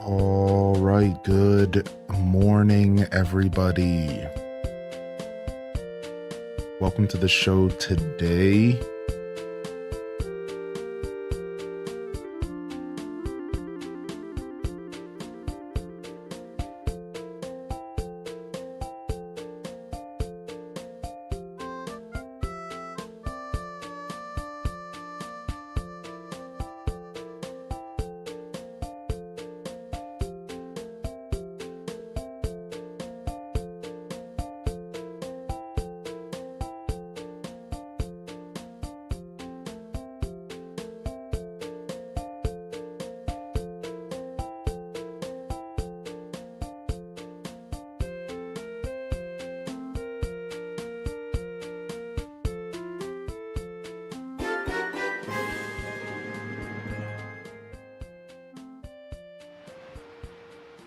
All right, good morning, everybody. Welcome to the show today.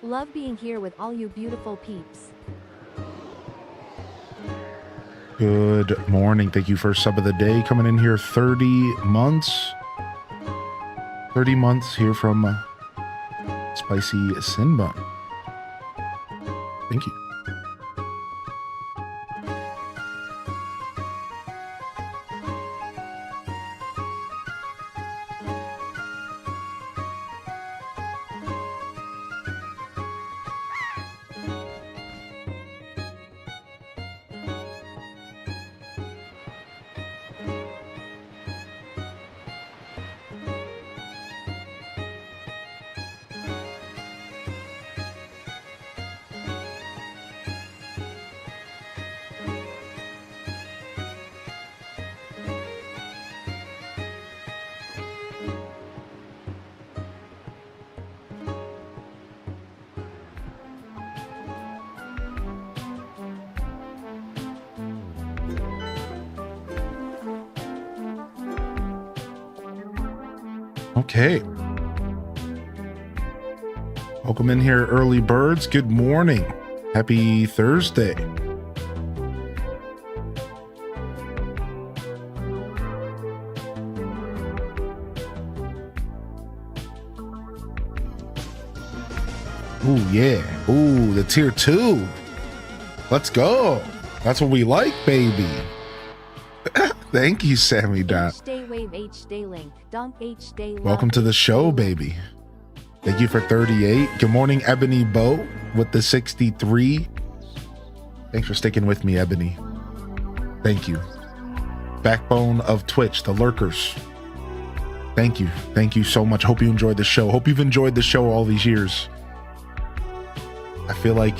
Love being here with all you beautiful peeps. Good morning. Thank you for sub of the day. Coming in here 30 months. 30 months here from Spicy Sinbun. Thank you. Okay. Welcome in here, early birds. Good morning. Happy Thursday. Ooh, yeah. Ooh, the tier 2. Let's go. That's what we like, baby. Thank you, Sammy Dot. Welcome to the show, baby. Thank you for 38. Good morning, Ebony Bo with the 63. Thanks for sticking with me, Ebony. Thank you. Backbone of Twitch, the lurkers. Thank you. Thank you so much. Hope you enjoyed the show. Hope you've enjoyed the show all these years. I feel like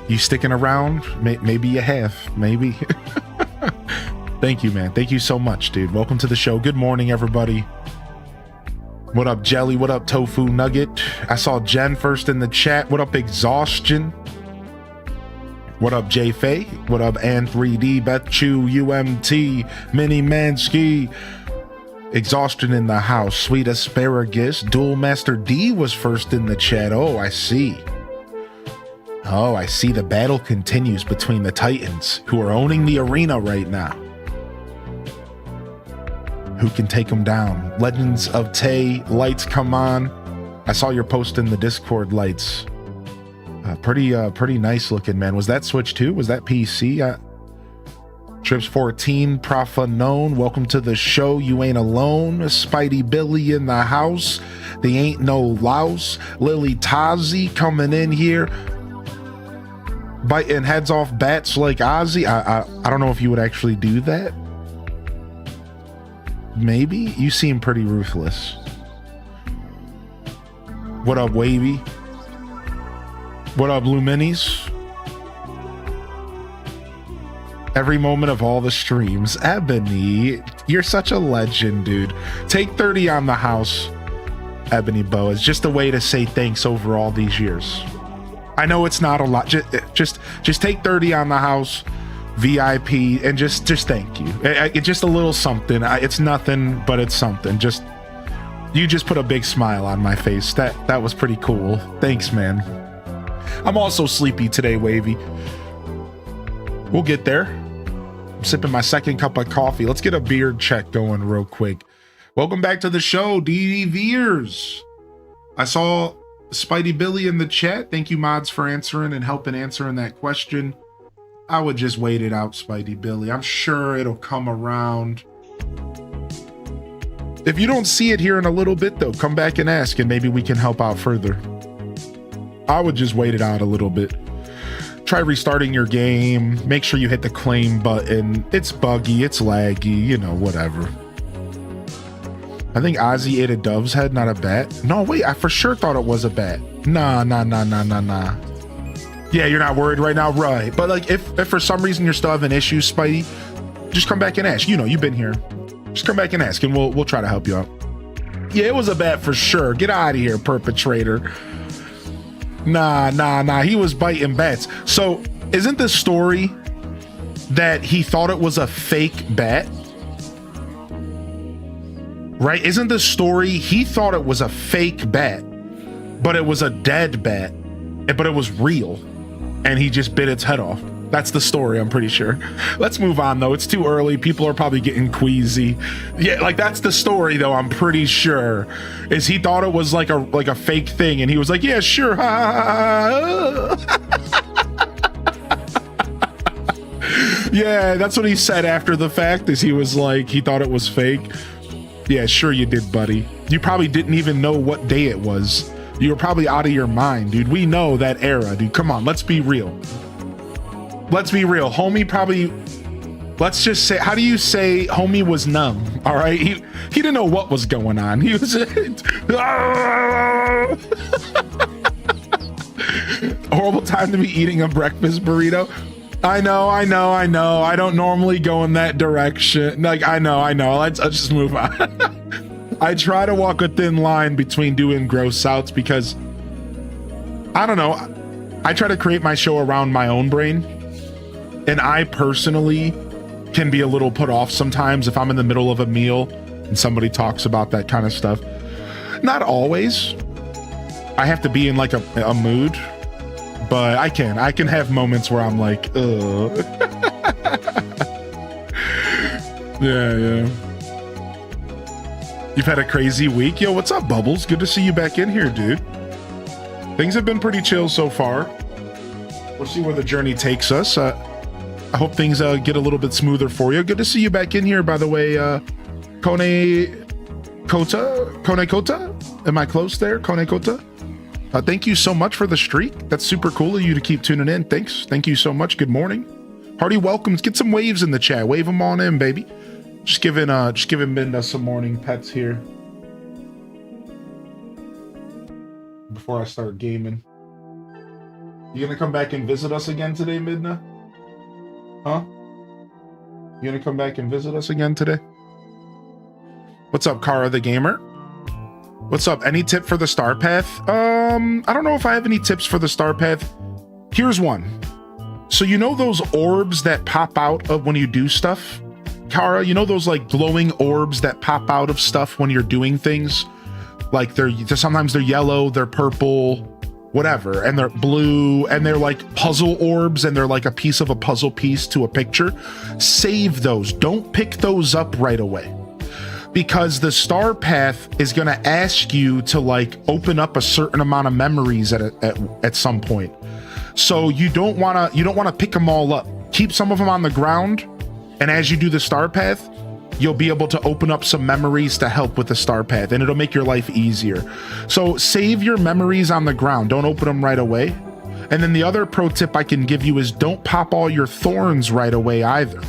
you sticking around. Maybe you have. Maybe. Thank you, man. Thank you so much, dude. Welcome to the show. Good morning, everybody. What up, Jelly? What up, Tofu Nugget? I saw Jen first in the chat. What up, Exhaustion? What up, J Faye? What up, Ann3D, Beth Chu, UMT, Mini Mansky? Exhaustion in the house. Sweet Asparagus. Dual Master D was first in the chat. Oh, I see. Oh, I see. The battle continues between the Titans, who are owning the arena right now. Who can take them down? Legends of Tay, Lights, come on. I saw your post in the Discord, Lights. Pretty nice looking, man. Was that Switch 2? Was that PC? Trips 14, Profa Known, welcome to the show. You ain't alone. Spidey Billy in the house. They ain't no louse. Lily Tazi coming in here, biting heads off bats like Ozzy. I don't know if you would actually do that. Maybe. You seem pretty ruthless. What up, Wavy? What up, Luminis? Every moment of all the streams. Ebony, you're such a legend, dude. Take 30 on the house, Ebony Bo. It's just a way to say thanks over all these years. I know it's not a lot. Just take 30 on the house. VIP, and just thank you. It's just a little something. It's nothing, but it's something. You just put a big smile on my face. That was pretty cool. Thanks, man. I'm also sleepy today, Wavy. We'll get there. I'm sipping my second cup of coffee. Let's get a beard check going real quick. Welcome back to the show, DD Veers. I saw Spidey Billy in the chat. Thank you, mods, for answering and helping answering that question. I would just wait it out, Spidey Billy. I'm sure it'll come around. If you don't see it here in a little bit, though, come back and ask, and maybe we can help out further. I would just wait it out a little bit. Try restarting your game. Make sure you hit the claim button. It's buggy, it's laggy, you know, whatever. I think Ozzy ate a dove's head, not a bat. No, wait, I for sure thought it was a bat. Nah. Yeah, you're not worried right now, right? But like, if for some reason you're still having issues, Spidey, just come back and ask. You know, you've been here. Just come back and ask, and we'll try to help you out. Yeah, it was a bat for sure. Get out of here, perpetrator. Nah. He was biting bats. So, isn't the story that he thought it was a fake bat? Right? Isn't the story he thought it was a fake bat, but it was a dead bat, but it was real, and he just bit its head off? That's the story, I'm pretty sure. Let's move on, though. It's too early. People are probably getting queasy. Yeah, like, that's the story, though, I'm pretty sure. Is he thought it was like a fake thing, and he was like, yeah, sure. Yeah, that's what he said after the fact, is he was like, he thought it was fake. Yeah, sure you did, buddy. You probably didn't even know what day it was. You were probably out of your mind, dude. We know that era, dude. Come on, let's be real. Let's be real. Homie probably, let's just say, how do you say homie was numb? All right. He didn't know what was going on. He was horrible time to be eating a breakfast burrito. I know. I don't normally go in that direction. Like, I know. Let's just move on. I try to walk a thin line between doing gross outs because, I don't know, I try to create my show around my own brain. And I personally can be a little put off sometimes if I'm in the middle of a meal and somebody talks about that kind of stuff. Not always. I have to be in like a mood, but I can have moments where I'm like, ugh. Yeah. You've had a crazy week. Yo, what's up, Bubbles? Good to see you back in here, dude. Things have been pretty chill so far. We'll see where the journey takes us. I hope things get a little bit smoother for you. Good to see you back in here, by the way. Kone Kota? Am I close there? Kone Kota? Thank you so much for the streak. That's super cool of you to keep tuning in. Thanks. Thank you so much. Good morning. Hearty welcomes. Get some waves in the chat. Wave them on in, baby. Just giving Midna some morning pets here before I start gaming. You gonna come back and visit us again today, Midna? Huh? You gonna come back and visit us again today? What's up, Kara the Gamer? What's up? Any tip for the star path? I don't know if I have any tips for the star path. Here's one. So you know those orbs that pop out of when you do stuff? Kara, you know those like glowing orbs that pop out of stuff when you're doing things? Like sometimes they're yellow, they're purple, whatever, and they're blue, and they're like puzzle orbs, and they're like a piece of a puzzle piece to a picture. Save those. Don't pick those up right away, because the star path is going to ask you to like open up a certain amount of memories at some point. So you don't want to pick them all up. Keep some of them on the ground, and as you do the star path, you'll be able to open up some memories to help with the star path, and it'll make your life easier. So save your memories on the ground. Don't open them right away. And then the other pro tip I can give you is don't pop all your thorns right away either.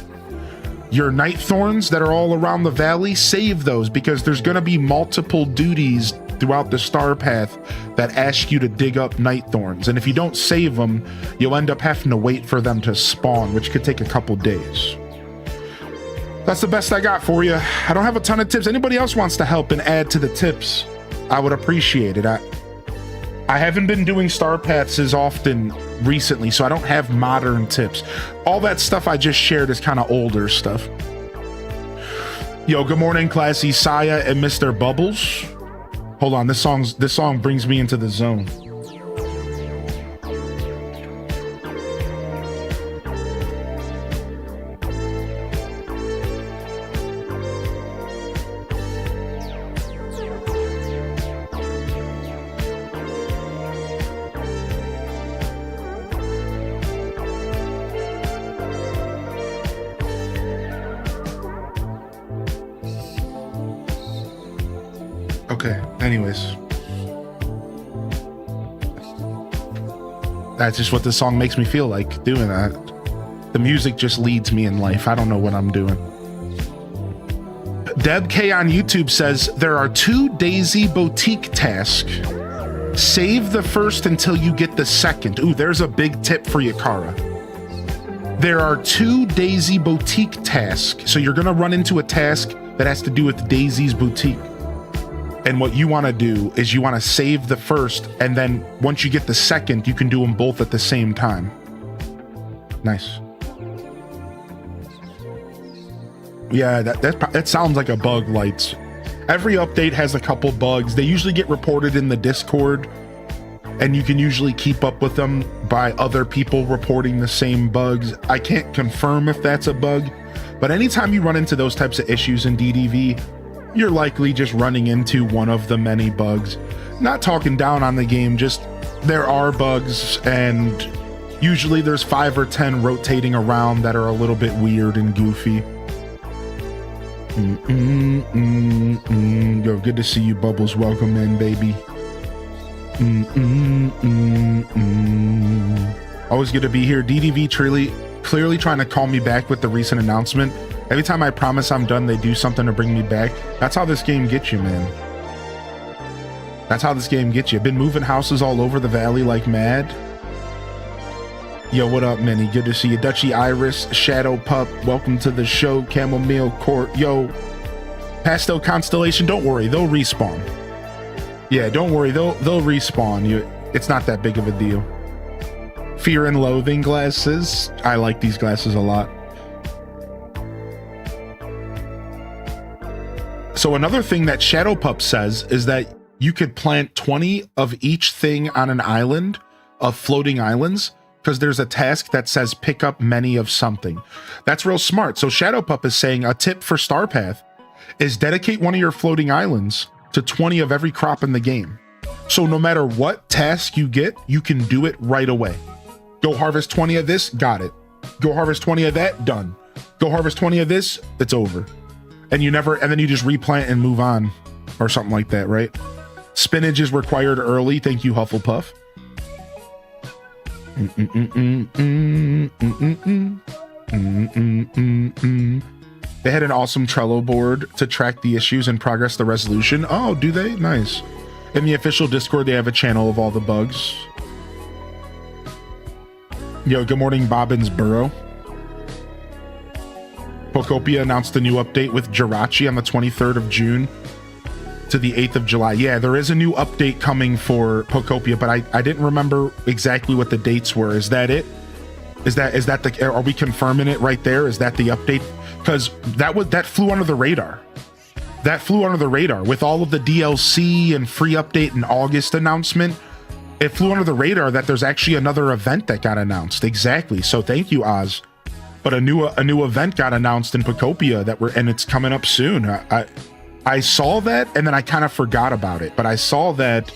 Your night thorns that are all around the valley, save those, because there's going to be multiple duties throughout the star path that ask you to dig up night thorns. And if you don't save them, you'll end up having to wait for them to spawn, which could take a couple days. That's the best I got for you. I don't have a ton of tips. Anybody else wants to help and add to the tips, I would appreciate it. I haven't been doing star paths as often recently, so I don't have modern tips. All that stuff I just shared is kind of older stuff. Yo, good morning, Classy Saya and Mr. Bubbles. Hold on, this song brings me into the zone. Okay, anyways. That's just what this song makes me feel like, doing that. The music just leads me in life. I don't know what I'm doing. Deb K on YouTube says, there are 2 Daisy Boutique tasks. Save the first until you get the second. Ooh, there's a big tip for you, Kara. There are 2 Daisy Boutique tasks. So you're going to run into a task that has to do with Daisy's Boutique. And what you want to do is you want to save the first, and then once you get the second, you can do them both at the same time. Nice. Yeah, that sounds like a bug, Lights. Every update has a couple bugs. They usually get reported in the Discord, and you can usually keep up with them by other people reporting the same bugs. I can't confirm if that's a bug, but anytime you run into those types of issues in DDV, you're likely just running into one of the many bugs. Not talking down on the game, just there are bugs, and usually there's 5 or 10 rotating around that are a little bit weird and goofy. Yo, good to see you, Bubbles. Welcome in, baby. Always good to be here. DDV clearly trying to call me back with the recent announcement. Every time I promise I'm done, they do something to bring me back. That's how this game gets you, man. That's how this game gets you. Been moving houses all over the valley like mad. Yo, what up, Minnie? Good to see you. Dutchy Iris, Shadow Pup, welcome to the show. Chamomile Court. Yo, Pastel Constellation, don't worry, they'll respawn. Yeah, don't worry, they'll respawn. It's not that big of a deal. Fear and Loathing glasses. I like these glasses a lot. So another thing that Shadow Pup says is that you could plant 20 of each thing on an island of floating islands, because there's a task that says pick up many of something. That's real smart. So Shadow Pup is saying a tip for Starpath is dedicate one of your floating islands to 20 of every crop in the game. So no matter what task you get, you can do it right away. Go harvest 20 of this, got it. Go harvest 20 of that, done. Go harvest 20 of this, it's over. And then you just replant and move on, or something like that, right? Spinach is required early. Thank you, Hufflepuff. They had an awesome Trello board to track the issues and progress the resolution. Oh, do they? Nice. In the official Discord, they have a channel of all the bugs. Yo, good morning, Bobbins Burrow. Pokopia announced a new update with Jirachi on the 23rd of June to the 8th of July. Yeah, there is a new update coming for Pokopia, but I didn't remember exactly what the dates were. Is that it? Is that the, are we confirming it right there? Is that the update? Because that flew under the radar. That flew under the radar with all of the DLC and free update in August announcement. It flew under the radar that there's actually another event that got announced. Exactly. So thank you, Oz. But a new event got announced in Pokopia and it's coming up soon. I saw that and then I kind of forgot about it, but I saw that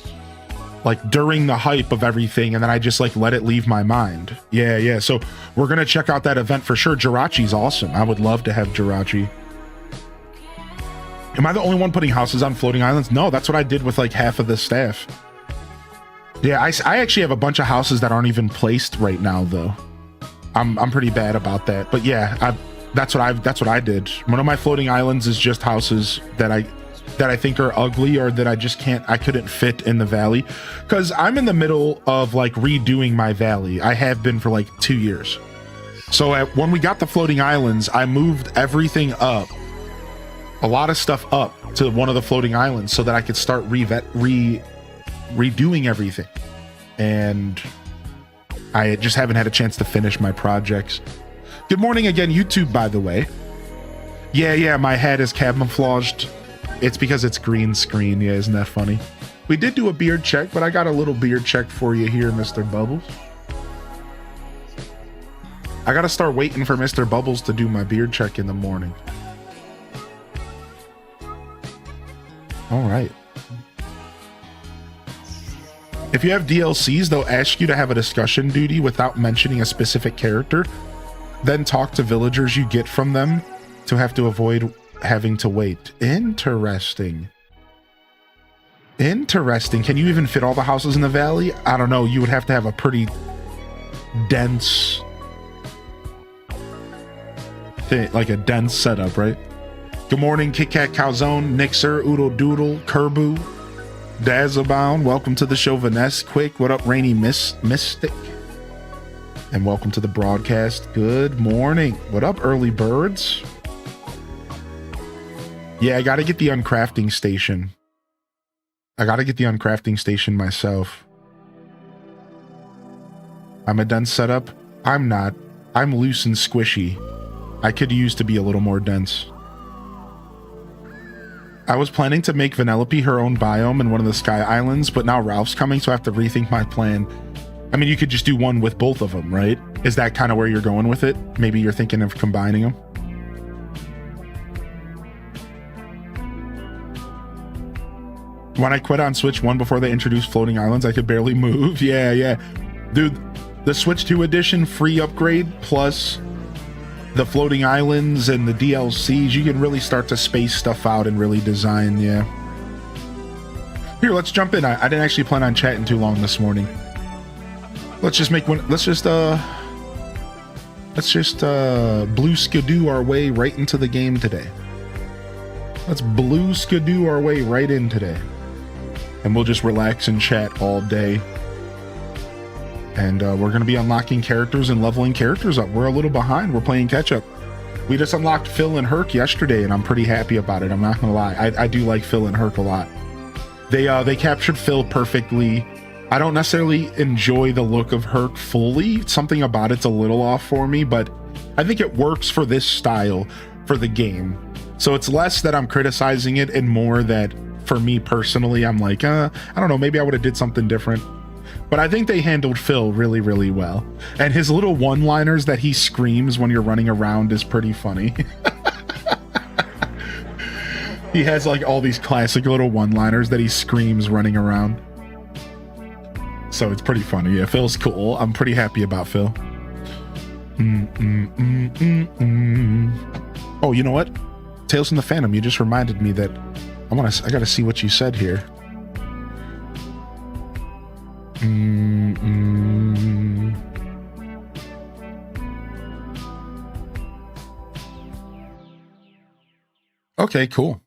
like during the hype of everything, and then I just like let it leave my mind. Yeah. So we're gonna check out that event for sure. Jirachi's awesome. I would love to have Jirachi. Am I the only one putting houses on floating islands? No, that's what I did with like half of the staff. Yeah, I actually have a bunch of houses that aren't even placed right now though. I'm pretty bad about that, but yeah, that's what I did. One of my floating islands is just houses that I think are ugly or that I couldn't fit in the valley, because I'm in the middle of like redoing my valley. I have been for like 2 years. So when we got the floating islands, I moved everything up, a lot of stuff up to one of the floating islands so that I could start redoing everything. And I just haven't had a chance to finish my projects. Good morning again, YouTube, by the way. Yeah, my head is camouflaged. It's because it's green screen. Yeah, isn't that funny? We did do a beard check, but I got a little beard check for you here, Mr. Bubbles. I gotta start waiting for Mr. Bubbles to do my beard check in the morning. All right. If you have DLCs, they'll ask you to have a discussion duty without mentioning a specific character. Then talk to villagers you get from them to have to avoid having to wait. Interesting. Interesting. Can you even fit all the houses in the valley? I don't know. You would have to have a pretty dense thing, like a dense setup, right? Good morning, Kit Kat Calzone, Nixer, Oodle Doodle, Kerbu, Dazabound. Welcome to the show, Vanessa. Quick, what up, Rainy Mystic? And welcome to the broadcast. Good morning. What up, early birds? Yeah, I gotta get the uncrafting station. Myself. I'm a dense setup. I'm not. I'm loose and squishy. I could use to be a little more dense. I was planning to make Vanellope her own biome in one of the Sky Islands, but now Ralph's coming, so I have to rethink my plan. I mean, you could just do one with both of them, right? Is that kind of where you're going with it? Maybe you're thinking of combining them? When I quit on Switch 1 before they introduced floating islands, I could barely move. Yeah. Dude, the Switch 2 edition free upgrade plus the floating islands and the DLCs, you can really start to space stuff out and really design, yeah. Here, let's jump in. I didn't actually plan on chatting too long this morning. Let's just blue skidoo our way right into the game today. Let's blue skidoo our way right in today. And we'll just relax and chat all day. And we're going to be unlocking characters and leveling characters up. We're a little behind. We're playing catch up. We just unlocked Phil and Herc yesterday, and I'm pretty happy about it. I'm not going to lie. I do like Phil and Herc a lot. They captured Phil perfectly. I don't necessarily enjoy the look of Herc fully. Something about it's a little off for me, but I think it works for this style for the game. So it's less that I'm criticizing it and more that for me personally, I'm like, I don't know, maybe I would have did something different. But I think they handled Phil really, really well. And his little one-liners that he screams when you're running around is pretty funny. He has like all these classic little one-liners that he screams running around. So it's pretty funny. Yeah, Phil's cool. I'm pretty happy about Phil. Oh, you know what? Tales from the Phantom, you just reminded me that I gotta see what you said here. Okay, cool.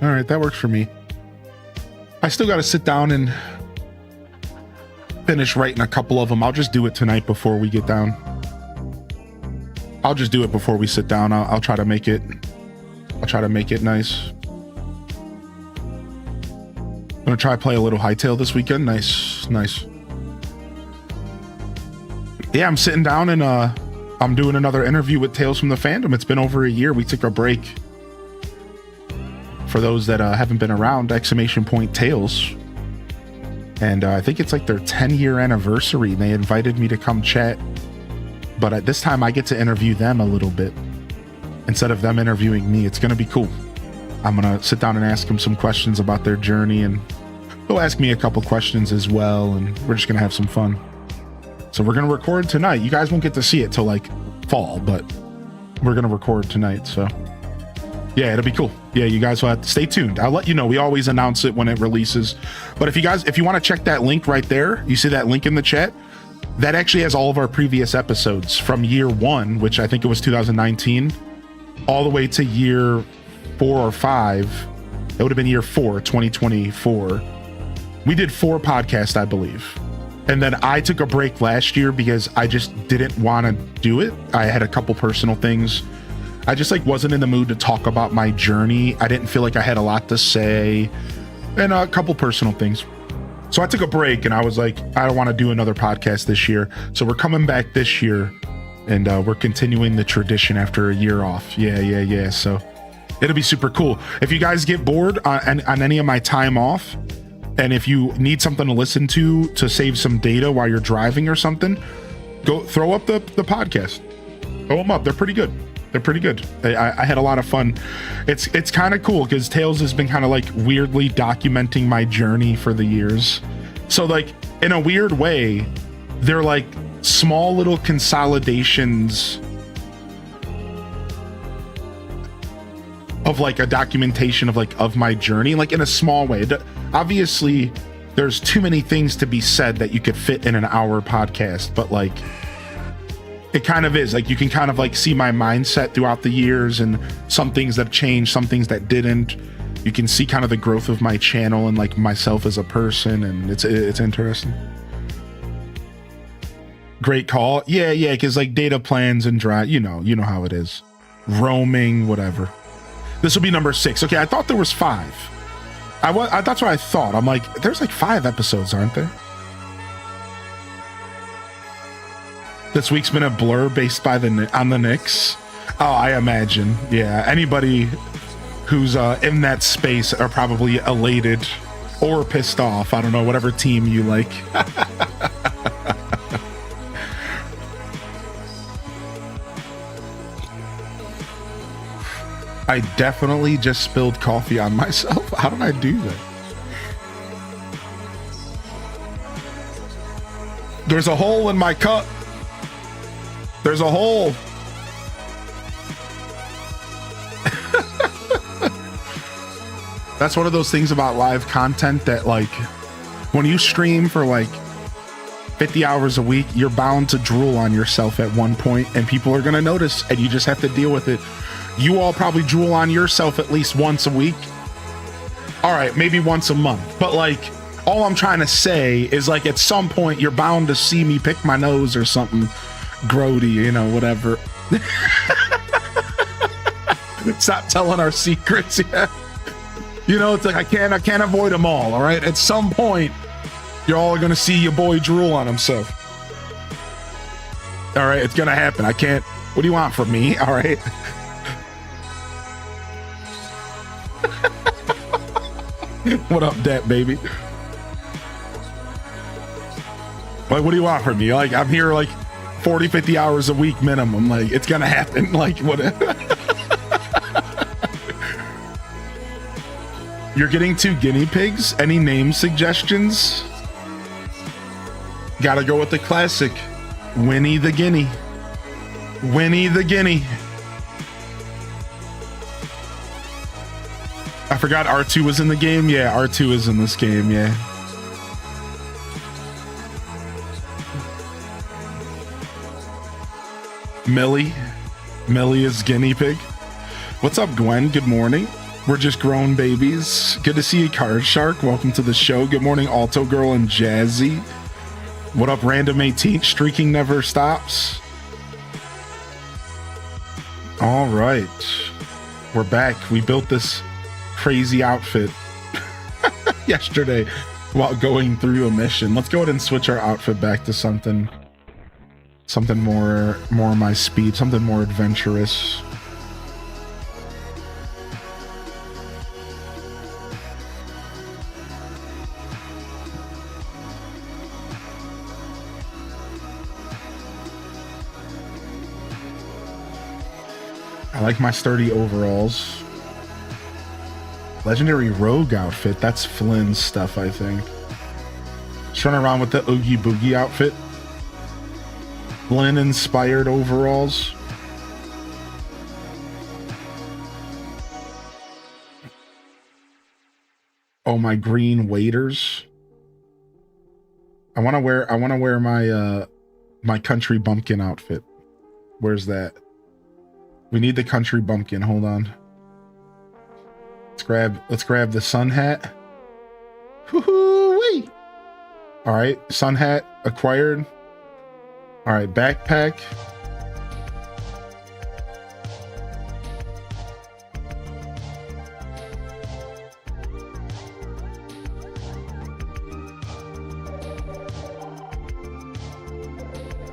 All right, that works for me. I still got to sit down and finish writing a couple of them. I'll just do it tonight before we get down. I'll just do it before we sit down. I'll try to make it. I'll try to make it nice. I'm gonna try to play a little Hytale this weekend. Nice. Yeah, I'm sitting down and I'm doing another interview with Tales from the Fandom. It's been over a year. We took a break. For those that haven't been around, exclamation point Tales. And I think it's like their 10-year anniversary. And they invited me to come chat. But at this time, I get to interview them a little bit. Instead of them interviewing me, it's going to be cool. I'm going to sit down and ask them some questions about their journey. And they'll ask me a couple questions as well. And we're just going to have some fun. So we're going to record tonight. You guys won't get to see it till like fall. But we're going to record tonight. So yeah, it'll be cool. Yeah, you guys will have to stay tuned. I'll let you know. We always announce it when it releases. But if you want to check that link right there, you see that link in the chat? That actually has all of our previous episodes from year 1, which I think it was 2019, all the way to year 4 or 5. It would have been year 4, 2024. We did 4 podcasts, I believe. And then I took a break last year because I just didn't want to do it. I had a couple personal things. I just like wasn't in the mood to talk about my journey. I didn't feel like I had a lot to say and a couple personal things. So I took a break and I was like, I don't want to do another podcast this year. So we're coming back this year and we're continuing the tradition after a year off. Yeah. So it'll be super cool. If you guys get bored on any of my time off, and if you need something to listen to save some data while you're driving or something, go throw up the podcast. Throw them up. They're pretty good. They're pretty good. I had a lot of fun. It's kind of cool because Tales has been kind of like weirdly documenting my journey for the years. So like in a weird way, they're like small little consolidations of like a documentation of like of my journey, like in a small way. Obviously, there's too many things to be said that you could fit in an hour podcast, but like it kind of is like you can kind of like see my mindset throughout the years and some things that changed, some things that didn't. You can see kind of the growth of my channel and like myself as a person, and it's interesting. Great call. Yeah, because like data plans and you know how it is. Roaming, whatever. This will be number 6. Okay, I thought there was 5. That's what I thought. I'm like, there's like 5 episodes, aren't there? This week's been a blur based on the Knicks. Oh, I imagine. Yeah, anybody who's in that space are probably elated or pissed off. I don't know, whatever team you like. I definitely just spilled coffee on myself. How did I do that? There's a hole in my cup. There's a hole. That's one of those things about live content that like when you stream for like 50 hours a week, you're bound to drool on yourself at one point and people are going to notice and you just have to deal with it. You all probably drool on yourself at least once a week. All right, maybe once a month. But like, all I'm trying to say is like at some point you're bound to see me pick my nose or something grody, you know, whatever. Stop telling our secrets. Yeah. You know, it's like I can't avoid them all right? At some point, you're all going to see your boy drool on himself. All right, it's going to happen. I can't. What do you want from me? All right. What up, Dat baby? Like, what do you want from me? Like, I'm here like 40, 50 hours a week minimum. Like, it's gonna happen. Like, what? You're getting 2 guinea pigs? Any name suggestions? Gotta go with the classic. Winnie the Guinea. Winnie the Guinea. I forgot R2 was in the game. Yeah, R2 is in this game. Yeah. Millie is guinea pig. What's up, Gwen? Good morning. We're just grown babies. Good to see you, Card Shark. Welcome to the show. Good morning, Alto Girl and Jazzy. What up, Random 18th? Streaking never stops. All right, we're back. We built this crazy outfit yesterday while going through a mission. Let's go ahead and switch our outfit back to something more my speed, something more adventurous. I like my sturdy overalls. Legendary rogue outfit. That's Flynn's stuff, I think. Just running around with the Oogie Boogie outfit. Flynn inspired overalls. Oh, my green waders. I want to wear my my country bumpkin outfit. Where's that? We need the country bumpkin. Hold on. Let's grab the sun hat. Woo-hoo-wee. All right, sun hat acquired. All right, backpack.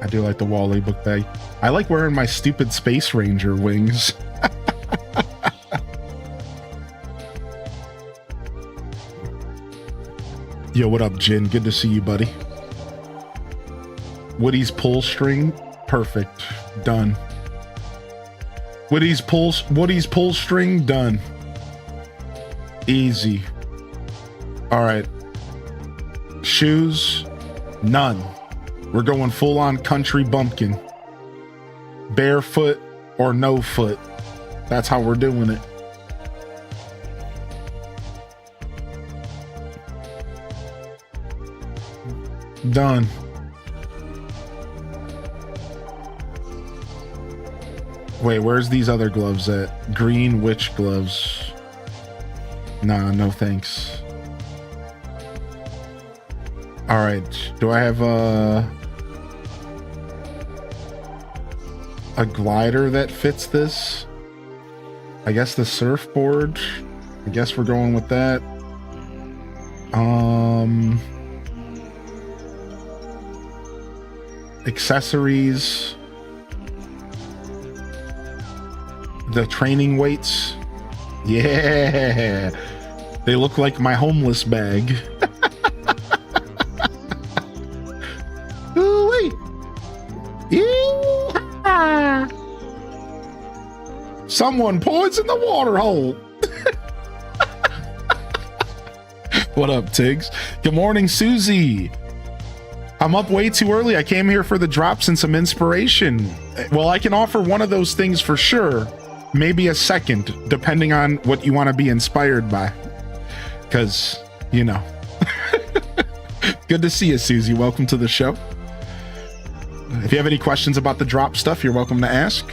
I do like the Wally book bag. I like wearing my stupid Space Ranger wings. Yo, what up, Jin? Good to see you, buddy. Woody's pull string. Perfect. Done. Woody's pull string done. Easy. All right. Shoes, none. We're going full on country bumpkin. Barefoot or no foot. That's how we're doing it. Done. Wait, where's these other gloves at? Green witch gloves. Nah, no thanks. All right. Do I have a glider that fits this? I guess the surfboard. I guess we're going with that. Accessories. The training weights. Yeah. They look like my homeless bag. Ooh-wee. Yeah. Someone poisoned the water hole. What up, Tiggs? Good morning, Susie. I'm up way too early. I came here for the drops and some inspiration. Well, I can offer one of those things for sure. Maybe a second, depending on what you want to be inspired by. Because, you know. Good to see you, Susie. Welcome to the show. If you have any questions about the drop stuff, you're welcome to ask.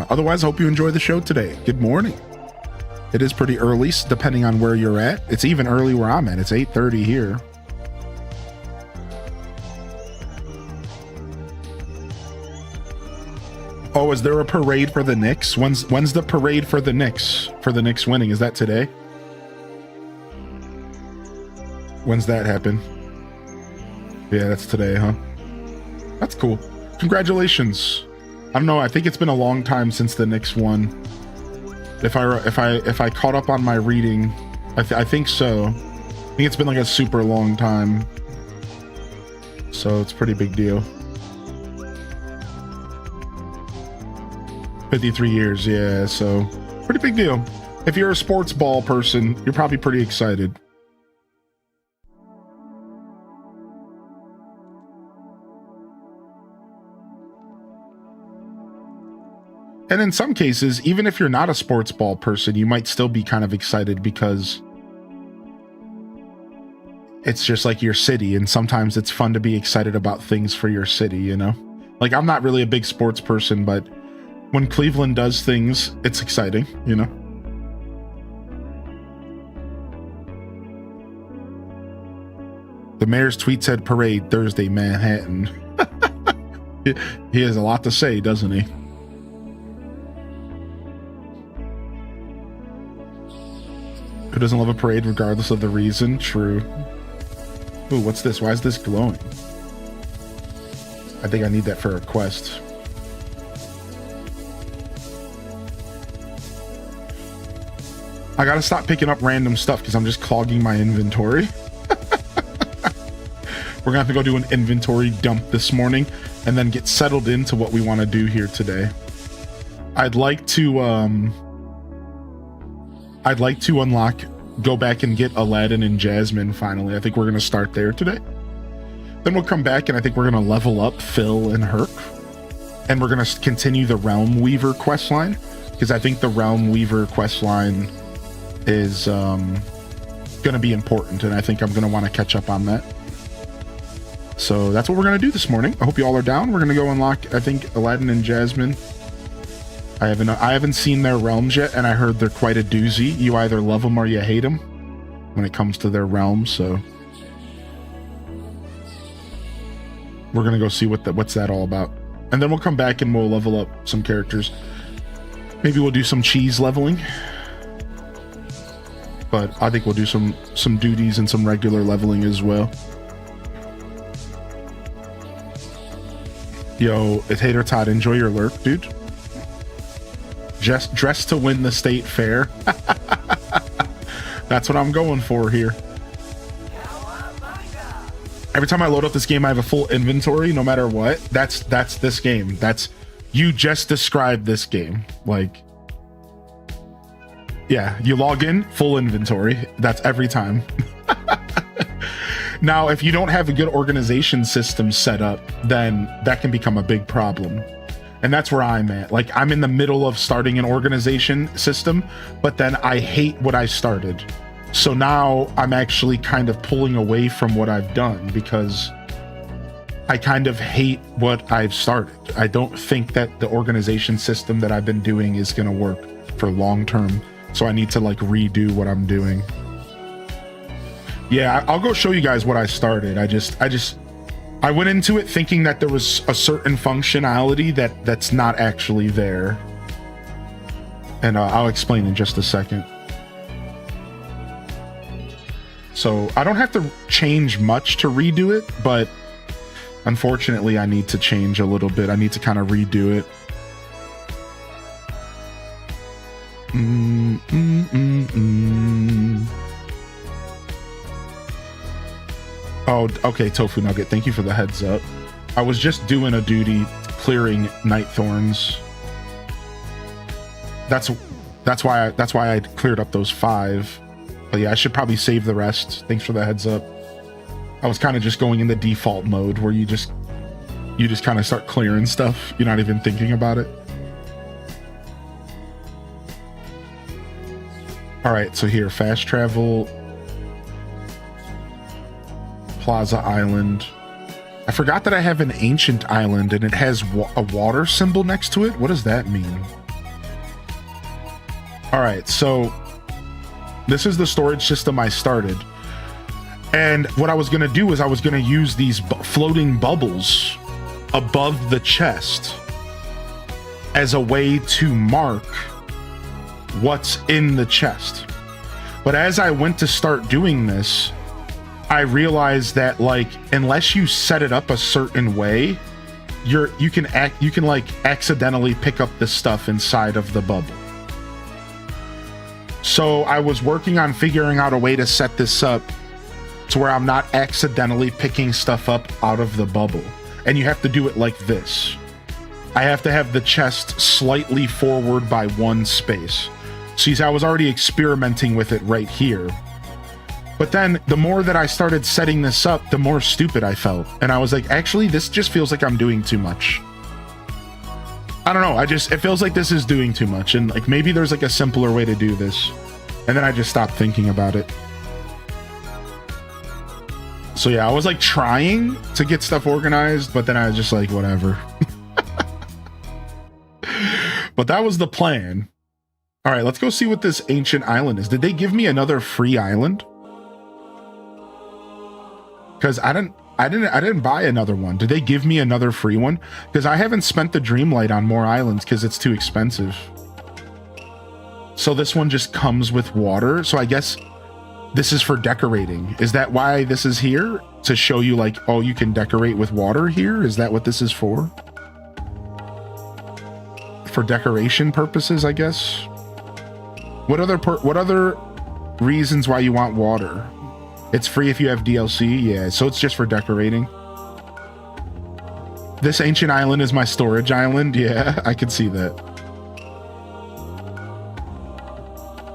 Otherwise, I hope you enjoy the show today. Good morning. It is pretty early, depending on where you're at. It's even early where I'm at. It's 8:30 here. Oh, is there a parade for the Knicks? When's the parade for the Knicks? For the Knicks winning? Is that today? When's that happen? Yeah, that's today, huh? That's cool. Congratulations. I don't know. I think it's been a long time since the Knicks won. If I caught up on my reading, I think so. I think it's been like a super long time. So it's a pretty big deal. 53 years, yeah, so pretty big deal. If you're a sports ball person, you're probably pretty excited. And in some cases, even if you're not a sports ball person, you might still be kind of excited because it's just like your city, and sometimes it's fun to be excited about things for your city, you know? Like, I'm not really a big sports person, but when Cleveland does things, it's exciting, you know? The mayor's tweet said parade Thursday, Manhattan. He has a lot to say, doesn't he? Who doesn't love a parade regardless of the reason? True. Ooh, what's this? Why is this glowing? I think I need that for a quest. I gotta stop picking up random stuff because I'm just clogging my inventory. We're gonna have to go do an inventory dump this morning and then get settled into what we want to do here today. I'd like to unlock, go back and get Aladdin and Jasmine finally. I think we're gonna start there today. Then we'll come back and I think we're gonna level up Phil and Herc. And we're gonna continue the Realm Weaver questline, because I think the Realm Weaver questline is going to be important, and I think I'm going to want to catch up on that. So that's what we're going to do this morning. I hope you all are down. We're going to go unlock, I think, Aladdin and Jasmine. I haven't seen their realms yet, and I heard they're quite a doozy. You either love them or you hate them when it comes to their realms, so we're going to go see what's that all about. And then we'll come back and we'll level up some characters. Maybe we'll do some cheese leveling. But I think we'll do some duties and some regular leveling as well. Yo, it's Hater Todd. Enjoy your lurk, dude. Just dressed to win the state fair. That's what I'm going for here. Every time I load up this game, I have a full inventory, no matter what. That's this game. You just described this game. Like, yeah, you log in, full inventory. That's every time. Now, if you don't have a good organization system set up, then that can become a big problem. And that's where I'm at. Like, I'm in the middle of starting an organization system, but then I hate what I started. So now I'm actually kind of pulling away from what I've done because I kind of hate what I've started. I don't think that the organization system that I've been doing is going to work for long term. So I need to like redo what I'm doing. Yeah, I'll go show you guys what I started. I went into it thinking that there was a certain functionality that's not actually there. And I'll explain in just a second. So I don't have to change much to redo it, but unfortunately I need to change a little bit. I need to kind of redo it. Oh, okay, Tofu Nugget, thank you for the heads up. I was just doing a duty clearing Night Thorns. That's why I cleared up those 5. But yeah, I should probably save the rest. Thanks for the heads up. I was kind of just going in the default mode where you just kind of start clearing stuff. You're not even thinking about it. All right, so here, fast travel, Plaza Island. I forgot that I have an ancient island and it has a water symbol next to it. What does that mean? All right, so this is the storage system I started. And what I was going to do is I was going to use these floating bubbles above the chest as a way to mark what's in the chest. But as I went to start doing this, I realized that like unless you set it up a certain way, you can like accidentally pick up the stuff inside of the bubble. So I was working on figuring out a way to set this up to where I'm not accidentally picking stuff up out of the bubble. And you have to do it like this. I have to have the chest slightly forward by 1 space. See, I was already experimenting with it right here. But then the more that I started setting this up, the more stupid I felt. And I was like, actually, this just feels like I'm doing too much. I don't know. It feels like this is doing too much. And like, maybe there's like a simpler way to do this. And then I just stopped thinking about it. So yeah, I was like trying to get stuff organized, but then I was just like, whatever. But that was the plan. All right, let's go see what this ancient island is. Did they give me another free island? Because I didn't buy another one. Did they give me another free one? Because I haven't spent the Dreamlight on more islands because it's too expensive. So this one just comes with water. So I guess this is for decorating. Is that why this is here? To show you like, oh, you can decorate with water here? Is that what this is for? For decoration purposes, I guess. What other reasons why you want water? It's free if you have DLC. Yeah, so it's just for decorating. This ancient island is my storage island. Yeah, I can see that.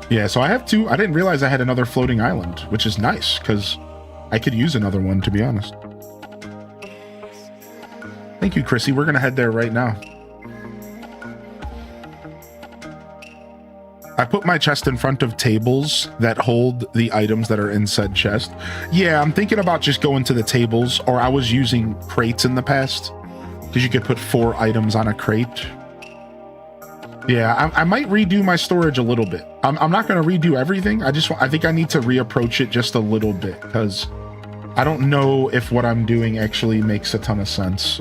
Yeah, so I have 2. I didn't realize I had another floating island, which is nice because I could use another one, to be honest. Thank you, Chrissy. We're going to head there right now. I put my chest in front of tables that hold the items that are in said chest. Yeah, I'm thinking about just going to the tables, or I was using crates in the past because you could put 4 items on a crate. Yeah, I might redo my storage a little bit. I'm not going to redo everything. I think I need to reapproach it just a little bit because I don't know if what I'm doing actually makes a ton of sense.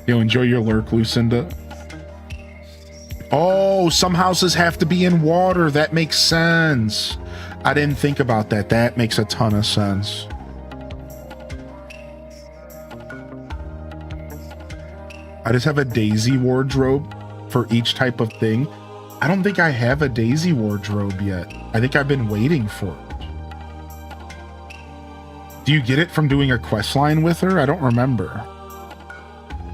Enjoy your lurk, Lucinda. Oh, some houses have to be in water. That makes sense. I didn't think about that. That makes a ton of sense. I just have a daisy wardrobe for each type of thing. I don't think I have a daisy wardrobe yet. I think I've been waiting for it. Do you get it from doing a quest line with her? I don't remember.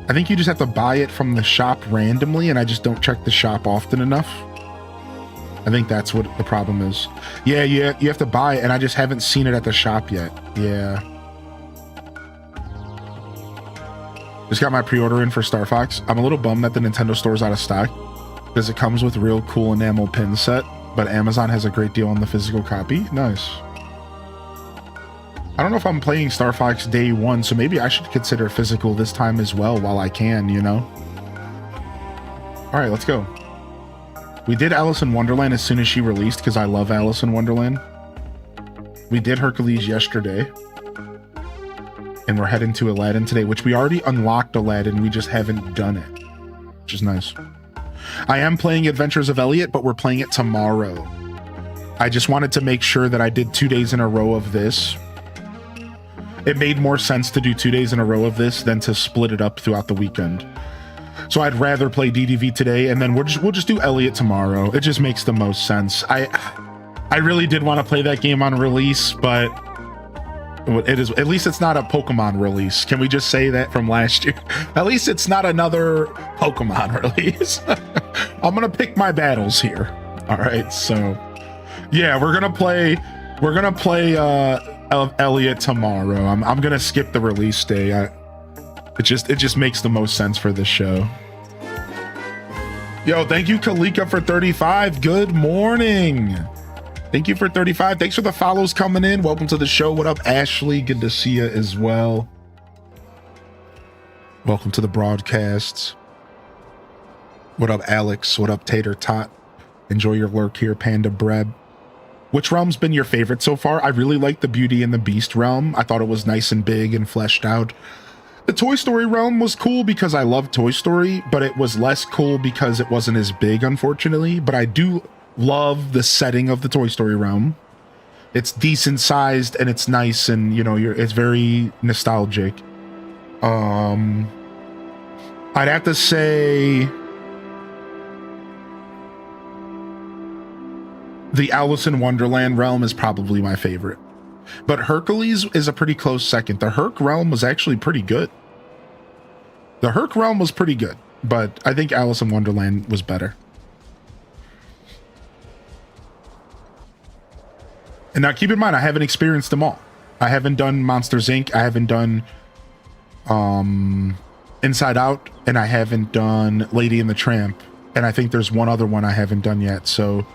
I think you just have to buy it from the shop randomly, and I just don't check the shop often enough. I think that's what the problem is. Yeah, you have to buy it, and I just haven't seen it at the shop yet. Yeah. Just got my pre-order in for Star Fox. I'm a little bummed that the Nintendo Store's out of stock because it comes with real cool enamel pin set, but Amazon has a great deal on the physical copy. Nice. I don't know if I'm playing Star Fox day one, so maybe I should consider physical this time as well while I can, you know? All right, let's go. We did Alice in Wonderland as soon as she released because I love Alice in Wonderland. We did Hercules yesterday. And we're heading to Aladdin today, which we already unlocked Aladdin. We just haven't done it, which is nice. I am playing Adventures of Elliot, but we're playing it tomorrow. I just wanted to make sure that I did 2 days in a row of this. It made more sense to do 2 days in a row of this than to split it up throughout the weekend. So I'd rather play DDV today, and then we'll just do Elliot tomorrow. It just makes the most sense. I really did want to play that game on release, but it is, at least it's not a Pokemon release. Can we just say that from last year? At least it's not another Pokemon release. I'm gonna pick my battles here. All right, so yeah, we're gonna play Elliot tomorrow. I'm gonna skip the release day. It just makes the most sense for this show. Yo, thank you, Kalika, for 35. Good morning. Thank you for 35. Thanks for the follows coming in. Welcome to the show. What up, Ashley? Good to see you as well. Welcome to the broadcasts. What up, Alex? What up, Tater Tot? Enjoy your lurk here, Panda Breb. Which realm's been your favorite so far? I really like the Beauty and the Beast realm. I thought it was nice and big and fleshed out. The Toy Story realm was cool because I love Toy Story, but it was less cool because it wasn't as big, unfortunately. But I do love the setting of the Toy Story realm. It's decent sized and it's nice, and you know, it's very nostalgic. I'd have to say the Alice in Wonderland realm is probably my favorite. But Hercules is a pretty close second. The Herc realm was actually pretty good. The Herc realm was pretty good, but I think Alice in Wonderland was better. And now keep in mind, I haven't experienced them all. I haven't done Monsters Inc. I haven't done Inside Out, and I haven't done Lady and the Tramp. And I think there's one other one I haven't done yet, so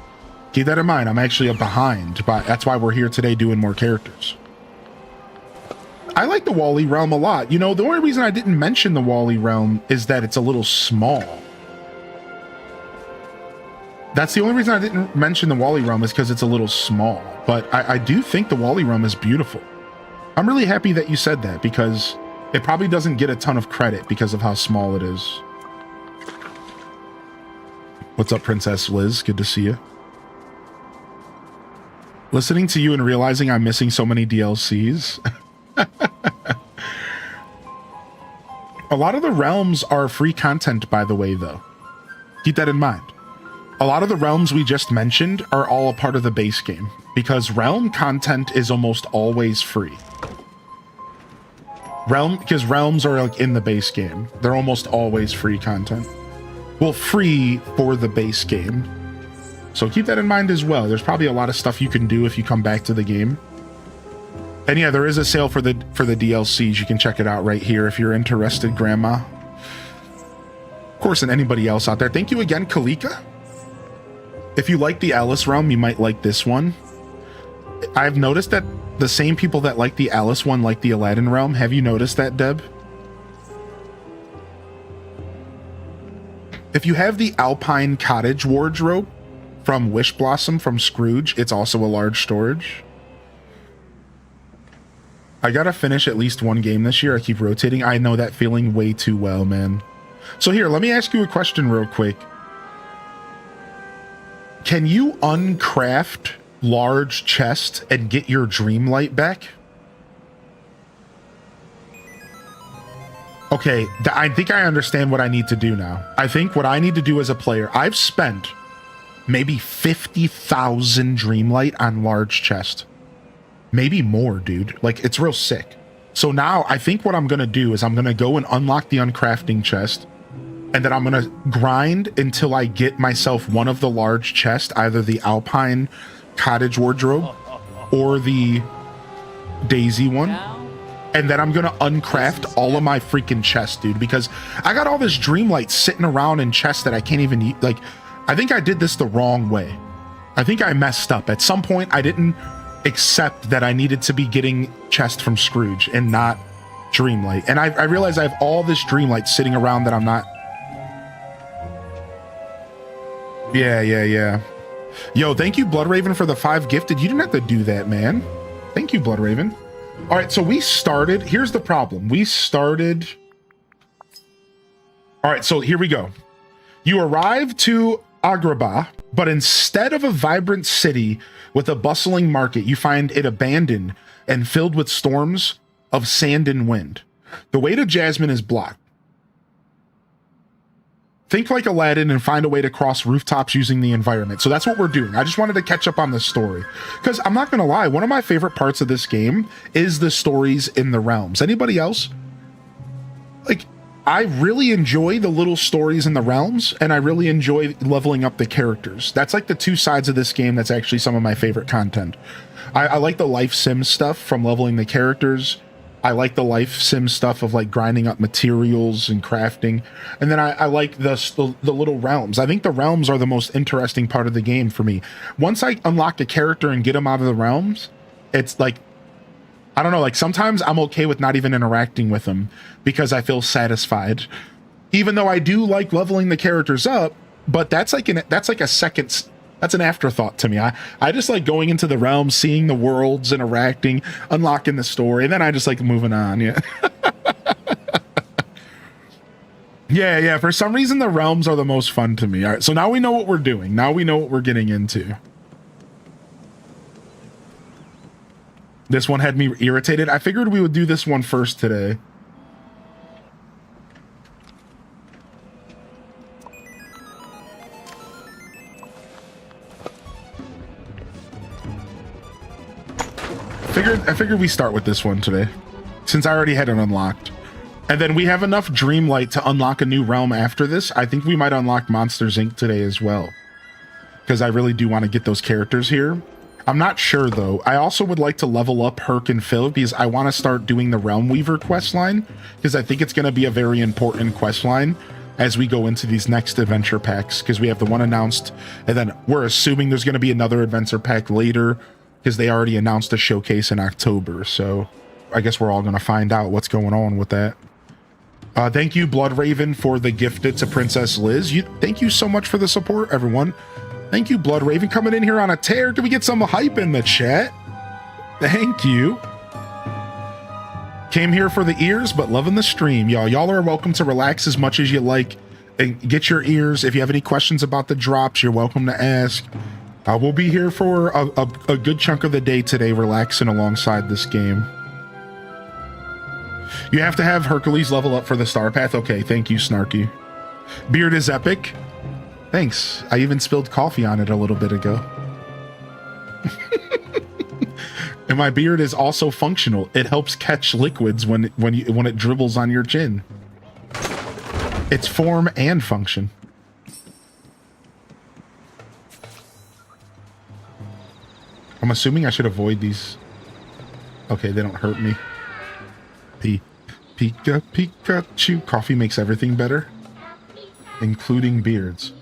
keep that in mind. I'm actually behind, but that's why we're here today doing more characters. I like the Wall-E realm a lot. You know, the only reason I didn't mention the Wall-E realm is that it's a little small. That's the only reason I didn't mention the Wall-E realm, is because it's a little small. But I do think the Wall-E realm is beautiful. I'm really happy that you said that, because it probably doesn't get a ton of credit because of how small it is. What's up, Princess Liz? Good to see you. Listening to you and realizing I'm missing so many DLCs. A lot of the realms are free content, by the way, though. Keep that in mind. A lot of the realms we just mentioned are all a part of the base game, because realm content is almost always free. Because realms are like in the base game. They're almost always free content. Well, free for the base game. So keep that in mind as well. There's probably a lot of stuff you can do if you come back to the game. And yeah, there is a sale for the DLCs. You can check it out right here if you're interested, Grandma. Of course, and anybody else out there. Thank you again, Kalika. If you like the Alice realm, you might like this one. I've noticed that the same people that like the Alice one like the Aladdin realm. Have you noticed that, Deb? If you have the Alpine Cottage wardrobe from Wish Blossom from Scrooge, it's also a large storage. I gotta finish at least one game this year. I keep rotating. I know that feeling way too well, man. So here, let me ask you a question real quick. Can you uncraft large chest and get your Dreamlight back? Okay, I think I understand what I need to do now. I think what I need to do as a player, I've spent maybe 50,000 Dreamlight on large chest. Maybe more, dude. Like, it's real sick. So now I think what I'm going to do is I'm going to go and unlock the uncrafting chest, and then I'm going to grind until I get myself one of the large chests, either the Alpine Cottage Wardrobe or the Daisy one. And then I'm going to uncraft all of my freaking chests, dude, because I got all this Dreamlight sitting around in chests that I can't even use. Like, I think I did this the wrong way. I think I messed up. At some point, I didn't accept that I needed to be getting chests from Scrooge and not Dreamlight. And I realized I have all this Dreamlight sitting around that I'm not. Yeah. Yo, thank you, Bloodraven, for the 5 gifted. You didn't have to do that, man. Thank you, Bloodraven. All right, so we started. Here's the problem. We started. All right, so here we go. You arrive to Agrabah, but instead of a vibrant city with a bustling market, you find it abandoned and filled with storms of sand and wind. The way to Jasmine is blocked. Think like Aladdin and find a way to cross rooftops using the environment. So that's what we're doing. I just wanted to catch up on the story. Because I'm not going to lie, one of my favorite parts of this game is the stories in the realms. Anybody else? Like, I really enjoy the little stories in the realms, and I really enjoy leveling up the characters. That's like the 2 sides of this game that's actually some of my favorite content. I like the life sim stuff from leveling the characters. I like the life sim stuff of like grinding up materials and crafting. And then I like the little realms. I think the realms are the most interesting part of the game for me. Once I unlock a character and get them out of the realms, it's like, I don't know, like sometimes I'm okay with not even interacting with them because I feel satisfied. Even though I do like leveling the characters up, but that's like a second. That's an afterthought to me. I just like going into the realm, seeing the worlds, interacting, unlocking the story, and then I just like moving on. Yeah. yeah. For some reason, the realms are the most fun to me. All right, so now we know what we're doing. Now we know what we're getting into. This one had me irritated. I figured we would do this one first today. I figured we start with this one today, since I already had it unlocked. And then we have enough Dreamlight to unlock a new realm after this. I think we might unlock Monsters Inc. today as well, because I really do want to get those characters here. I'm not sure, though. I also would like to level up Herc and Phil, because I want to start doing the Realm Weaver questline, because I think it's going to be a very important questline as we go into these next adventure packs, because we have the one announced, and then we're assuming there's going to be another adventure pack later, because they already announced a showcase in October. So I guess we're all going to find out what's going on with that. Thank you, Bloodraven, for the gifted to Princess Liz. Thank you so much for the support, everyone. Thank you, Bloodraven, coming in here on a tear. Can we get some hype in the chat? Thank you. Came here for the ears, but loving the stream. Y'all are welcome to relax as much as you like and get your ears. If you have any questions about the drops, you're welcome to ask. We'll be here for a good chunk of the day today, relaxing alongside this game. You have to have Hercules level up for the Star Path. Okay, thank you, Snarky. Beard is epic. Thanks. I even spilled coffee on it a little bit ago. And my beard is also functional. It helps catch liquids when it dribbles on your chin. It's form and function. I'm assuming I should avoid these. Okay, they don't hurt me. Pikachu. Coffee makes everything better, including beards.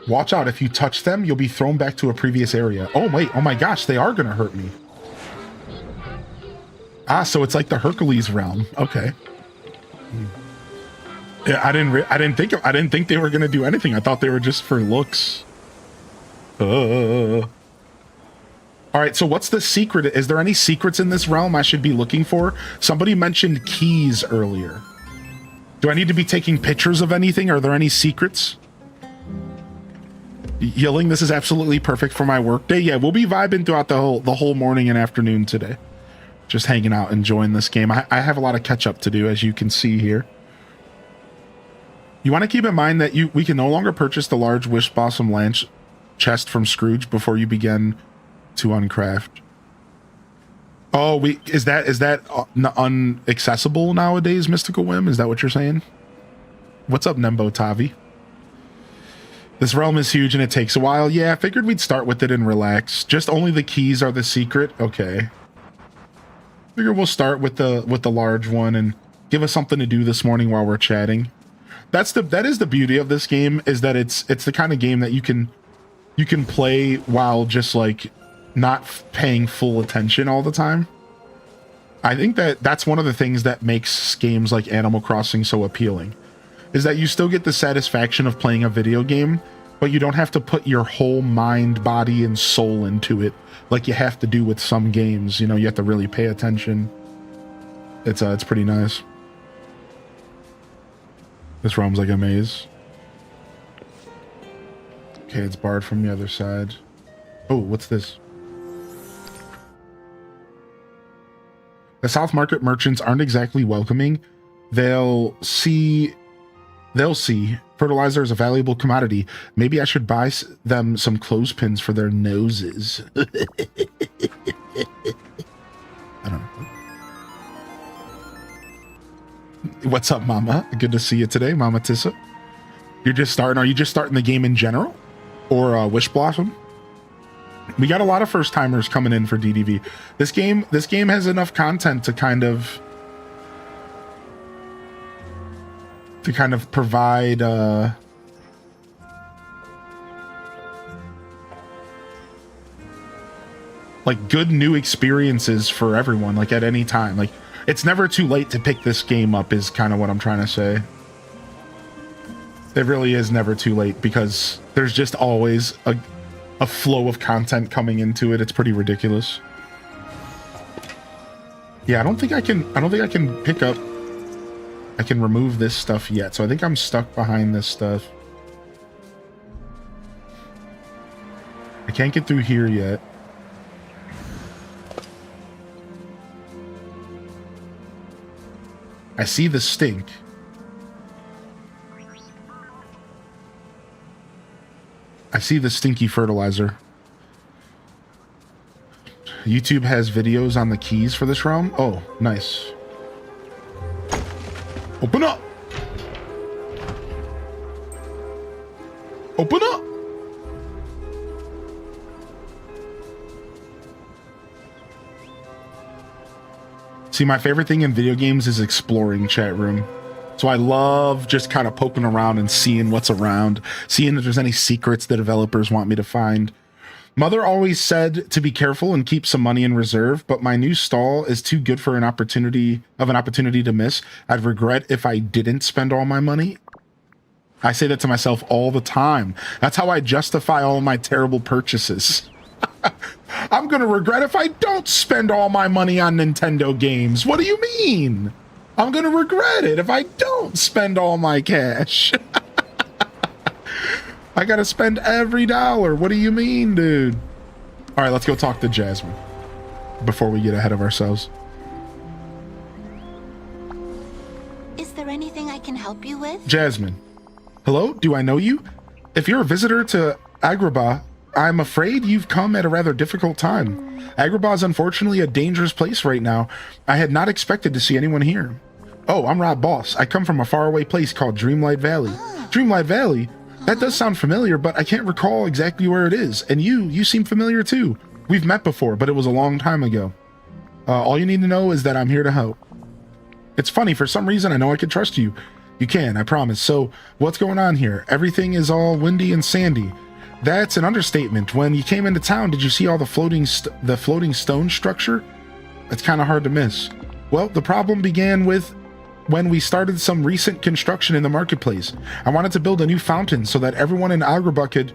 Watch out, if you touch them, you'll be thrown back to a previous area. Oh, wait. Oh my gosh, they are gonna hurt me. Ah, so it's like the Hercules realm. Okay. Yeah, I didn't think they were gonna do anything. I thought they were just for looks. All right, so what's the secret? Is there any secrets in this realm I should be looking for? Somebody mentioned keys earlier. Do I need to be taking pictures of anything? Are there any secrets? Yelling, this is absolutely perfect for my workday. Yeah, we'll be vibing throughout the whole morning and afternoon today. Just hanging out, enjoying this game. I have a lot of catch up to do, as you can see here. You want to keep in mind that we can no longer purchase the large Wish Blossom Lance chest from Scrooge before you begin to uncraft. Oh, is that unaccessible nowadays, Mystical Whim? Is that what you're saying? What's up, Nembo Tavi? This realm is huge and it takes a while. Yeah, I figured we'd start with it and relax. Just only the keys are the secret. Okay. Figure we'll start with the large one and give us something to do this morning while we're chatting. That is the beauty of this game, is that it's the kind of game that you can play while just like not paying full attention all the time. I think that's one of the things that makes games like Animal Crossing so appealing, is that you still get the satisfaction of playing a video game, but you don't have to put your whole mind, body, and soul into it like you have to do with some games. You know, you have to really pay attention. It's pretty nice. This realm's like a maze. Okay, it's barred from the other side. Oh, what's this? The South Market merchants aren't exactly welcoming. They'll see fertilizer is a valuable commodity. Maybe I should buy them some clothespins for their noses. I don't know. What's up, Mama? Good to see you today, Mama Tissa. Are you just starting the game in general? Or Wish Blossom? We got a lot of first timers coming in for DDV. This game has enough content to kind of provide like good new experiences for everyone, like at any time. Like, it's never too late to pick this game up is kind of what I'm trying to say. It really is never too late, because there's just always a flow of content coming into it. It's pretty ridiculous. Yeah, I don't think I can pick up. I can remove this stuff yet, so I think I'm stuck behind this stuff. I can't get through here yet. I see the stink. I see the stinky fertilizer. YouTube has videos on the keys for this realm. Oh, nice. Open up! Open up! See, my favorite thing in video games is exploring, chat room. So I love just kind of poking around and seeing what's around, seeing if there's any secrets the developers want me to find. Mother always said to be careful and keep some money in reserve, but my new stall is too good for an opportunity to miss. I'd regret if I didn't spend all my money. I say that to myself all the time. That's how I justify all my terrible purchases. I'm gonna regret if I don't spend all my money on Nintendo games. What do you mean? I'm gonna regret it if I don't spend all my cash. I gotta spend every dollar. What do you mean, dude? All right, let's go talk to Jasmine before we get ahead of ourselves. Is there anything I can help you with? Jasmine. Hello, do I know you? If you're a visitor to Agrabah, I'm afraid you've come at a rather difficult time. Agrabah is unfortunately a dangerous place right now. I had not expected to see anyone here. Oh, I'm Rob Boss. I come from a faraway place called Dreamlight Valley. Dreamlight Valley? That does sound familiar, but I can't recall exactly where it is. And you seem familiar too. We've met before, but it was a long time ago. All you need to know is that I'm here to help. It's funny, for some reason I know I can trust you. You can, I promise. So, what's going on here? Everything is all windy and sandy. That's an understatement. When you came into town, did you see all the floating stone structure? It's kind of hard to miss. Well, the problem began with when we started some recent construction in the marketplace. I wanted to build a new fountain so that everyone in Agrabah could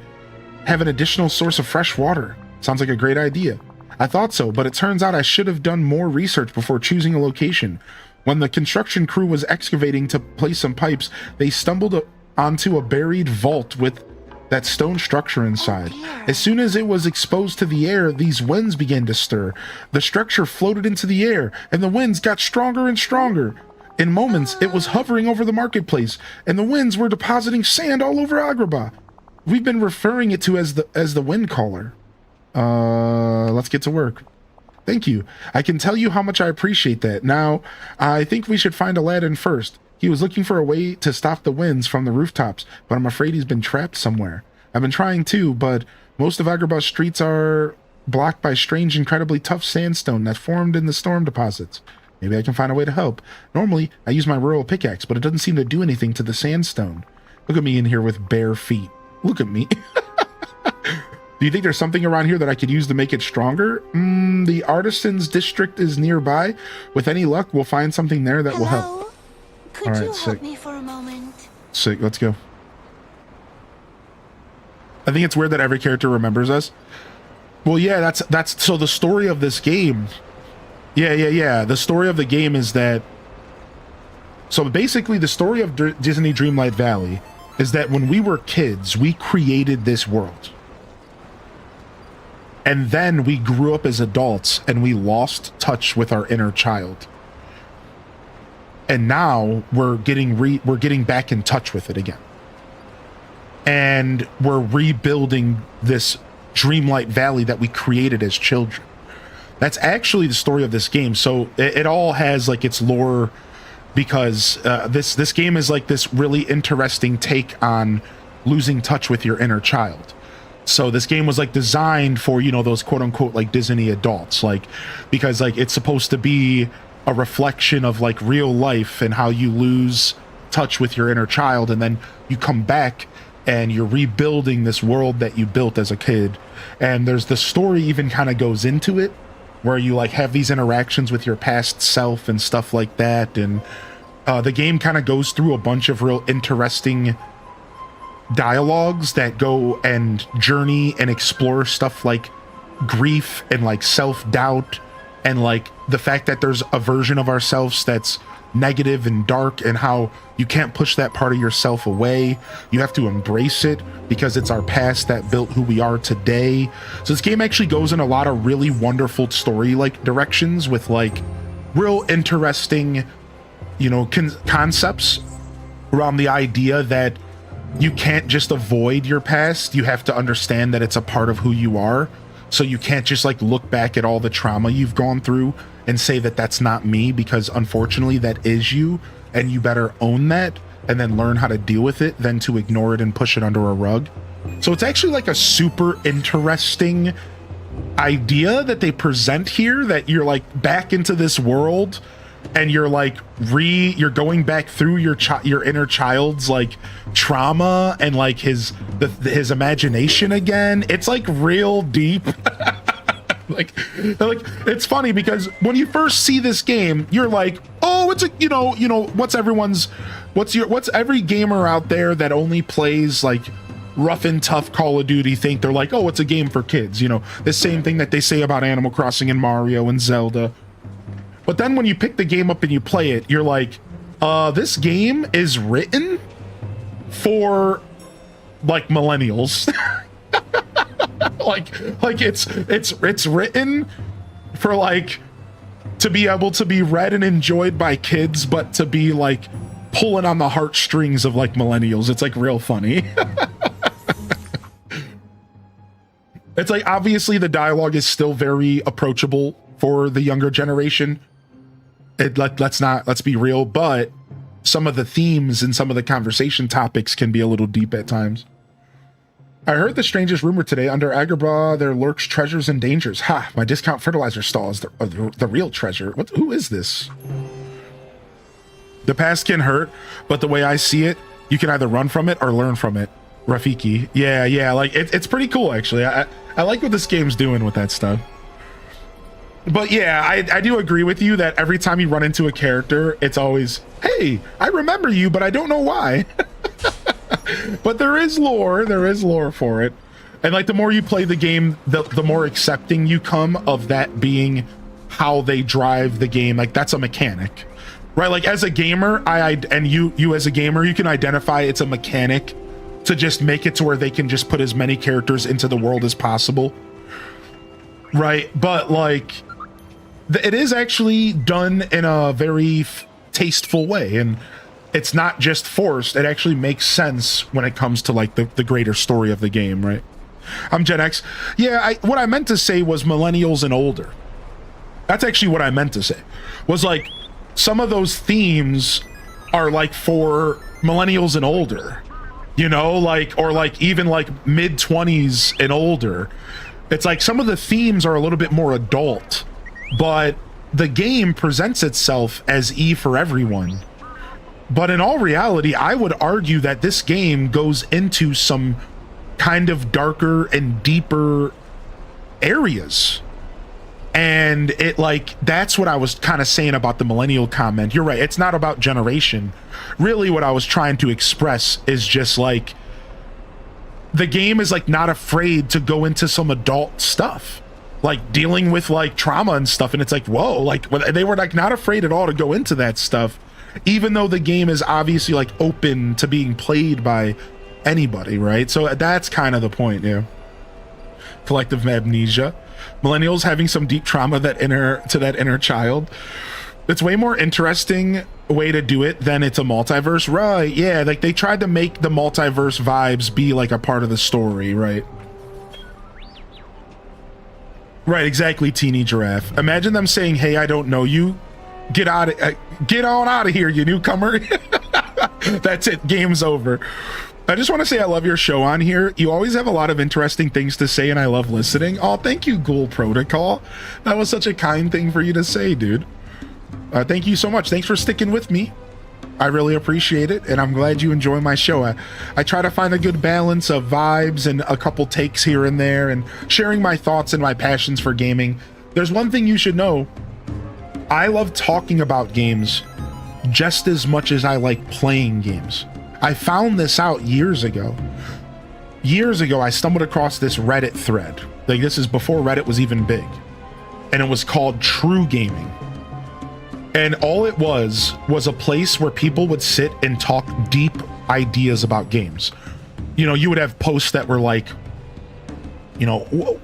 have an additional source of fresh water. Sounds like a great idea. I thought so, but it turns out I should have done more research before choosing a location. When the construction crew was excavating to place some pipes, they stumbled onto a buried vault with that stone structure inside. As soon as it was exposed to the air, these winds began to stir. The structure floated into the air, and the winds got stronger and stronger. In moments, it was hovering over the marketplace, and the winds were depositing sand all over Agrabah. We've been referring it to as the wind caller. Let's get to work. Thank you. I can tell you how much I appreciate that. Now, I think we should find Aladdin first. He was looking for a way to stop the winds from the rooftops, but I'm afraid he's been trapped somewhere. I've been trying too, but most of Agrabah's streets are blocked by strange, incredibly tough sandstone that formed in the storm deposits. Maybe I can find a way to help. Normally, I use my rural pickaxe, but it doesn't seem to do anything to the sandstone. Look at me in here with bare feet. Look at me. Do you think there's something around here that I could use to make it stronger? The artisans district is nearby. With any luck, we'll find something there that will help. Could All right, you sick. help me for a moment? Sick, let's go. I think it's weird that every character remembers us. Well, yeah, that's so the story of this game. Yeah. The story of the game is that. So basically, the story of Disney Dreamlight Valley is that when we were kids, we created this world. And then we grew up as adults and we lost touch with our inner child. And now we're getting back in touch with it again. And we're rebuilding this Dreamlight Valley that we created as children. That's actually the story of this game. So it all has like its lore, because this game is like this really interesting take on losing touch with your inner child. So this game was like designed for, you know, those quote unquote like Disney adults, like, because like it's supposed to be a reflection of like real life and how you lose touch with your inner child, and then you come back and you're rebuilding this world that you built as a kid. And there's the story even kind of goes into it, where you like have these interactions with your past self and stuff like that. And the game kind of goes through a bunch of real interesting dialogues that go and journey and explore stuff like grief and like self-doubt, and like the fact that there's a version of ourselves that's negative and dark, and how you can't push that part of yourself away. You have to embrace it because it's our past that built who we are today. So this game actually goes in a lot of really wonderful story like directions with like real interesting, you know, concepts around the idea that you can't just avoid your past. You have to understand that it's a part of who you are. So you can't just like look back at all the trauma you've gone through and say that that's not me, because unfortunately that is you, and you better own that and then learn how to deal with it than to ignore it and push it under a rug. So it's actually like a super interesting idea that they present here, that you're like back into this world and you're like you're going back through your inner child's like trauma and like his imagination again. It's like real deep. like it's funny because when you first see this game, you're like, oh, it's a you know what's every gamer out there that only plays like rough and tough Call of Duty think they're like, oh, it's a game for kids, you know, the same thing that they say about Animal Crossing and Mario and Zelda. But then when you pick the game up and you play it, you're like, this game is written for like millennials. like it's written for like to be able to be read and enjoyed by kids, but to be like pulling on the heartstrings of like millennials. It's like real funny. It's like obviously the dialogue is still very approachable for the younger generation. Let's be real, but some of the themes and some of the conversation topics can be a little deep at times. I heard the strangest rumor today. Under Agrabah, there lurks treasures and dangers. Ha! My discount fertilizer stall is the real treasure. Who is this? The past can hurt, but the way I see it, you can either run from it or learn from it. Rafiki. Yeah. Like it's pretty cool actually. I like what this game's doing with that stuff. But yeah, I do agree with you that every time you run into a character, it's always, hey, I remember you, but I don't know why. But there is lore for it. And like the more you play the game, the more accepting you come of that being how they drive the game. Like that's a mechanic, right? Like as a gamer, you as a gamer, you can identify it's a mechanic to just make it to where they can just put as many characters into the world as possible. Right. But like it is actually done in a very tasteful way, and it's not just forced. It actually makes sense when it comes to like the greater story of the game, right? I'm Gen X. Yeah, what I meant to say was millennials and older. That's actually what I meant to say. Was like some of those themes are like for millennials and older, you know, like, or like even like mid-20s and older. It's like some of the themes are a little bit more adult, but the game presents itself as E for everyone. But in all reality, I would argue that this game goes into some kind of darker and deeper areas. And it like, that's what I was kind of saying about the millennial comment. You're right. It's not about generation. Really what I was trying to express is just like, the game is like not afraid to go into some adult stuff, like dealing with like trauma and stuff. And it's like, whoa, like they were like not afraid at all to go into that stuff, even though the game is obviously like open to being played by anybody, right? So that's kind of the point. Yeah. Collective amnesia. Millennials having some deep trauma that inner child. It's way more interesting way to do it than it's a multiverse, right? Yeah, like they tried to make the multiverse vibes be like a part of the story, right? Right, exactly, Teeny Giraffe. Imagine them saying, "Hey, I don't know you. Get on out of here, you newcomer." That's it. Game's over. I just want to say I love your show on here. You always have a lot of interesting things to say, and I love listening. Oh, thank you, Ghoul Protocol. That was such a kind thing for you to say, dude. Thank you so much. Thanks for sticking with me. I really appreciate it, and I'm glad you enjoy my show. I try to find a good balance of vibes and a couple takes here and there, and sharing my thoughts and my passions for gaming. There's one thing you should know. I love talking about games just as much as I like playing games. I found this out years ago. Years ago, I stumbled across this Reddit thread. Like, this is before Reddit was even big. And it was called True Gaming. And all it was a place where people would sit and talk deep ideas about games. You know, you would have posts that were like, you know,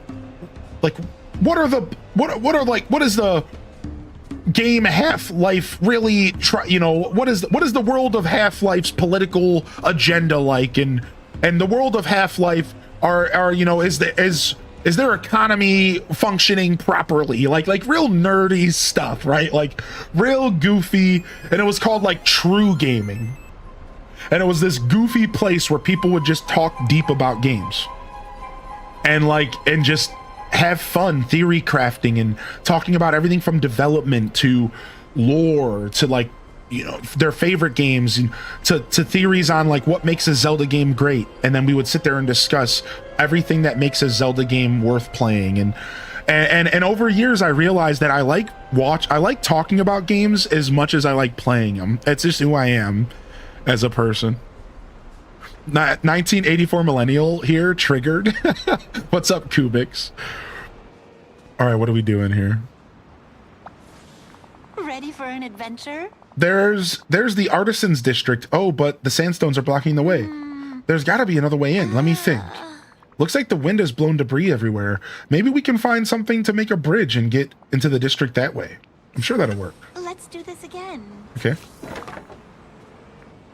like, what is the game Half-Life really you know, what is the world of Half-Life's political agenda like, and the world of Half-Life are you know, is their economy functioning properly, like real nerdy stuff, right? Like real goofy. And it was called like True Gaming, and it was this goofy place where people would just talk deep about games and just have fun theory crafting and talking about everything from development to lore to like, you know, their favorite games, and to theories on like what makes a Zelda game great. And then we would sit there and discuss everything that makes a Zelda game worth playing. And over years I realized that I like talking about games as much as I like playing them. It's just who I am as a person. 1984 millennial here, triggered. What's up, Kubix? All right, what are we doing here? Ready for an adventure? There's the Artisans District. Oh, but the sandstones are blocking the way. There's got to be another way in. Let me think. Looks like the wind has blown debris everywhere. Maybe we can find something to make a bridge and get into the district that way. I'm sure that'll work. Let's do this again. Okay.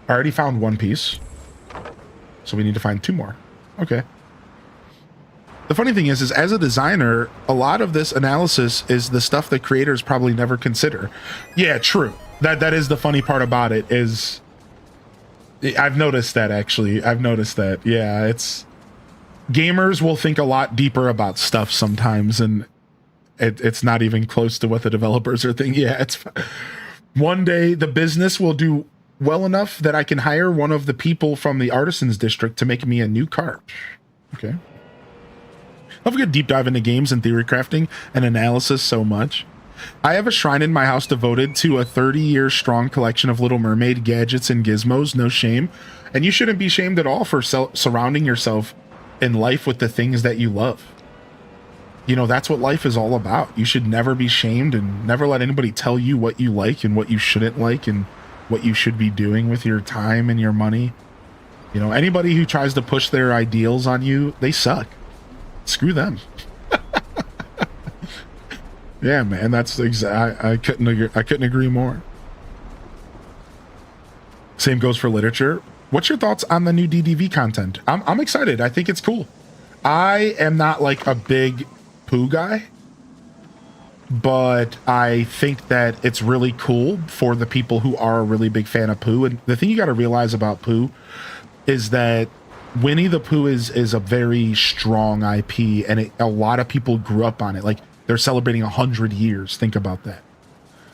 I already found one piece, so we need to find two more. Okay. The funny thing is as a designer, a lot of this analysis is the stuff that creators probably never consider. Yeah, true. That is the funny part about it. Is I've noticed that, actually. I've noticed that. Yeah, it's gamers will think a lot deeper about stuff sometimes, and it's not even close to what the developers are thinking. Yeah, it's one day the business will do well enough that I can hire one of the people from the Artisans District to make me a new cart. Okay. Love a good deep dive into games and theory crafting and analysis so much. I have a shrine in my house devoted to a 30-year strong collection of Little Mermaid gadgets and gizmos. No shame. And you shouldn't be shamed at all for surrounding yourself in life with the things that you love. You know, that's what life is all about. You should never be shamed and never let anybody tell you what you like and what you shouldn't like and what you should be doing with your time and your money. You know, anybody who tries to push their ideals on you, they suck. Screw them. Yeah, man, that's exactly. I couldn't agree more. Same goes for literature. What's your thoughts on the new DDV content? I'm excited. I think it's cool. I am not like a big poo guy. but I think that it's really cool for the people who are a really big fan of Pooh. And the thing you got to realize about Pooh is that Winnie the Pooh is a very strong IP, and a lot of people grew up on it. Like, they're celebrating 100 years. Think about that.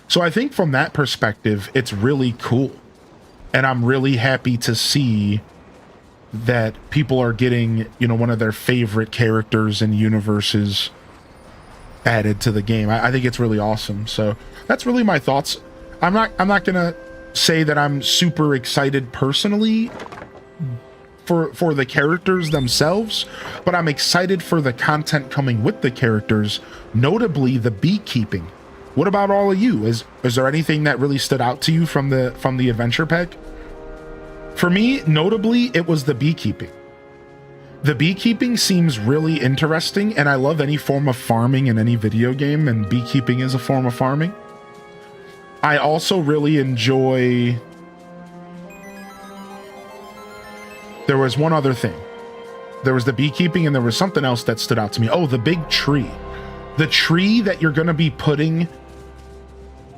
So I think from that perspective, it's really cool. And I'm really happy to see that people are getting, you know, one of their favorite characters and universes added to the game. I think it's really awesome. So that's really my thoughts. I'm not gonna say that I'm super excited personally for the characters themselves, but I'm excited for the content coming with the characters, notably the beekeeping. What about all of you? Is there anything that really stood out to you from the adventure pack? For me, notably, it was the beekeeping. The beekeeping seems really interesting, and I love any form of farming in any video game, and beekeeping is a form of farming. I also really enjoy... There was one other thing. There was the beekeeping, and there was something else that stood out to me. Oh, the big tree. The tree that you're going to be putting...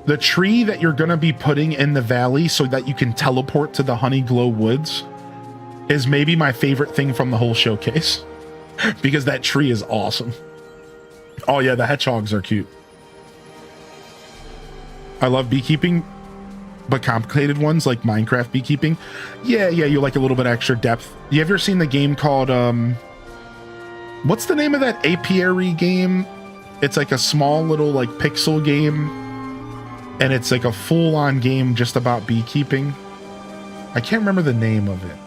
The tree that you're going to be putting in the valley so that you can teleport to the Honeyglow Woods is maybe my favorite thing from the whole showcase. Because that tree is awesome. Oh yeah, the hedgehogs are cute. I love beekeeping, but complicated ones like Minecraft beekeeping. Yeah, you like a little bit extra depth. You ever seen the game called, what's the name of that apiary game? It's like a small little like pixel game, and it's like a full-on game just about beekeeping. I can't remember the name of it.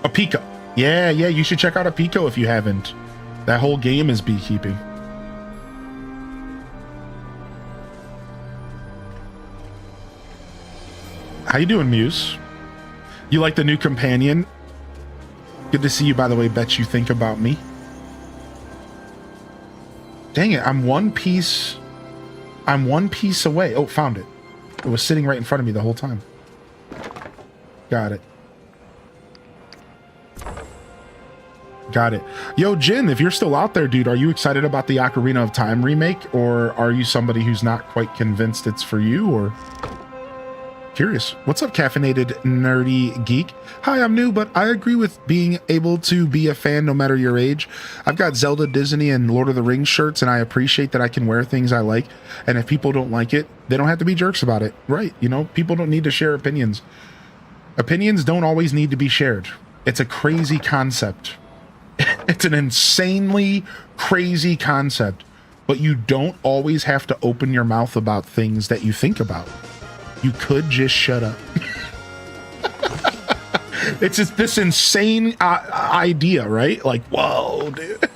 Apico. Yeah, you should check out Apico if you haven't. That whole game is beekeeping. How you doing, Muse? You like the new companion? Good to see you, by the way. Bet you think about me. Dang it, I'm one piece away. Oh, found it. It was sitting right in front of me the whole time. Got it. Yo, Jin, if you're still out there, dude, are you excited about the Ocarina of Time remake, or are you somebody who's not quite convinced it's for you, or... Curious. What's up, caffeinated nerdy geek? Hi, I'm new, but I agree with being able to be a fan no matter your age. I've got Zelda, Disney, and Lord of the Rings shirts, and I appreciate that I can wear things I like, and if people don't like it, they don't have to be jerks about it. Right, you know, people don't need to share opinions. Opinions don't always need to be shared. It's a crazy concept. It's an insanely crazy concept, but you don't always have to open your mouth about things that you think about. You could just shut up. It's just this insane idea, right? Like, whoa, dude.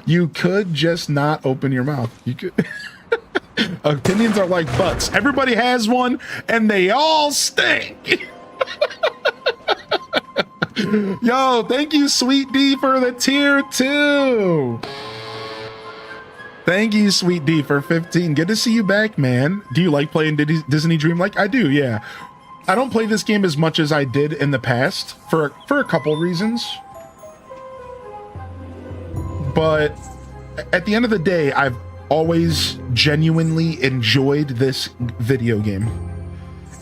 You could just not open your mouth. You could. Opinions are like butts. Everybody has one, and they all stink. Yo, thank you, Sweet D, for the tier 2. Thank you, Sweet D, for 15. Good to see you back, man. Do you like playing Disney Dreamlight? I do, yeah. I don't play this game as much as I did in the past for a couple reasons. But at the end of the day, I've always genuinely enjoyed this video game.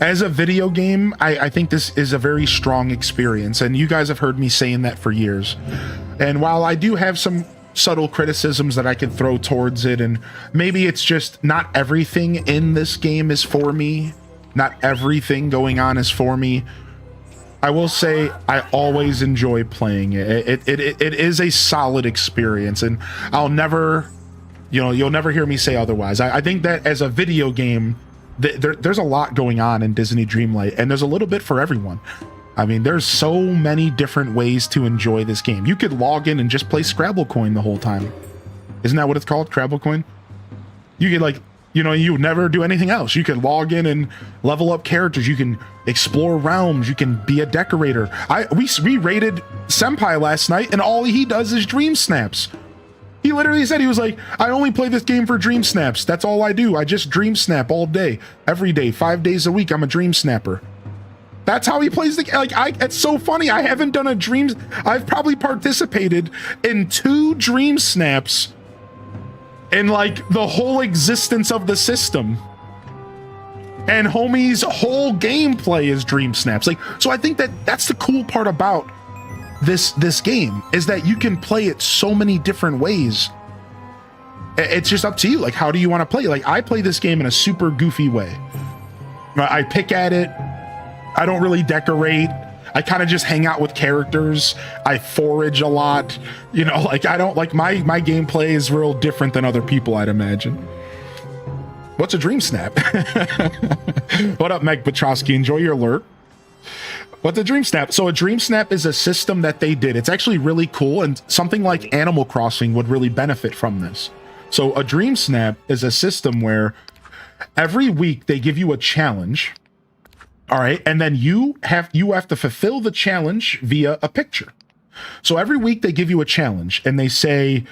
As a video game, I think this is a very strong experience, and you guys have heard me saying that for years. And while I do have some subtle criticisms that I could throw towards it, and maybe it's just not everything in this game is for me, not everything going on is for me, I will say I always enjoy playing it. It is a solid experience, and I'll never, you'll never hear me say otherwise. I think that as a video game, there's a lot going on in Disney Dreamlight, and there's a little bit for everyone. I mean, there's so many different ways to enjoy this game. You could log in and just play Scrabble Coin the whole time. Isn't that what it's called? Scrabble Coin? You could you would never do anything else. You could log in and level up characters. You can explore realms. You can be a decorator. We raided Senpai last night, and all he does is dream snaps. He literally said, he was like, I only play this game for dream snaps. That's all I do. I just dream snap all day, every day, 5 days a week. I'm a dream snapper. That's how he plays the game. Like, it's so funny. I haven't done a dreams. I've probably participated in 2 dream snaps in like the whole existence of the system. And homie's whole gameplay is dream snaps. Like, so I think that that's the cool part about this game, is that you can play it so many different ways. It's just up to you. Like, how do you want to play? Like, I play this game in a super goofy way. I pick at it. I don't really decorate. I kind of just hang out with characters. I forage a lot. You know, like, I don't like my gameplay is real different than other people, I'd imagine. What's a dream snap? What up, Meg Petrosky? Enjoy your alert. What's a dream snap? So a dream snap is a system that they did. It's actually really cool, and something like Animal Crossing would really benefit from this. So a dream snap is a system where every week they give you a challenge. All right, and then you have to fulfill the challenge via a picture. So every week they give you a challenge, and they say,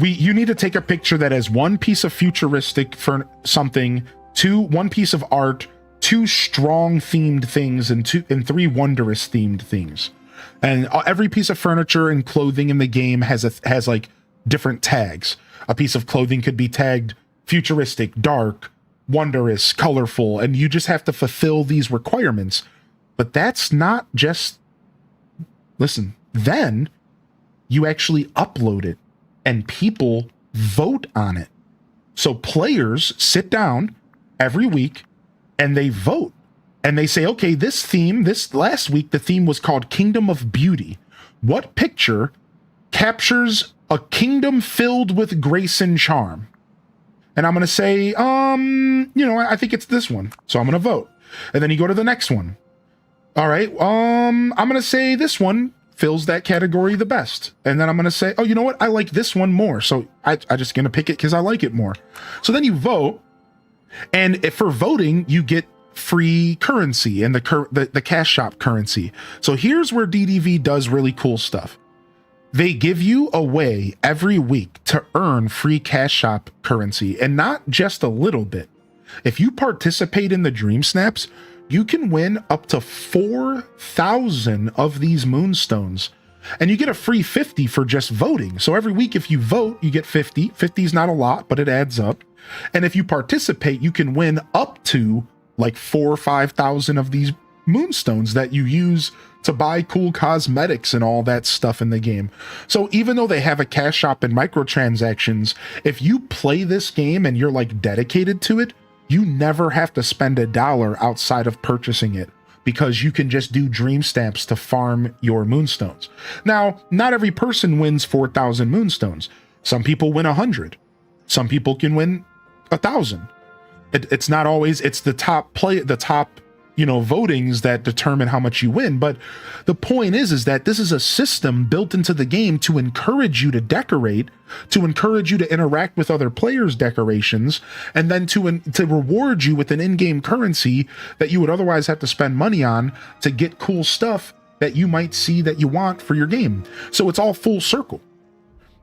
you need to take a picture that has 1 piece of futuristic for something, 1 piece of art, 2 strong themed things, and 3 wondrous themed things. And every piece of furniture and clothing in the game has like different tags. A piece of clothing could be tagged futuristic, dark, wondrous, colorful, and you just have to fulfill these requirements. But that's not just, listen, then you actually upload it and people vote on it. So players sit down every week and they vote, and they say, okay, this last week, the theme was called Kingdom of Beauty. What picture captures a kingdom filled with grace and charm? And I'm going to say, I think it's this one. So I'm going to vote. And then you go to the next one. All right. I'm going to say this one fills that category the best. And then I'm going to say, oh, you know what? I like this one more. So I just going to pick it because I like it more. So then you vote. And if for voting, you get free currency and the cash shop currency. So here's where DDV does really cool stuff. They give you a way every week to earn free cash shop currency, and not just a little bit. If you participate in the Dream Snaps, you can win up to 4,000 of these moonstones, and you get a free 50 for just voting. So every week, if you vote, you get 50. 50 is not a lot, but it adds up. And if you participate, you can win up to like 4,000 or 5,000 of these moonstones that you use to buy cool cosmetics and all that stuff in the game. So even though they have a cash shop and microtransactions, if you play this game and you're like dedicated to it, you never have to spend $1 outside of purchasing it, because you can just do dream stamps to farm your moonstones. Now, not every person wins 4,000 moonstones. Some people win 100. Some people can win 1,000. It's not always, it's the top votings that determine how much you win. But the point is that this is a system built into the game to encourage you to decorate, to encourage you to interact with other players' decorations, and then to reward you with an in-game currency that you would otherwise have to spend money on to get cool stuff that you might see that you want for your game. So it's all full circle.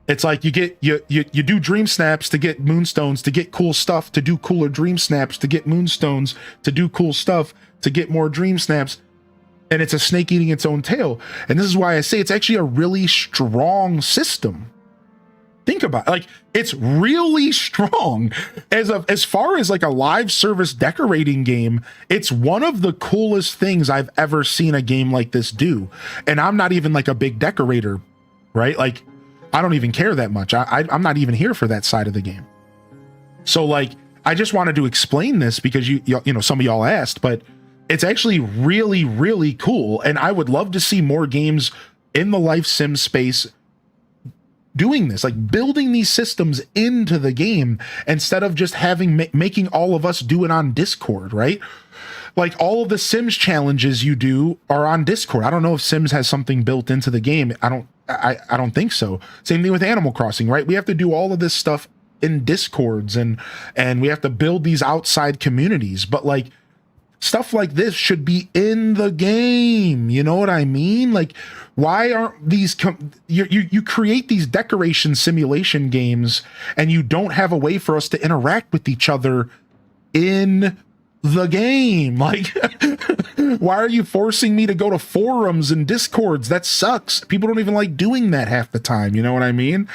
It's like you do dream snaps to get moonstones, to get cool stuff, to do cooler dream snaps, to get moonstones, to do cool stuff, to get more dream snaps. And it's a snake eating its own tail. And this is why I say it's actually a really strong system. Think about it. Like, it's really strong. As far as like a live service decorating game, it's one of the coolest things I've ever seen a game like this do. And I'm not even like a big decorator, right? Like, I don't even care that much. I'm not even here for that side of the game. So like, I just wanted to explain this because you know, some of y'all asked, but it's actually really, really cool. And I would love to see more games in the life sim space doing this, like building these systems into the game instead of just making all of us do it on Discord, right? Like all of the Sims challenges you do are on Discord. I don't know if Sims has something built into the game. I don't think so. Same thing with Animal Crossing, right? We have to do all of this stuff in Discords and we have to build these outside communities. But like stuff like this should be in the game. You know what I mean? Like, why aren't these you create these decoration simulation games and you don't have a way for us to interact with each other in the game? Like Why are you forcing me to go to forums and discords? That sucks. People don't even like doing that half the time. You know what I mean?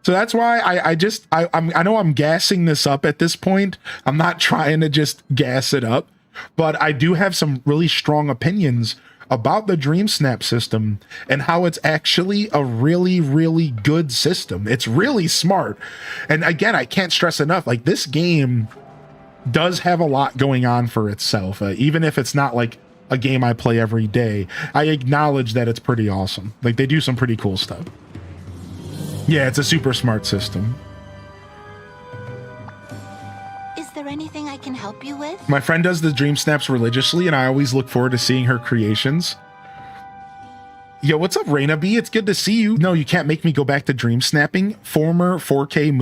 So that's why I know I'm gassing this up at this point. I'm not trying to just gas it up, but I do have some really strong opinions about the Dream Snap system and how it's actually a really, really good system. It's really smart. And again, I can't stress enough, like, this game does have a lot going on for itself. Even if it's not like a game I play every day, I acknowledge that it's pretty awesome. Like, they do some pretty cool stuff. Yeah, it's a super smart system. Is there anything I can help you with? My friend does the Dream Snaps religiously, and I always look forward to seeing her creations. Yo, what's up, Raina B? It's good to see you. No, you can't make me go back to Dream Snapping. Former 4K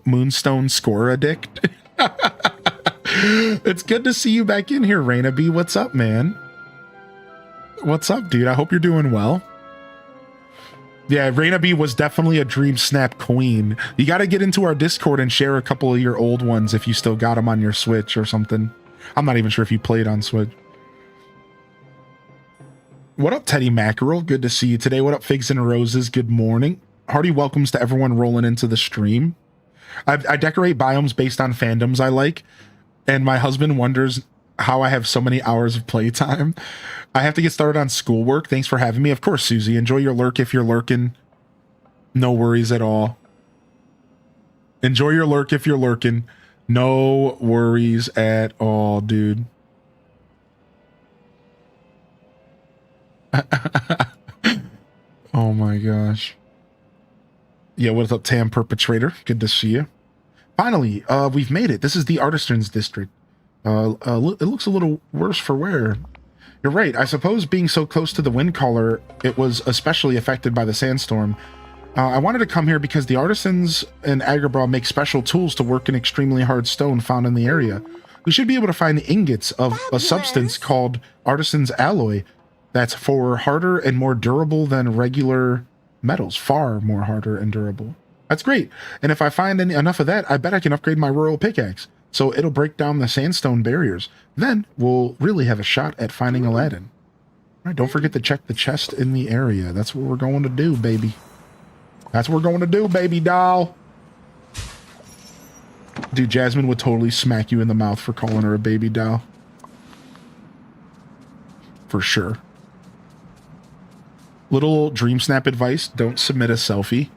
Moonstone score addict. It's good to see you back in here, Raina B. What's up, man? What's up, dude? I hope you're doing well. Yeah, Raina B was definitely a Dream Snap queen. You got to get into our Discord and share a couple of your old ones if you still got them on your Switch or something. I'm not even sure if you played on Switch. What up, Teddy Mackerel? Good to see you today. What up, Figs and Roses? Good morning. Hearty welcomes to everyone rolling into the stream. I decorate biomes based on fandoms I like, and my husband wonders how I have so many hours of playtime. I have to get started on schoolwork. Thanks for having me. Of course, Susie. Enjoy your lurk if you're lurking. No worries at all. Enjoy your lurk if you're lurking. No worries at all, dude. Oh my gosh. Yeah, what's up, Tam Perpetrator? Good to see you. Finally, we've made it. This is the Artisans District. It looks a little worse for wear. You're right. I suppose being so close to the wind collar, it was especially affected by the sandstorm. I wanted to come here because the artisans in Agrabah make special tools to work in extremely hard stone found in the area. We should be able to find ingots of a substance called artisan's alloy that's harder and more durable than regular metals. Far more harder and durable. That's great. And if I find enough of that, I bet I can upgrade my royal pickaxe, so it'll break down the sandstone barriers. Then we'll really have a shot at finding Aladdin. All right, don't forget to check the chest in the area. That's what we're going to do, baby. That's what we're going to do, baby doll. Dude, Jasmine would totally smack you in the mouth for calling her a baby doll. For sure. Little Dream Snap advice: don't submit a selfie.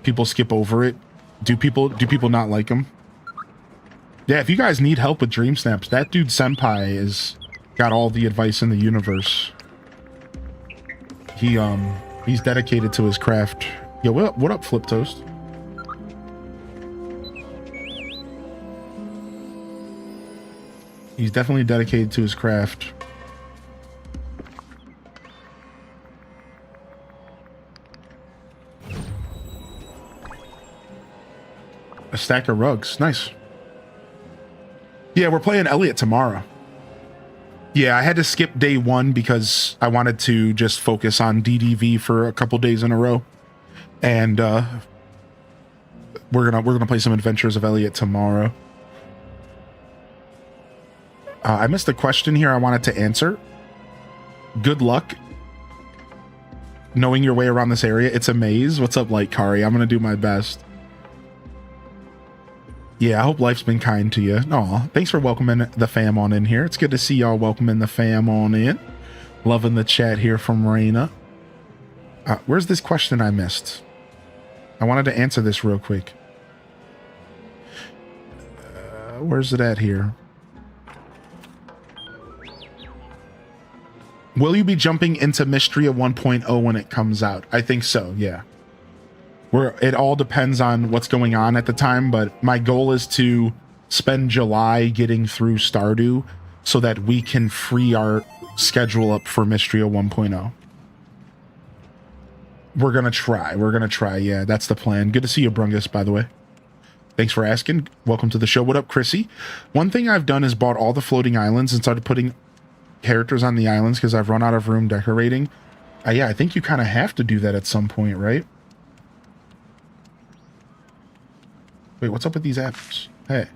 People skip over it. Do people not like them? Yeah, if you guys need help with Dream Snaps, that dude Senpai is got all the advice in the universe. He's dedicated to his craft. Yo, what up, Flip Toast? He's definitely dedicated to his craft. A stack of rugs. Nice. Yeah, we're playing Elliot tomorrow. Yeah, I had to skip day one because I wanted to just focus on DDV for a couple days in a row. And we're gonna play some Adventures of Elliot tomorrow. I missed a question here I wanted to answer. Good luck knowing your way around this area. It's a maze. What's up, Light Kari? I'm gonna do my best. Yeah, I hope life's been kind to you. Aw, thanks for welcoming the fam on in here. It's good to see y'all welcoming the fam on in. Loving the chat here from Raina. Where's this question I missed? I wanted to answer this real quick. Where's it at here? Will you be jumping into Mystria 1.0 when it comes out? I think so, yeah. It all depends on what's going on at the time, but my goal is to spend July getting through Stardew so that we can free our schedule up for Mystria 1.0. We're gonna try. Yeah, that's the plan. Good to see you, Brungus, by the way. Thanks for asking. Welcome to the show. What up, Chrissy? One thing I've done is bought all the floating islands and started putting characters on the islands because I've run out of room decorating. Yeah, I think you kind of have to do that at some point, right? Wait, what's up with these apps? Hey.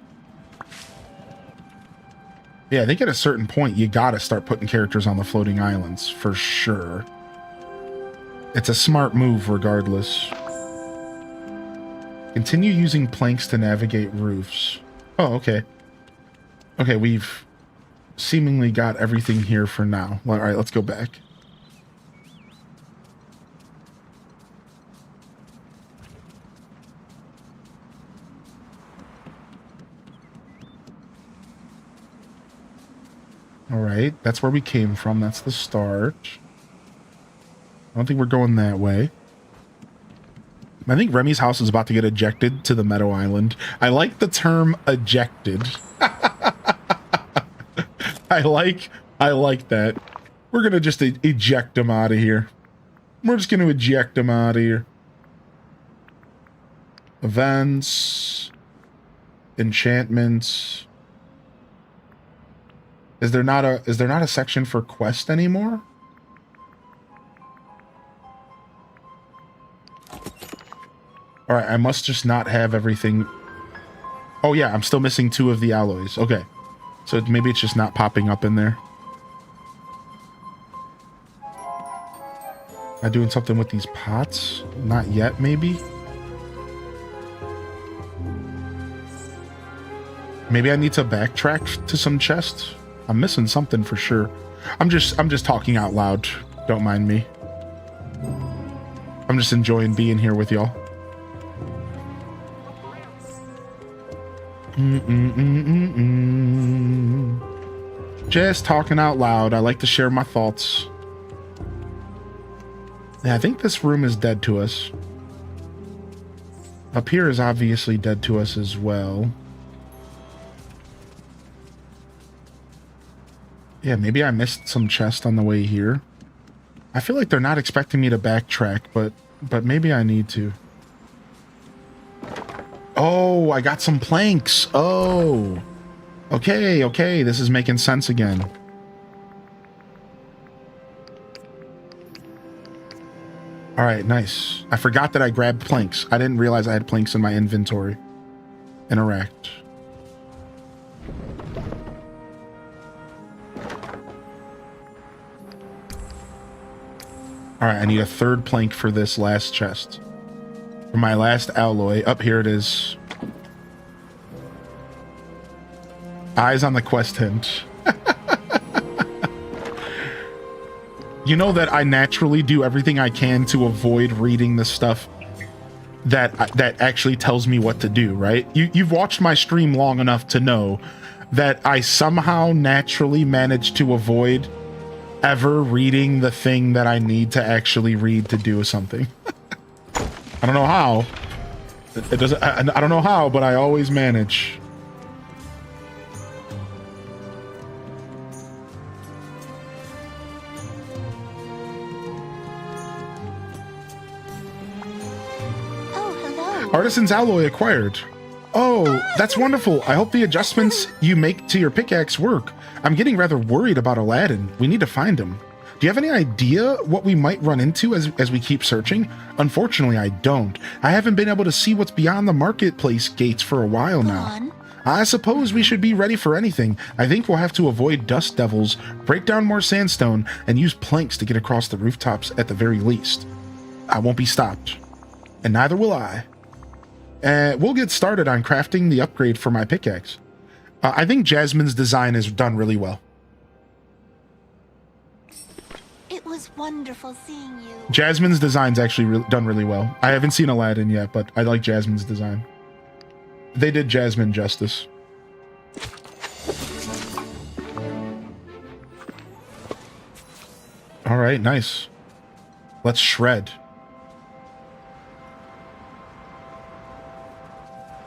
Yeah, I think at a certain point, you gotta start putting characters on the floating islands, for sure. It's a smart move regardless. Continue using planks to navigate roofs. Oh, okay. Okay, we've seemingly got everything here for now. All right, let's go back. All right, that's where we came from. That's the start. I don't think we're going that way. I think Remy's house is about to get ejected to the Meadow Island. I like the term ejected. I like that. We're gonna just eject him out of here. We're just gonna eject him out of here. Events. Enchantments. Is there not a section for quest anymore? All right, I must just not have everything. Oh yeah, I'm still missing 2 of the alloys. Okay. So maybe it's just not popping up in there. Am I doing something with these pots? Not yet, maybe? Maybe I need to backtrack to some chests? I'm missing something for sure. I'm just talking out loud. Don't mind me. I'm just enjoying being here with y'all. Just talking out loud. I like to share my thoughts. Yeah, I think this room is dead to us. Up here is obviously dead to us as well. Yeah, maybe I missed some chest on the way here. I feel like they're not expecting me to backtrack, but maybe I need to. Oh, I got some planks. Oh. Okay, okay. This is making sense again. All right, nice. I forgot that I grabbed planks. I didn't realize I had planks in my inventory. Interact. All right, I need a 3rd plank for this last chest. For my last alloy. Up here it is. Eyes on the quest hint. You know that I naturally do everything I can to avoid reading the stuff that actually tells me what to do, right? You've watched my stream long enough to know that I somehow naturally manage to avoid ever reading the thing that I need to actually read to do something. I don't know how. It doesn't. I don't know how, but I always manage. Artisan's alloy acquired. Oh, that's wonderful. I hope the adjustments you make to your pickaxe work. I'm getting rather worried about Aladdin. We need to find him. Do you have any idea what we might run into as we keep searching? Unfortunately, I don't. I haven't been able to see what's beyond the marketplace gates for a while now. I suppose we should be ready for anything. I think we'll have to avoid dust devils, break down more sandstone, and use planks to get across the rooftops at the very least. I won't be stopped. And neither will I. We'll get started on crafting the upgrade for my pickaxe. I think Jasmine's design is done really well. It was wonderful seeing you. Jasmine's design's actually done really well. I haven't seen Aladdin yet, but I like Jasmine's design. They did Jasmine justice. All right, nice. Let's shred.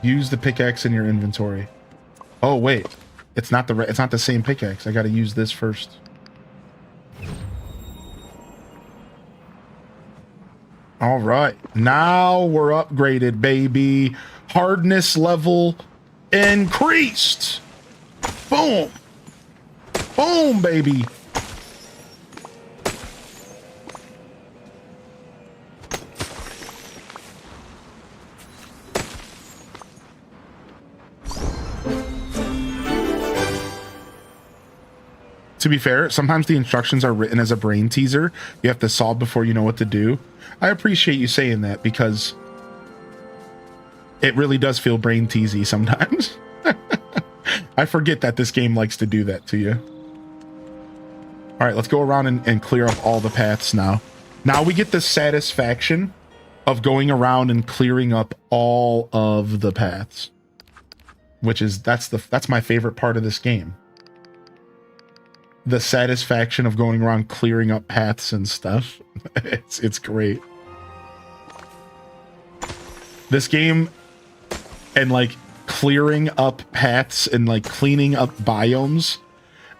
Use the pickaxe in your inventory. Oh wait, it's not the same pickaxe. I got to use this first. All right, now we're upgraded, baby. Hardness level increased. Boom, boom, baby. To be fair, sometimes the instructions are written as a brain teaser. You have to solve before you know what to do. I appreciate you saying that because it really does feel brain teasy sometimes. I forget that this game likes to do that to you. All right, let's go around and clear up all the paths now. Now we get the satisfaction of going around and clearing up all of the paths, which is that's my favorite part of this game. The satisfaction of going around clearing up paths and stuff. It's great. This game and like clearing up paths and like cleaning up biomes.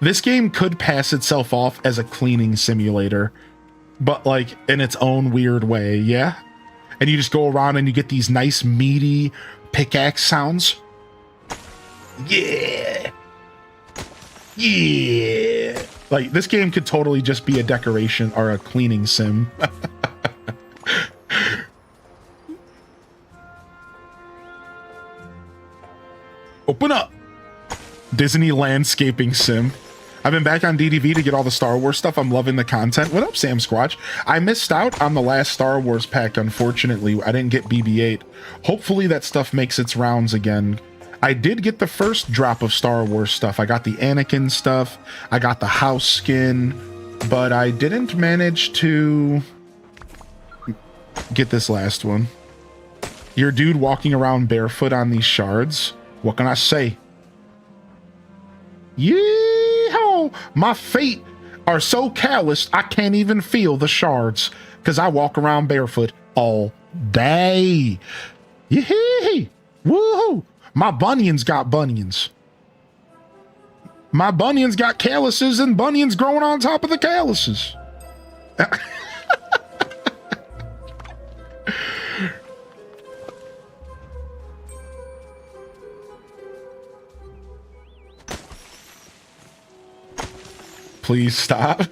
This game could pass itself off as a cleaning simulator, but like in its own weird way, yeah? And you just go around and you get these nice meaty pickaxe sounds. Yeah. Yeah. Like this game could totally just be a decoration or a cleaning sim. Open up. Disney landscaping sim. I've been back on DDV to get all the Star Wars stuff. I'm loving the content. What up, Sam Squatch? I missed out on the last Star Wars pack, unfortunately. I didn't get BB-8. Hopefully that stuff makes its rounds again. I did get the first drop of Star Wars stuff. I got the Anakin stuff. I got the house skin. But I didn't manage to get this last one. Your dude walking around barefoot on these shards. What can I say? Yeehaw! My feet are so calloused I can't even feel the shards because I walk around barefoot all day. Yee-hee! Woohoo! My bunions got bunions. My bunions got calluses and bunions growing on top of the calluses. Please stop.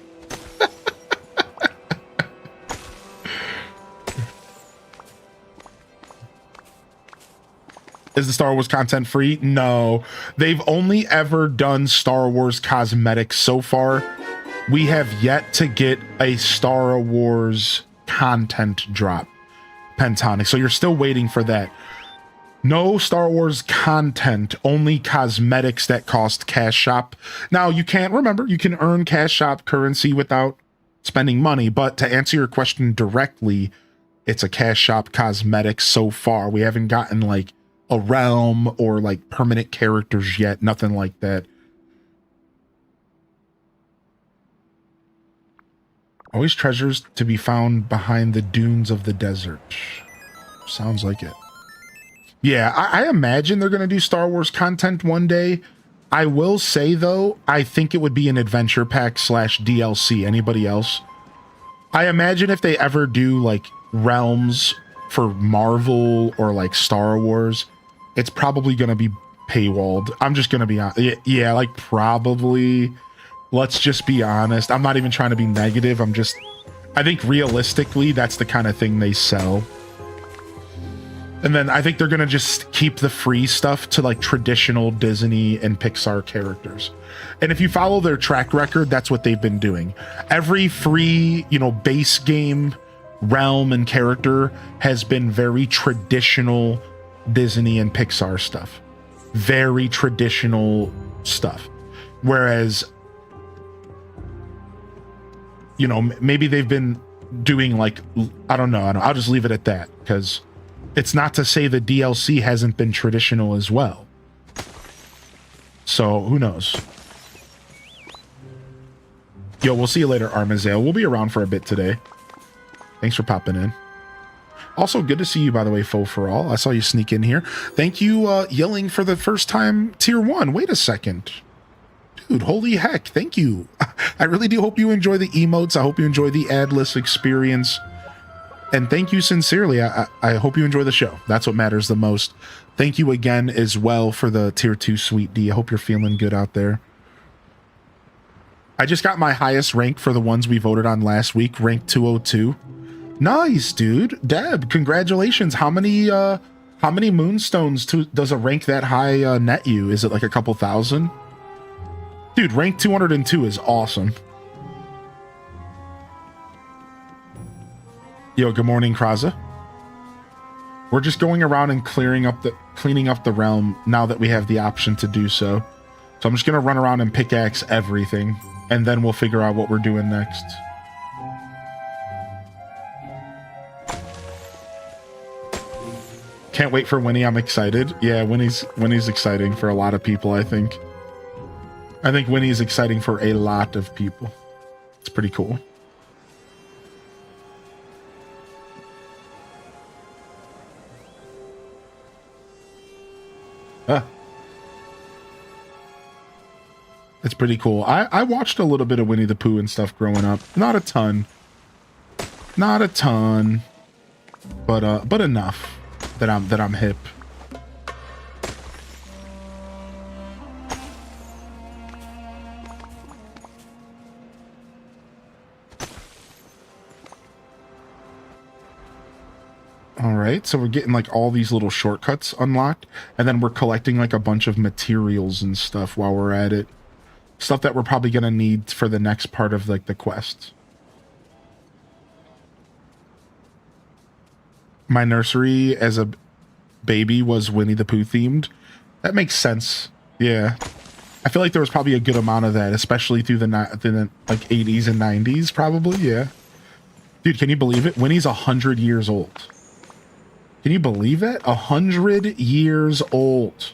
Is the Star Wars content free? No. They've only ever done Star Wars cosmetics so far. We have yet to get a Star Wars content drop, Pentonic. So you're still waiting for that. No Star Wars content, only cosmetics that cost Cash Shop. Now, you can't remember, you can earn Cash Shop currency without spending money, but to answer your question directly, it's a Cash Shop cosmetic so far. We haven't gotten like a realm or like permanent characters yet, nothing like that. Always treasures to be found behind the dunes of the desert. Sounds like it. Yeah, I imagine they're going to do Star Wars content one day. I will say, though, I think it would be an adventure pack / DLC. Anybody else? I imagine if they ever do, like, realms for Marvel or, like, Star Wars, it's probably going to be paywalled. I'm just going to be honest. Yeah, like, probably. Let's just be honest. I'm not even trying to be negative. I think realistically, that's the kind of thing they sell. And then I think they're going to just keep the free stuff to like traditional Disney and Pixar characters. And if you follow their track record, that's what they've been doing. Every free, base game realm and character has been very traditional Disney and Pixar stuff. Very traditional stuff. Whereas, maybe they've been doing like, I don't know. I'll just leave it at that because it's not to say the DLC hasn't been traditional as well. So who knows? Yo, we'll see you later, Armazale. We'll be around for a bit today. Thanks for popping in. Also, good to see you, by the way, Faux for All. I saw you sneak in here. Thank you, yelling for the first time, Tier 1. Wait a second. Dude, holy heck, thank you. I really do hope you enjoy the emotes. I hope you enjoy the adless experience. And thank you sincerely. I hope you enjoy the show. That's what matters the most. Thank you again as well for the Tier 2 Sweet D. I hope you're feeling good out there. I just got my highest rank for the ones we voted on last week, rank 202. Nice, dude. Deb, congratulations. How many moonstones does a rank that high net you? Is it like a couple thousand? Dude, rank 202 is awesome. Yo, good morning, Kraza. We're just going around and cleaning up the realm now that we have the option to do so. So I'm just gonna run around and pickaxe everything, and then we'll figure out what we're doing next. Can't wait for Winnie. I'm excited. Yeah, Winnie's exciting for a lot of people, I think. I think Winnie's exciting for a lot of people. It's pretty cool. It's pretty cool. I watched a little bit of Winnie the Pooh and stuff growing up. Not a ton. Not a ton. But enough that I'm hip. All right, so we're getting like all these little shortcuts unlocked, and then we're collecting like a bunch of materials and stuff while we're at it. Stuff that we're probably going to need for the next part of like the quest. My nursery as a baby was Winnie the Pooh themed. That makes sense. Yeah. I feel like there was probably a good amount of that, especially through the like 80s and 90s probably. Yeah. Dude, can you believe it? Winnie's 100 years old. Can you believe that? 100 years old.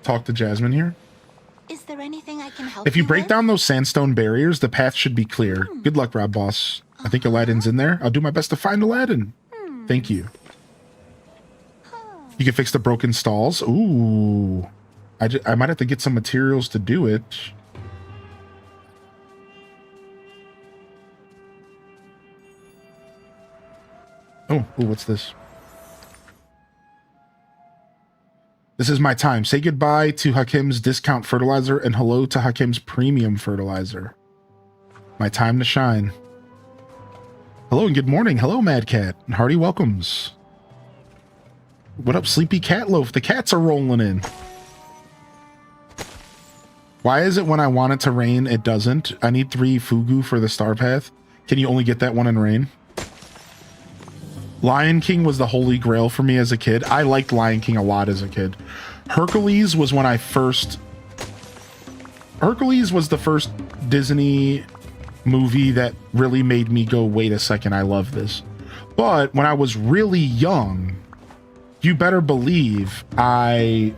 Talk to Jasmine here. Is there anything I can help If you you break with? down those sandstone barriers, the path should be clear. Good luck, Rob Boss. I think Aladdin's in there. I'll do my best to find Aladdin. Thank you. You can fix the broken stalls. Ooh. I might have to get some materials to do it. Oh, what's this? This is my time. Say goodbye to Hakim's discount fertilizer and hello to Hakim's premium fertilizer. My time to shine. Hello and good morning. Hello, Mad Cat. And hearty welcomes. What up, Sleepy Cat Loaf? The cats are rolling in. Why is it when I want it to rain, it doesn't? I need 3 Fugu for the star path. Can you only get that one in rain? Lion King was the holy grail for me as a kid. I liked Lion King a lot as a kid. Hercules was when I first... Hercules was the first Disney movie that really made me go, wait a second, I love this. But when I was really young, you better believe I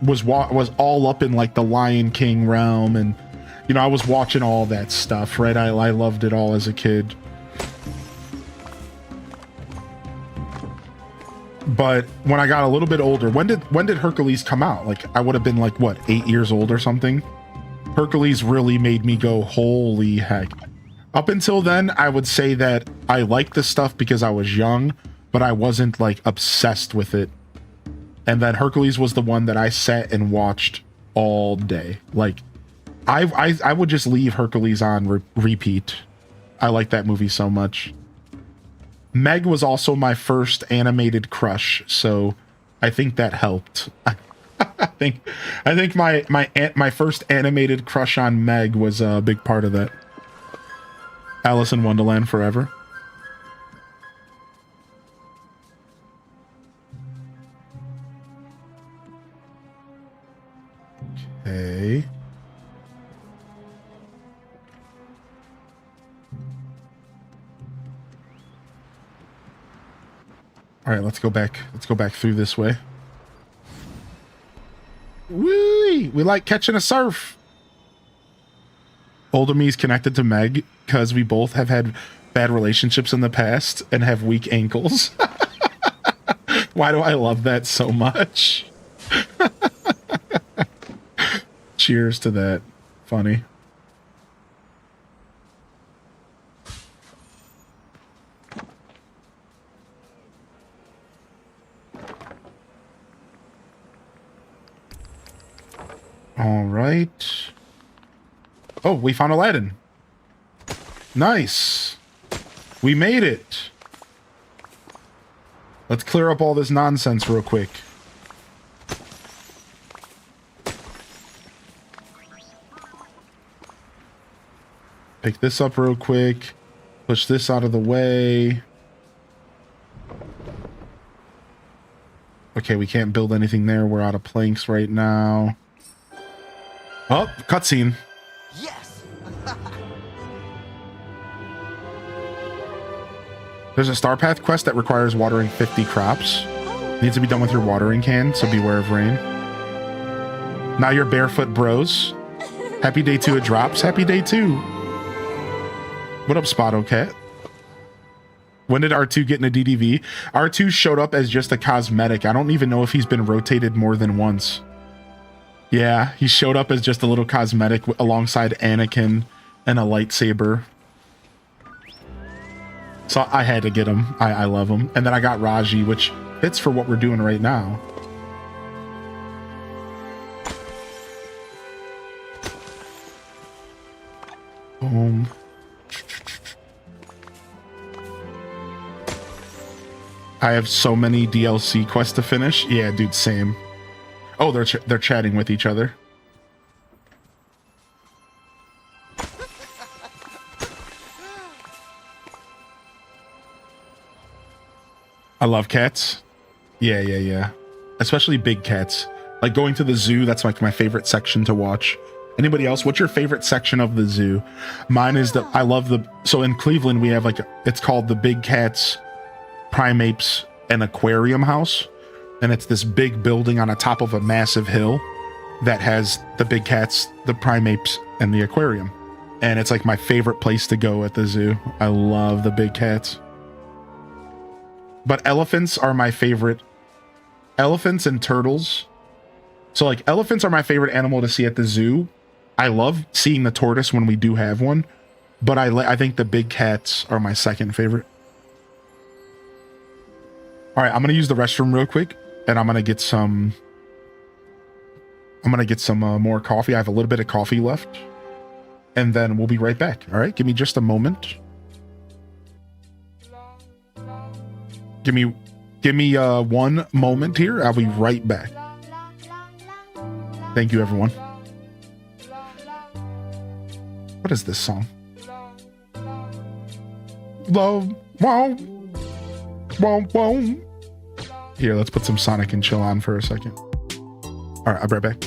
was all up in like the Lion King realm, and you know, I was watching all that stuff, right? I loved it all as a kid. But when I got a little bit older, when did Hercules come out? Like I would have been like what, 8 years old or something. Hercules really made me go, holy heck. Up until then, I would say that I liked the stuff because I was young, but I wasn't like obsessed with it. And then Hercules was the one that I sat and watched all day. Like I would just leave Hercules on repeat. I like that movie so much. Meg was also my first animated crush, so I think that helped. I think my first animated crush on Meg was a big part of that. Alice in Wonderland forever. Okay. All right, let's go back. Let's go back through this way. Woo! We like catching a surf. Older me's connected to Meg because we both have had bad relationships in the past and have weak ankles. Why do I love that so much? Cheers to that. Funny. All right. Oh, we found Aladdin. Nice. We made it. Let's clear up all this nonsense real quick. Pick this up real quick. Push this out of the way. Okay, we can't build anything there. We're out of planks right now. Oh, cutscene. Yes. There's a Star Path quest that requires watering 50 crops. Needs to be done with your watering can, so beware of rain. Now you're barefoot, bros. Happy day 2 it drops. Happy day 2. What up, Spotto Cat? When did R2 get in a DDV? R2 showed up as just a cosmetic. I don't even know if he's been rotated more than once. Yeah, he showed up as just a little cosmetic alongside Anakin and a lightsaber. So I had to get him. I love him. And then I got Raji, which fits for what we're doing right now. Boom. I have so many DLC quests to finish. Yeah, dude, same. Oh, they're chatting with each other. I love cats. Yeah. Especially big cats. Like going to the zoo, that's like my favorite section to watch. Anybody else? What's your favorite section of the zoo? Mine is that I love so in Cleveland, we have it's called the Big Cats, Primates, and Aquarium House. And it's this big building on the top of a massive hill that has the big cats, the primates, and the aquarium. And it's like my favorite place to go at the zoo. I love the big cats. But elephants are my favorite. Elephants and turtles. So like elephants are my favorite animal to see at the zoo. I love seeing the tortoise when we do have one. But I think the big cats are my second favorite. All right, I'm going to use the restroom real quick. And I'm gonna get some more coffee. I have a little bit of coffee left, and then we'll be right back. All right, give me just a moment. Give me 1 moment here. I'll be right back. Thank you, everyone. What is this song? Love, wow, wow, wow. Here, let's put some Sonic and Chill on for a second. All right, I'll be right back.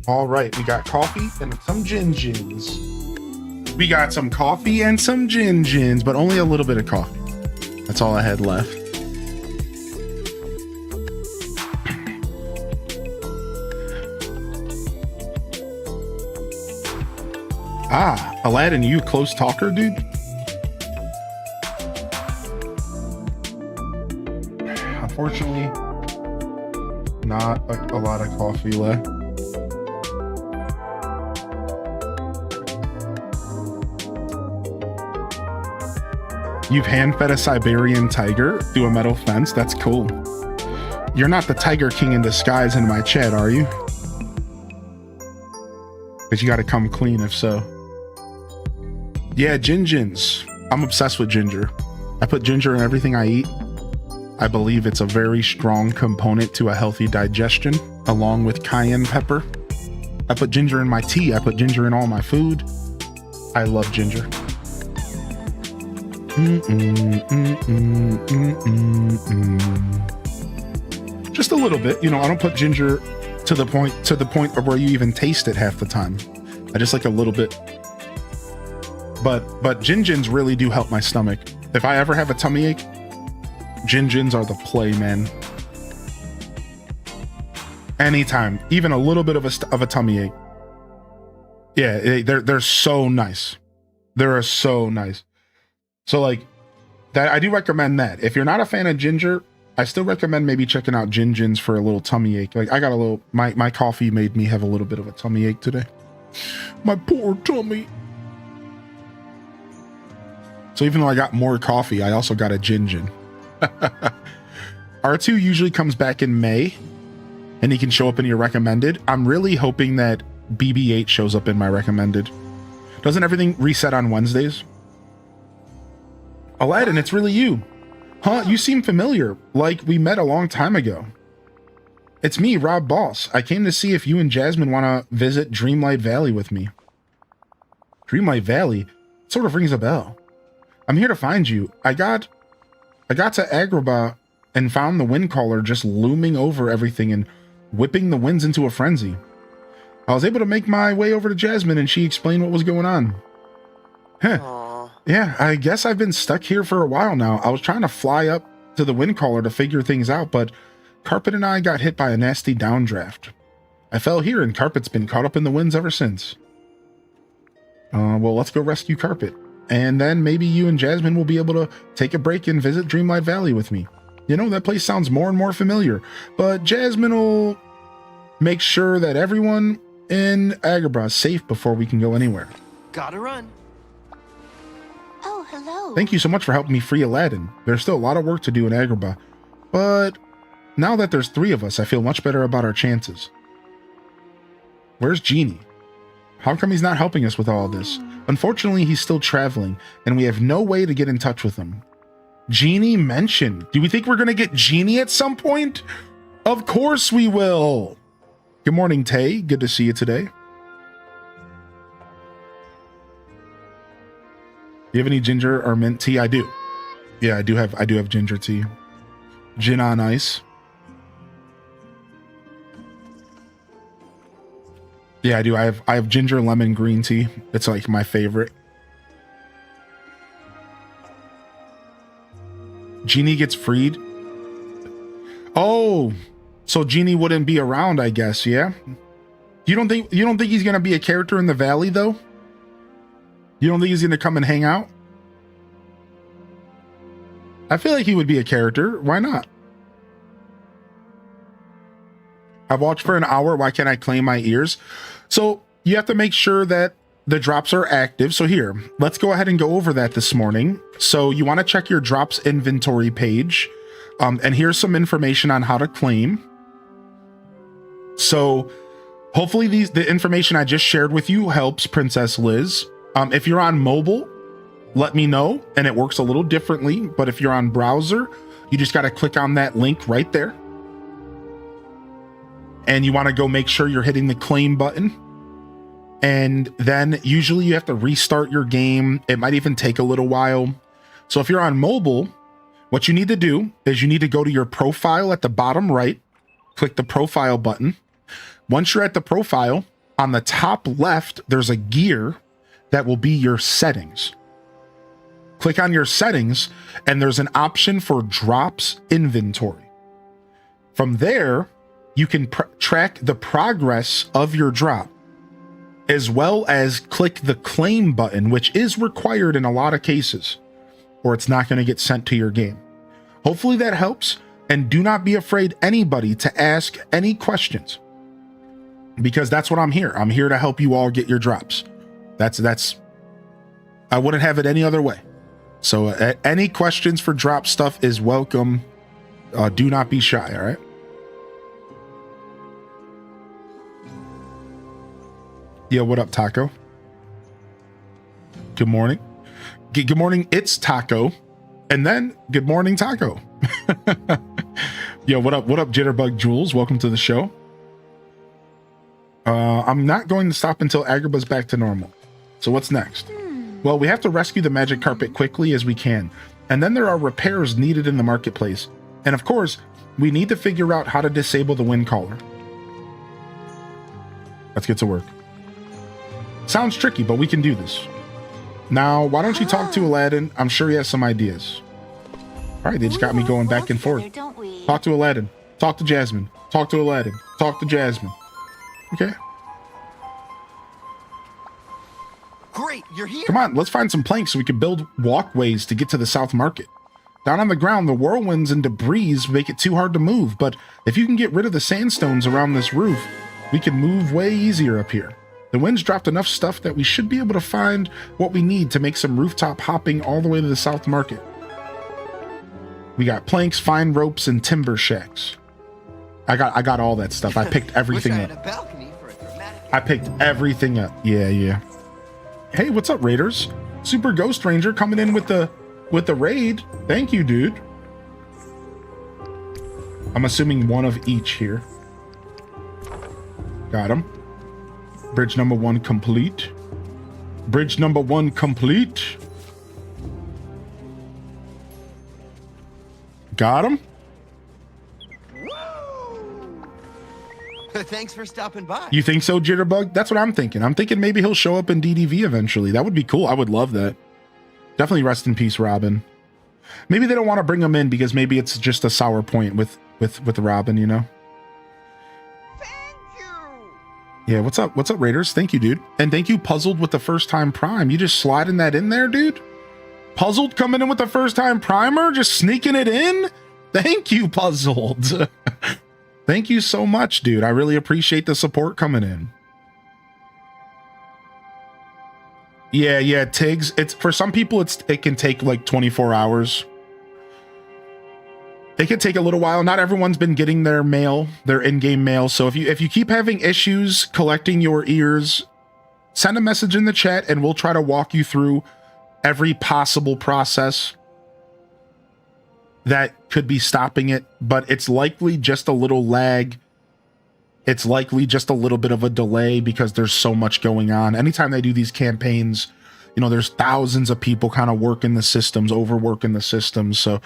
All right, we got coffee and some gin-gins. We got some coffee and some gin-gins, but only a little bit of coffee. That's all I had left. Ah, Aladdin, you a close talker, dude? Unfortunately, not a lot of coffee left. You've hand-fed a Siberian tiger through a metal fence? That's cool. You're not the Tiger King in disguise in my chat, are you? Because you got to come clean if so. Yeah, Gingins. I'm obsessed with ginger. I put ginger in everything I eat. I believe it's a very strong component to a healthy digestion, along with cayenne pepper. I put ginger in my tea. I put ginger in all my food. I love ginger. Just a little bit, you know. I don't put ginger to the point of where you even taste it half the time. I just like a little bit. But Gingins really do help my stomach. If I ever have a tummy ache, Gingins are the play, man. Anytime, even a little bit of a tummy ache. Yeah, they're so nice. They're so nice. So like that, I do recommend that. If you're not a fan of ginger, I still recommend maybe checking out Gingins for a little tummy ache. Like I got a little, my coffee made me have a little bit of a tummy ache today. My poor tummy. So even though I got more coffee, I also got a Gingin. R2 usually comes back in May and he can show up in your recommended. I'm really hoping that BB-8 shows up in my recommended. Doesn't everything reset on Wednesdays? Aladdin, it's really you. Huh? You seem familiar, like we met a long time ago. It's me, Rob Boss. I came to see if you and Jasmine want to visit Dreamlight Valley with me. Dreamlight Valley? Sort of rings a bell. I'm here to find you. I got to Agrabah and found the wind caller just looming over everything and whipping the winds into a frenzy. I was able to make my way over to Jasmine and she explained what was going on. Huh. Yeah, I guess I've been stuck here for a while now. I was trying to fly up to the wind caller to figure things out, but Carpet and I got hit by a nasty downdraft. I fell here and Carpet's been caught up in the winds ever since. Well, let's go rescue Carpet. And then maybe you and Jasmine will be able to take a break and visit Dreamlight Valley with me. You know, that place sounds more and more familiar, but Jasmine will make sure that everyone in Agrabah is safe before we can go anywhere. Gotta run. Oh, hello. Thank you so much for helping me free Aladdin. There's still a lot of work to do in Agrabah, but now that there's 3 of us, I feel much better about our chances. Where's Genie? How come he's not helping us with all of this? Unfortunately, he's still traveling, and we have no way to get in touch with him. Genie mentioned. Do we think we're going to get Genie at some point? Of course we will. Good morning, Tay. Good to see you today. Do you have any ginger or mint tea? I do. Yeah, I do have ginger tea. Gin on ice. Yeah, I do. I have ginger lemon green tea. It's like my favorite. Genie gets freed. Oh, so Genie wouldn't be around, I guess, yeah? You don't think he's gonna be a character in the valley though? You don't think he's gonna come and hang out? I feel like he would be a character. Why not? I've watched for an hour. Why can't I claim my ears? So you have to make sure that the drops are active. So here, let's go ahead and go over that this morning. So you want to check your drops inventory page. And here's some information on how to claim. So hopefully the information I just shared with you helps Princess Liz. If you're on mobile, let me know. And it works a little differently. But if you're on browser, you just got to click on that link right there. And you want to go make sure you're hitting the claim button. And then usually you have to restart your game. It might even take a little while. So if you're on mobile, what you need to do is you need to go to your profile at the bottom right, click the profile button. Once you're at the profile, on the top left, there's a gear that will be your settings. Click on your settings and there's an option for drops inventory. From there, you can track the progress of your drop, as well as click the claim button, which is required in a lot of cases, or it's not going to get sent to your game. Hopefully that helps, and do not be afraid anybody to ask any questions, because that's what I'm here. I'm here to help you all get your drops. That's I wouldn't have it any other way. So any questions for drop stuff is welcome. Do not be shy, all right? Yo, what up, Taco? Good morning. Good morning, it's Taco. And then, good morning, Taco. Yo, what up, Jitterbug Jules? Welcome to the show. I'm not going to stop until Agrabah's back to normal. So what's next? Well, we have to rescue the magic carpet quickly as we can. And then there are repairs needed in the marketplace. And of course, we need to figure out how to disable the wind caller. Let's get to work. Sounds tricky, but we can do this. Now, why don't you talk to Aladdin? I'm sure he has some ideas. All right, they just got me going back and forth. Talk to Aladdin. Talk to Jasmine. Talk to Aladdin. Talk to Jasmine. Okay. Great, you're here. Come on, let's find some planks so we can build walkways to get to the South Market. Down on the ground, the whirlwinds and debris make it too hard to move, but if you can get rid of the sandstones around this roof, we can move way easier up here. The wind's dropped enough stuff that we should be able to find what we need to make some rooftop hopping all the way to the South Market. We got planks, fine ropes, and timber shacks. I got all that stuff. I picked everything up. I picked everything up. Yeah. Hey, what's up, Raiders? Super Ghost Ranger coming in with the raid. Thank you, dude. I'm assuming one of each here. Got him. Bridge number 1 complete. Bridge number 1 complete. Got him. Thanks for stopping by. You think so, Jitterbug? That's what I'm thinking. I'm thinking maybe he'll show up in DDV eventually. That would be cool. I would love that. Definitely rest in peace, Robin. Maybe they don't want to bring him in because maybe it's just a sour point with Robin, you know? Thank you. Yeah, what's up, Raiders? Thank you, dude. And thank you, Puzzled, with the first time prime. You just sliding that in there, dude? Puzzled coming in with the first time primer? Just sneaking it in? Thank you, Puzzled. Thank you so much, dude. I really appreciate the support coming in. Yeah, Tiggs. It's for some people it can take like 24 hours. It can take a little while. Not everyone's been getting their mail, their in-game mail. So if you keep having issues collecting your ears, send a message in the chat and we'll try to walk you through every possible process that could be stopping it, but it's likely just a little lag. It's likely just a little bit of a delay because there's so much going on. Anytime they do these campaigns, you know, there's thousands of people kind of working the systems, overworking the systems. So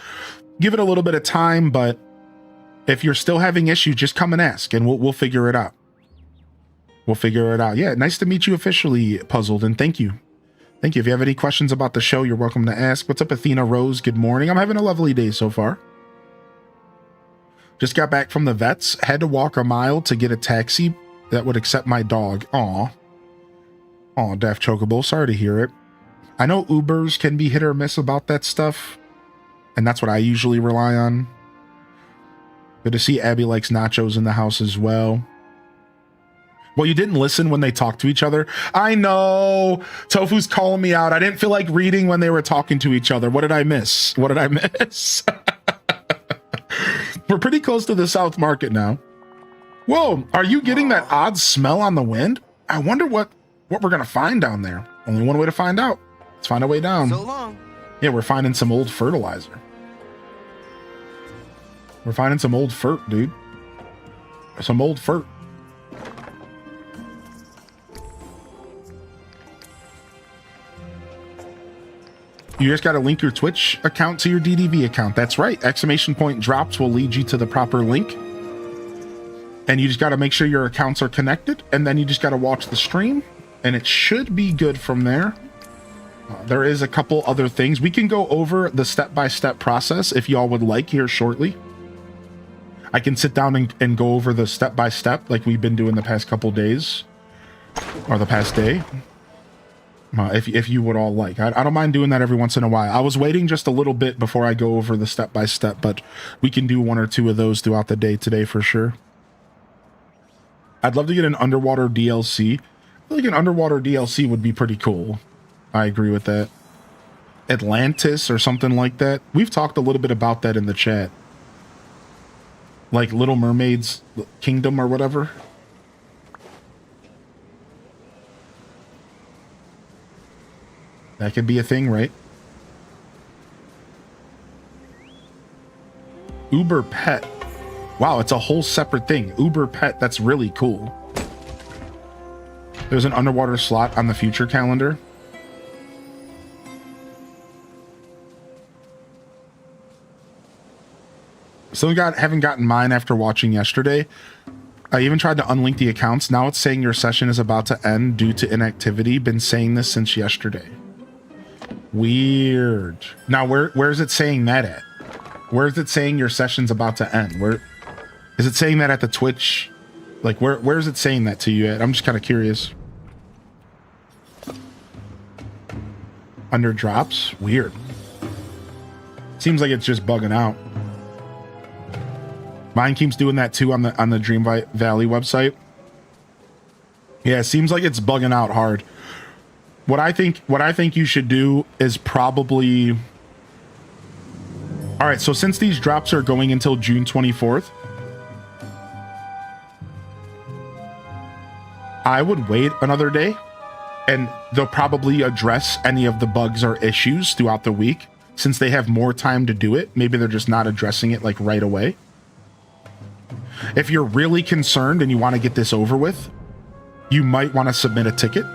give it a little bit of time, but if you're still having issues, just come and ask and we'll figure it out. We'll figure it out. Yeah, nice to meet you officially, Puzzled, and thank you. Thank you. If you have any questions about the show, you're welcome to ask. What's up, Athena Rose? Good morning. I'm having a lovely day so far. Just got back from the vets. Had to walk a mile to get a taxi that would accept my dog. Aw, Daft Chocobo. Sorry to hear it. I know Ubers can be hit or miss about that stuff, and that's what I usually rely on. Good to see Abby likes nachos in the house as well. Well, you didn't listen when they talked to each other. I know. Tofu's calling me out. I didn't feel like reading when they were talking to each other. What did I miss? We're pretty close to the South Market now. Whoa, are you getting that odd smell on the wind? I wonder what we're going to find down there. Only one way to find out. Let's find our way down. So long. Yeah, we're finding some old fertilizer. We're finding some old fert, dude. Some old fert. You just got to link your Twitch account to your DDV account. That's right. Exclamation point drops will lead you to the proper link. And you just got to make sure your accounts are connected. And then you just got to watch the stream. And it should be good from there. There is a couple other things. We can go over the step-by-step process if y'all would like here shortly. I can sit down and go over the step-by-step like we've been doing the past couple days. Or the past day. If you would all like. I don't mind doing that every once in a while. I was waiting just a little bit before I go over the step-by-step, but we can do one or two of those throughout the day today for sure. I'd love to get an underwater DLC. I feel like an underwater DLC would be pretty cool. I agree with that. Atlantis or something like that. We've talked a little bit about that in the chat. Like Little Mermaid's Kingdom or whatever. That could be a thing, right? Uber Pet. Wow, it's a whole separate thing. Uber Pet, that's really cool. There's an underwater slot on the future calendar. Still haven't gotten mine after watching yesterday. I even tried to unlink the accounts. Now it's saying your session is about to end due to inactivity. Been saying this since yesterday. Weird. Now where is it saying that at? Where is it saying your session's about to end? Where is it saying that at the Twitch? Like where is it saying that to you at? I'm just kind of curious. Under drops? Weird. Seems like it's just bugging out. Mine keeps doing that too on the Dream Valley website. Yeah, it seems like it's bugging out hard. What I think you should do is probably... All right, so since these drops are going until June 24th, I would wait another day, and they'll probably address any of the bugs or issues throughout the week. Since they have more time to do it, maybe they're just not addressing it like right away. If you're really concerned and you want to get this over with, you might want to submit a ticket.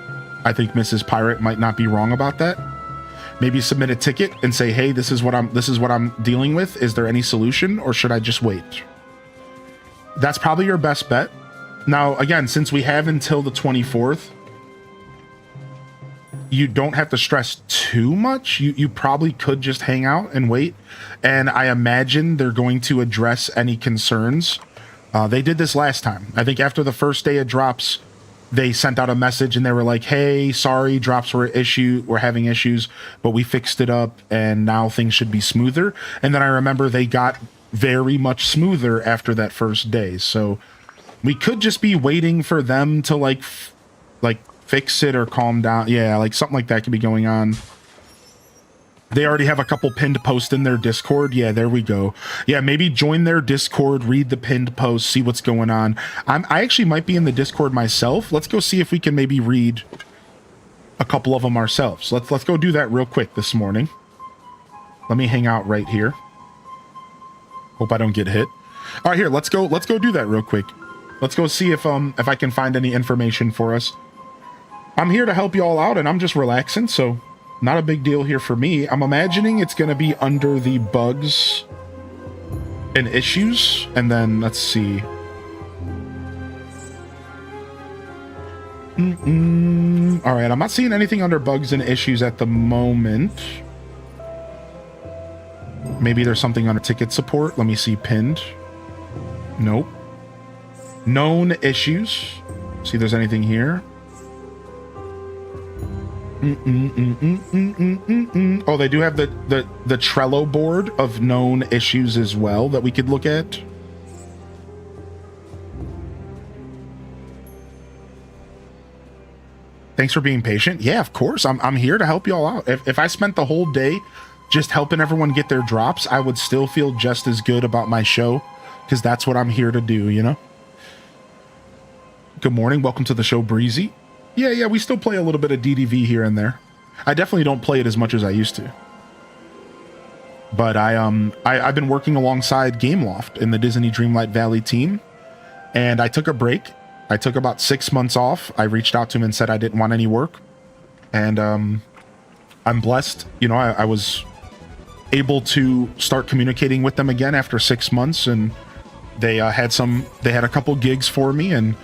I think Mrs. Pirate might not be wrong about that. Maybe submit a ticket and say, "Hey, this is what I'm dealing with. Is there any solution, or should I just wait?" That's probably your best bet. Now, again, since we have until the 24th, you don't have to stress too much. You probably could just hang out and wait. And I imagine they're going to address any concerns. They did this last time. I think after the first day of drops, they sent out a message and they were like, "Hey, sorry, drops we're having issues, but we fixed it up and now things should be smoother." And then I remember they got very much smoother after that first day. So we could just be waiting for them to like fix it or calm down. Yeah, like something like that could be going on. They already have a couple pinned posts in their Discord. Yeah, there we go. Yeah, maybe join their Discord, read the pinned posts, see what's going on. I actually might be in the Discord myself. Let's go see if we can maybe read a couple of them ourselves. Let's go do that real quick this morning. Let me hang out right here. Hope I don't get hit. All right, here, let's go do that real quick. Let's go see if I can find any information for us. I'm here to help you all out, and I'm just relaxing, so not a big deal here for me. I'm imagining it's going to be under the bugs and issues, and then let's see. All right, I'm not seeing anything under bugs and issues at the moment. Maybe there's something under ticket support. Let me see. Pinned. Nope. Known issues. See if there's anything here. Oh, they do have the Trello board of known issues as well that we could look at. Thanks for being patient. Yeah, of course. I'm here to help you all out. If I spent the whole day just helping everyone get their drops, I would still feel just as good about my show, because that's what I'm here to do, you know? Good morning. Welcome to the show, Breezy. Yeah, we still play a little bit of DDV here and there. I definitely don't play it as much as I used to. But I've been working alongside Gameloft in the Disney Dreamlight Valley team, and I took a break. I took about 6 months off. I reached out to him and said I didn't want any work. And I'm blessed. You know, I was able to start communicating with them again after 6 months, and they had a couple gigs for me, and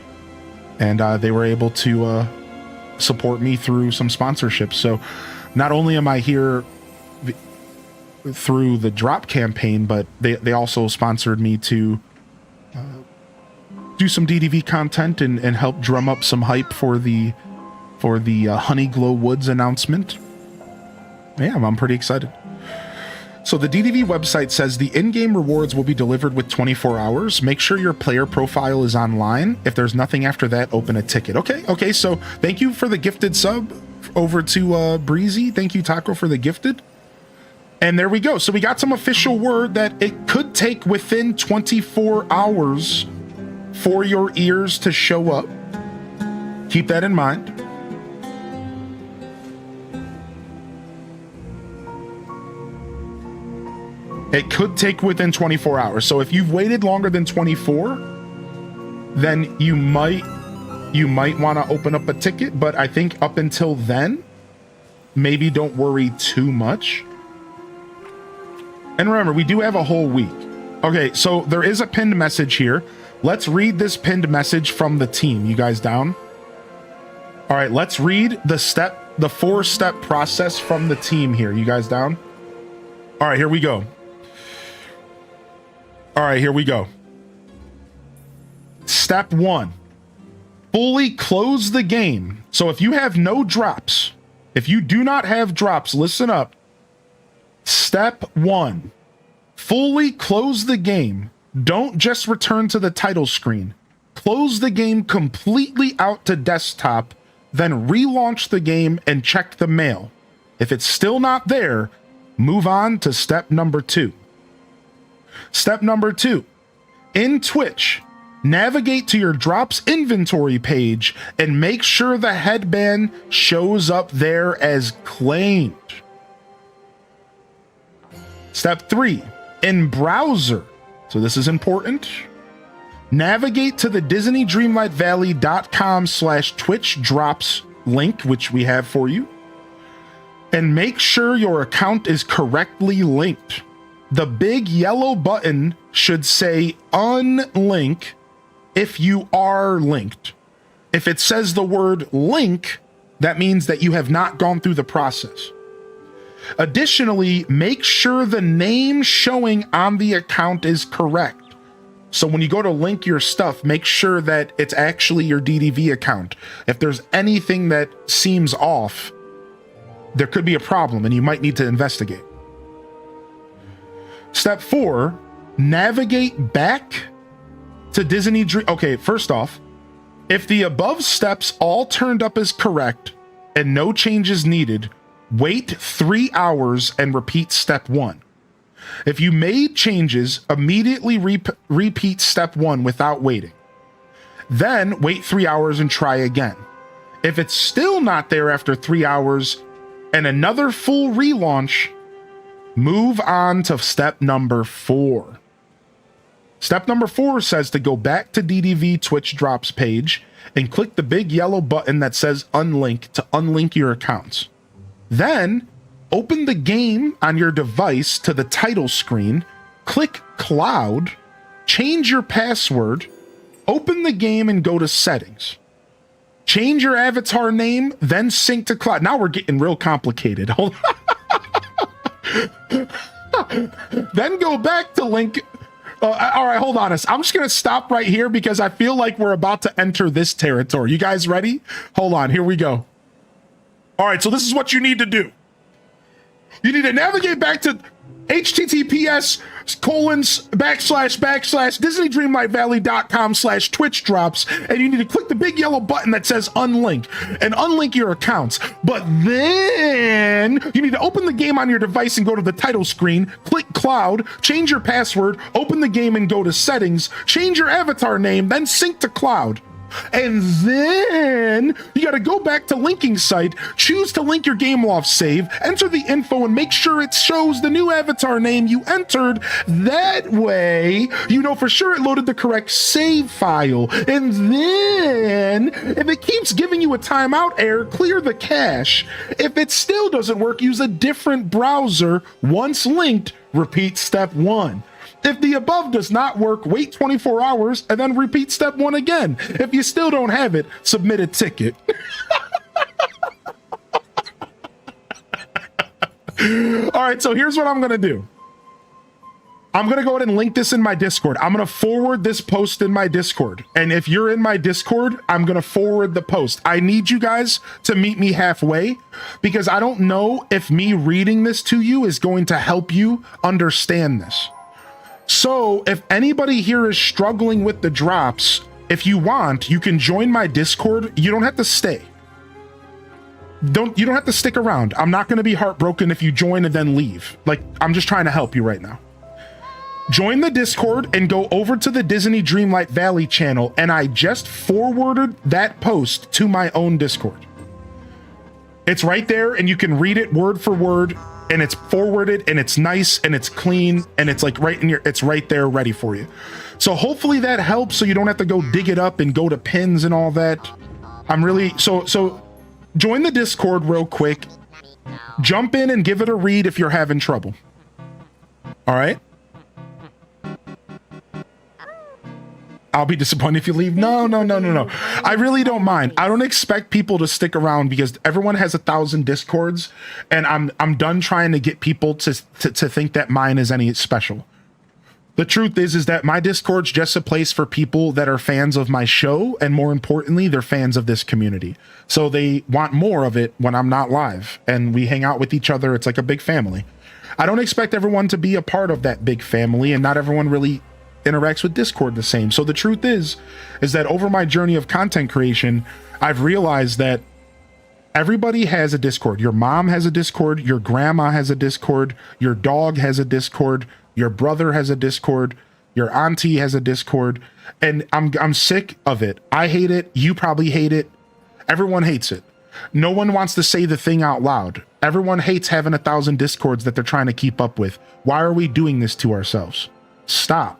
they were able to support me through some sponsorships. So not only am I here through the drop campaign, but they also sponsored me to do some DDV content and help drum up some hype for the Honeyglow Woods announcement. Yeah, I'm pretty excited. So the DDV website says the in-game rewards will be delivered with 24 hours. Make sure your player profile is online. If there's nothing after that, open a ticket. Okay, so thank you for the gifted sub over to Breezy. Thank you, Taco, for the gifted. And there we go. So we got some official word that it could take within 24 hours for your ears to show up. Keep that in mind. It could take within 24 hours. So if you've waited longer than 24, then you might want to open up a ticket. But I think up until then, maybe don't worry too much. And remember, we do have a whole week. Okay, so there is a pinned message here. Let's read this pinned message from the team. You guys down? All right, let's read the 4-step process from the team here. You guys down? All right, here we go. All right, here we go. Step 1, fully close the game. So if you have no drops, if you do not have drops, listen up. Step 1, fully close the game. Don't just return to the title screen. Close the game completely out to desktop, then relaunch the game and check the mail. If it's still not there, move on to step number 2. Step number 2, in Twitch, navigate to your drops inventory page and make sure the headband shows up there as claimed. Step 3, in browser, so this is important, navigate to the DisneyDreamlightValley.com/Twitch drops link, which we have for you, and make sure your account is correctly linked. The big yellow button should say unlink if you are linked. If it says the word link, that means that you have not gone through the process. Additionally, make sure the name showing on the account is correct. So when you go to link your stuff, make sure that it's actually your DDV account. If there's anything that seems off, there could be a problem and you might need to investigate. Step 4, navigate back to Disney Dream. Okay, first off, if the above steps all turned up as correct and no changes needed, wait 3 hours and repeat step 1. If you made changes, immediately repeat step 1 without waiting. Then wait 3 hours and try again. If it's still not there after 3 hours and another full relaunch, move on to step number 4. Step number 4 says to go back to DDV Twitch drops page and click the big yellow button that says unlink to unlink your accounts. Then open the game on your device to the title screen, click cloud, change your password, open the game and go to settings. Change your avatar name, then sync to cloud. Now we're getting real complicated. Hold on. Then go back to link. All right, hold on. I'm just going to stop right here because I feel like we're about to enter this territory. You guys ready? Hold on. Here we go. All right, so this is what you need to do. You need to navigate back to https://DisneyDreamlightValley.com/Twitch drops, and you need to click the big yellow button that says unlink and unlink your accounts. But then you need to open the game on your device and go to the title screen, click cloud, change your password, open the game and go to settings, change your avatar name, then sync to cloud. And then you got to go back to linking site, choose to link your Gameloft save, enter the info and make sure it shows the new avatar name you entered. That way, you know for sure it loaded the correct save file. And then if it keeps giving you a timeout error, clear the cache. If it still doesn't work, use a different browser. Once linked, repeat step 1. If the above does not work, wait 24 hours and then repeat step 1 again. If you still don't have it, submit a ticket. All right, so here's what I'm going to do. I'm going to go ahead and link this in my Discord. I'm going to forward this post in my Discord. And if you're in my Discord, I'm going to forward the post. I need you guys to meet me halfway because I don't know if me reading this to you is going to help you understand this. So if anybody here is struggling with the drops, if you want, you can join my Discord. You don't have to stay. you don't have to stick around. I'm not going to be heartbroken if you join and then leave. Like, I'm just trying to help you right now. Join the Discord and go over to the Disney Dreamlight Valley channel, and I just forwarded that post to my own Discord. It's right there, and you can read it word for word, and it's forwarded, and it's nice, and it's clean, and it's like it's right there ready for you. So hopefully that helps, so you don't have to go dig it up and go to pins and all that. I'm really so join the Discord real quick. Jump in and give it a read if you're having trouble. All right. I'll be disappointed if you leave. No. I really don't mind. I don't expect people to stick around because everyone has 1,000 Discords, and I'm done trying to get people to think that mine is any special. The truth is that my Discord's just a place for people that are fans of my show, and more importantly, they're fans of this community. So they want more of it when I'm not live, and we hang out with each other. It's like a big family. I don't expect everyone to be a part of that big family, and not everyone really interacts with Discord the same. So the truth is that over my journey of content creation, I've realized that everybody has a Discord. Your mom has a Discord, your grandma has a Discord, your dog has a Discord, your brother has a Discord, your auntie has a Discord, and I'm sick of it. I hate it. You probably hate it. Everyone hates it. No one wants to say the thing out loud. Everyone hates having 1,000 Discords that they're trying to keep up with. Why are we doing this to ourselves? Stop.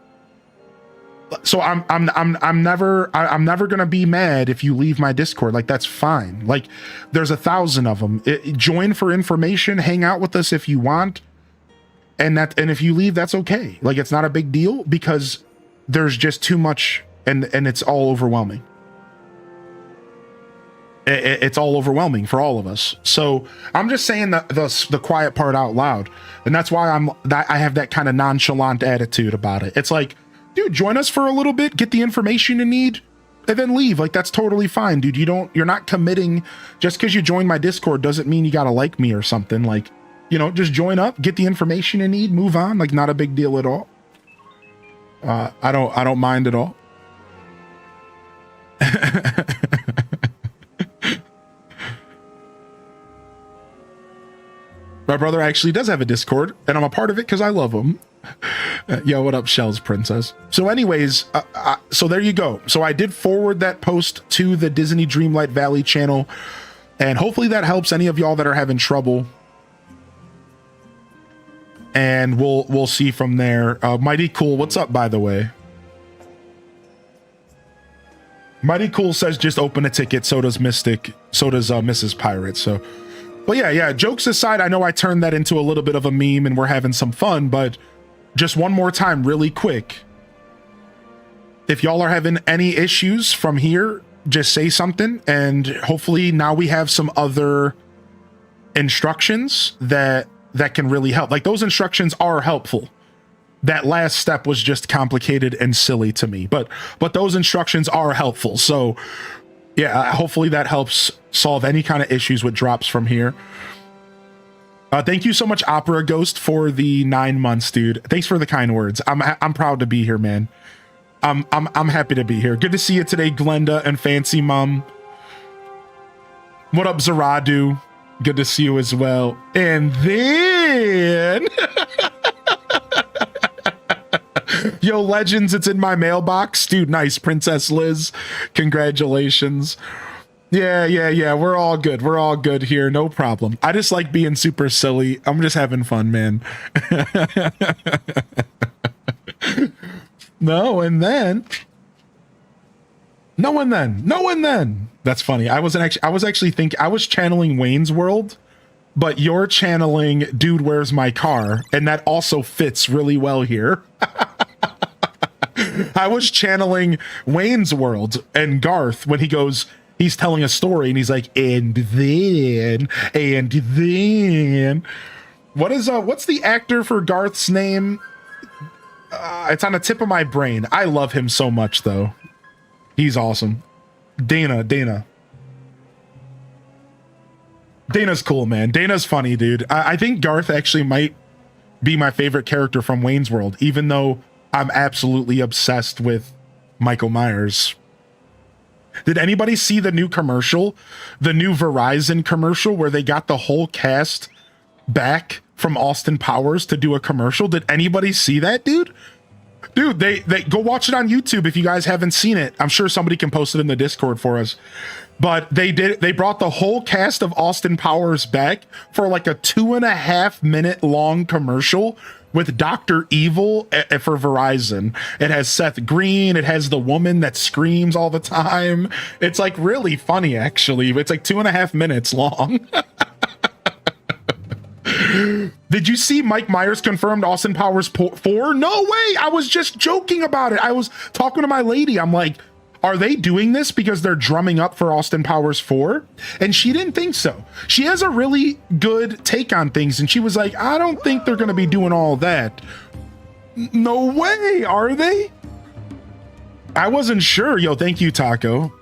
So I'm never gonna be mad if you leave my Discord. Like, that's fine. Like, there's 1,000 of them. Join for information, hang out with us if you want, and if you leave, that's okay. Like, it's not a big deal because there's just too much, and it's all overwhelming. It's all overwhelming for all of us. So I'm just saying the quiet part out loud, and that's why I have that kind of nonchalant attitude about it. It's like, dude, join us for a little bit, get the information you need, and then leave. Like, that's totally fine, dude. You're not committing. Just because you join my Discord doesn't mean you gotta like me or something. Like, just join up, get the information you need, move on. Like, not a big deal at all. I don't mind at all. My brother actually does have a Discord, and I'm a part of it because I love him. Yo, what up, Shells Princess? So anyways, so there you go. So I did forward that post to the Disney Dreamlight Valley channel, and hopefully that helps any of y'all that are having trouble. And we'll see from there. Mighty Cool, what's up, by the way? Mighty Cool says just open a ticket. So does Mystic. So does Mrs. Pirate. So, but yeah. Jokes aside, I know I turned that into a little bit of a meme, and we're having some fun. But just one more time, really quick. If y'all are having any issues from here, just say something, and hopefully now we have some other instructions that can really help. Like, those instructions are helpful. That last step was just complicated and silly to me, but those instructions are helpful. So yeah, hopefully that helps solve any kind of issues with drops from here. Thank you so much, Opera Ghost, for the 9 months, dude. Thanks for the kind words. I'm proud to be here, man. I'm happy to be here. Good to see you today, Glenda and Fancy Mom. What up, Zaradu? Good to see you as well. And then yo, Legends, it's in my mailbox. Dude, nice. Princess Liz, congratulations. Yeah. We're all good. We're all good here. No problem. I just like being super silly. I'm just having fun, man. No, and then. That's funny. I was channeling Wayne's World, but you're channeling Dude, Where's My Car? And that also fits really well here. I was channeling Wayne's World and Garth when he's telling a story and he's like, and then. What's the actor for Garth's name? It's on the tip of my brain. I love him so much, though. He's awesome. Dana. Dana's cool, man. Dana's funny, dude. I think Garth actually might be my favorite character from Wayne's World, even though I'm absolutely obsessed with Michael Myers. Did anybody see the new commercial? The new Verizon commercial where they got the whole cast back from Austin Powers to do a commercial? Did anybody see that, dude? Dude, they go watch it on YouTube if you guys haven't seen it. I'm sure somebody can post it in the Discord for us. But they brought the whole cast of Austin Powers back for like a 2.5 minute long commercial with Dr. Evil for Verizon. It has Seth Green. It has the woman that screams all the time. It's like really funny, actually. It's like 2.5 minutes long. Did you see Mike Myers confirmed Austin Powers 4? No way. I was just joking about it. I was talking to my lady. I'm like, are they doing this because they're drumming up for Austin Powers 4? And she didn't think so. She has a really good take on things. And she was like, I don't think they're going to be doing all that. No way. Are they? I wasn't sure. Yo, thank you, Taco.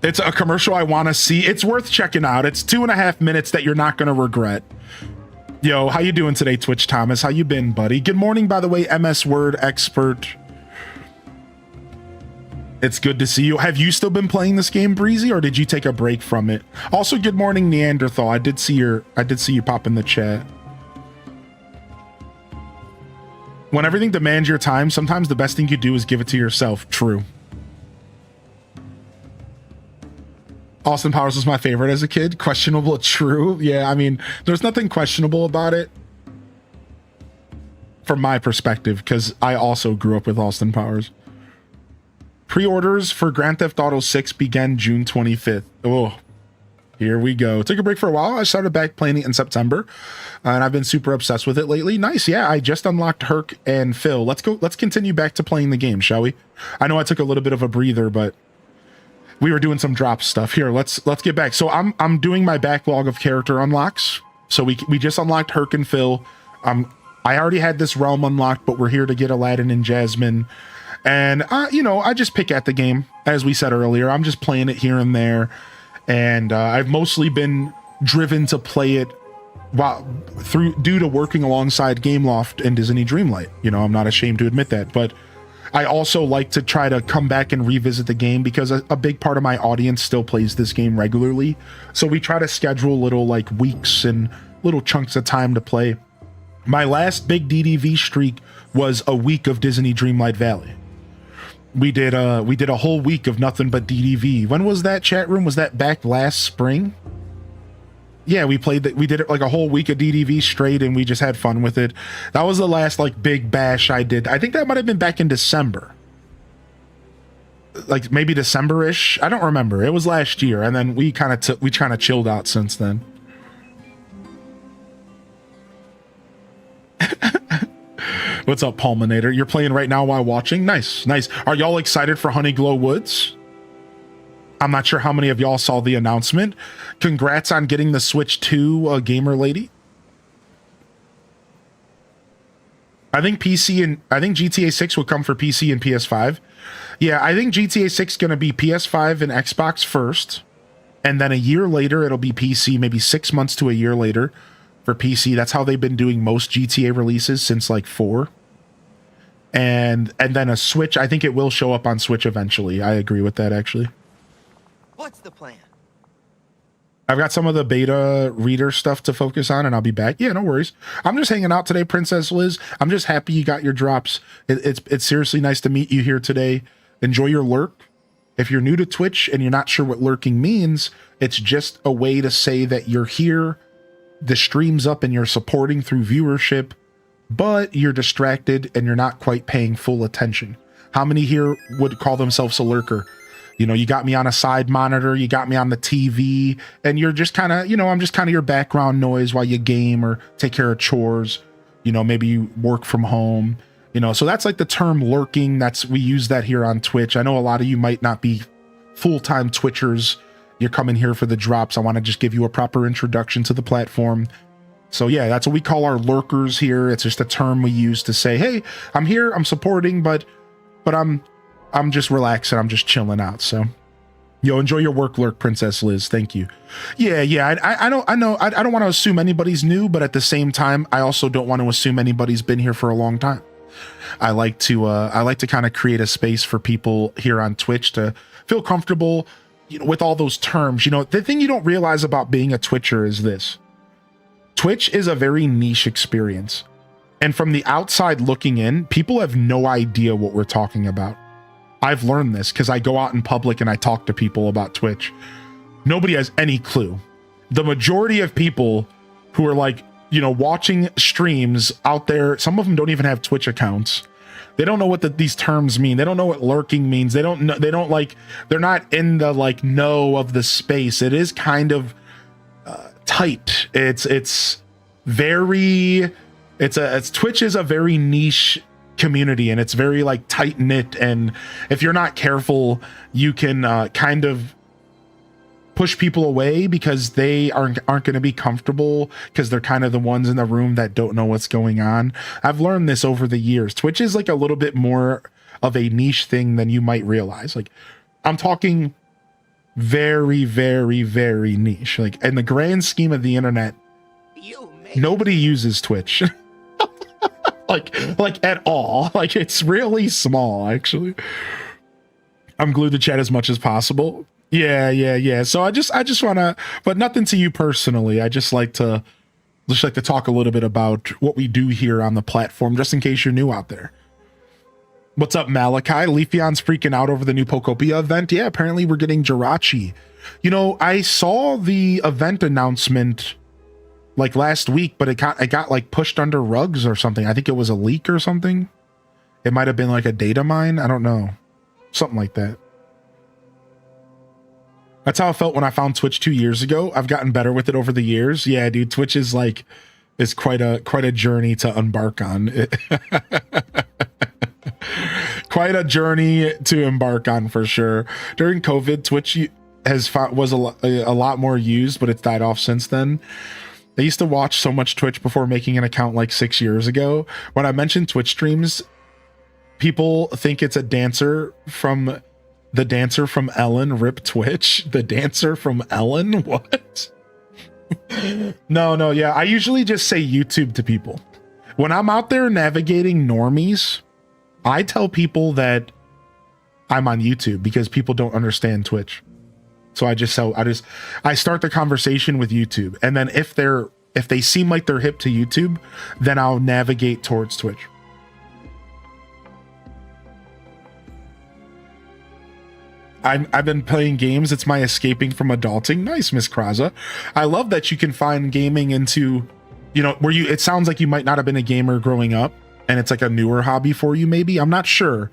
It's a commercial I want to see. It's worth checking out. It's 2.5 minutes that you're not going to regret. Yo, how you doing today, Twitch Thomas? How you been, buddy? Good morning, by the way, MS Word expert. It's good to see you. Have you still been playing this game, Breezy, or did you take a break from it? Also, good morning, Neanderthal. I did see you pop in the chat. When everything demands your time, sometimes the best thing you do is give it to yourself. True. Austin Powers was my favorite as a kid. Questionable, true. Yeah, I mean, there's nothing questionable about it from my perspective, because I also grew up with Austin Powers. Pre-orders for Grand Theft Auto 6 began June 25th. Oh, here we go. Took a break for a while. I started back playing it in September, and I've been super obsessed with it lately. Nice. Yeah, I just unlocked Herc and Phil. Let's continue back to playing the game, shall we? I know I took a little bit of a breather, but we were doing some drop stuff. Here, let's get back. So I'm doing my backlog of character unlocks. So we just unlocked Herc and Phil. I already had this realm unlocked, but we're here to get Aladdin and Jasmine. And I just pick at the game, as we said earlier. I'm just playing it here and there, and I've mostly been driven to play it due to working alongside Gameloft and Disney Dreamlight. I'm not ashamed to admit that, but I also like to try to come back and revisit the game because a big part of my audience still plays this game regularly. So we try to schedule little like weeks and little chunks of time to play. My last big DDV streak was a week of Disney Dreamlight Valley. We did a whole week of nothing but DDV. When was that, chat room? Was that back last spring? Yeah, we did it like a whole week of DDV straight, and we just had fun with it. That was the last like big bash I did. I think that might have been back in December. Like maybe December-ish. I don't remember. It was last year, and then we kind of chilled out since then. What's up, Pulminator? You're playing right now while watching? Nice. Are y'all excited for Honeyglow Woods? I'm not sure how many of y'all saw the announcement. Congrats on getting the Switch 2, Gamer Lady. I think GTA 6 will come for PC and PS5. Yeah, I think GTA 6 is going to be PS5 and Xbox first. And then a year later, it'll be PC, maybe 6 months to a year later for PC. That's how they've been doing most GTA releases since like 4. And then a Switch. I think it will show up on Switch eventually. I agree with that, actually. What's the plan? I've got some of the beta reader stuff to focus on, and I'll be back. Yeah, no worries. I'm just hanging out today, Princess Liz. I'm just happy you got your drops. It's seriously nice to meet you here today. Enjoy your lurk. If you're new to Twitch and you're not sure what lurking means, it's just a way to say that you're here, the stream's up, and you're supporting through viewership, but you're distracted and you're not quite paying full attention. How many here would call themselves a lurker? You got me on a side monitor, you got me on the TV, and you're just kind of, I'm just kind of your background noise while you game or take care of chores. Maybe you work from home, so that's like the term lurking. We use that here on Twitch. I know a lot of you might not be full-time Twitchers. You're coming here for the drops. I want to just give you a proper introduction to the platform. So yeah, that's what we call our lurkers here. It's just a term we use to say, hey, I'm here, I'm supporting, but I'm just relaxing, I'm just chilling out. So enjoy your work, lurk, Princess Liz. Thank you. Yeah. I know. I don't want to assume anybody's new, but at the same time, I also don't want to assume anybody's been here for a long time. I like to kind of create a space for people here on Twitch to feel comfortable, with all those terms. The thing you don't realize about being a Twitcher is this. Twitch is a very niche experience. And from the outside looking in, people have no idea what we're talking about. I've learned this because I go out in public and I talk to people about Twitch. Nobody has any clue. The majority of people who are like, watching streams out there, some of them don't even have Twitch accounts. They don't know what these terms mean. They don't know what lurking means. They're not in the know of the space. It is kind of tight. It's Twitch is a very niche community, and it's very tight knit, and if you're not careful, you can kind of push people away because they aren't going to be comfortable because they're kind of the ones in the room that don't know what's going on. I've learned this over the years. Twitch is a little bit more of a niche thing than you might realize. I'm talking very, very, very niche. In the grand scheme of the internet, nobody uses Twitch. At all. It's really small, actually. I'm glued to chat as much as possible. Yeah. So I just want to, but nothing to you personally. I just like to talk a little bit about what we do here on the platform, just in case you're new out there. What's up, Malachi? Leafeon's freaking out over the new Pokopia event. Yeah, apparently we're getting Jirachi. I saw the event announcement last week, but it got pushed under rugs or something. I think it was a leak or something. It might have been a data mine. I don't know. Something like that. That's how I felt when I found Twitch 2 years ago. I've gotten better with it over the years. Yeah, dude, Twitch is quite a journey to embark on. Quite a journey to embark on for sure. During COVID, Twitch was a lot more used, but it's died off since then. I used to watch so much Twitch before making an account 6 years ago. When I mention Twitch streams, people think it's a dancer from the dancer from Ellen. Rip Twitch. The dancer from Ellen? What? No. Yeah, I usually just say YouTube to people. When I'm out there navigating normies, I tell people that I'm on YouTube because people don't understand Twitch. So I start the conversation with YouTube, and then if they seem like they're hip to YouTube, then I'll navigate towards Twitch. I've been playing games. It's my escaping from adulting. Nice, Miss Kraza. I love that you can find gaming into, it sounds like you might not have been a gamer growing up, and it's a newer hobby for you, maybe. I'm not sure.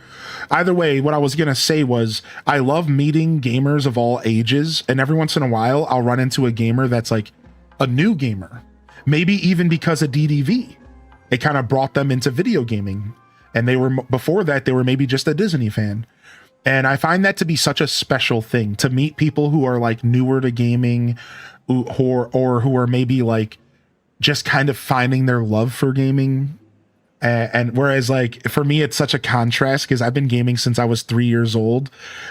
Either way, what I was going to say was I love meeting gamers of all ages, and every once in a while I'll run into a gamer that's a new gamer. Maybe even because of DDV. It kind of brought them into video gaming. And before that, they were maybe just a Disney fan. And I find that to be such a special thing, to meet people who are newer to gaming, or who are maybe just kind of finding their love for gaming. And whereas for me, it's such a contrast because I've been gaming since I was 3 years old,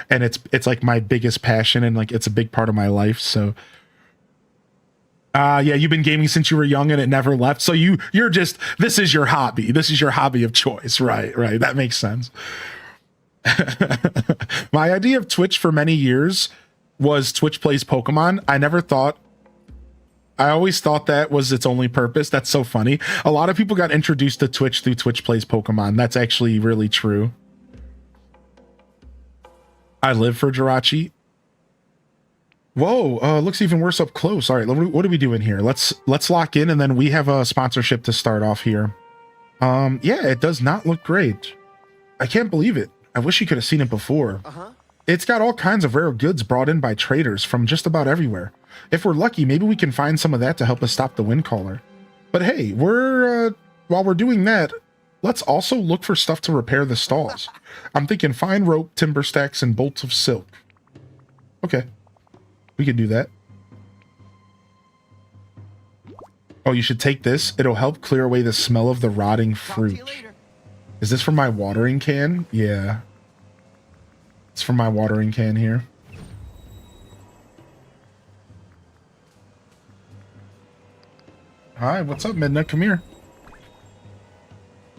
and it's my biggest passion, and it's a big part of my life. So yeah, you've been gaming since you were young and it never left. So this is your hobby. This is your hobby of choice. Right. That makes sense. My idea of Twitch for many years was Twitch plays Pokemon. I always thought that was its only purpose. That's so funny. A lot of people got introduced to Twitch through Twitch plays Pokemon. That's actually really true. I live for Jirachi. Whoa, looks even worse up close. All right, what are we doing here? Let's lock in, and then we have a sponsorship to start off here. Yeah, it does not look great. I can't believe it. I wish you could have seen it before. It's got all kinds of rare goods brought in by traders from just about everywhere. If we're lucky, maybe we can find some of that to help us stop the wind caller. But hey, while we're doing that, let's also look for stuff to repair the stalls. I'm thinking fine rope, timber stacks, and bolts of silk. Okay, we can do that. Oh, you should take this. It'll help clear away the smell of the rotting fruit. Is this from my watering can? Yeah. It's from my watering can here. Hi, what's up, Midna? Come here.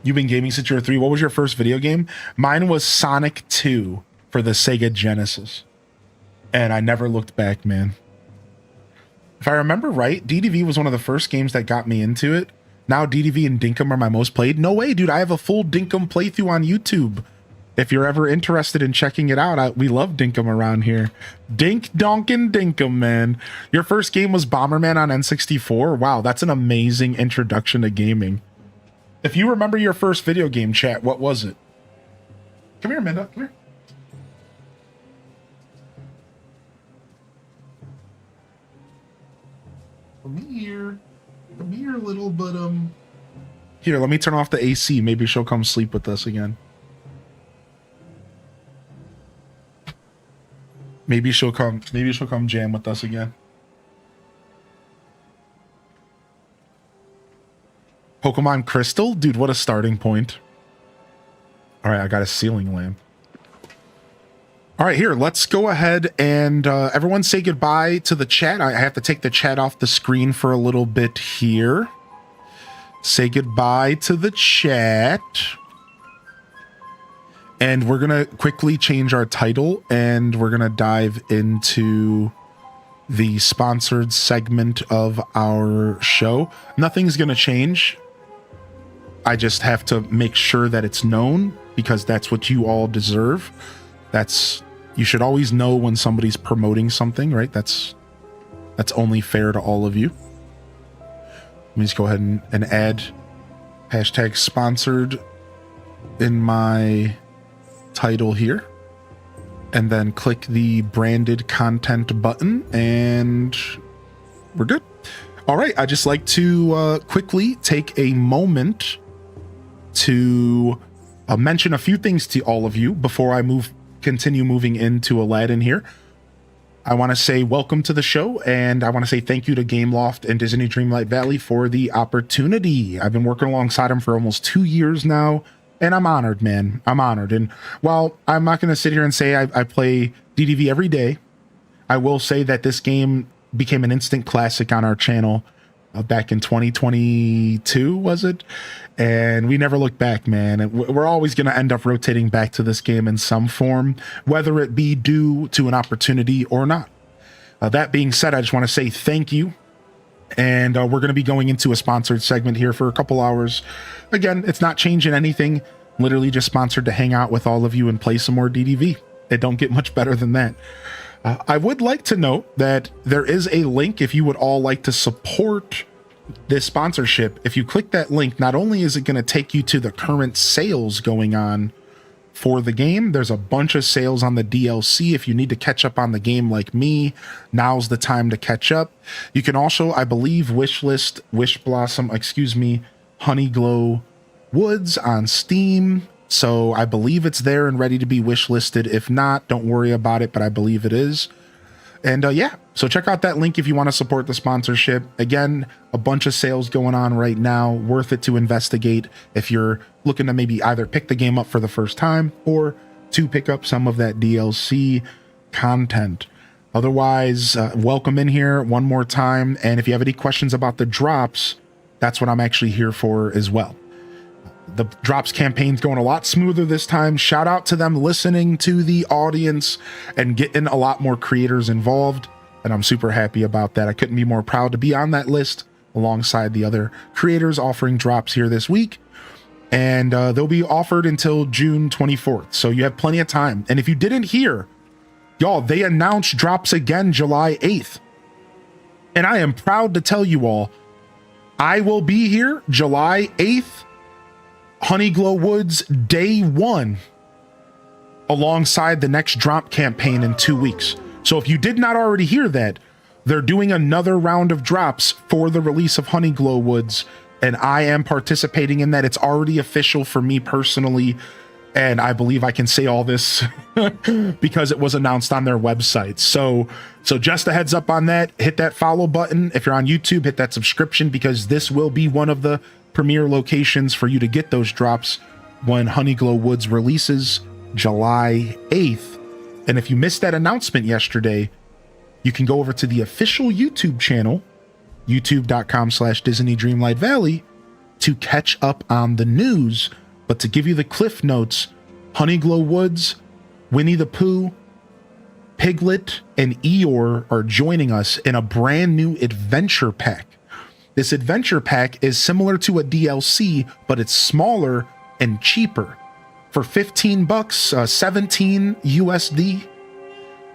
You've been gaming since you were 3. What was your first video game? Mine was Sonic 2 for the Sega Genesis. and I never looked back, man. If I remember right, DDV was one of the first games that got me into it. Now DDV and Dinkum are my most played. No way, dude. I have a full Dinkum playthrough on YouTube. If you're ever interested in checking it out, we love Dinkum around here. Dink Donkin Dinkum, man. Your first game was Bomberman on N64? Wow, that's an amazing introduction to gaming. If you remember your first video game, chat, what was it? Come here, Amanda. Come here. Come here. Come here, little but Here, let me turn off the AC. Maybe she'll come sleep with us again. Maybe she'll come jam with us again. Pokemon Crystal? Dude, what a starting point. All right, I got a ceiling lamp. All right, here, let's go ahead and everyone say goodbye to the chat. I have to take the chat off the screen for a little bit here. Say goodbye to the chat. And we're going to quickly change our title, and we're going to dive into the sponsored segment of our show. Nothing's going to change. I just have to make sure that it's known, because that's what you all deserve. You should always know when somebody's promoting something, right? That's only fair to all of you. Let me just go ahead and add hashtag sponsored in my title here, and then click the branded content button, and we're good. All right, I just like to quickly take a moment to mention a few things to all of you before I continue moving into Aladdin here. I want to say welcome to the show, and I want to say thank you to Gameloft and Disney Dreamlight Valley for the opportunity. I've been working alongside them for almost 2 years now, and I'm honored, man. I'm honored. And while I'm not going to sit here and say I play DDV every day, I will say that this game became an instant classic on our channel back in 2022, was it? And we never looked back, man. And we're always going to end up rotating back to this game in some form, whether it be due to an opportunity or not. That being said, I just want to say thank you. And we're going to be going into a sponsored segment here for a couple hours. Again, it's not changing anything. Literally just sponsored to hang out with all of you and play some more DDV. It don't get much better than that. I would like to note that there is a link if you would all like to support this sponsorship. If you click that link, not only is it going to take you to the current sales going on for the game, there's a bunch of sales on the DLC. If you need to catch up on the game like me, now's the time to catch up. You can also, I believe, Honeyglow Woods on Steam. So I believe it's there and ready to be wishlisted. If not, don't worry about it, but I believe it is. And yeah, so check out that link if you want to support the sponsorship. Again, a bunch of sales going on right now. Worth it to investigate if you're looking to maybe either pick the game up for the first time or to pick up some of that DLC content. Otherwise, welcome in here one more time. And if you have any questions about the drops, that's what I'm actually here for as well. The drops campaign's going a lot smoother this time. Shout out to them listening to the audience and getting a lot more creators involved. And I'm super happy about that. I couldn't be more proud to be on that list alongside the other creators offering drops here this week. And they'll be offered until June 24th. So you have plenty of time. And if you didn't hear, y'all, they announced drops again July 8th. And I am proud to tell you all, I will be here July 8th. Honeyglow Woods day 1 alongside the next drop campaign in 2 weeks. So if you did not already hear that, they're doing another round of drops for the release of Honeyglow Woods, and I am participating in that. It's already official for me personally, and I believe I can say all this because it was announced on their website. So just a heads up on that. Hit that follow button. If you're on YouTube, hit that subscription, because this will be one of the premier locations for you to get those drops when Honeyglow Woods releases July 8th. And if you missed that announcement yesterday, you can go over to the official YouTube channel, youtube.com/Disney Dreamlight Valley, to catch up on the news. But to give you the cliff notes, Honeyglow Woods, Winnie the Pooh, Piglet and Eeyore are joining us in a brand new adventure pack. This adventure pack is similar to a DLC, but it's smaller and cheaper. For 15 bucks, 17 USD,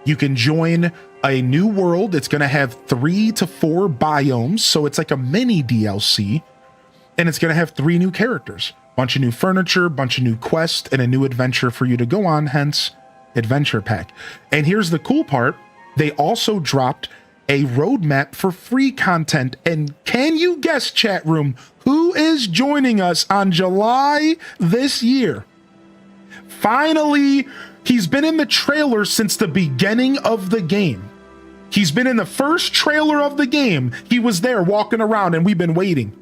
you can join a new world. It's going to have 3 to 4 biomes, so it's like a mini DLC, and it's going to have 3 new characters, bunch of new furniture, bunch of new quests, and a new adventure for you to go on, hence adventure pack. And here's the cool part. They also dropped a roadmap for free content. And can you guess, chat room, who is joining us on July this year? Finally, he's been in the trailer since the beginning of the game. He's been in the first trailer of the game. He was there walking around and we've been waiting.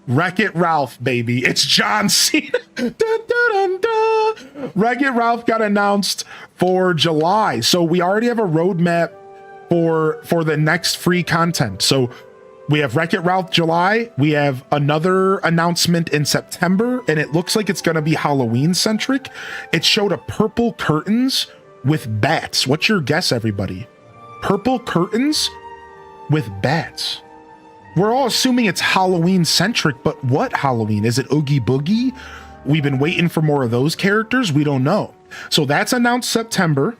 Wreck-It Ralph, baby. It's John Cena. Dun, dun, dun, dun. Wreck-It Ralph got announced for July. So we already have a roadmap for the next free content. So we have Wreck-It Ralph July. We have another announcement in September, and it looks like it's going to be Halloween centric. It showed a purple curtains with bats. What's your guess, everybody? Purple curtains with bats. We're all assuming it's Halloween centric, but what Halloween? Is it Oogie Boogie? We've been waiting for more of those characters. We don't know. So that's announced September.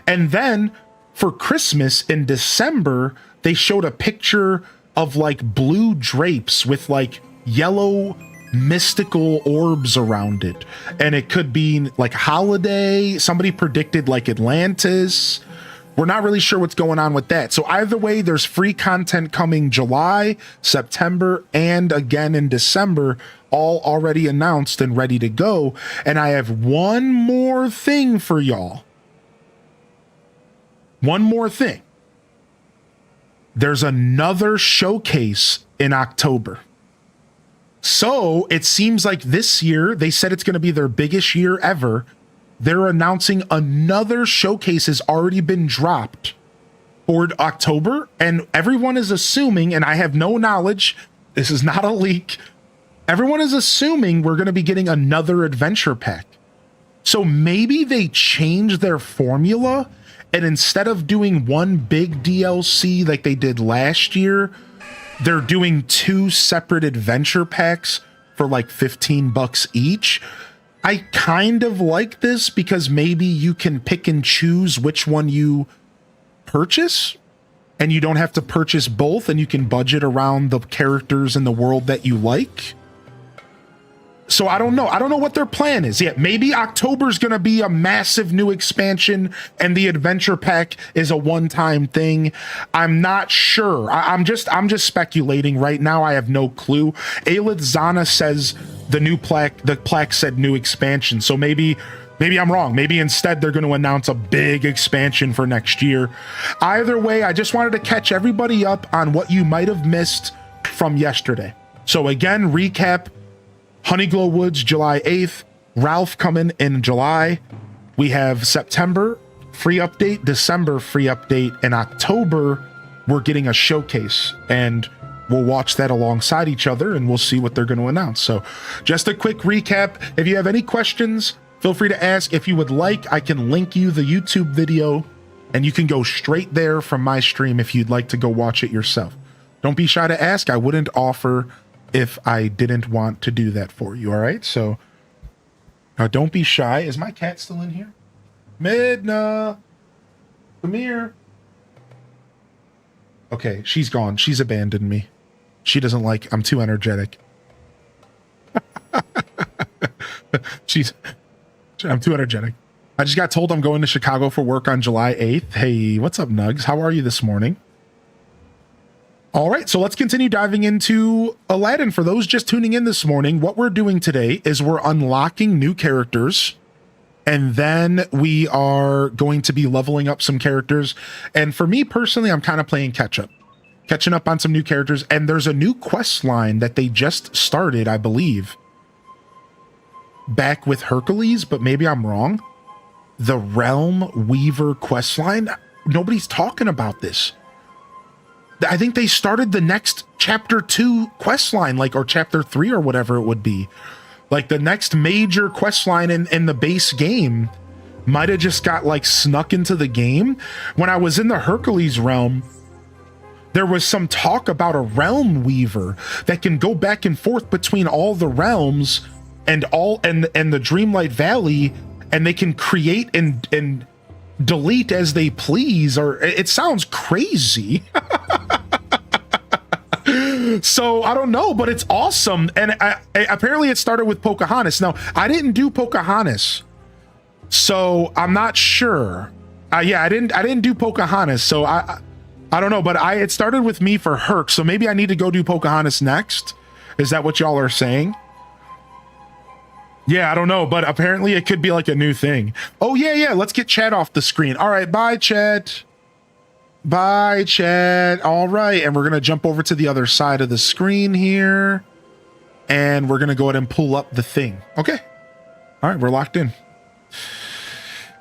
And then for Christmas in December, they showed a picture of like blue drapes with like yellow mystical orbs around it. And it could be like holiday. Somebody predicted like Atlantis. We're not really sure what's going on with that. So either way, there's free content coming July, September, and again in December, all already announced and ready to go. And I have one more thing for y'all. One more thing. There's another showcase in October. So it seems like this year, they said it's going to be their biggest year ever. They're announcing another showcase has already been dropped for October, and everyone is assuming, and I have no knowledge, this is not a leak, everyone is assuming we're going to be getting another adventure pack. So maybe they changed their formula, and instead of doing one big DLC like they did last year, they're doing 2 separate adventure packs for like 15 bucks each. I kind of like this because maybe you can pick and choose which one you purchase, and you don't have to purchase both, and you can budget around the characters in the world that you like. So I don't know. I don't know what their plan is yet. Maybe October's going to be a massive new expansion and the adventure pack is a one-time thing. I'm not sure. I'm just speculating right now. I have no clue. Aelith Zana says the plaque said new expansion. So maybe I'm wrong. Maybe instead they're going to announce a big expansion for next year. Either way, I just wanted to catch everybody up on what you might have missed from yesterday. So again, recap. Honeyglow Woods, July 8th. Ralph coming in July. We have September, free update. December, free update. In October, we're getting a showcase. And we'll watch that alongside each other, and we'll see what they're going to announce. So just a quick recap. If you have any questions, feel free to ask. If you would like, I can link you the YouTube video, and you can go straight there from my stream if you'd like to go watch it yourself. Don't be shy to ask. I wouldn't offer if I didn't want to do that for you. All right. So don't be shy. Is my cat still in here? Midna, come here. Okay. She's gone. She's abandoned me. She doesn't like, I'm too energetic. I'm too energetic. I just got told I'm going to Chicago for work on July 8th. Hey, what's up, Nugs? How are you this morning? All right, so let's continue diving into Aladdin. For those just tuning in this morning, what we're doing today is we're unlocking new characters, and then we are going to be leveling up some characters. And for me personally, I'm kind of playing catching up on some new characters. And there's a new quest line that they just started, I believe, back with Hercules, but maybe I'm wrong. The Realm Weaver quest line. Nobody's talking about this. I think they started the next chapter 2 quest line, like, or chapter 3 or whatever it would be. Like the next major quest line in the base game might have just got like snuck into the game. When I was in the Hercules realm, there was some talk about a realm weaver that can go back and forth between all the realms and the Dreamlight Valley, and they can create and delete as they please. Or it sounds crazy. So I don't know, but it's awesome. And apparently it started with Pocahontas. Now, I didn't do Pocahontas, so I'm not sure. Yeah, I didn't do Pocahontas, so I don't know, but it started with me for Herc, so maybe I need to go do Pocahontas next. Is that what y'all are saying? Yeah, I don't know, but apparently it could be like a new thing. Oh yeah, let's get Chad off the screen. All right, bye Chad. Bye, Chad. All right, and we're going to jump over to the other side of the screen here, and we're going to go ahead and pull up the thing. Okay. All right, we're locked in.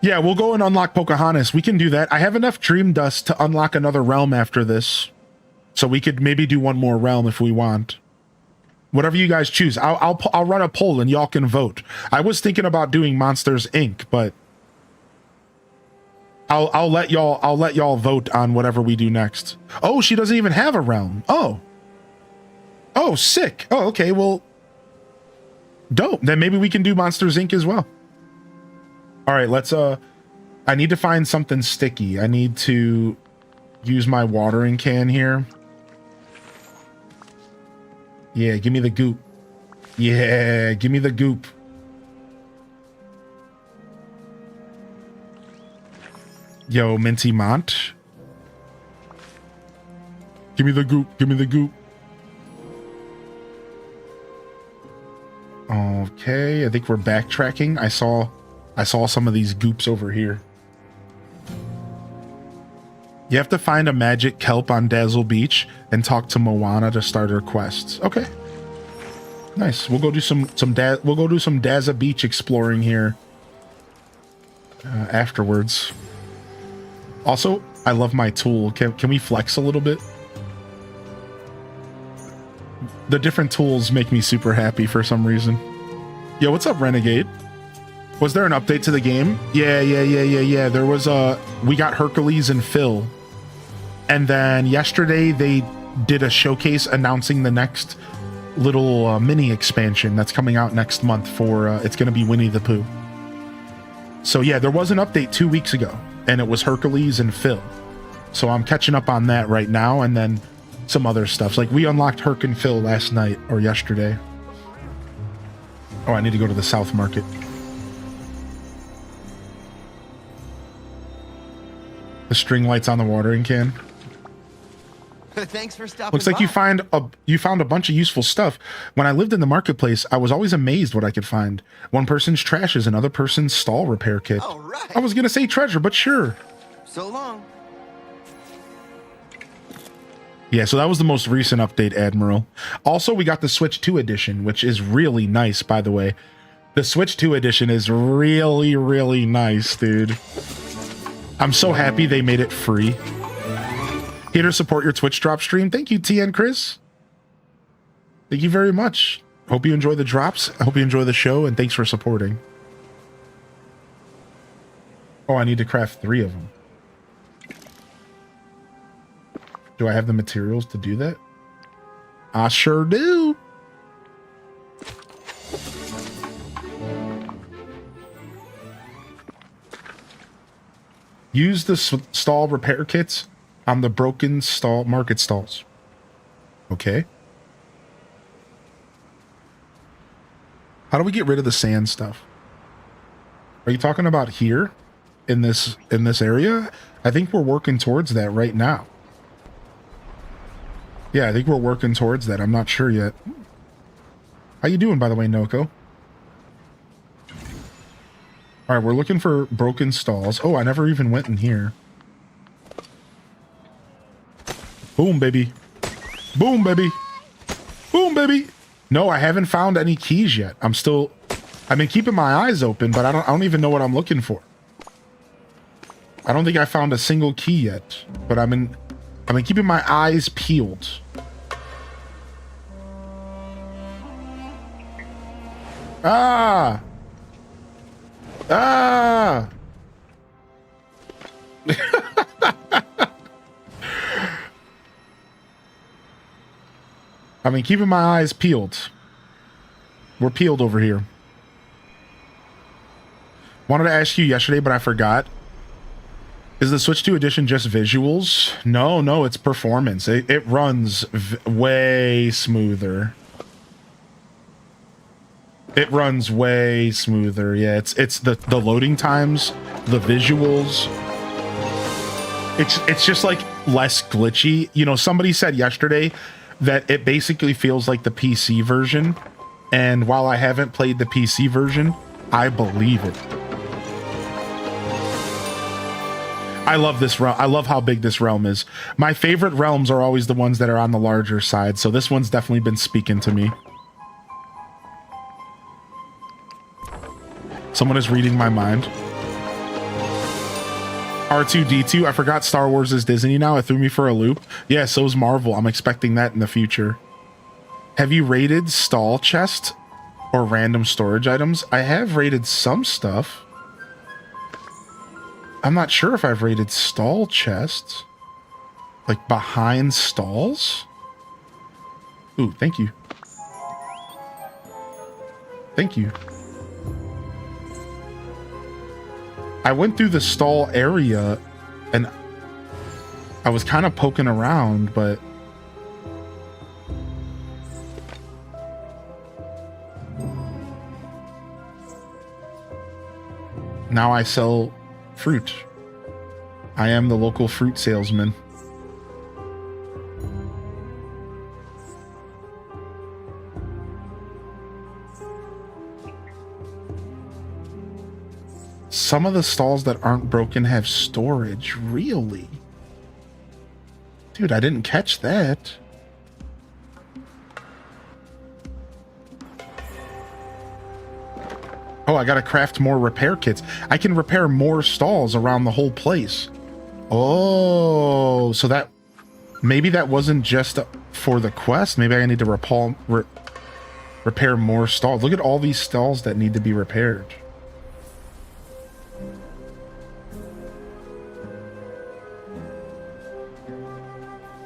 Yeah, we'll go and unlock Pocahontas. We can do that. I have enough Dream Dust to unlock another realm after this, so we could maybe do one more realm if we want. Whatever you guys choose. I'll run a poll and y'all can vote. I was thinking about doing Monsters Inc., but I'll let y'all vote on whatever we do next. Oh, she doesn't even have a realm. Oh, sick. Oh, okay. Well, dope. Then maybe we can do Monsters Inc. as well. All right, let's I need to find something sticky. I need to use my watering can here. Yeah, give me the goop. Yeah, give me the goop. Yo, Minty Mont. Give me the goop. Give me the goop. Okay, I think we're backtracking. I saw some of these goops over here. You have to find a magic kelp on Dazzle Beach and talk to Moana to start her quests. Okay. Nice. We'll go do some Dazzle Beach exploring here afterwards. Also, I love my tool. Can we flex a little bit? The different tools make me super happy for some reason. Yo, what's up, Renegade? Was there an update to the game? Yeah. There was we got Hercules and Phil. And then yesterday they did a showcase announcing the next little mini expansion that's coming out next month for, it's going to be Winnie the Pooh. So yeah, there was an update 2 weeks ago, and it was Hercules and Phil. So I'm catching up on that right now, and then some other stuff. Like we unlocked Herc and Phil last night or yesterday. Oh, I need to go to the South Market. The string lights on the watering can. Thanks for stopping. Looks like by. you found a bunch of useful stuff. When I lived in the marketplace, I was always amazed what I could find. One person's trash is another person's stall repair kit. All right. I was gonna say treasure, but sure. So long. Yeah, so that was the most recent update, Admiral. Also, we got the Switch 2 edition, which is really nice, by the way. The Switch 2 edition is really, really nice, dude. I'm so happy they made it free. Here to support your Twitch drop stream. Thank you, TN Chris. Thank you very much. Hope you enjoy the drops. I hope you enjoy the show, and thanks for supporting. Oh, I need to craft 3 of them. Do I have the materials to do that? I sure do. Use the stall repair kits on the broken stall market stalls. Okay. How do we get rid of the sand stuff? Are you talking about here in this area? I think we're working towards that right now. Yeah, I think we're working towards that. I'm not sure yet. How you doing, by the way, Noko? All right, we're looking for broken stalls. Oh, I never even went in here. Boom, baby. Boom, baby. Boom, baby. No, I haven't found any keys yet. I've been keeping my eyes open, but I don't even know what I'm looking for. I don't think I found a single key yet, but I've been keeping my eyes peeled. Ah! Ah! I mean, keeping my eyes peeled. We're peeled over here. Wanted to ask you yesterday, but I forgot. Is the Switch 2 edition just visuals? No, it's performance. It runs way smoother. It runs way smoother. Yeah, it's the loading times, the visuals. It's just like less glitchy. You know, somebody said yesterday that it basically feels like the PC version. And while I haven't played the PC version, I believe it. I love this realm. I love how big this realm is. My favorite realms are always the ones that are on the larger side. So this one's definitely been speaking to me. Someone is reading my mind. R2-D2. I forgot Star Wars is Disney now. It threw me for a loop. Yeah, so is Marvel. I'm expecting that in the future. Have you rated stall chest or random storage items? I have rated some stuff. I'm not sure if I've rated stall chests. Like behind stalls? Ooh, thank you. Thank you. I went through the stall area and I was kind of poking around, but now I sell fruit. I am the local fruit salesman. Some of the stalls that aren't broken have storage. Really? Dude, I didn't catch that. Oh, I gotta craft more repair kits. I can repair more stalls around the whole place. Oh, so that... Maybe that wasn't just for the quest. Maybe I need to repair more stalls. Look at all these stalls that need to be repaired.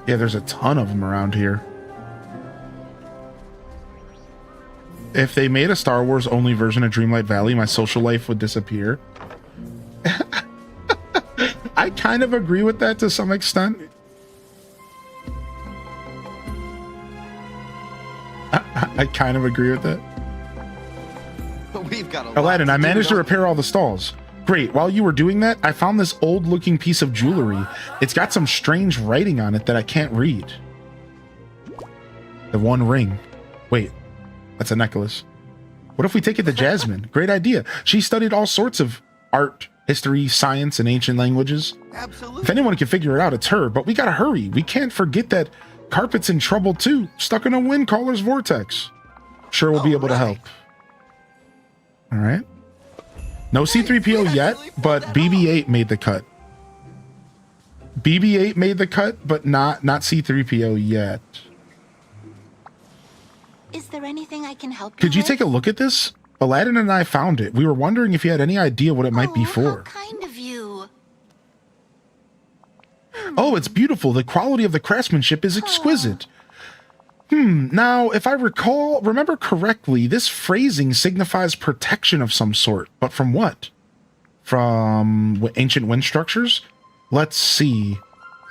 Yeah, there's a ton of them around here. If they made a Star Wars only version of Dreamlight Valley, my social life would disappear. I kind of agree with that to some extent. I kind of agree with that. We've got a Aladdin, I managed to repair all the stalls. Great. While you were doing that, I found this old looking piece of jewelry. It's got some strange writing on it that I can't read. The One Ring. Wait, that's a necklace. What if we take it to Jasmine? Great idea. She studied all sorts of art, history, science, and ancient languages. Absolutely. If anyone can figure it out, it's her, but we gotta hurry. We can't forget that Carpet's in trouble too, stuck in a wind caller's vortex. Sure, we'll be able to help. All right. No C-3PO yet, but BB-8 made the cut. BB-8 made the cut, but not C-3PO yet. Is there anything I can help you Could you with? take a look at this? Aladdin and I found it. We were wondering if you had any idea what it might be for. How kind of you. Oh, it's beautiful. The quality of the craftsmanship is exquisite. Now, if I remember correctly, this phrasing signifies protection of some sort. But from what? From ancient wind structures? Let's see.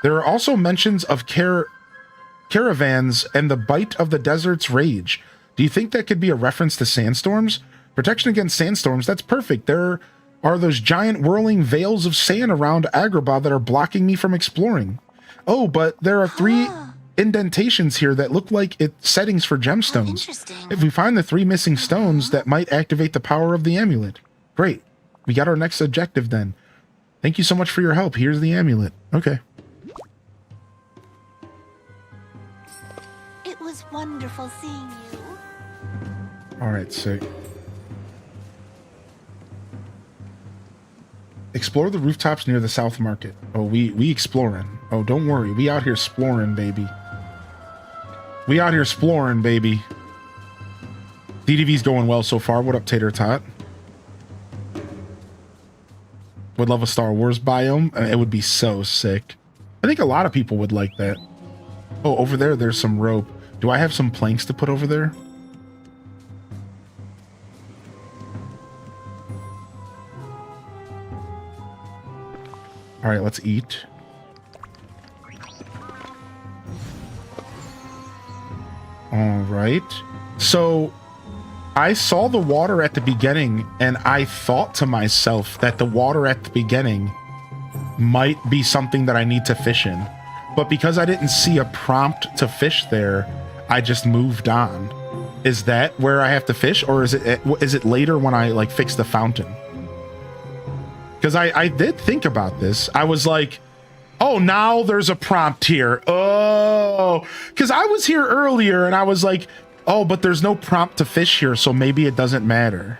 There are also mentions of caravans and the bite of the desert's rage. Do you think that could be a reference to sandstorms? Protection against sandstorms, that's perfect. There are those giant whirling veils of sand around Agrabah that are blocking me from exploring. Oh, but there are 3 indentations here that look like it's settings for gemstones. Interesting. If we find the 3 missing stones, that might activate the power of the amulet. Great. We got our next objective then. Thank you so much for your help. Here's the amulet. Okay. It was wonderful seeing you. All right, sick. Explore the rooftops near the South Market. Oh, we exploring. Oh, don't worry. We out here exploring, baby. We out here exploring, baby. DDV's going well so far. What up, Tater Tot? Would love a Star Wars biome. It would be so sick. I think a lot of people would like that. Oh, over there, there's some rope. Do I have some planks to put over there? All right, let's eat. All right. So I saw the water at the beginning and I thought to myself that the water at the beginning might be something that I need to fish in. But because I didn't see a prompt to fish there, I just moved on. Is that where I have to fish, or is it later when I like fix the fountain? Because I did think about this. I was like, oh, now there's a prompt here. Oh, because I was here earlier and I was like, oh, but there's no prompt to fish here, so maybe it doesn't matter.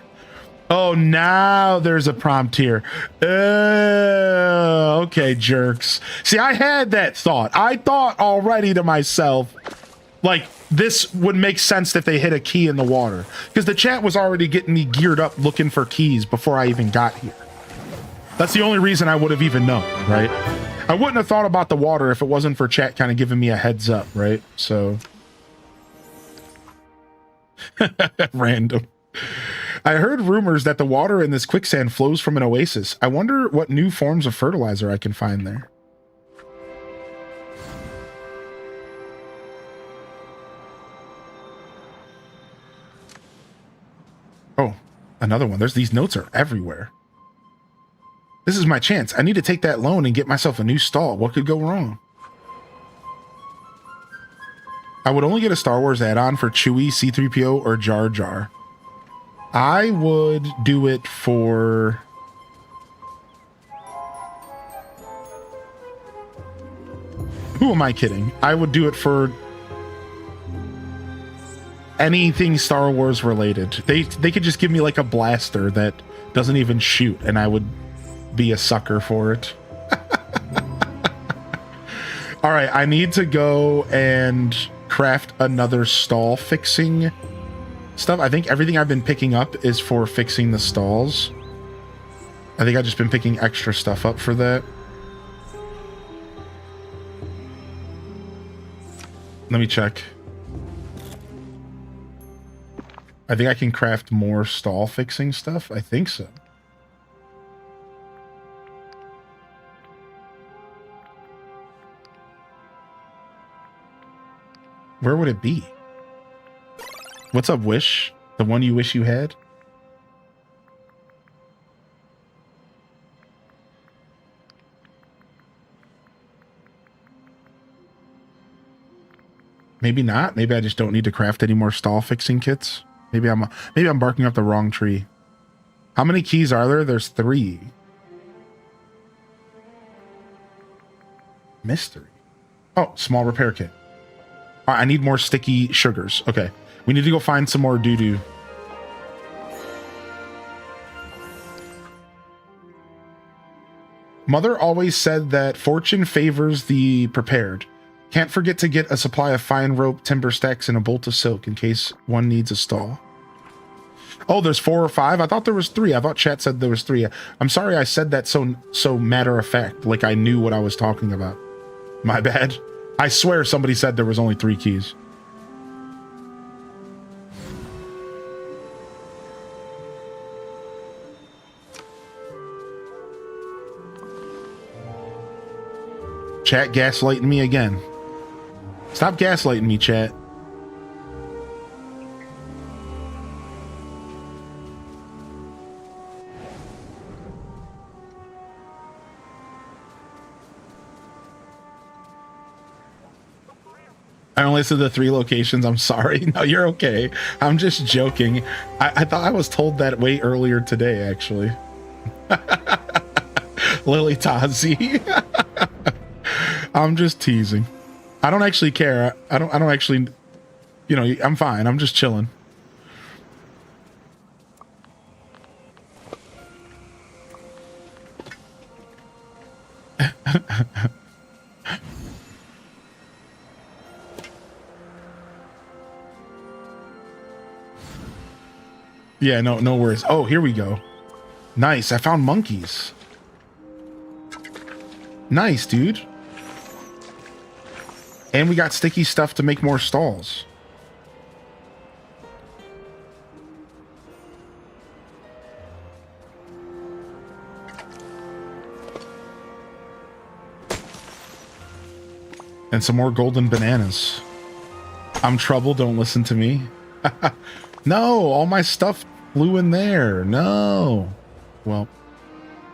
Oh, now there's a prompt here. Okay, jerks. See, I had that thought. I thought already to myself, like, this would make sense if they hit a key in the water. Because the chat was already getting me geared up looking for keys before I even got here. That's the only reason I would have even known, right? I wouldn't have thought about the water if it wasn't for chat kind of giving me a heads up, right? So... Random. I heard rumors that the water in this quicksand flows from an oasis. I wonder what new forms of fertilizer I can find there. Oh, another one. These notes are everywhere. This is my chance. I need to take that loan and get myself a new stall. What could go wrong? I would only get a Star Wars add-on for Chewie, C-3PO, or Jar Jar. I would do it for... Who am I kidding? I would do it for anything Star Wars related. They could just give me like a blaster that doesn't even shoot, and I would be a sucker for it. All right, I need to go and craft another stall fixing stuff. I think everything I've been picking up is for fixing the stalls. I think I've just been picking extra stuff up for that. Let me check. I think I can craft more stall fixing stuff. I think so. Where would it be? What's up, Wish? The one you wish you had? Maybe not. Maybe I just don't need to craft any more stall fixing kits. Maybe I'm barking up the wrong tree. How many keys are there? There's 3. Mystery. Oh, small repair kit. All right, I need more sticky sugars. Okay. We need to go find some more doo-doo. Mother always said that fortune favors the prepared. Can't forget to get a supply of fine rope, timber stacks, and a bolt of silk in case one needs a stall. Oh, there's 4 or 5? I thought there was 3. I thought chat said there was 3. I'm sorry I said that so matter of fact, like I knew what I was talking about. My bad. I swear somebody said there was only 3 keys. Chat gaslighting me again. Stop gaslighting me, chat. I only said the 3 locations. I'm sorry. No, you're okay. I'm just joking. I thought I was told that way earlier today, actually. Lily Tazi. I'm just teasing. I don't actually care. I don't actually, you know, I'm fine. I'm just chilling. Yeah, no worries. Oh, here we go. Nice. I found monkeys. Nice, dude. And we got sticky stuff to make more stalls. And some more golden bananas. I'm trouble, don't listen to me. No, all my stuff flew in there. No. Well,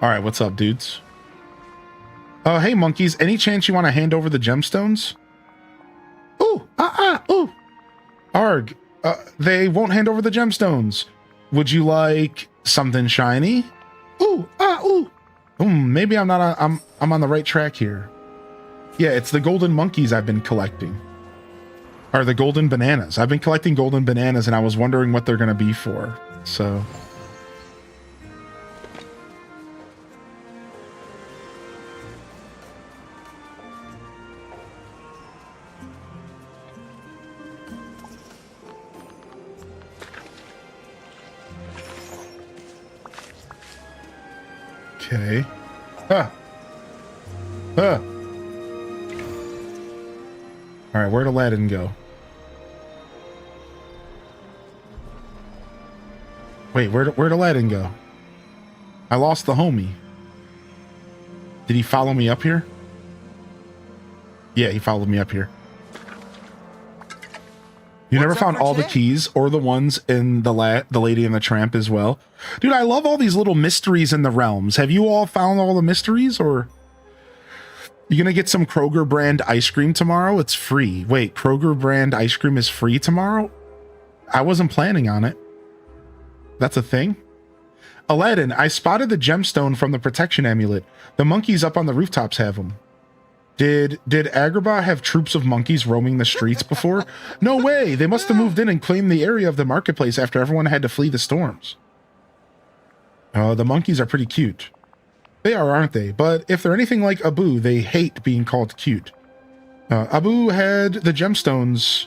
all right, what's up, dudes? Hey, monkeys, any chance you want to hand over the gemstones? Ooh, ooh. Arg, they won't hand over the gemstones. Would you like something shiny? Ooh, ooh. Maybe I'm not, I'm on the right track here. Yeah, it's the golden monkeys I've been collecting. Or the golden bananas. I've been collecting golden bananas and I was wondering what they're going to be for. So... Okay. All right, where'd Aladdin go? Wait, where'd Aladdin go? I lost the homie. Did he follow me up here? Yeah, he followed me up here. You never found all the keys or the ones in the Lady and the Tramp as well? Dude, I love all these little mysteries in the realms. Have you all found all the mysteries, or you gonna get some Kroger brand ice cream tomorrow? It's free. Wait, Kroger brand ice cream is free tomorrow? I wasn't planning on it. That's a thing? Aladdin, I spotted the gemstone from the protection amulet. The monkeys up on the rooftops have them. Did Agrabah have troops of monkeys roaming the streets before? No way! They must have moved in and claimed the area of the marketplace after everyone had to flee the storms. The monkeys are pretty cute. They are, aren't they? But if they're anything like Abu, they hate being called cute. Abu had the gemstones.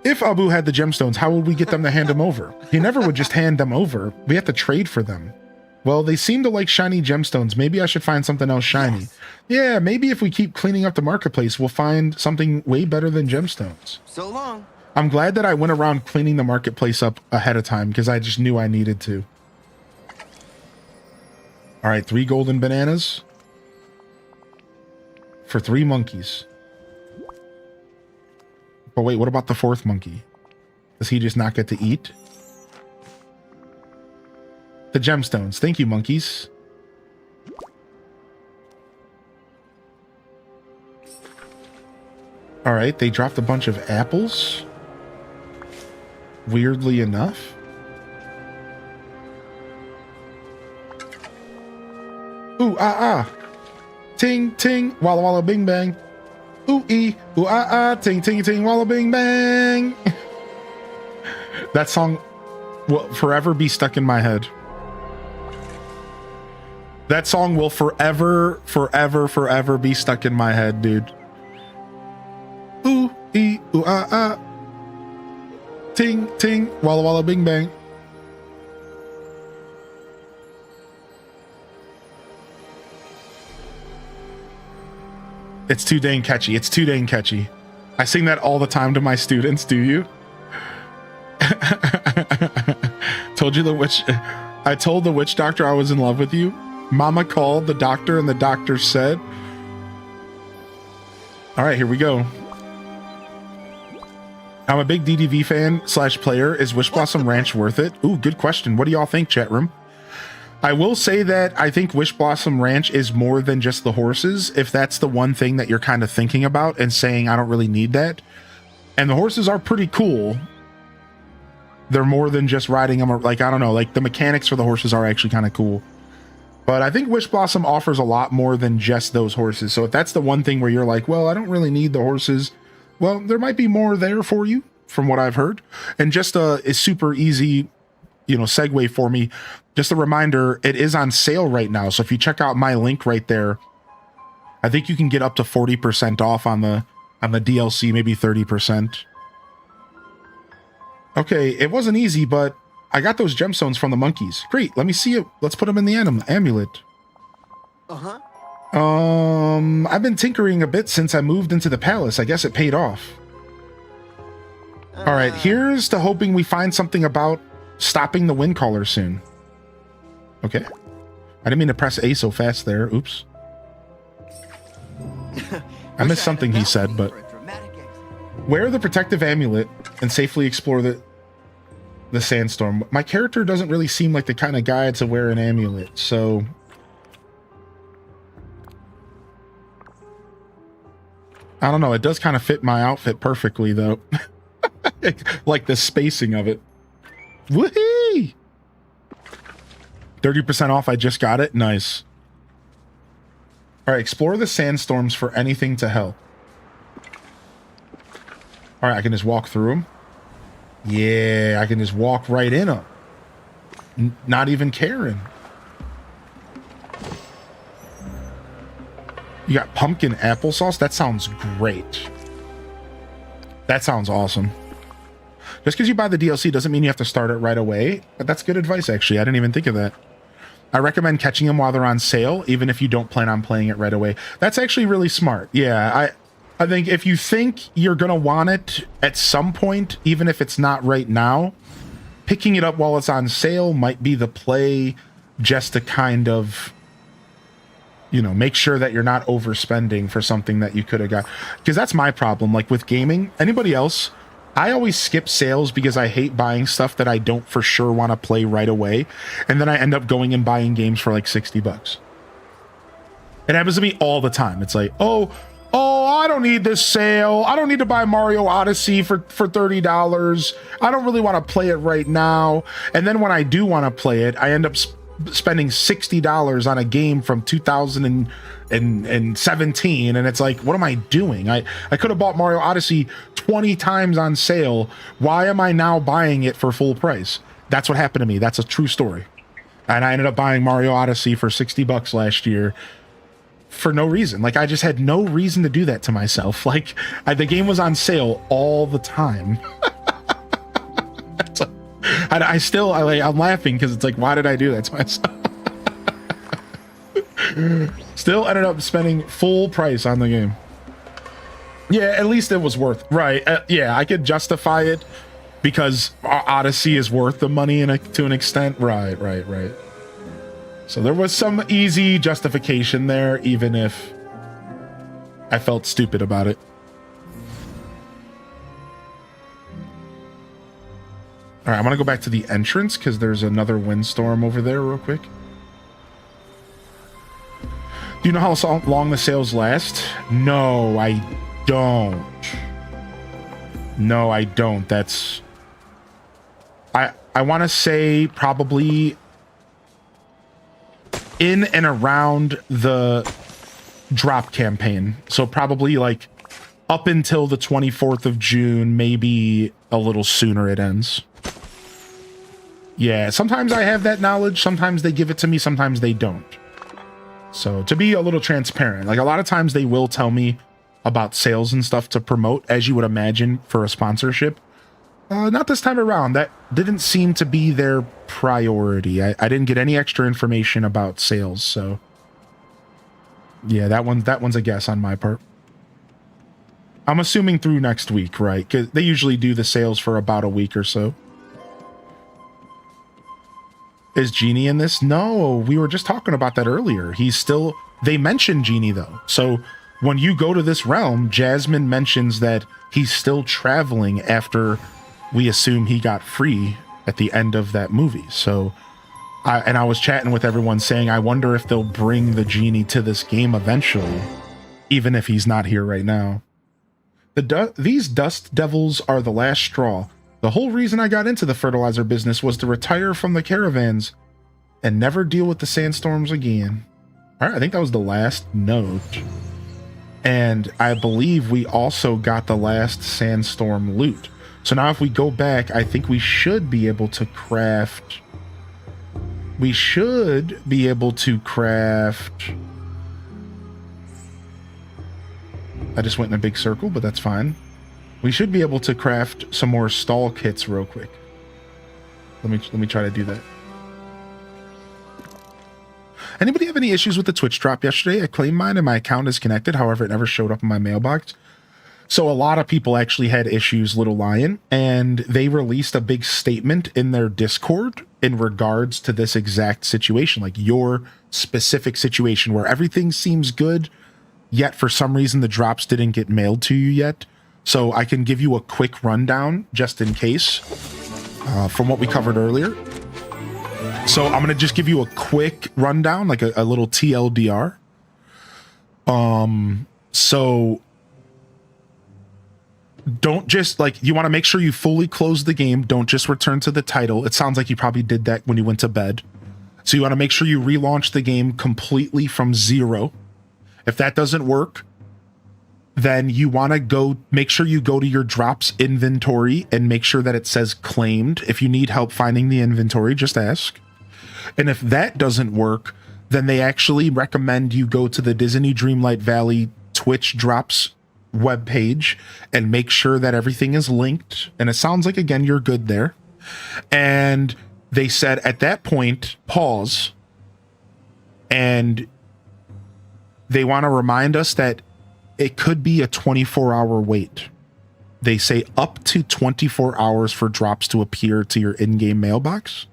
If Abu had the gemstones, how would we get them to hand them over? He never would just hand them over. We have to trade for them. Well, they seem to like shiny gemstones. Maybe I should find something else shiny. Yes. Yeah, maybe if we keep cleaning up the marketplace, we'll find something way better than gemstones. So long. I'm glad that I went around cleaning the marketplace up ahead of time because I just knew I needed to. All right, 3 golden bananas for 3 monkeys. But wait, what about the 4th monkey? Does he just not get to eat? The gemstones. Thank you, monkeys. All right, they dropped a bunch of apples. Weirdly enough. Ooh, ting, ting, walla walla bing bang. Ooh, ooh, ting, ting, ting, walla bing bang. That song will forever be stuck in my head. That song will forever be stuck in my head, dude. Ooh, ooh, ting, ting, walla walla bing bang. It's too dang catchy. It's too dang catchy. I sing that all the time to my students. Do you? Told you the witch. I told the witch doctor I was in love with you. Mama called the doctor and the doctor said. All right, here we go. I'm a big DDV fan / player. Is Wish Blossom Ranch worth it? Ooh, good question. What do y'all think, chat room? I will say that I think Wish Blossom Ranch is more than just the horses, if that's the one thing that you're kind of thinking about and saying, I don't really need that. And the horses are pretty cool. They're more than just riding them, or like, I don't know, like the mechanics for the horses are actually kind of cool. But I think Wish Blossom offers a lot more than just those horses. So if that's the one thing where you're like, well, I don't really need the horses, well, there might be more there for you from what I've heard. And just a super easy, segue for me. Just a reminder, it is on sale right now. So if you check out my link right there, I think you can get up to 40% off on the DLC, maybe 30%. Okay, it wasn't easy, but I got those gemstones from the monkeys. Great, let me see it. Let's put them in the amulet. Uh-huh. I've been tinkering a bit since I moved into the palace. I guess it paid off. All right, here's to hoping we find something about stopping the wind caller soon. Okay. I didn't mean to press A so fast there. Oops. I missed something he said, but wear the protective amulet and safely explore the sandstorm. My character doesn't really seem like the kind of guy to wear an amulet, so I don't know. It does kind of fit my outfit perfectly, though. Like the spacing of it. Woohoo! 30% off. I just got it. Nice. All right, explore the sandstorms for anything to help. All right, I can just walk through them. Yeah, I can just walk right in them. Not even caring. You got pumpkin applesauce? That sounds great. That sounds awesome. Just because you buy the DLC doesn't mean you have to start it right away. But that's good advice, actually. I didn't even think of that. I recommend catching them while they're on sale, even if you don't plan on playing it right away. That's actually really smart. Yeah, I think if you think you're going to want it at some point, even if it's not right now, picking it up while it's on sale might be the play, just to kind of, you know, make sure that you're not overspending for something that you could have got. Because that's my problem. Like with gaming, anybody else, I always skip sales because I hate buying stuff that I don't for sure want to play right away. And then I end up going and buying games for like $60. It happens to me all the time. It's like, oh, I don't need this sale. I don't need to buy Mario Odyssey for $30. I don't really want to play it right now. And then when I do want to play it, I end up spending $60 on a game from 2017, and it's like, what am I doing? I could have bought Mario Odyssey 20 times on sale. Why am I now buying it for full price? That's what happened to me. That's a true story. And I ended up buying Mario Odyssey for $60 last year for no reason. Like, I just had no reason to do that to myself. Like, the game was on sale all the time. I'm laughing because it's like, why did I do that to myself? Still ended up spending full price on the game. Yeah, at least it was worth. Right. Yeah, I could justify it because Odyssey is worth the money to an extent. Right. So there was some easy justification there, even if I felt stupid about it. All right, I'm going to go back to the entrance because there's another windstorm over there real quick. Do you know how long the sales last? No, I don't. That's... I want to say probably in and around the drop campaign. So probably like up until the 24th of June, maybe a little sooner it ends. Yeah, sometimes I have that knowledge. Sometimes they give it to me. Sometimes they don't. So to be a little transparent, like a lot of times they will tell me about sales and stuff to promote, as you would imagine for a sponsorship. Not this time around. That didn't seem to be their priority. I didn't get any extra information about sales. So yeah, that one's a guess on my part. I'm assuming through next week, right? Because they usually do the sales for about a week or so. Is Genie in this? No, we were just talking about that earlier. They mentioned Genie though. So when you go to this realm, Jasmine mentions that he's still traveling after we assume he got free at the end of that movie. So I was chatting with everyone saying, I wonder if they'll bring the Genie to this game eventually, even if he's not here right now. These dust devils are the last straw. The whole reason I got into the fertilizer business was to retire from the caravans and never deal with the sandstorms again. All right, I think that was the last note. And I believe we also got the last sandstorm loot. So now if we go back, I think we should be able to craft... I just went in a big circle, but that's fine. We should be able to craft some more stall kits real quick. Let me try to do that. Anybody have any issues with the Twitch drop yesterday? I claimed mine and my account is connected. However, it never showed up in my mailbox. So a lot of people actually had issues, Little Lion, and they released a big statement in their Discord in regards to this exact situation, like your specific situation where everything seems good, yet for some reason the drops didn't get mailed to you yet. So I can give you a quick rundown just in case from what we covered earlier. So I'm going to just give you a quick rundown, like a little TLDR. So don't just like, you want to make sure you fully close the game. Don't just return to the title. It sounds like you probably did that when you went to bed. So you want to make sure you relaunch the game completely from zero. If that doesn't work, then you want to make sure you go to your drops inventory and make sure that it says claimed. If you need help finding the inventory, just ask. And if that doesn't work, then they actually recommend you go to the Disney Dreamlight Valley Twitch drops webpage and make sure that everything is linked. And it sounds like, again, you're good there. And they said at that point, pause. And they want to remind us that it could be a 24-hour wait. They say up to 24 hours for drops to appear to your in-game mailbox.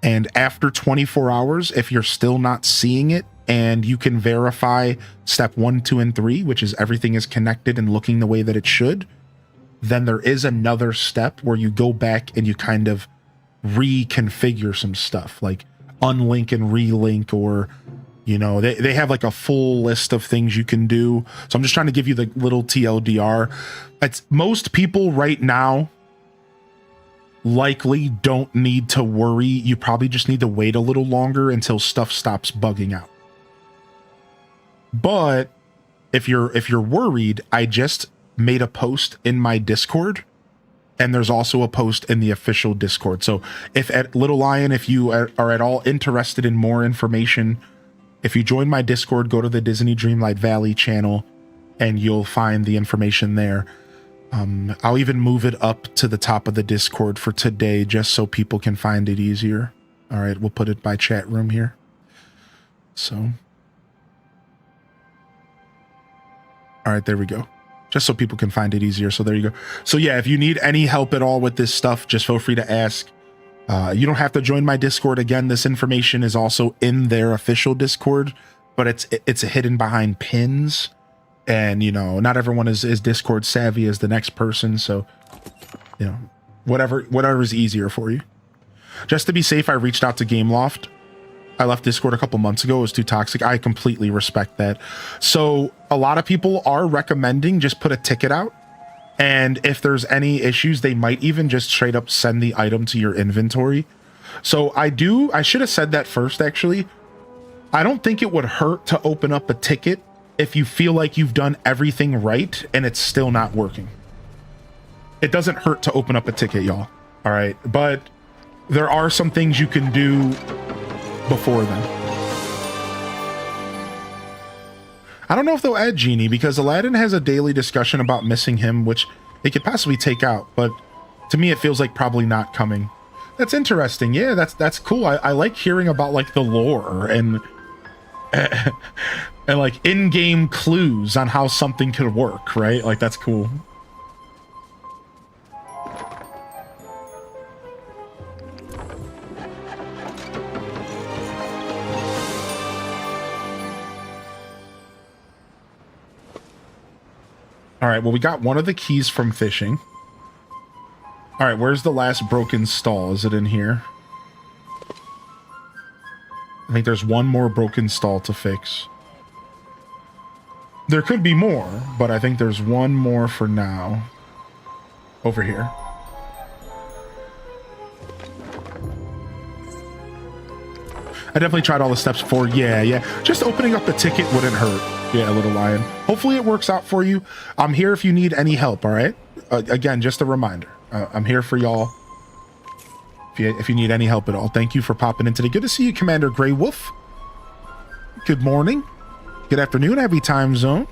And after 24 hours, if you're still not seeing it and you can verify step 1, 2, and 3, which is everything is connected and looking the way that it should, then there is another step where you go back and you kind of reconfigure some stuff, like unlink and relink, or you know, they have like a full list of things you can do. So I'm just trying to give you the little TLDR. Most people right now likely don't need to worry. You probably just need to wait a little longer until stuff stops bugging out. But if you're worried, I just made a post in my Discord, and there's also a post in the official Discord. So if at Little Lion, if you are at all interested in more information, if you join my Discord, go to the Disney Dreamlight Valley channel and you'll find the information there. I'll even move it up to the top of the Discord for today just so people can find it easier. All right, we'll put it by chat room here. So. All right, there we go. Just so people can find it easier. So there you go. So yeah, if you need any help at all with this stuff, just feel free to ask. You don't have to join my Discord. Again, this information is also in their official Discord, but it's hidden behind pins. And, you know, not everyone is Discord savvy as the next person. So, you know, whatever is easier for you. Just to be safe, I reached out to Gameloft. I left Discord a couple months ago. It was too toxic. I completely respect that. So a lot of people are recommending just put a ticket out. And if there's any issues, they might even just straight up send the item to your inventory. So I should have said that first, actually. I don't think it would hurt to open up a ticket if you feel like you've done everything right and it's still not working. It doesn't hurt to open up a ticket, y'all. All right. But there are some things you can do before then. I don't know if they'll add Genie because Aladdin has a daily discussion about missing him, which they could possibly take out, but to me it feels like probably not coming. That's interesting. Yeah, that's cool. I like hearing about like the lore and and like in-game clues on how something could work, right? Like that's cool. All right, well, we got one of the keys from fishing. All right, where's the last broken stall? Is it in here? I think there's one more broken stall to fix. There could be more, but I think there's one more for now. Over here. I definitely tried all the steps before. Yeah. Just opening up the ticket wouldn't hurt. Yeah, Little Lion. Hopefully it works out for you. I'm here if you need any help, all right? Again, just a reminder. I'm here for y'all if you need any help at all. Thank you for popping in today. Good to see you, Commander Grey Wolf. Good morning. Good afternoon, every time zone.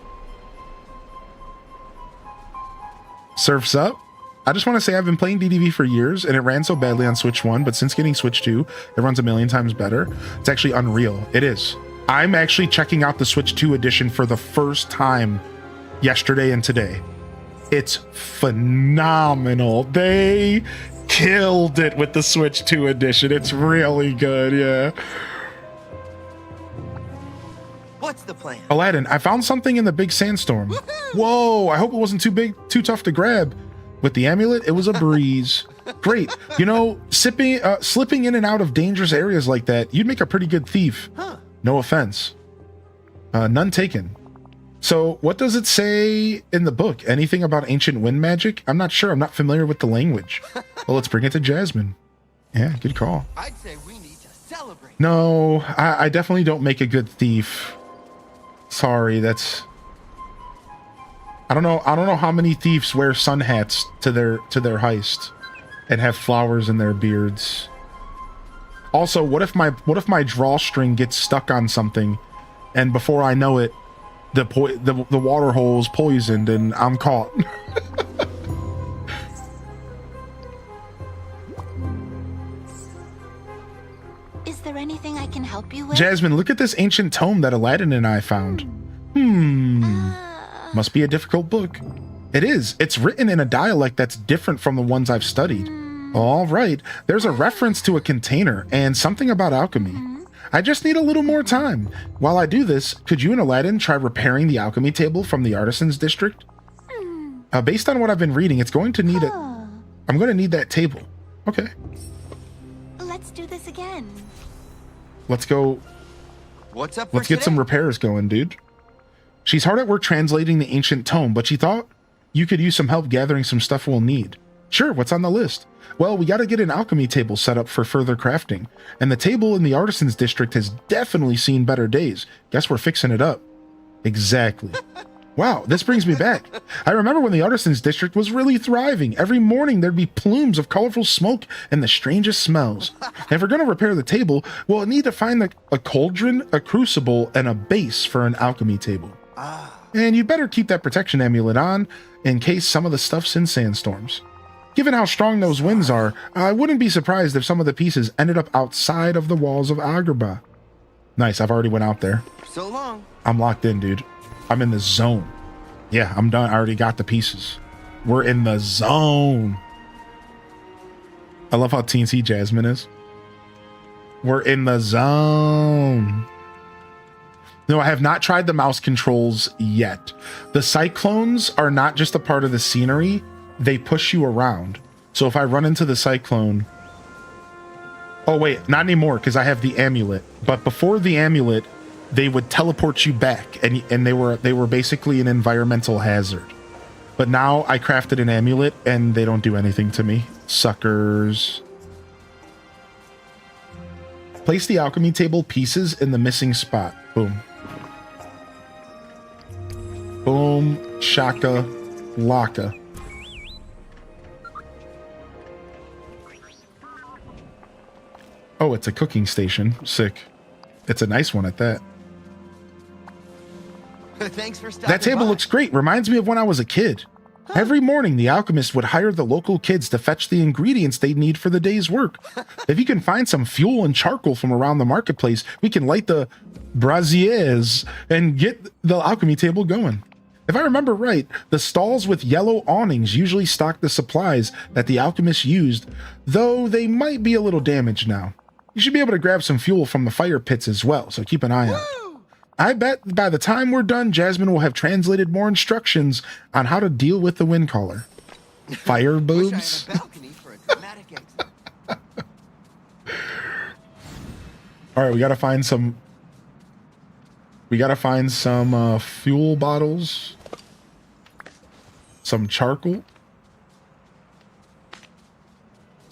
Surf's up. I just want to say I've been playing DDV for years, and it ran so badly on Switch 1, but since getting Switch 2, it runs a million times better. It's actually unreal. It is. I'm actually checking out the Switch 2 edition for the first time yesterday and today. It's phenomenal. They killed it with the Switch 2 edition. It's really good, yeah. What's the plan? Aladdin, I found something in the big sandstorm. Whoa, I hope it wasn't too big, too tough to grab. With the amulet, it was a breeze. Great. You know, slipping in and out of dangerous areas like that, you'd make a pretty good thief. Huh. No offense. None taken. So, what does it say in the book? Anything about ancient wind magic? I'm not sure. I'm not familiar with the language. Well, let's bring it to Jasmine. Yeah, good call. I'd say we need to celebrate. No, I definitely don't make a good thief. Sorry, that's... I don't know how many thieves wear sun hats to their heist and have flowers in their beards. Also, what if my drawstring gets stuck on something and before I know it, the water hole is poisoned and I'm caught? Is there anything I can help you with? Jasmine, look at this ancient tome that Aladdin and I found. Must be a difficult book. It is. It's written in a dialect that's different from the ones I've studied. All right. There's a reference to a container and something about alchemy. I just need a little more time. While I do this, could you and Aladdin try repairing the alchemy table from the Artisans District? Based on what I've been reading, it's going to need I'm going to need that table. Okay. Let's do this again. Let's go. What's up for Let's get some today? repairs going, dude. She's hard at work translating the ancient tome, but she thought you could use some help gathering some stuff we'll need. Sure, what's on the list? Well, we got to get an alchemy table set up for further crafting, and the table in the Artisans District has definitely seen better days. Guess we're fixing it up. Exactly. Wow, this brings me back. I remember when the Artisans District was really thriving. Every morning there'd be plumes of colorful smoke and the strangest smells. If we're going to repair the table, we'll need to find a cauldron, a crucible, and a base for an alchemy table. And you better keep that protection amulet on in case some of the stuff's in sandstorms. Given how strong those winds are, I wouldn't be surprised if some of the pieces ended up outside of the walls of Agrabah. Nice, I've already went out there. So long. I'm locked in, dude. I'm in the zone. Yeah, I'm done. I already got the pieces. We're in the zone. I love how teensy Jasmine is. We're in the zone. No, I have not tried the mouse controls yet. The cyclones are not just a part of the scenery. They push you around. So if I run into the cyclone... Oh, wait, not anymore because I have the amulet. But before the amulet, they would teleport you back, and they were basically an environmental hazard. But now I crafted an amulet, and they don't do anything to me. Suckers. Place the alchemy table pieces in the missing spot. Boom. Boom. Shaka. Laka. Oh, it's a cooking station. Sick. It's a nice one at that. Thanks for stopping That table by. looks great. Reminds me of when I was a kid. Every morning, the alchemist would hire the local kids to fetch the ingredients they'd need for the day's work. If you can find some fuel and charcoal from around the marketplace, we can light the braziers and get the alchemy table going. If I remember right, the stalls with yellow awnings usually stock the supplies that the alchemist used, though they might be a little damaged now. You should be able to grab some fuel from the fire pits as well, so keep an eye out. I bet by the time we're done, Jasmine will have translated more instructions on how to deal with the wind caller. Fire Wish I boobs? had a balcony for a dramatic exit. All right, we gotta find some fuel bottles, some charcoal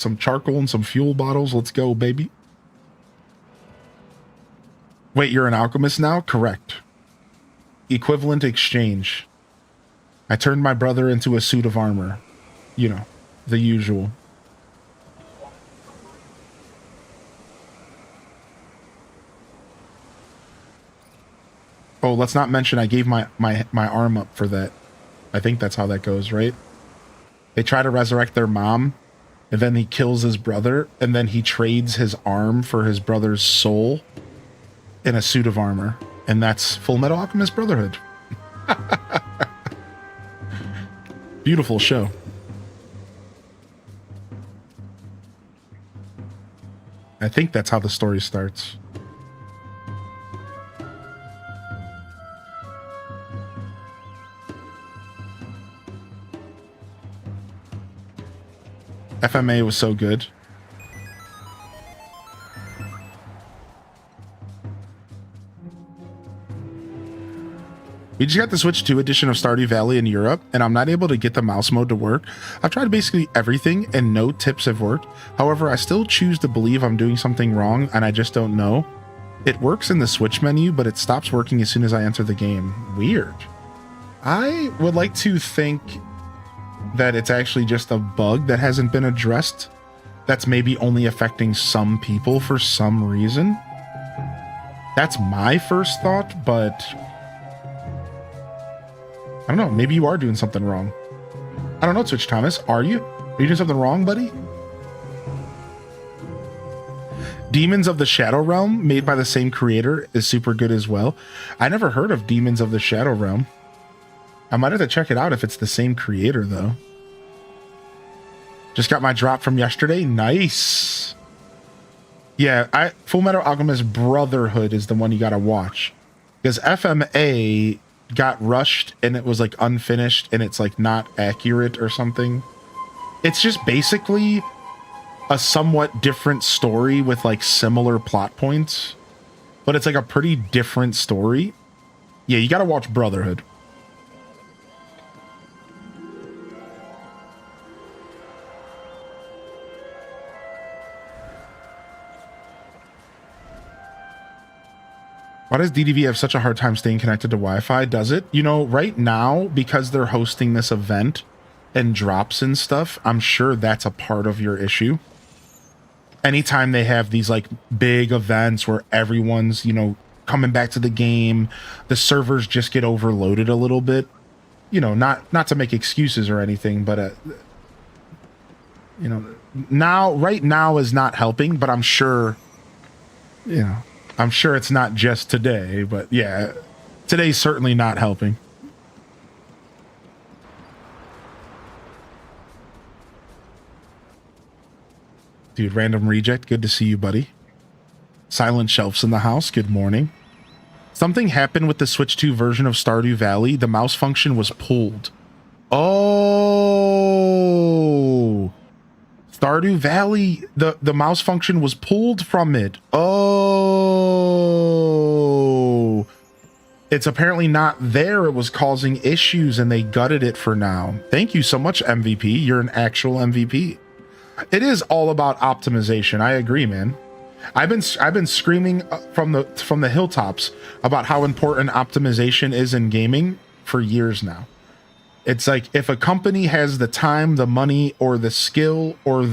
and some fuel bottles. Let's go, baby. Wait, you're an alchemist now? Correct. Equivalent exchange. I turned my brother into a suit of armor. You know, the usual. Oh, let's not mention I gave my arm up for that. I think that's how that goes, right? They try to resurrect their mom, and then he kills his brother, and then he trades his arm for his brother's soul in a suit of armor. And that's Full Metal Alchemist Brotherhood. Beautiful show. I think that's how the story starts. FMA was so good. We just got the Switch 2 edition of Stardew Valley in Europe, and I'm not able to get the mouse mode to work. I've tried basically everything, and no tips have worked. However, I still choose to believe I'm doing something wrong, and I just don't know. It works in the Switch menu, but it stops working as soon as I enter the game. Weird. I would like to think that it's actually just a bug that hasn't been addressed. That's maybe only affecting some people for some reason. That's my first thought, but I don't know. Maybe you are doing something wrong. I don't know, Twitch Thomas. Are you? Are you doing something wrong, buddy? Demons of the Shadow Realm, made by the same creator, is super good as well. I never heard of Demons of the Shadow Realm. I might have to check it out if it's the same creator, though. Just got my drop from yesterday. Nice. Yeah, Full Metal Alchemist Brotherhood is the one you gotta watch. Because FMA got rushed and it was like unfinished and it's like not accurate or something. It's just basically a somewhat different story with like similar plot points, but it's like a pretty different story. Yeah, you gotta watch Brotherhood. Why does DDV have such a hard time staying connected to Wi-Fi? Does it? You know, right now, because they're hosting this event and drops and stuff, I'm sure that's a part of your issue. Anytime they have these like big events where everyone's, you know, coming back to the game, the servers just get overloaded a little bit. You know, not to make excuses or anything, but you know, right now is not helping, but I'm sure, you know, I'm sure it's not just today, but yeah, today's certainly not helping. Dude, Random Reject, good to see you, buddy. Silent Shelf's in the house, good morning. Something happened with the Switch 2 version of Stardew Valley. The mouse function was pulled. Oh, Stardew Valley, the mouse function was pulled from it. Oh, it's apparently not there. It was causing issues and they gutted it for now. Thank you so much, MVP. You're an actual MVP. It is all about optimization. I agree, man. I've been screaming from the hilltops about how important optimization is in gaming for years now. It's like if a company has the time, the money, or the skill, or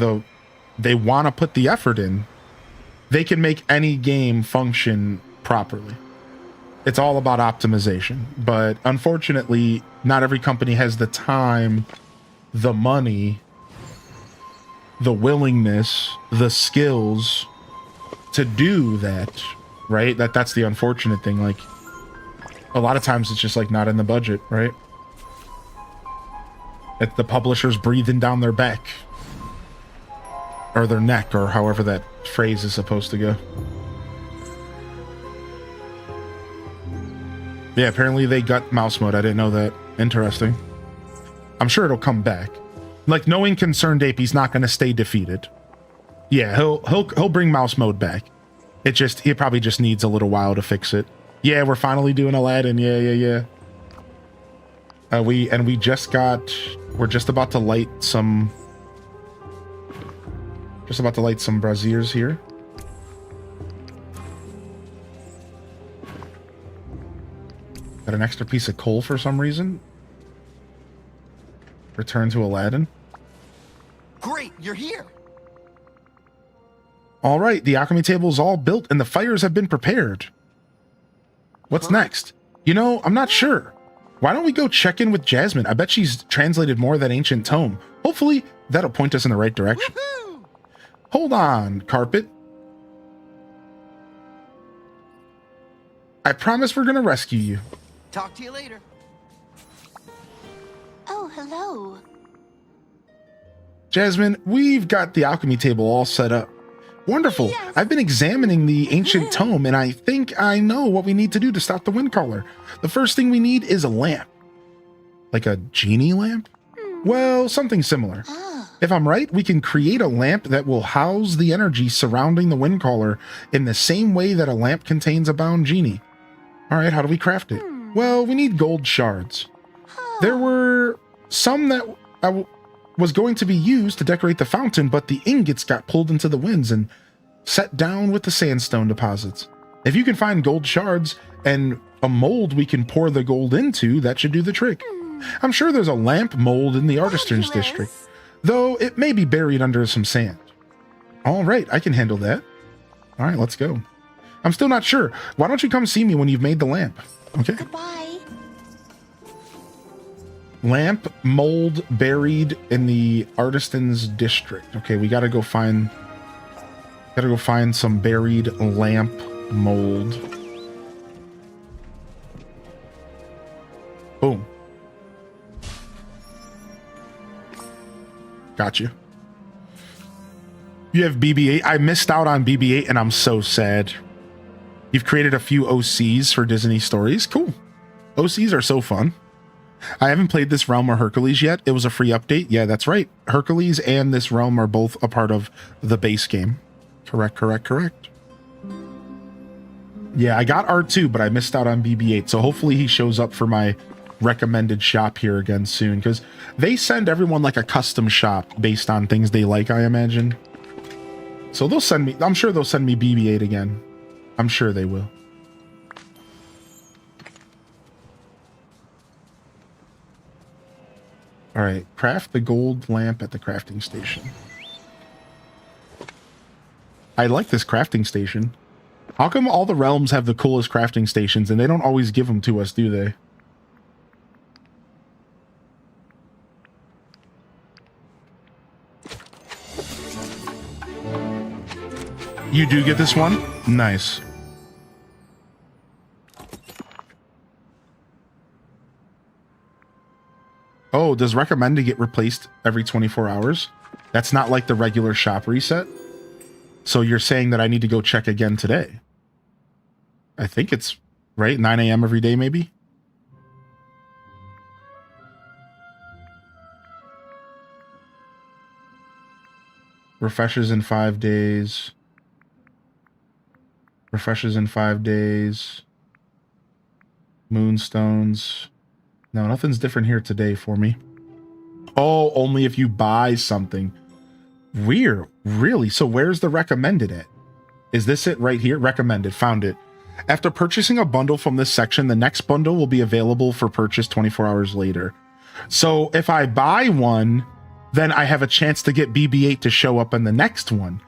they want to put the effort in, they can make any game function properly. It's all about optimization. But unfortunately, not every company has the time, the money, the willingness, the skills to do that, right? That's the unfortunate thing. Like a lot of times it's just like not in the budget, right? It's the publishers breathing down their back or their neck, or however that phrase is supposed to go. Yeah, apparently they got mouse mode. I didn't know that. Interesting. I'm sure it'll come back. Like, knowing Concerned Ape, he's not going to stay defeated. Yeah, he'll bring mouse mode back. He probably just needs a little while to fix it. Yeah, we're finally doing Aladdin. Yeah. We're just about to light some braziers here. Got an extra piece of coal for some reason. Return to Aladdin. Great, you're here. All right, the alchemy table is all built and the fires have been prepared. What's next? You know, I'm not sure. Why don't we go check in with Jasmine? I bet she's translated more of that ancient tome. Hopefully, that'll point us in the right direction. Woohoo! Hold on, Carpet. I promise we're gonna rescue you. Talk to you later. Oh, hello. Jasmine, we've got the alchemy table all set up. Wonderful. Yes. I've been examining the ancient tome, and I think I know what we need to do to stop the wind caller. The first thing we need is a lamp. Like a genie lamp? Well, something similar. Ah. If I'm right, we can create a lamp that will house the energy surrounding the wind caller in the same way that a lamp contains a bound genie. All right, how do we craft it? Well, we need gold shards. There were some that was going to be used to decorate the fountain, but the ingots got pulled into the winds and set down with the sandstone deposits. If you can find gold shards and a mold we can pour the gold into, that should do the trick. I'm sure there's a lamp mold in the Artister's District, though it may be buried under some sand. All right, I can handle that. All right, let's go. I'm still not sure. Why don't you come see me when you've made the lamp? Okay. Goodbye. Lamp mold buried in the Artisan's District. Okay, we gotta go find some buried lamp mold. Boom. Gotcha. You have BB-8. I missed out on BB-8 and I'm so sad. You've created a few OCs for Disney stories. Cool. OCs are so fun. I haven't played this realm or Hercules yet. It was a free update. Yeah, that's right. Hercules and this realm are both a part of the base game. Correct. Yeah, I got R2, but I missed out on BB-8. So hopefully he shows up for my recommended shop here again soon, because they send everyone like a custom shop based on things they like, I imagine. So they'll send me, I'm sure they'll send me BB-8 again. I'm sure they will. All right, craft the gold lamp at the crafting station. I like this crafting station. How come all the realms have the coolest crafting stations and they don't always give them to us, do they? You do get this one? Nice. Oh, does recommended get replaced every 24 hours? That's not like the regular shop reset? So you're saying that I need to go check again today? I think it's, right? 9 a.m. every day, maybe? Refreshes in 5 days. Refreshes in 5 days. Moonstones. No, nothing's different here today for me. Oh, only if you buy something. Weird. Really? So where's the recommended at? Is this it right here? Recommended. Found it. After purchasing a bundle from this section, the next bundle will be available for purchase 24 hours later. So if I buy one, then I have a chance to get BB-8 to show up in the next one.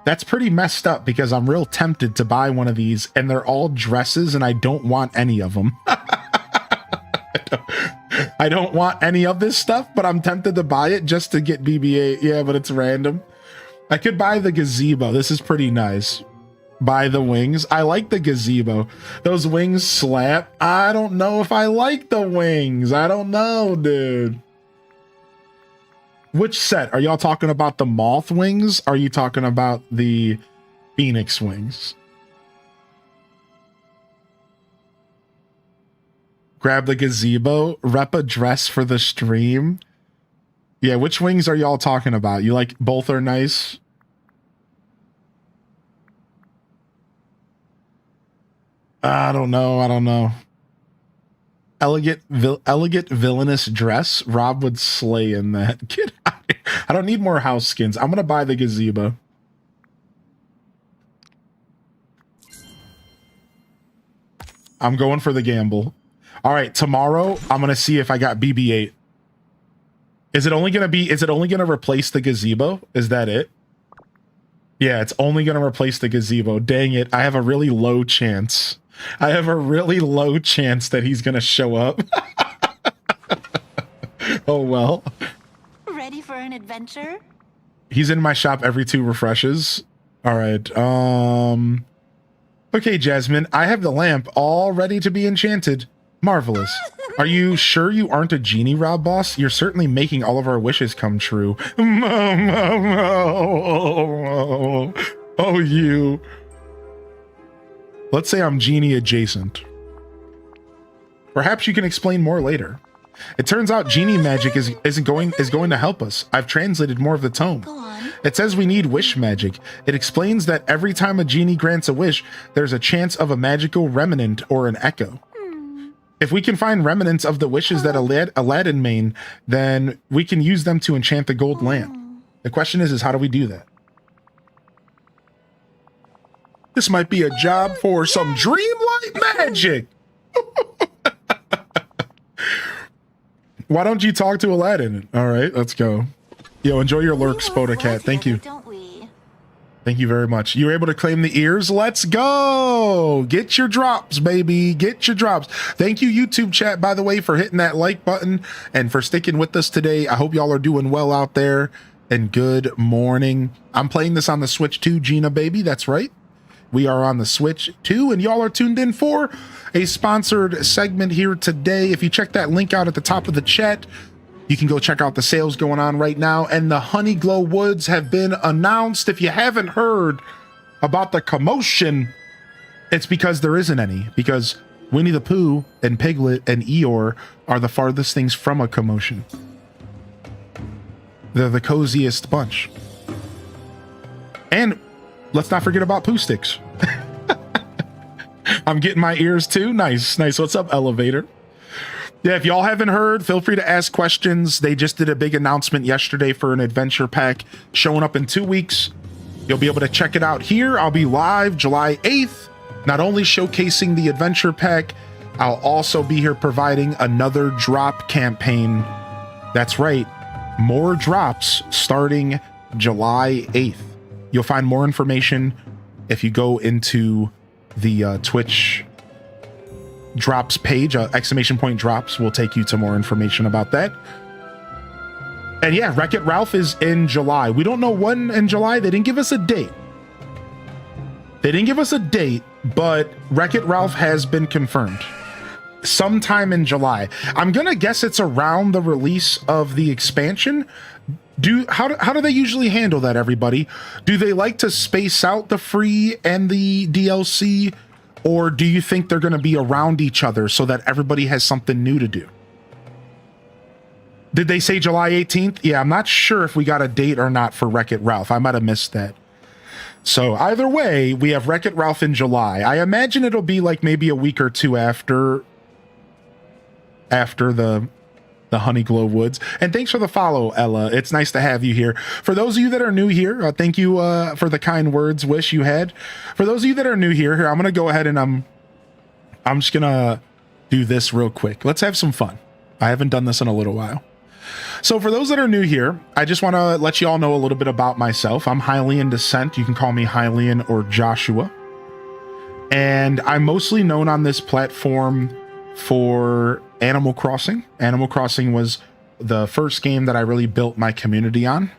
That's pretty messed up because I'm real tempted to buy one of these and they're all dresses and I don't want any of them. I don't want any of this stuff, but I'm tempted to buy it just to get BB-8. Yeah, but it's random. I could buy the gazebo. This is pretty nice. Buy the wings. I like the gazebo. Those wings slap. I don't know if I like the wings. I don't know, dude. Which set? Are y'all talking about the moth wings? Are you talking about the phoenix wings? Grab the gazebo, rep a dress for the stream. Yeah, which wings are y'all talking about? You like both are nice? I don't know. Elegant villainous dress. Rob would slay in that. Get out of here. I don't need more house skins. I'm gonna buy the gazebo. I'm going for the gamble. All right, tomorrow I'm gonna see if I got BB-8. Is it only gonna replace the gazebo? Is that it? Yeah, it's only gonna replace the gazebo. Dang it, I have a really low chance. That he's gonna show up. Oh well. Ready for an adventure? He's in my shop every 2 refreshes. All right. Okay, Jasmine, I have the lamp all ready to be enchanted. Marvelous. Are you sure you aren't a genie, Rob Boss? You're certainly making all of our wishes come true. Oh, you. Let's say I'm genie adjacent. Perhaps you can explain more later. It turns out genie magic is going to help us. I've translated more of the tome. Go on. It says we need wish magic. It explains that every time a genie grants a wish, there's a chance of a magical remnant or an echo. If we can find remnants of the wishes that Aladdin made, then we can use them to enchant the gold lamp. The question is how do we do that? This might be a job for some dreamlight magic. Why don't you talk to Aladdin? All right, let's go. Yo, enjoy your lurk, Spoda Cat. Thank you. Don't we? Thank you very much. You were able to claim the ears? Let's go. Get your drops, baby. Get your drops. Thank you, YouTube chat, by the way, for hitting that like button and for sticking with us today. I hope y'all are doing well out there. And good morning. I'm playing this on the Switch 2, Gina, baby. That's right. We are on the Switch 2, and y'all are tuned in for a sponsored segment here today. If you check that link out at the top of the chat, you can go check out the sales going on right now. And the Honeyglow Woods have been announced. If you haven't heard about the commotion, it's because there isn't any. Because Winnie the Pooh and Piglet and Eeyore are the farthest things from a commotion. They're the coziest bunch. And let's not forget about Pooh Sticks. I'm getting my ears too. Nice. What's up, Elevator? Yeah, if y'all haven't heard, feel free to ask questions. They just did a big announcement yesterday for an adventure pack showing up in 2 weeks. You'll be able to check it out here. I'll be live July 8th, not only showcasing the adventure pack, I'll also be here providing another drop campaign. That's right, more drops starting July 8th. You'll find more information if you go into the Twitch drops page. Exclamation point drops will take you to more information about that. And yeah, Wreck-It Ralph is in July. We don't know when in July. They didn't give us a date. But Wreck-It Ralph has been confirmed. Sometime in July. I'm gonna guess it's around the release of the expansion. How do they usually handle that, everybody? Do they like to space out the free and the DLC, or do you think they're going to be around each other so that everybody has something new to do? Did they say July 18th? Yeah, I'm not sure if we got a date or not for Wreck-It Ralph. I might have missed that. So either way, we have Wreck-It Ralph in July. I imagine it'll be like maybe a week or two after the Honeyglow Woods. And thanks for the follow, Ella. It's nice to have you here. For those of you that are new here, thank you for the kind words, Wish, you had. For those of you that are new here, I'm going to go ahead and I'm just going to do this real quick. Let's have some fun. I haven't done this in a little while. So for those that are new here, I just want to let you all know a little bit about myself. I'm Hylian Descent. You can call me Hylian or Joshua. And I'm mostly known on this platform for Animal Crossing. Animal Crossing was the first game that I really built my community on.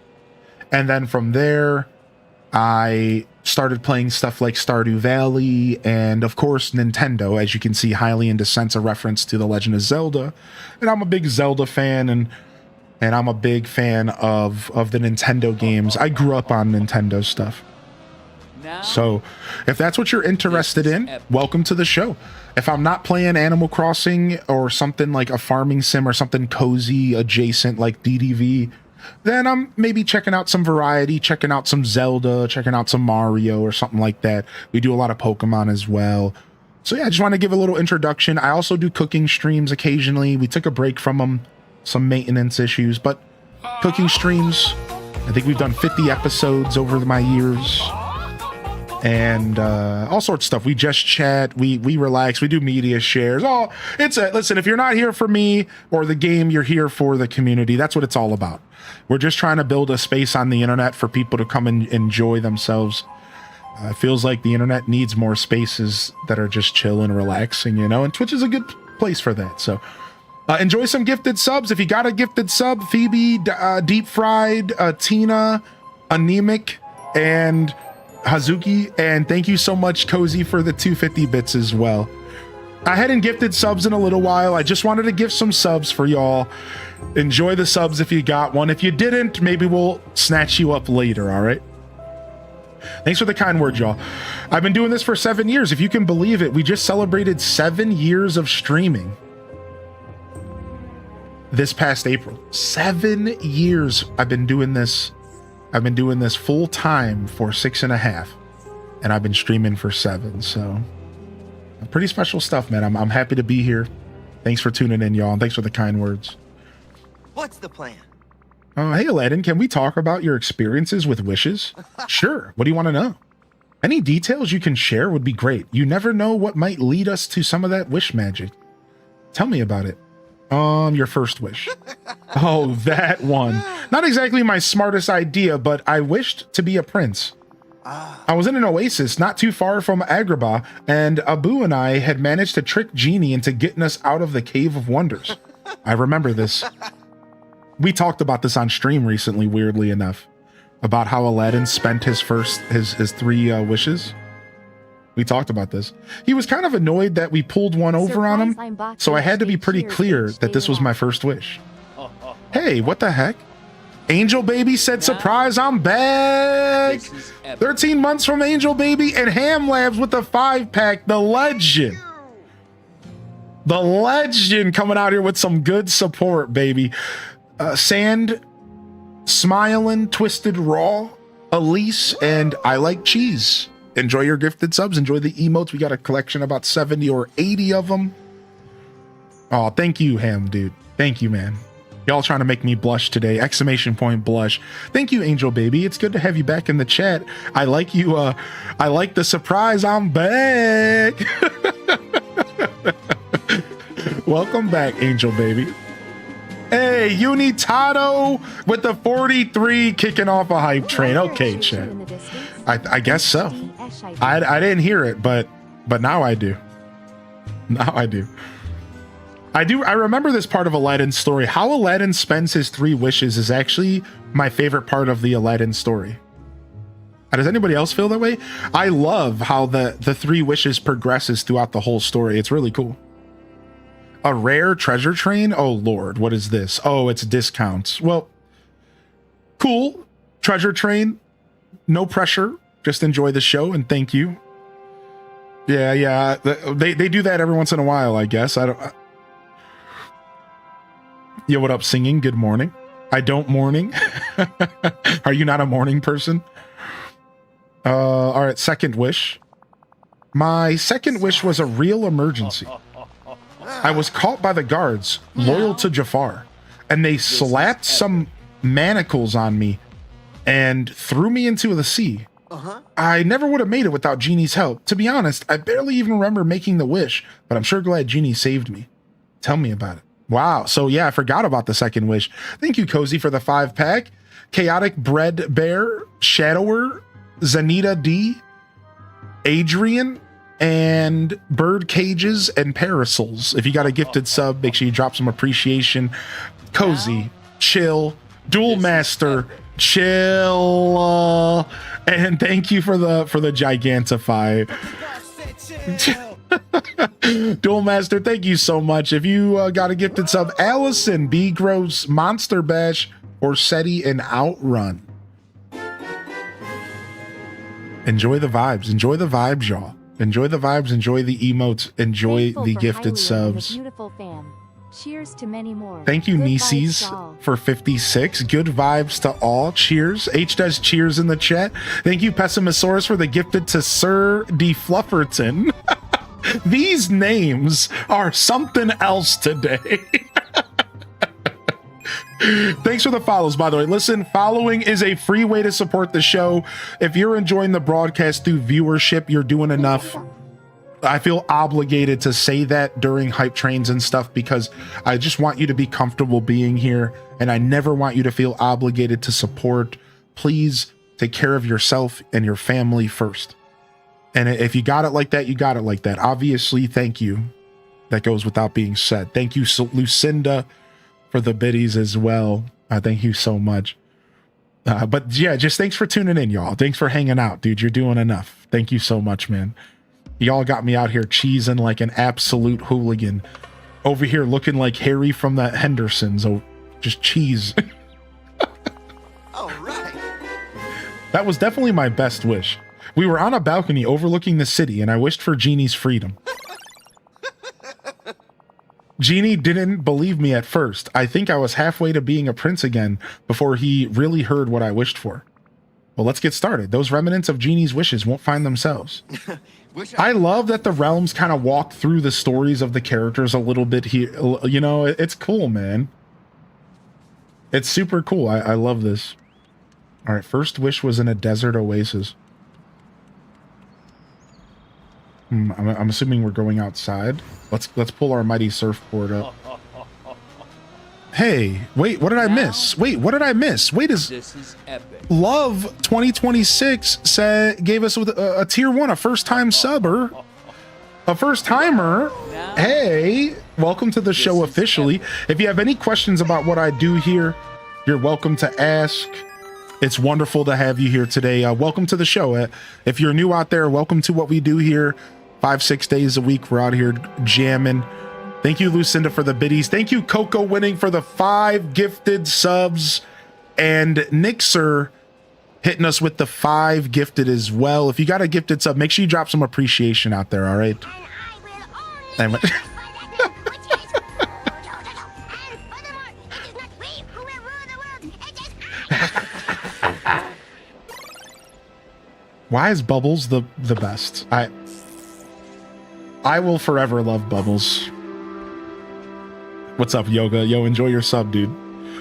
And then from there, I started playing stuff like Stardew Valley and, of course, Nintendo. As you can see, Hylian Descent's a reference to The Legend of Zelda. And I'm a big Zelda fan, and I'm a big fan of the Nintendo games. I grew up on Nintendo stuff. So if that's what you're interested in, welcome to the show. If I'm not playing Animal Crossing or something like a farming sim or something cozy adjacent like DDV, then I'm maybe checking out some variety, checking out some Zelda, checking out some Mario or something like that. We do a lot of Pokemon as well. So yeah, I just want to give a little introduction. I also do cooking streams occasionally. We took a break from them, some maintenance issues, but cooking streams, I think we've done 50 episodes over my years. And all sorts of stuff. We just chat, we relax, we do media shares. Listen, if you're not here for me or the game, you're here for the community. That's what it's all about. We're just trying to build a space on the internet for people to come and enjoy themselves. It feels like the internet needs more spaces that are just chill and relaxing, and Twitch is a good place for that. So enjoy some gifted subs. If you got a gifted sub, Phoebe, Deep Fried, Tina, Anemic, and Hazuki, and thank you so much, Cozy, for the 250 bits as well. I hadn't gifted subs in a little while. I just wanted to give some subs for y'all. Enjoy the subs if you got one. If you didn't, maybe we'll snatch you up later, all right? Thanks for the kind words, y'all. I've been doing this for 7 years. If you can believe it, we just celebrated 7 years of streaming. this past April. 7 years I've been doing this. I've been doing this full time for 6.5, and I've been streaming for 7. So pretty special stuff, man. I'm happy to be here. Thanks for tuning in, y'all, and thanks for the kind words. What's the plan? Hey, Aladdin, can we talk about your experiences with wishes? Sure. What do you want to know? Any details you can share would be great. You never know what might lead us to some of that wish magic. Tell me about it. Your first wish. Oh, that one. Not exactly my smartest idea, but I wished to be a prince. I was in an oasis not too far from Agrabah, and Abu and I had managed to trick Genie into getting us out of the Cave of Wonders. I remember this. We talked about this on stream recently, weirdly enough, about how Aladdin spent his 3 wishes. We talked about this. He was kind of annoyed that we pulled one over on him, so I had to be pretty clear that this was my first wish. Hey, what the heck? Angel Baby said, surprise, I'm back! 13 months from Angel Baby and Ham Labs with the 5-pack, the legend. The legend coming out here with some good support, baby. Sand, Smiling, Twisted Raw, Elise, and I Like Cheese. Enjoy your gifted subs. Enjoy the emotes. We got a collection, about 70 or 80 of them. Oh, thank you, Ham, dude. Thank you, man. Y'all trying to make me blush today. Exclamation point blush. Thank you, Angel Baby. It's good to have you back in the chat. I like you. I like the surprise. I'm back. Welcome back, Angel Baby. Hey, Unitato with the 43 kicking off a hype train. Okay, chat. I guess so. I didn't hear it, but now I do. Now I do. I remember this part of Aladdin's story. How Aladdin spends his 3 wishes is actually my favorite part of the Aladdin story. Does anybody else feel that way? I love how the 3 wishes progresses throughout the whole story. It's really cool. A rare treasure train? Oh, Lord, what is this? Oh, it's discounts. Well, cool. Treasure train. No pressure. Just enjoy the show and thank you. Yeah. They do that every once in a while, I guess. Yo, what up, singing? Good morning. I don't morning. Are you not a morning person? All right, second wish. My second wish was a real emergency. I was caught by the guards, loyal to Jafar, and they slapped some manacles on me and threw me into the sea. I never would have made it without Genie's help. To be honest, I barely even remember making the wish, but I'm sure glad Genie saved me. Tell me about it. Wow. So yeah, I forgot about the second wish. Thank you, Cozy, for the 5-pack. Chaotic Bread Bear, Shadower, Zanita D, Adrian, and Bird Cages and Parasols. If you got a gifted sub, make sure you drop some appreciation. Cozy, chill, Duel Master, chill, and thank you for the Gigantify. Duel Master, thank you so much. If you got a gifted sub, Allison, B Gross, Monster Bash, or Seti and Outrun. Enjoy the vibes. Enjoy the vibes, y'all. Enjoy the vibes. Enjoy the emotes. Enjoy the gifted subs. Beautiful fam. Cheers to many more. Thank you, Good Nieces, vibes to all. for 56. Good vibes to all. Cheers. H does cheers in the chat. Thank you, Pessimosaurus, for the gifted to Sir D. Flufferton. These names are something else today. Thanks for the follows, by the way. Listen, following is a free way to support the show. If you're enjoying the broadcast through viewership, you're doing enough. I feel obligated to say that during hype trains and stuff because I just want you to be comfortable being here, and I never want you to feel obligated to support. Please take care of yourself and your family first. And if you got it like that, you got it like that. Obviously, thank you. That goes without being said. Thank you, Lucinda, for the biddies as well. Thank you so much. But yeah, just thanks for tuning in, y'all. Thanks for hanging out, dude. You're doing enough. Thank you so much, man. Y'all got me out here cheesing like an absolute hooligan. Over here looking like Harry from the Hendersons. Oh, just cheese. All right. That was definitely my best wish. We were on a balcony overlooking the city, and I wished for Genie's freedom. Genie didn't believe me at first. I think I was halfway to being a prince again before he really heard what I wished for. Well, let's get started. Those remnants of Genie's wishes won't find themselves. I love that the realms kind of walk through the stories of the characters a little bit here. You know, it's cool, man. It's super cool. I love this. All right, first wish was in a desert oasis. I'm assuming we're going outside. Let's pull our mighty surfboard up. Hey, wait, what did I miss? Wait, what did I miss? Wait, This is epic. Love 2026 gave us a tier 1, a first time subber, a first timer. Hey, welcome to the show officially. If you have any questions about what I do here, you're welcome to ask. It's wonderful to have you here today. Welcome to the show. If you're new out there, welcome to what we do here. 5-6 days a week, we're out here jamming. Thank you, Lucinda, for the biddies. Thank you, Coco Winning, for the 5 gifted subs. And Nixer hitting us with the 5 gifted as well. If you got a gifted sub, make sure you drop some appreciation out there, all right? And why is Bubbles the best? I will forever love Bubbles. What's up, Yoga? Yo, enjoy your sub, dude.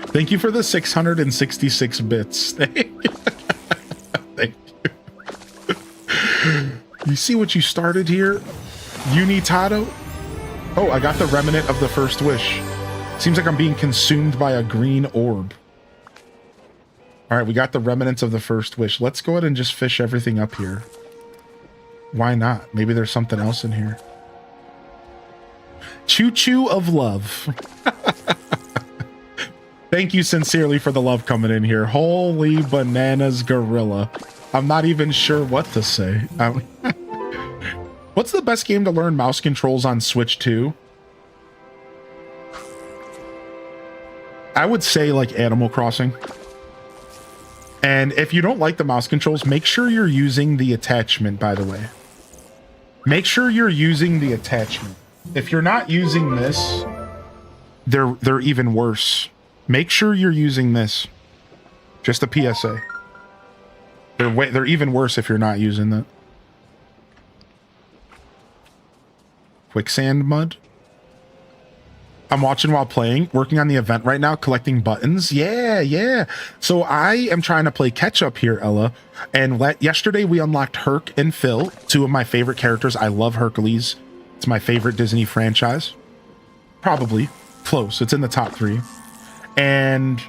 Thank you for the 666 bits. Thank you. You see what you started here? Unitato? Oh, I got the remnant of the first wish. Seems like I'm being consumed by a green orb. All right, we got the remnants of the first wish. Let's go ahead and just fish everything up here. Why not? Maybe there's something else in here. Choo Choo of Love. Thank you sincerely for the love coming in here. Holy bananas, gorilla. I'm not even sure what to say. What's the best game to learn mouse controls on Switch 2? I would say like Animal Crossing. And if you don't like the mouse controls, make sure you're using the attachment, by the way. Make sure you're using the attachment. If you're not using this, they're even worse. Make sure you're using this. Just a PSA. They're even worse if you're not using that. Quicksand mud. I'm watching while playing, working on the event right now, collecting buttons. Yeah. So I am trying to play catch up here, Ella. And yesterday we unlocked Herc and Phil, 2 of my favorite characters. I love Hercules. It's my favorite Disney franchise. Probably. Close. It's in the top 3. And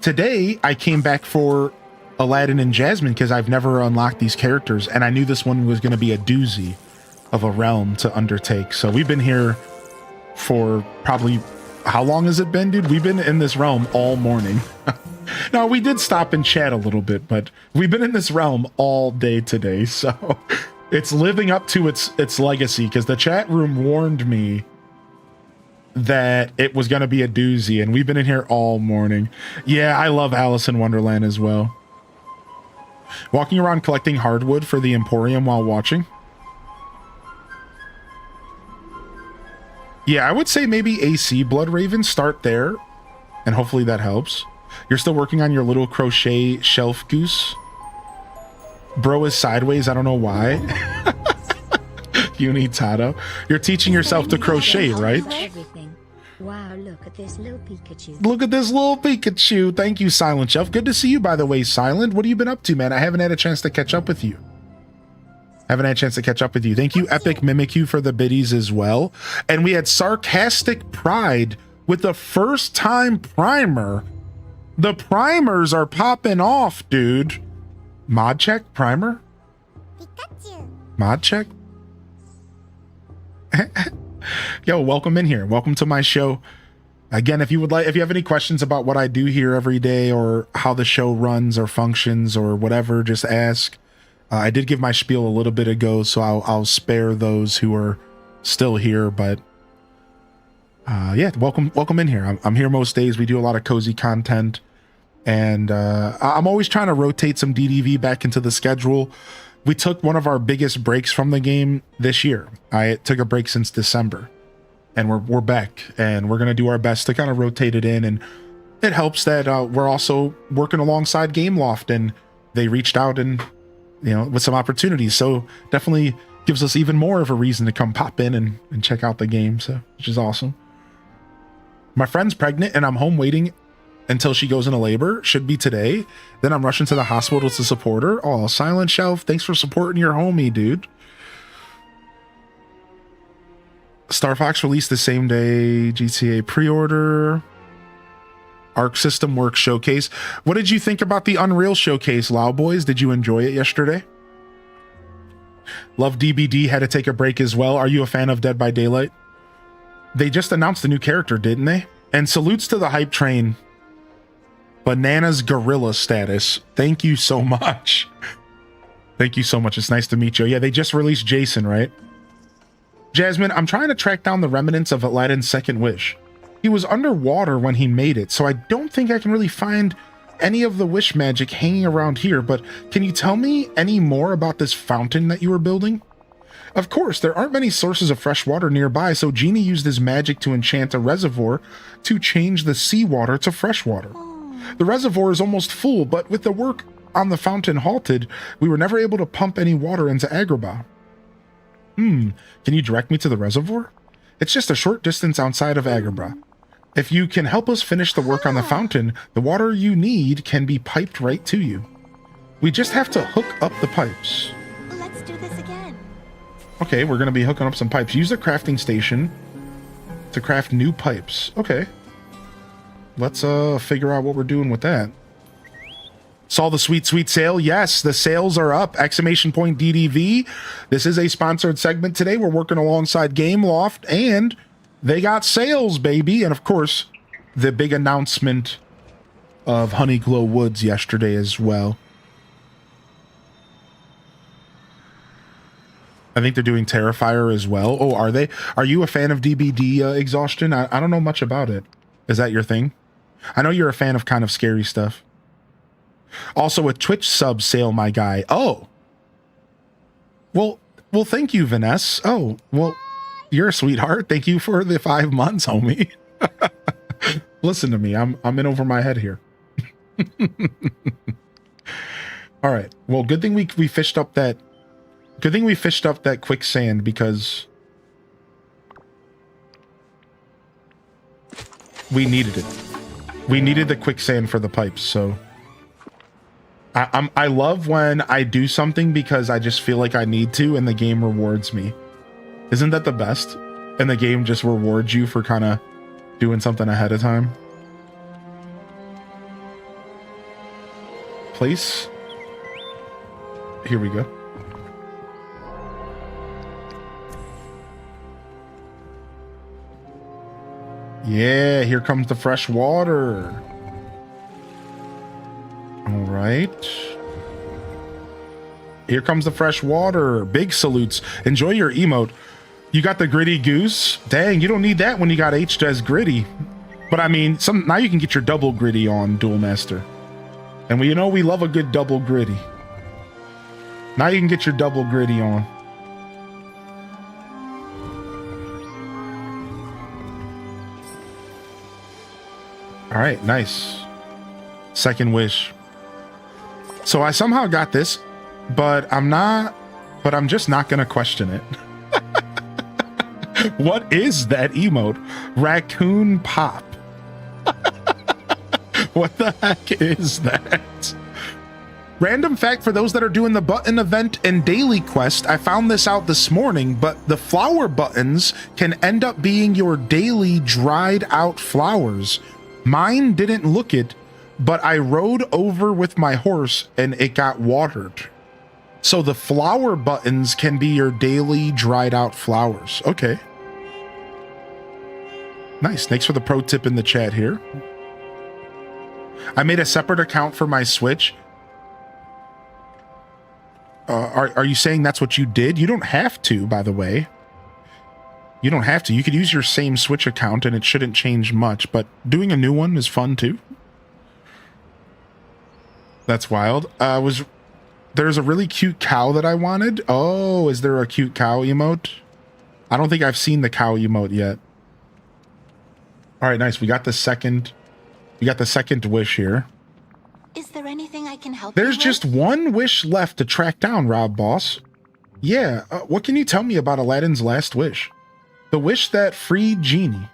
today I came back for Aladdin and Jasmine because I've never unlocked these characters. And I knew this one was going to be a doozy of a realm to undertake. So we've been here for probably, how long has it been, dude? We've been in this realm all morning. Now, we did stop and chat a little bit, but we've been in this realm all day today. So it's living up to its legacy because the chat room warned me that it was going to be a doozy, and we've been in here all morning. Yeah, I love Alice in Wonderland as well. Walking around collecting hardwood for the Emporium while watching. Yeah, I would say maybe AC Blood Raven, start there, and hopefully that helps. You're still working on your little crochet shelf goose? Bro is sideways, I don't know why. Unitato. You're teaching yourself to crochet, right? Everything. Wow, look at this little Pikachu. Look at this little Pikachu. Thank you, Silent Shelf. Good to see you, by the way, Silent. What have you been up to, man? I haven't had a chance to catch up with you. Thank you, Epic Mimikyu, for the biddies as well. And we had Sarcastic Pride with the first time primer. The primers are popping off, dude. Mod check primer? Pikachu. Mod check? Yo, welcome in here. Welcome to my show. Again, if you have any questions about what I do here every day or how the show runs or functions or whatever, just ask. I did give my spiel a little bit ago, so I'll spare those who are still here. But yeah, welcome in here. I'm here most days. We do a lot of cozy content, and I'm always trying to rotate some DDV back into the schedule. We took one of our biggest breaks from the game this year. I took a break since December, and we're back, and we're gonna do our best to kind of rotate it in. And it helps that we're also working alongside Gameloft, and they reached out and with some opportunities. So definitely gives us even more of a reason to come pop in and check out the game. So which is awesome. My friend's pregnant, and I'm home waiting until she goes into labor. Should be today. Then I'm rushing to the hospital to support her. Oh, Silent Shelf, thanks for supporting your homie, dude. Star Fox released the same day. GTA pre-order. Arc System Works showcase. What did you think about the Unreal showcase, Loud Boys? Did you enjoy it yesterday? Love DBD had to take a break as well. Are you a fan of Dead by Daylight? They just announced a new character, didn't they? And salutes to the hype train. Bananas Gorilla status. Thank you so much. Thank you so much. It's nice to meet you. Yeah, they just released Jason, right? Jasmine, I'm trying to track down the remnants of Aladdin's Second Wish. He was underwater when he made it, so I don't think I can really find any of the wish magic hanging around here, but can you tell me any more about this fountain that you were building? Of course, there aren't many sources of fresh water nearby, so Genie used his magic to enchant a reservoir to change the seawater to fresh water. The reservoir is almost full, but with the work on the fountain halted, we were never able to pump any water into Agrabah. Can you direct me to the reservoir? It's just a short distance outside of Agrabah. If you can help us finish the work on the fountain, the water you need can be piped right to you. We just have to hook up the pipes. Let's do this again. Okay, we're going to be hooking up some pipes. Use the crafting station to craft new pipes. Okay. Let's figure out what we're doing with that. Saw the sweet sale. Yes, the sales are up. Exclamation point DDV. This is a sponsored segment today. We're working alongside Gameloft, and they got sales, baby. And of course, the big announcement of Honeyglow Woods yesterday as well. I think they're doing Terrifier as well. Oh, are they? Are you a fan of DBD Exhaustion? I don't know much about it. Is that your thing? I know you're a fan of kind of scary stuff. Also a Twitch sub sale, my guy. Oh. Well, thank you, Vanessa. Oh, well, you're a sweetheart. Thank you for the 5 months, homie. Listen to me. I'm in over my head here. All right. Well, good thing we fished up that quicksand, because we needed it. We needed the quicksand for the pipes, so I love when I do something because I just feel like I need to, and the game rewards me. Isn't that the best? And the game just rewards you for kind of doing something ahead of time. Place. Here we go. Yeah, here comes the fresh water. All right. Here comes the fresh water. Big salutes. Enjoy your emote. You got the gritty goose. Dang, you don't need that when you got H-Des gritty. But I mean, now you can get your double gritty on, Duel Master. And we love a good double gritty. Now you can get your double gritty on. All right, nice. Second wish. So I somehow got this, but I'm just not gonna question it. What is that emote? Raccoon Pop. What the heck is that? Random fact for those that are doing the button event and daily quest, I found this out this morning, but the flower buttons can end up being your daily dried out flowers. Mine didn't look it, but I rode over with my horse and it got watered. So the flower buttons can be your daily dried out flowers. Okay. Nice. Thanks for the pro tip in the chat here. I made a separate account for my Switch. Are you saying that's what you did? You don't have to, by the way. You don't have to. You could use your same Switch account and it shouldn't change much, but doing a new one is fun too. That's wild. There's a really cute cow that I wanted. Oh, is there a cute cow emote? I don't think I've seen the cow emote yet. All right, nice. We got the second wish here. Is there anything I can help There's you just with? one wish left to track down, Rob Boss. Yeah, what can you tell me about Aladdin's last wish? The wish that freed Genie.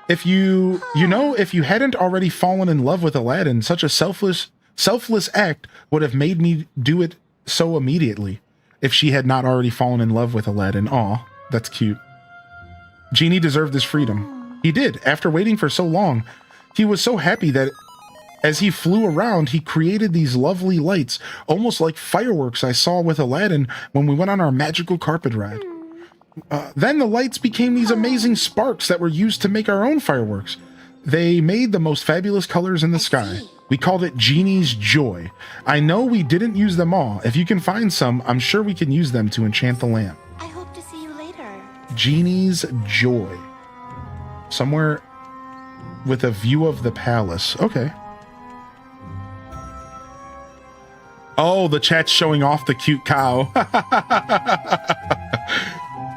If you hadn't already fallen in love with Aladdin, such a selfless act would have made me do it so immediately. If she had not already fallen in love with Aladdin. Aw, that's cute. Genie deserved his freedom. He did. After waiting for so long, he was so happy that as he flew around, he created these lovely lights, almost like fireworks I saw with Aladdin when we went on our magical carpet ride. Then the lights became these amazing sparks that were used to make our own fireworks. They made the most fabulous colors in the sky. We called it Genie's Joy. I know we didn't use them all. If you can find some, I'm sure we can use them to enchant the lamp. I hope to see you later. Genie's Joy. Somewhere with a view of the palace. Okay. Oh, the chat's showing off the cute cow.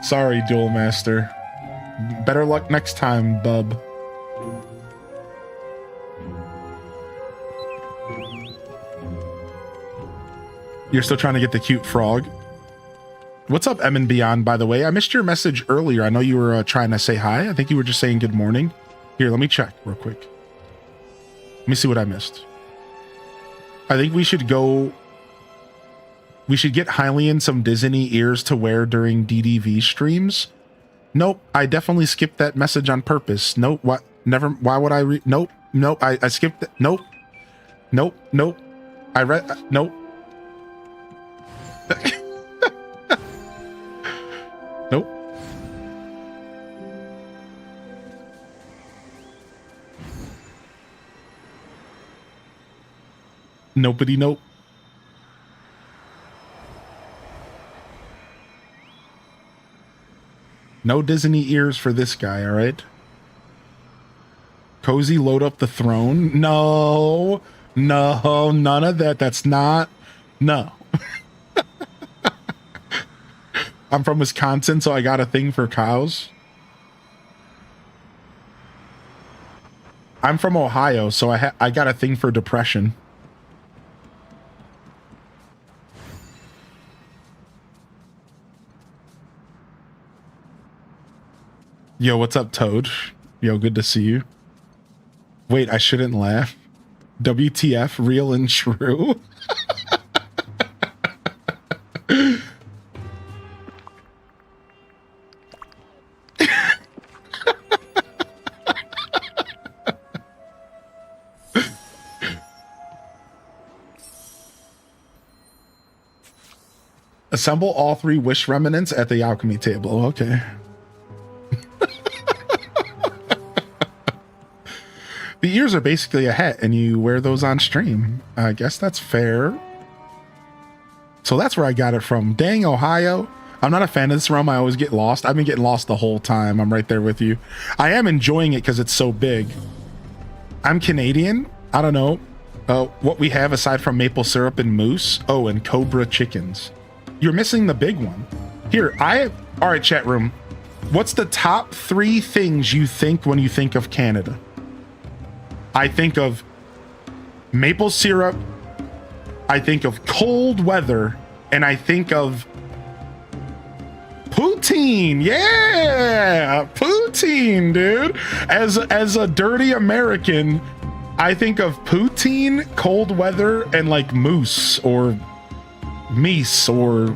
Sorry, Duel Master. Better luck next time, bub. You're still trying to get the cute frog? What's up, M and Beyond, by the way? I missed your message earlier. I know you were trying to say hi. I think you were just saying good morning. Here, let me check real quick. Let me see what I missed. I think we should go... We should get Hylian some Disney ears to wear during DDV streams. Nope, I definitely skipped that message on purpose. Nope, what? Never, why would I read? Nope, I skipped it. Nope. I read, nope. Nope. Nobody, nope. No Disney ears for this guy, all right? Cozy, load up the throne. No, none of that. That's not, no. I'm from Wisconsin, so I got a thing for cows. I'm from Ohio, so I got a thing for depression. Yo, what's up, Toad? Yo, good to see you. Wait, I shouldn't laugh. WTF, real and true? Assemble all 3 wish remnants at the alchemy table. Okay. The ears are basically a hat, and you wear those on stream. I guess that's fair. So that's where I got it from. Dang, Ohio. I'm not a fan of this realm. I always get lost. I've been getting lost the whole time. I'm right there with you. I am enjoying it because it's so big. I'm Canadian. I don't know what we have aside from maple syrup and moose. Oh, and cobra chickens. You're missing the big one. Here, all right, chat room. What's the top 3 things you think when you think of Canada? I think of maple syrup, I think of cold weather, and I think of poutine. Yeah, poutine, dude. As a dirty American, I think of poutine, cold weather, and like moose or meese or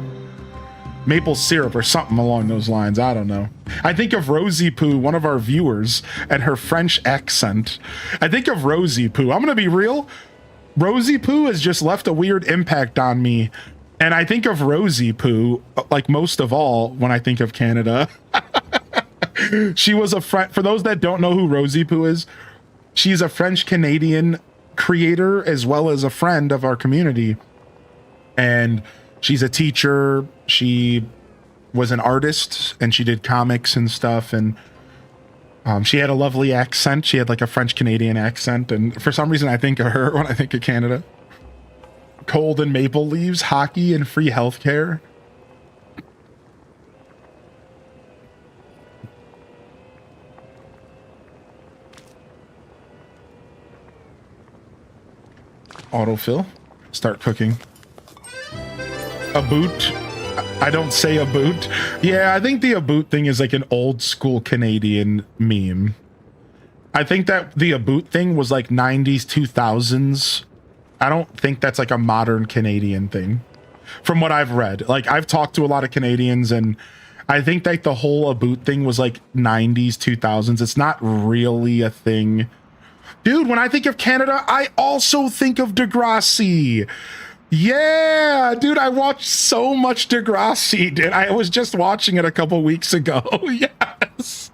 maple syrup or something along those lines. I don't know. I think of Rosie Poo, one of our viewers, and her French accent. I think of Rosie Poo. I'm gonna be real. Rosie Poo has just left a weird impact on me. And I think of Rosie Poo, like most of all, when I think of Canada. She was a friend. For those that don't know who Rosie Poo is, she's a French-Canadian creator as well as a friend of our community. And she's a teacher. She was an artist and she did comics and stuff. And she had a lovely accent. She had like a French-Canadian accent. And for some reason, I think of her when I think of Canada. Cold and maple leaves, hockey, and free healthcare. Autofill. Start cooking. A boot. I don't say a boot. Yeah, I think the a boot thing is like an old school Canadian meme. I think that the a boot thing was like 90s, 2000s. I don't think that's like a modern Canadian thing from what I've read. Like I've talked to a lot of Canadians and I think like the whole a boot thing was like 90s, 2000s. It's not really a thing. Dude, when I think of Canada, I also think of Degrassi. Yeah, dude, I watched so much Degrassi, dude. I was just watching it a couple weeks ago. Yes.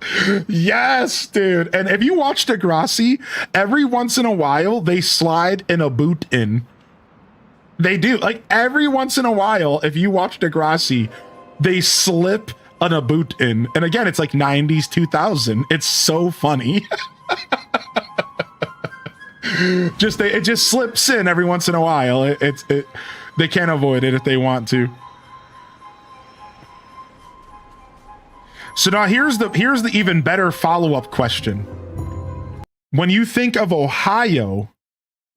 Yes, dude. And if you watch Degrassi, every once in a while, they slide in a boot in. They do. Like, every once in a while, if you watch Degrassi, they slip on a boot in. And again, it's like 90s, 2000. It's so funny. It just slips in every once in a while. They can't avoid it if they want to. So now here's the even better follow-up question. When you think of Ohio,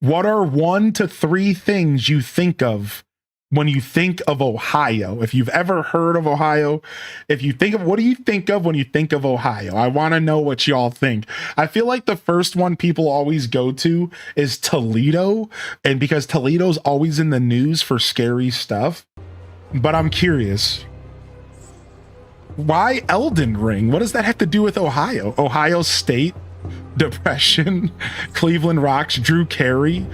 what are 1 to 3 things you think of when you think of Ohio? If you've ever heard of Ohio, if you think of, what do you think of when you think of Ohio? I want to know what y'all think. I feel like the first one people always go to is Toledo, and because Toledo's always in the news for scary stuff. But I'm curious, why Elden Ring? What does that have to do with Ohio? Ohio State, depression, Cleveland Rocks, Drew Carey.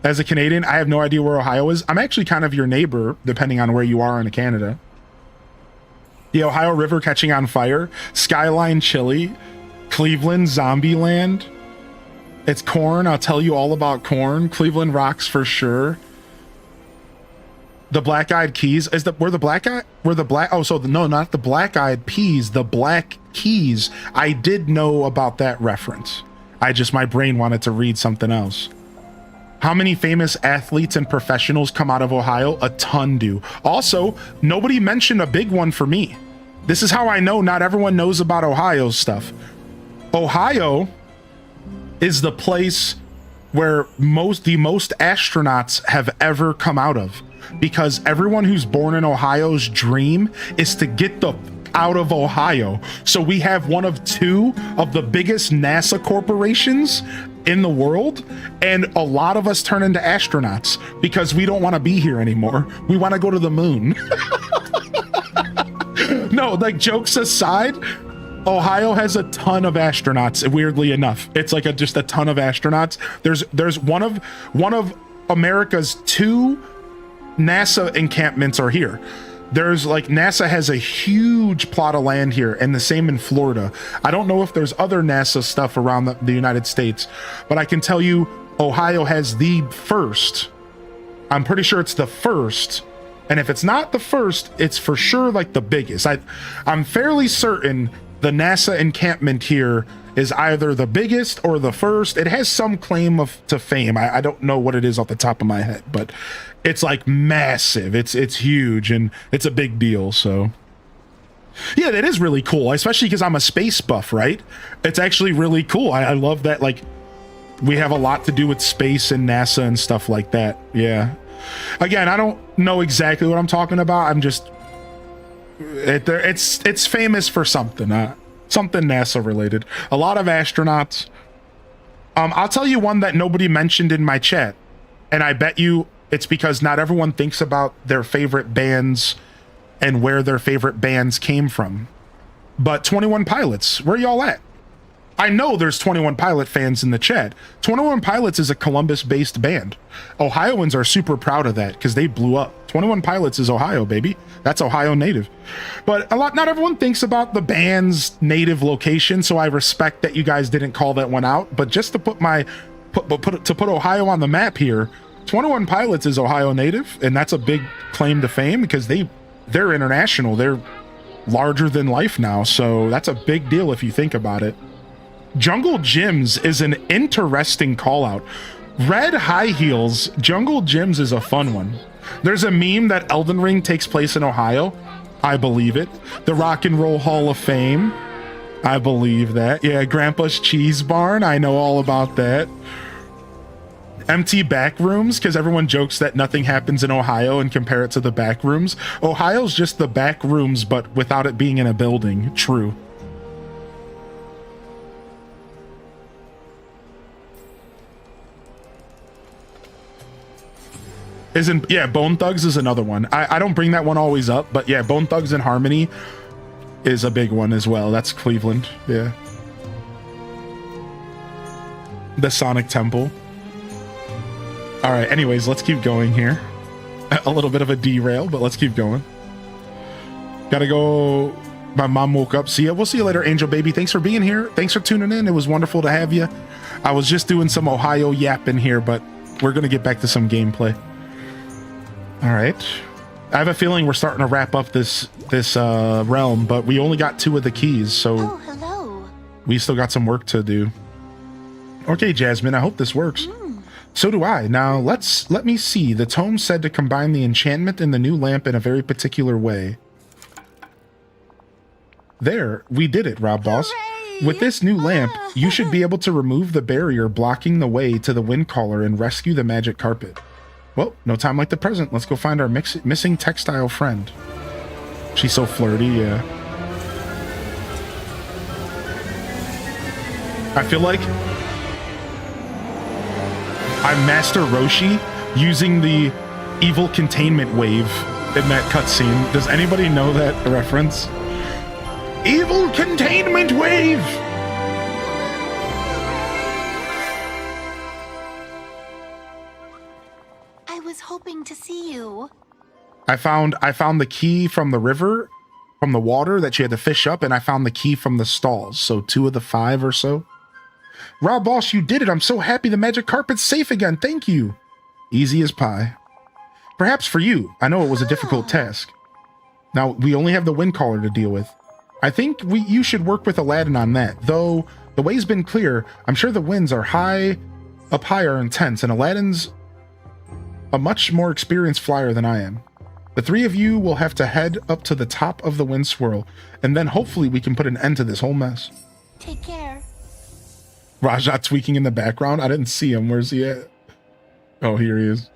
As a Canadian, I have no idea where Ohio is. I'm actually kind of your neighbor, depending on where you are in Canada. The Ohio River catching on fire, Skyline Chili, Cleveland Zombieland. It's corn. I'll tell you all about corn. Cleveland Rocks for sure. The Black Eyed Keys is the not the Black Eyed Peas, the Black Keys. I did know about that reference. My brain wanted to read something else. How many famous athletes and professionals come out of Ohio? A ton do. Also, nobody mentioned a big one for me. This is how I know not everyone knows about Ohio stuff. Ohio is the place where the most astronauts have ever come out of, because everyone who's born in Ohio's dream is to get the out of Ohio. So we have one of 2 of the biggest NASA corporations in the world, and a lot of us turn into astronauts because we don't want to be here anymore. We want to go to the moon. No, like, jokes aside, Ohio has a ton of astronauts. Weirdly enough, it's like just a ton of astronauts. There's one of America's 2 NASA encampments are here. There's like, NASA has a huge plot of land here, and the same in Florida. I don't know if there's other NASA stuff around the United States, but I can tell you Ohio has the first. I'm pretty sure it's the first. And if it's not the first, it's for sure like the biggest. I'm fairly certain the NASA encampment here is either the biggest or the first. It has some claim to fame. I don't know what it is off the top of my head, but it's like massive. It's huge, and it's a big deal. So yeah, that is really cool, especially because I'm a space buff, right? It's actually really cool. I love that, like, we have a lot to do with space and NASA and stuff like that. Yeah. Again, I don't know exactly what I'm talking about. I'm just it's famous for something. Something NASA related. A lot of astronauts. I'll tell you one that nobody mentioned in my chat, and I bet you it's because not everyone thinks about their favorite bands and where their favorite bands came from. But 21 Pilots, where y'all at? I know there's 21 Pilot fans in the chat. 21 Pilots is a Columbus-based band. Ohioans are super proud of that because they blew up. 21 Pilots is Ohio, baby. That's Ohio native. But not everyone thinks about the band's native location, so I respect that you guys didn't call that one out. But just to put Ohio on the map here, 21 Pilots is Ohio native, and that's a big claim to fame because they're international. They're larger than life now, so that's a big deal if you think about it. Jungle Gyms is an interesting call out. Red High Heels, Jungle Gyms is a fun one. There's a meme that Elden Ring takes place in Ohio. I believe it. The Rock and Roll Hall of Fame. I believe that. Yeah, Grandpa's Cheese Barn. I know all about that. empty back rooms, because everyone jokes that nothing happens in Ohio and compare it to the back rooms. Ohio's just the back rooms, but without it being in a building. True. Yeah, Bone Thugs is another one. I don't bring that one always up, but yeah, Bone Thugs and Harmony is a big one as well. That's Cleveland. Yeah. The Sonic Temple. All right, anyways, let's keep going here. A little bit of a derail, but let's keep going. Gotta go. My mom woke up. See ya. We'll see you later, Angel Baby. Thanks for being here. Thanks for tuning in. It was wonderful to have you. I was just doing some Ohio yapping here, but we're gonna get back to some gameplay. All right. I have a feeling we're starting to wrap up this realm, but we only got 2 of the keys, so Oh, hello. we still got some work to do. Okay, Jasmine, I hope this works. So do I. Now, let me see. The tome said to combine the enchantment and the new lamp in a very particular way. There, we did it, Rob Boss. Hooray! With this new lamp, you should be able to remove the barrier blocking the way to the Windcaller and rescue the magic carpet. Well, no time like the present. Let's go find our missing textile friend. She's so flirty, yeah. I feel like I'm Master Roshi using the evil containment wave in that cutscene. Does anybody know that reference? Evil containment wave! I was hoping to see you. I found the key from the river, from the water that you had to fish up, and I found the key from the stalls. So 2 of the 5 or so. Rob Boss, you did it. I'm so happy the magic carpet's safe again. Thank you. Easy as pie. Perhaps for you. I know it was a difficult task. Now, we only have the Windcaller to deal with. I think you should work with Aladdin on that. Though the way's been clear, I'm sure the winds are up high are intense, and Aladdin's a much more experienced flyer than I am. The 3 of you will have to head up to the top of the wind swirl, and then hopefully we can put an end to this whole mess. Take care. Raja tweaking in the background. I didn't see him. Where's he at? Oh, here he is.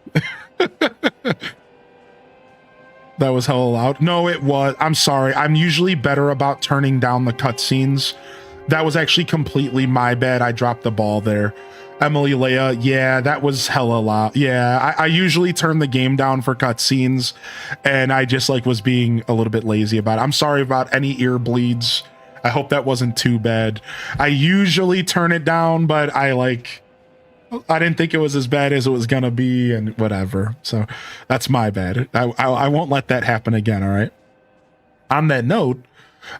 That was hella loud. No, it was. I'm sorry. I'm usually better about turning down the cutscenes. That was actually completely my bad. I dropped the ball there. Emily Leia, yeah, that was hella loud. Yeah, I usually turn the game down for cutscenes, and I just was being a little bit lazy about it. I'm sorry about any ear bleeds. I hope that wasn't too bad. I usually turn it down, but I didn't think it was as bad as it was gonna be, and whatever. So that's my bad. I won't let that happen again. All right. On that note,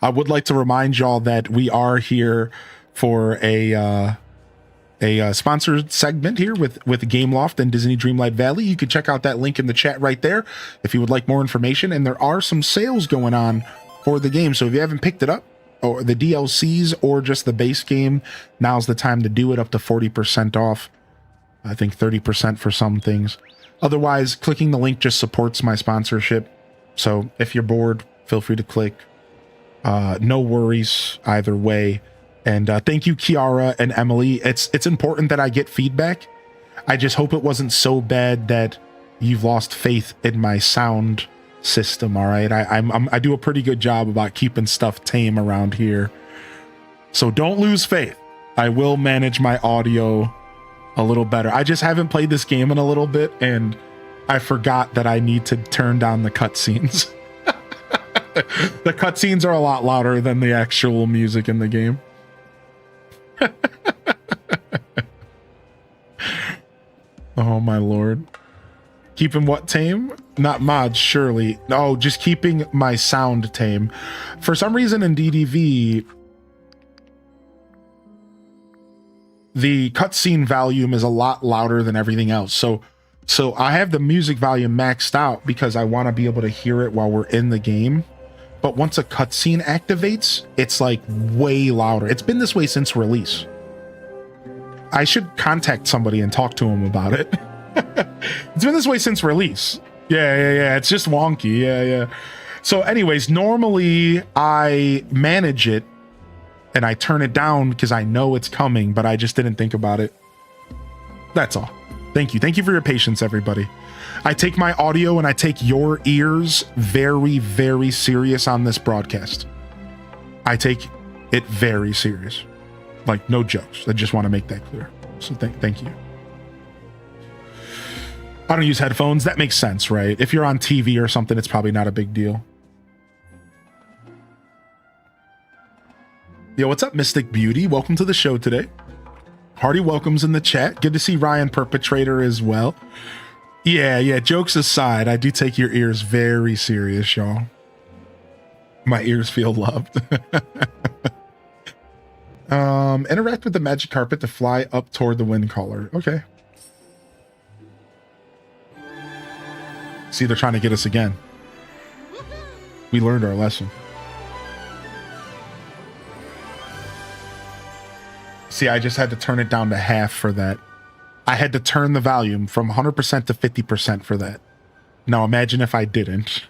I would like to remind y'all that we are here for a sponsored segment here with Gameloft and Disney Dreamlight Valley. You can check out that link in the chat right there if you would like more information. And there are some sales going on for the game. So if you haven't picked it up, or the DLCs or just the base game, now's the time to do it, up to 40% off. I think 30% for some things. Otherwise, clicking the link just supports my sponsorship. So if you're bored, feel free to click. No worries either way. And thank you, Kiara and Emily. It's important that I get feedback. I just hope it wasn't so bad that you've lost faith in my sound system. All right, I do a pretty good job about keeping stuff tame around here. So don't lose faith. I will manage my audio a little better. I just haven't played this game in a little bit, and I forgot that I need to turn down the cutscenes. The cutscenes are a lot louder than the actual music in the game. Oh my lord. Keeping what tame? Not mods, surely. No, just keeping my sound tame. For some reason in DDV, the cutscene volume is a lot louder than everything else. So I have the music volume maxed out because I want to be able to hear it while we're in the game. But once a cutscene activates, it's way louder. It's been this way since release. I should contact somebody and talk to him about it. It's been this way since release. Yeah. It's just wonky. Yeah. So anyways, normally I manage it and I turn it down because I know it's coming, but I just didn't think about it. That's all. Thank you. Thank you for your patience, everybody. I take my audio and I take your ears very, very serious on this broadcast. I take it very serious. Like, no jokes. I just want to make that clear. So thank you. I don't use headphones. That makes sense, right? If you're on TV or something, it's probably not a big deal. Yo, what's up, Mystic Beauty? Welcome to the show today. Hearty welcomes in the chat. Good to see Ryan Perpetrator as well. Yeah, jokes aside, I do take your ears very serious, y'all. My ears feel loved. Interact with the magic carpet to fly up toward the wind caller. Okay. See, they're trying to get us again. We learned our lesson. See, I just had to turn it down to half for that. I had to turn the volume from 100% to 50% for that. Now imagine if I didn't.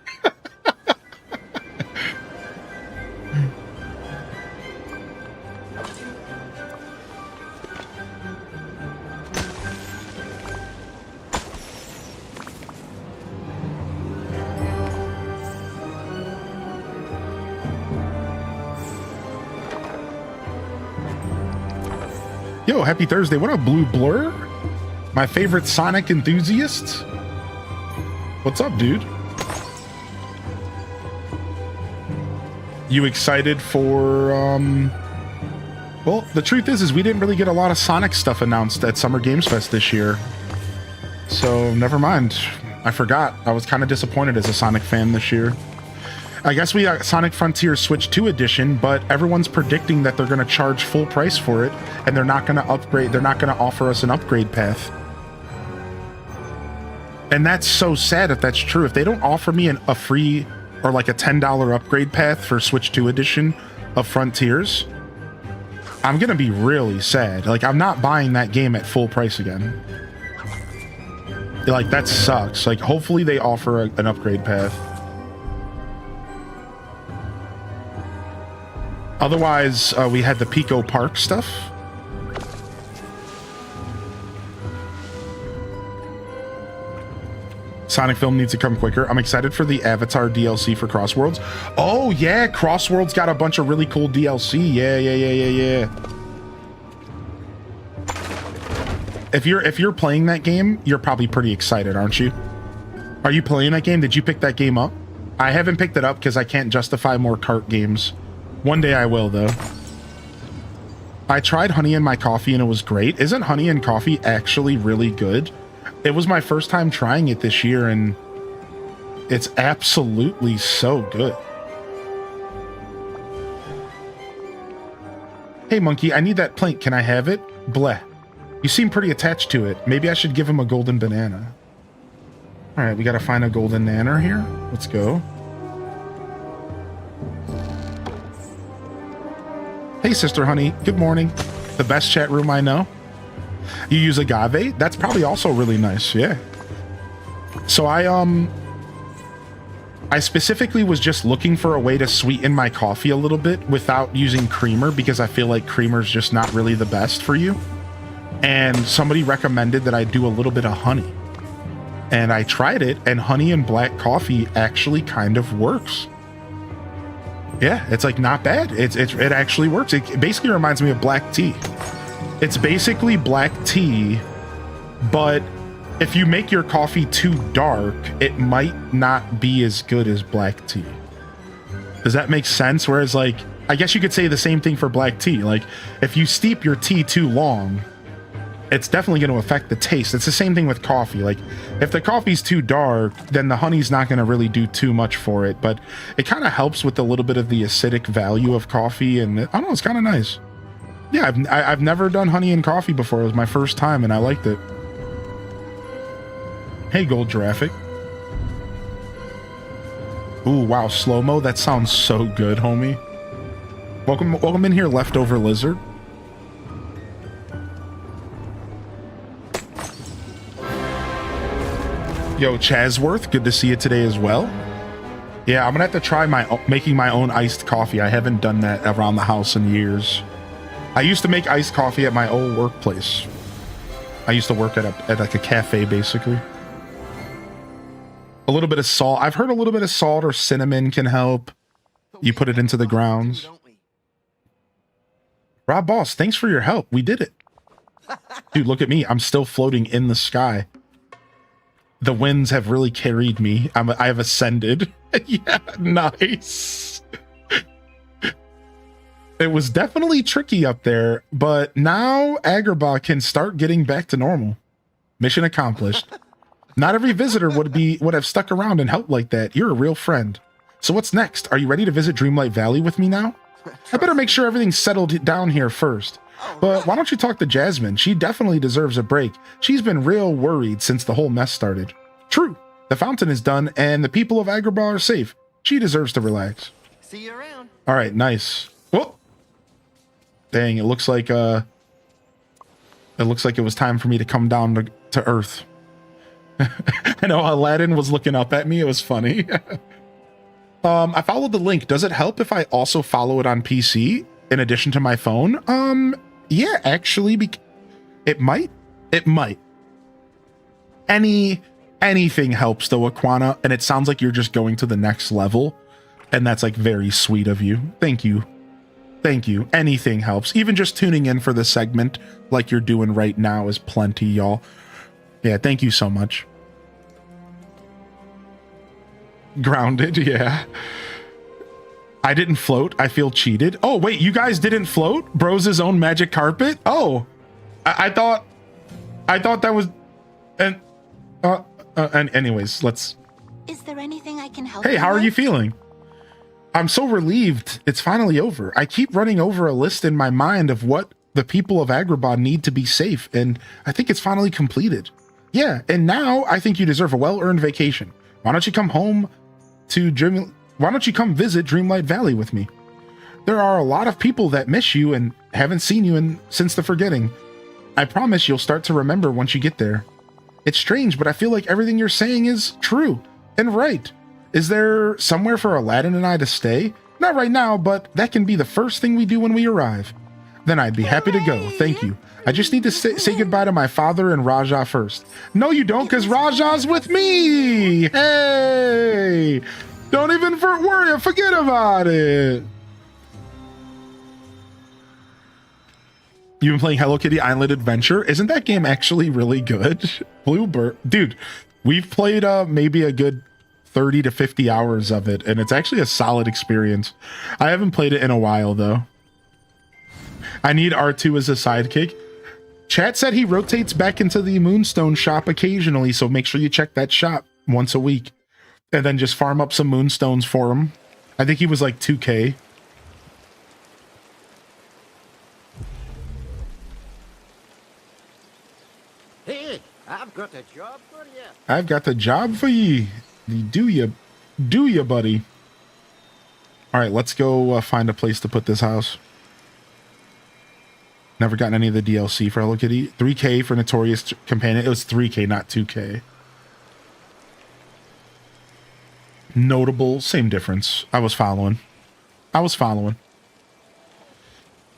Yo, happy Thursday. What up, Blue Blur? My favorite Sonic enthusiast? What's up, dude? You excited for, well, the truth is we didn't really get a lot of Sonic stuff announced at Summer Games Fest this year. So, never mind. I forgot. I was kind of disappointed as a Sonic fan this year. I guess we got Sonic Frontiers Switch 2 edition, but everyone's predicting that they're going to charge full price for it, and they're not going to upgrade. They're not going to offer us an upgrade path. And that's so sad if that's true. If they don't offer me a free or like a $10 upgrade path for Switch 2 edition of Frontiers, I'm going to be really sad. Like, I'm not buying that game at full price again. Like, that sucks. Like, hopefully they offer an upgrade path. Otherwise, we had the Pico Park stuff. Sonic Film needs to come quicker. I'm excited for the Avatar DLC for Crossworlds. Oh, yeah, Crossworlds got a bunch of really cool DLC. Yeah. If you're playing that game, you're probably pretty excited, aren't you? Are you playing that game? Did you pick that game up? I haven't picked it up because I can't justify more cart games. One day I will, though. I tried honey in my coffee and it was great. Isn't honey in coffee actually really good? It was my first time trying it this year and it's absolutely so good. Hey, monkey, I need that plank. Can I have it? Bleh. You seem pretty attached to it. Maybe I should give him a golden banana. All right, we got to find a golden nanner here. Let's go. Hey, Sister Honey. Good morning. The best chat room I know. You use agave? That's probably also really nice. Yeah. So I specifically was just looking for a way to sweeten my coffee a little bit without using creamer because I feel like creamer's just not really the best for you. And somebody recommended that I do a little bit of honey. And I tried it, and honey and black coffee actually kind of works. Yeah, it's like not bad. It actually works. It basically reminds me of black tea. It's basically black tea, but if you make your coffee too dark, it might not be as good as black tea. Does that make sense? Whereas, like, I guess you could say the same thing for black tea. Like, if you steep your tea too long, it's definitely going to affect the taste. It's the same thing with coffee. Like, if the coffee's too dark, then the honey's not going to really do too much for it, but it kind of helps with a little bit of the acidic value of coffee, and I don't know, it's kind of nice. Yeah, I've never done honey and coffee before. It was my first time, and I liked it. Hey, Gold Giraffic. Ooh, wow, slow-mo. That sounds so good, homie. Welcome in here, Leftover Lizard. Yo, Chasworth, good to see you today as well. Yeah, I'm gonna have to try making my own iced coffee. I haven't done that around the house in years. I used to make iced coffee at my old workplace. I used to work at like a cafe, basically. A little bit of salt. I've heard a little bit of salt or cinnamon can help. You put it into the grounds. Don't we? Rob Boss, thanks for your help. We did it. Dude, look at me. I'm still floating in the sky. The winds have really carried me. I have ascended. Yeah, nice. It was definitely tricky up there, but now Agrabah can start getting back to normal. Mission accomplished. Not every visitor would have stuck around and helped like that. You're a real friend. So what's next? Are you ready to visit Dreamlight Valley with me now? I better make sure everything's settled down here first. But why don't you talk to Jasmine? She definitely deserves a break. She's been real worried since the whole mess started. True. The fountain is done and the people of Agrabah are safe. She deserves to relax. See you around. All right, nice. Whoa. Dang, it looks like it was time for me to come down to earth. I know Aladdin was looking up at me. It was funny. I followed the link. Does it help if I also follow it on PC in addition to my phone? Yeah, actually, it might. It might. Anything helps though, Aquana, and it sounds like you're just going to the next level, and that's like very sweet of you. Thank you. Thank you. Anything helps. Even just tuning in for the segment like you're doing right now is plenty, y'all. Yeah, thank you so much. Grounded, yeah. I didn't float. I feel cheated. Oh, wait, you guys didn't float? Bros' own magic carpet? Oh, I thought that was... And anyways, let's... Is there anything I can help Hey, you how are with? you feeling? I'm so relieved it's finally over. I keep running over a list in my mind of what the people of Agrabah need to be safe, and I think it's finally completed. Yeah, and now I think you deserve a well-earned vacation. Why don't you come home to Why don't you come visit Dreamlight Valley with me? There are a lot of people that miss you and haven't seen you since the forgetting. I promise you'll start to remember once you get there. It's strange, but I feel like everything you're saying is true and right. Is there somewhere for Aladdin and I to stay? Not right now, but that can be the first thing we do when we arrive. Then I'd be happy to go. Thank you. I just need to say goodbye to my father and Raja first. No, you don't, because Raja's with me. Hey, don't even worry. Forget about it. You've been playing Hello Kitty Island Adventure? Isn't that game actually really good? Bluebird, dude, we've played maybe a good 30 to 50 hours of it, and it's actually a solid experience. I haven't played it in a while, though. I need R2 as a sidekick. Chat said he rotates back into the Moonstone shop occasionally, so make sure you check that shop once a week. And then just farm up some Moonstones for him. I think he was like 2K. Hey, I've got a job for you. I've got the job for ye. Do ya, buddy? All right, let's go find a place to put this house. Never gotten any of the DLC for Hello Kitty. 3K for Notorious Companion. It was 3K, not 2K. Notable, same difference. I was following.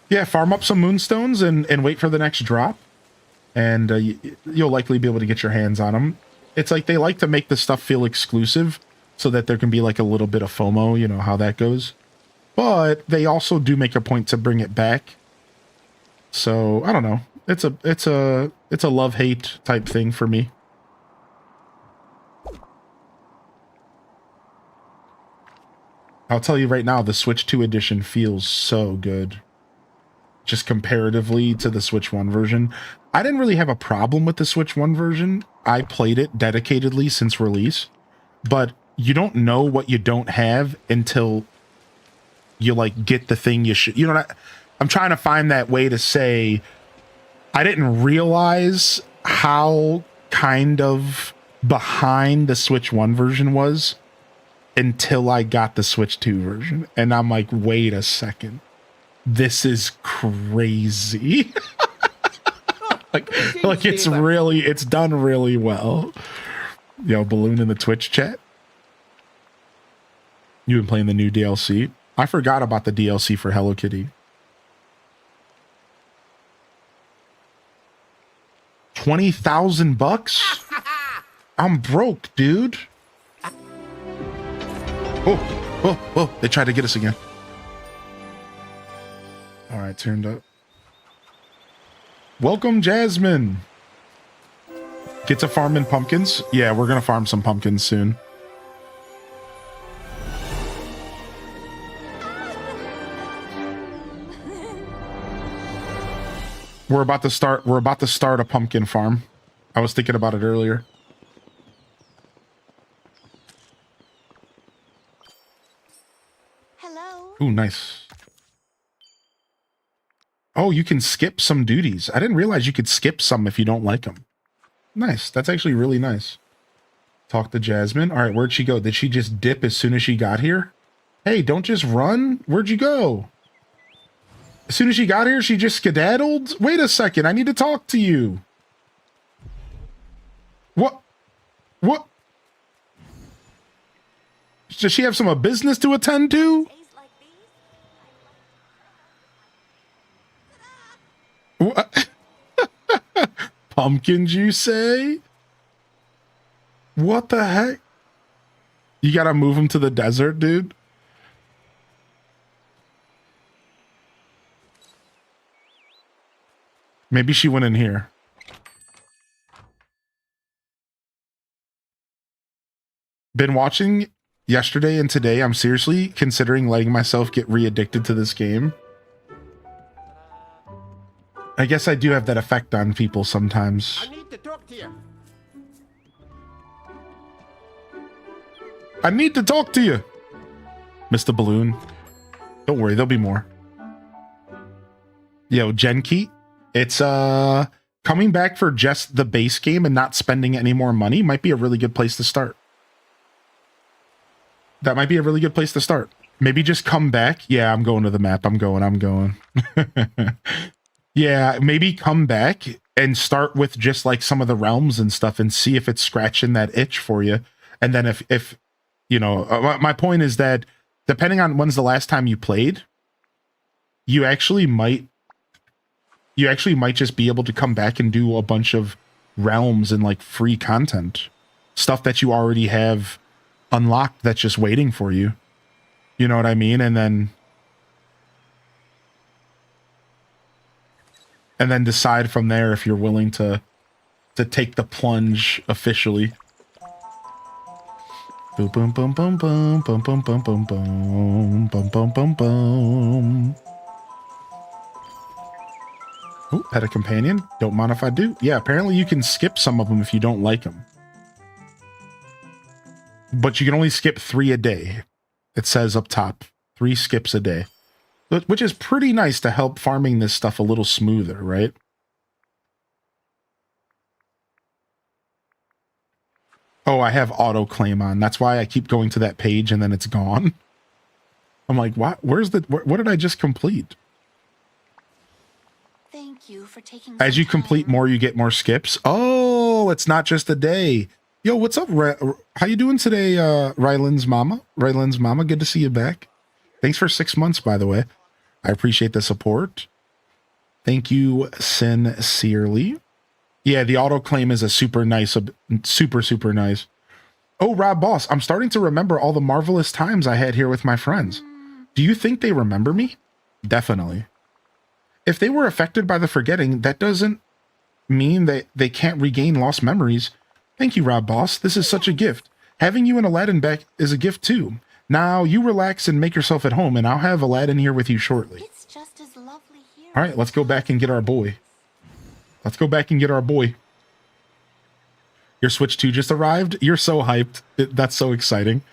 Yeah, farm up some Moonstones and wait for the next drop. And you'll likely be able to get your hands on them. It's like they like to make the stuff feel exclusive so that there can be like a little bit of FOMO, you know how that goes. But they also do make a point to bring it back. So, I don't know. It's a love-hate type thing for me. I'll tell you right now, the Switch 2 edition feels so good. Just comparatively to the Switch 1 version. I didn't really have a problem with the Switch 1 version. I played it dedicatedly since release. But you don't know what you don't have until you, like, get the thing you should... You know what I'm trying to find that way to say... I didn't realize how kind of behind the Switch 1 version was until I got the Switch 2 version. And I'm like, wait a second. This is crazy. like it's done really well. Yo, Balloon in the Twitch chat. You've been playing the new DLC. I forgot about the DLC for Hello Kitty. 20,000 bucks? I'm broke, dude. Oh, they tried to get us again. All right, turned up. Welcome, Jasmine. Get to farming pumpkins? Yeah, we're gonna farm some pumpkins soon. We're about to start a pumpkin farm. I was thinking about it earlier. Hello. Ooh, nice. Oh, you can skip some duties. I didn't realize you could skip some if you don't like them. Nice. That's actually really nice. Talk to Jasmine. All right, where'd she go? Did she just dip as soon as she got here? Hey, don't just run. Where'd you go? As soon as she got here, she just skedaddled? Wait a second. I need to talk to you. What? What? Does she have some business to attend to? What? Pumpkins, you say? What the heck? You gotta move him to the desert, dude? Maybe she went in here. Been watching yesterday and today. I'm seriously considering letting myself get re-addicted to this game. I guess I do have that effect on people sometimes. I need to talk to you. I need to talk to you, Mr. Balloon. Don't worry, there'll be more. Yo, Genki, it's coming back for just the base game and not spending any more money might be a really good place to start. That might be a really good place to start. Maybe just come back. Yeah, I'm going to the map. I'm going. Yeah, maybe come back and start with just like some of the realms and stuff and see if it's scratching that itch for you. And then if you know, my point is that depending on when's the last time you played, you actually might just be able to come back and do a bunch of realms and like free content, stuff that you already have unlocked that's just waiting for you. You know what I mean? And then decide from there if you're willing to take the plunge officially. Boom boom boom boom boom boom boom boom boom boom boom boom boom boom. Oh, pet a companion. Don't mind if I do. Yeah, apparently you can skip some of them if you don't like them. But you can only skip 3 a day. It says up top, 3 skips a day. Which is pretty nice to help farming this stuff a little smoother, right? Oh, I have auto claim on. That's why I keep going to that page and then it's gone. I'm like, what? What did I just complete? Thank you for taking As you complete more, you get more skips. Oh, it's not just a day. Yo, what's up? How you doing today, Ryland's mama? Ryland's mama, good to see you back. Thanks for 6 months, by the way. I appreciate the support. Thank you sincerely. Yeah, the auto claim is a super nice, super nice. Oh, Rob Boss, I'm starting to remember all the marvelous times I had here with my friends. Do you think they remember me? Definitely. If they were affected by the forgetting, that doesn't mean that they can't regain lost memories. Thank you, Rob Boss. This is such a gift. Having you and Aladdin back is a gift too. Now you relax and make yourself at home, and I'll have Aladdin here with you shortly. It's just as lovely here. All right, let's go back and get our boy. Let's go back and get our boy. Your Switch 2 just arrived? You're so hyped. That's so exciting.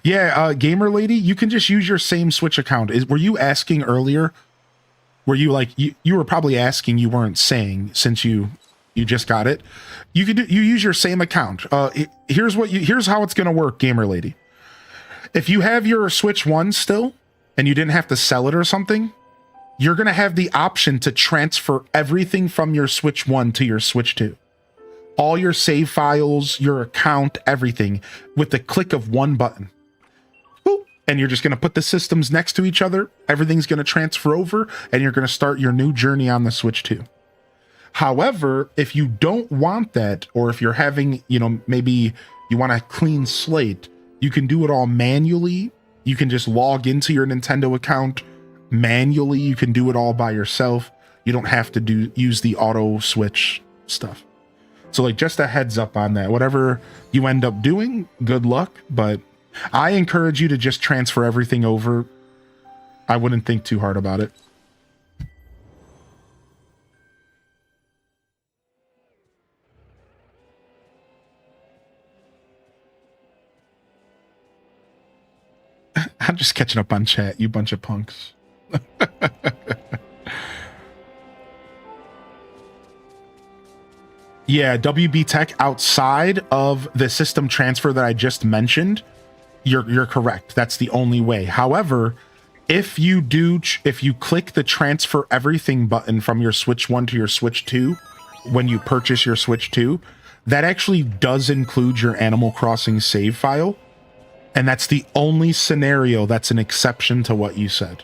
Yeah, Gamer Lady, you can just use your same Switch account. Were you asking earlier? Were you like, you were probably asking, you weren't saying, since you just got it. You use your same account. Here's how it's gonna work, Gamer Lady. If you have your Switch 1 still, and you didn't have to sell it or something, you're gonna have the option to transfer everything from your Switch 1 to your Switch 2. All your save files, your account, everything, with the click of one button. Boop. And you're just gonna put the systems next to each other, everything's gonna transfer over, and you're gonna start your new journey on the Switch 2. However, if you don't want that, or if you're having, you know, maybe you want a clean slate, you can do it all manually. You can just log into your Nintendo account manually. You can do it all by yourself. You don't have to use the auto switch stuff. So like, just a heads up on that. Whatever you end up doing, good luck. But I encourage you to just transfer everything over. I wouldn't think too hard about it. I'm just catching up on chat, you bunch of punks. Yeah, WB Tech, outside of the system transfer that I just mentioned, you're correct. That's the only way. However, if you click the transfer everything button from your Switch 1 to your Switch 2, when you purchase your Switch 2, that actually does include your Animal Crossing save file. And that's the only scenario that's an exception to what you said.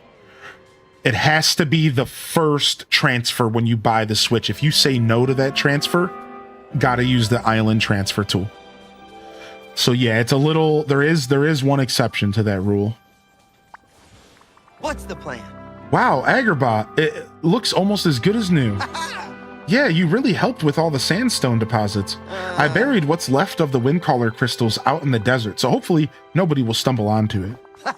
It has to be the first transfer when you buy the Switch. If you say no to that transfer, gotta use the island transfer tool. So yeah, it's a little, there is one exception to that rule. What's the plan? Wow, Agrabah, it looks almost as good as new. Yeah, you really helped with all the sandstone deposits. I buried what's left of the Windcaller crystals out in the desert, so hopefully nobody will stumble onto it.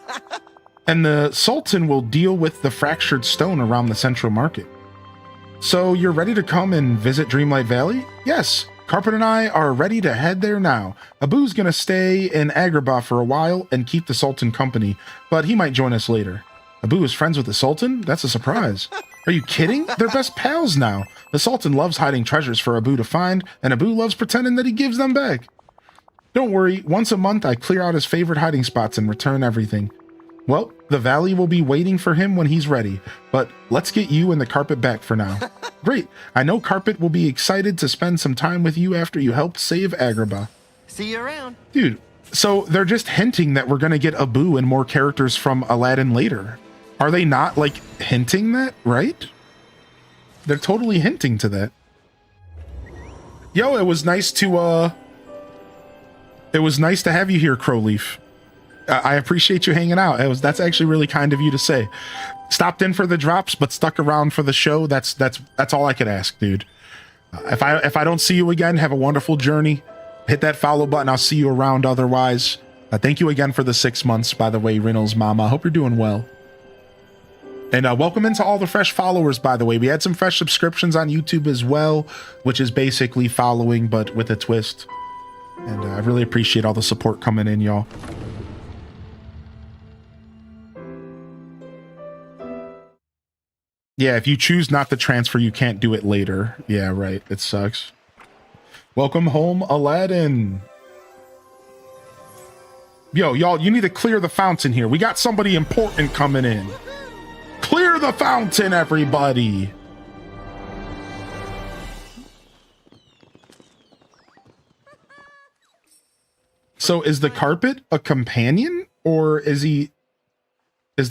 And the Sultan will deal with the fractured stone around the central market. So you're ready to come and visit Dreamlight Valley? Yes, Carpet and I are ready to head there now. Abu's gonna stay in Agrabah for a while and keep the Sultan company, but he might join us later. Abu is friends with the Sultan? That's a surprise. Are you kidding? They're best pals now. The Sultan loves hiding treasures for Abu to find, and Abu loves pretending that he gives them back. Don't worry, once a month I clear out his favorite hiding spots and return everything. Well, the valley will be waiting for him when he's ready, but let's get you and the Carpet back for now. Great, I know Carpet will be excited to spend some time with you after you helped save Agrabah. See you around. Dude, so they're just hinting that we're gonna get Abu and more characters from Aladdin later. Are they not, like, hinting that, right? They're totally hinting to that. Yo, it was nice to have you here, Crowleaf. I appreciate you hanging out. That's actually really kind of you to say. Stopped in for the drops, but stuck around for the show. That's all I could ask, dude. If I don't see you again, have a wonderful journey. Hit that follow button. I'll see you around otherwise. Thank you again for the 6 months, by the way, Reynolds Mama. I hope you're doing well. And welcome into all the fresh followers, by the way. We had some fresh subscriptions on YouTube as well, which is basically following, but with a twist. And I really appreciate all the support coming in, y'all. Yeah, if you choose not to transfer, you can't do it later. Yeah, right. It sucks. Welcome home, Aladdin. Yo, y'all, you need to clear the fountain here. We got somebody important coming in. Clear the fountain, everybody. So is the Carpet a companion, or is the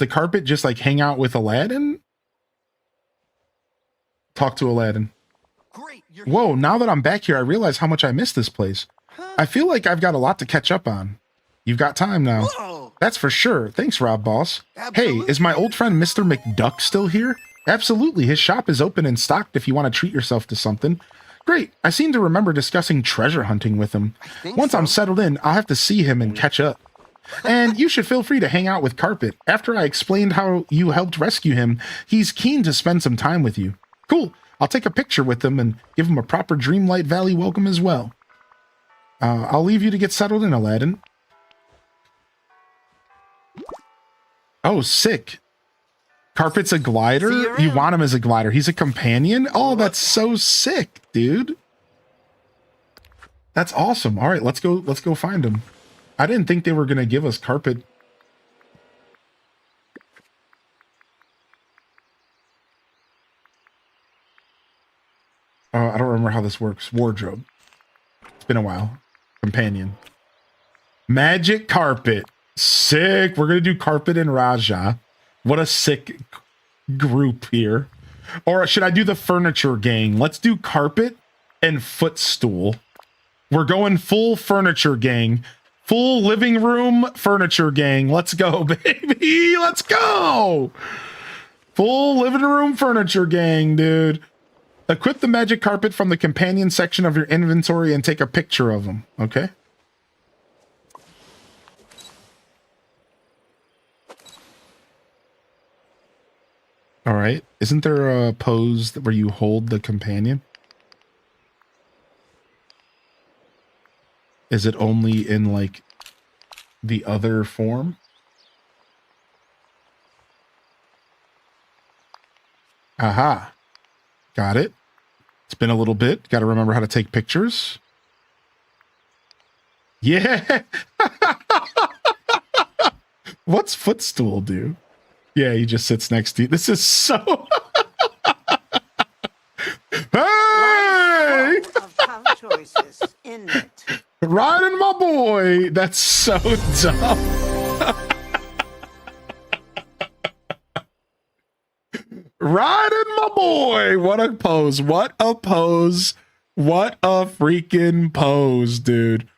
Carpet just like hang out with Aladdin? Talk to Aladdin. Great. Whoa, now that I'm back here, I realize how much I missed this place. I feel like I've got a lot to catch up on. You've got time now. Whoa. That's for sure. Thanks, Rob Boss. Absolutely. Hey, is my old friend Mr. McDuck still here? Absolutely. His shop is open and stocked if you want to treat yourself to something. Great. I seem to remember discussing treasure hunting with him. Once I'm settled in, I'll have to see him and catch up. And you should feel free to hang out with Carpet. After I explained how you helped rescue him, he's keen to spend some time with you. Cool. I'll take a picture with him and give him a proper Dreamlight Valley welcome as well. I'll leave you to get settled in, Aladdin. Oh, sick. Carpet's a glider? You want him as a glider. He's a companion? Oh, that's so sick, dude. That's awesome. All right, let's go find him. I didn't think they were going to give us Carpet. I don't remember how this works. Wardrobe. It's been a while. Companion. Magic Carpet. Sick. We're going to do Carpet and Raja. What a sick group here. Or should I do the furniture gang? Let's do carpet and footstool. We're going full furniture gang. Full living room furniture gang. Let's go, baby. Let's go. Full living room furniture gang, dude. Equip the magic carpet from the companion section of your inventory and take a picture of them. Okay. All right. Isn't there a pose where you hold the companion? Is it only in like the other form? Aha. Got it. It's been a little bit. Got to remember how to take pictures. Yeah. What's footstool do? Yeah, he just sits next to you. This is so... Hey! Of tough choices, isn't it? Riding my boy. That's so dumb. Riding my boy. What a pose. What a pose. What a freaking pose, dude.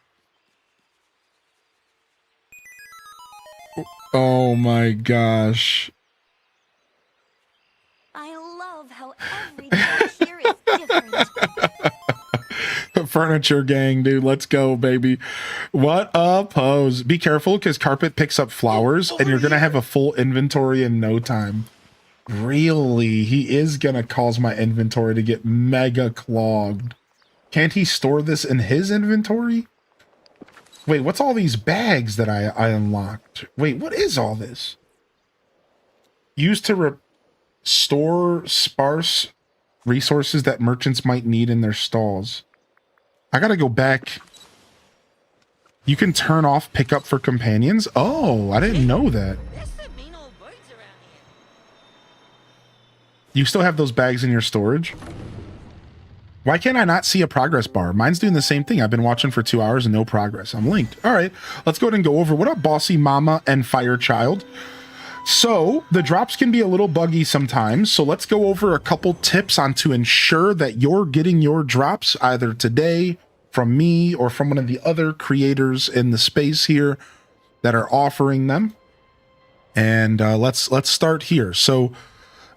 Oh my gosh. I love how everything here is different. Furniture gang, dude. Let's go, baby. What a pose. Be careful because carpet picks up flowers and you're going to have a full inventory in no time. Really? He is going to cause my inventory to get mega clogged. Can't he store this in his inventory? Wait, what's all these bags that I unlocked? Wait, what is all this? Used to store sparse resources that merchants might need in their stalls. I gotta go back. You can turn off pickup for companions? Oh, I didn't know that. There's some mean old birds around here. You still have those bags in your storage? Why can't I not see a progress bar? Mine's doing the same thing. I've been watching for 2 hours and no progress. I'm linked. All right, let's go ahead and go over. What up, Bossy Mama and Firechild? So the drops can be a little buggy sometimes. So let's go over a couple tips on to ensure that you're getting your drops either today from me or from one of the other creators in the space here that are offering them. And let's start here. So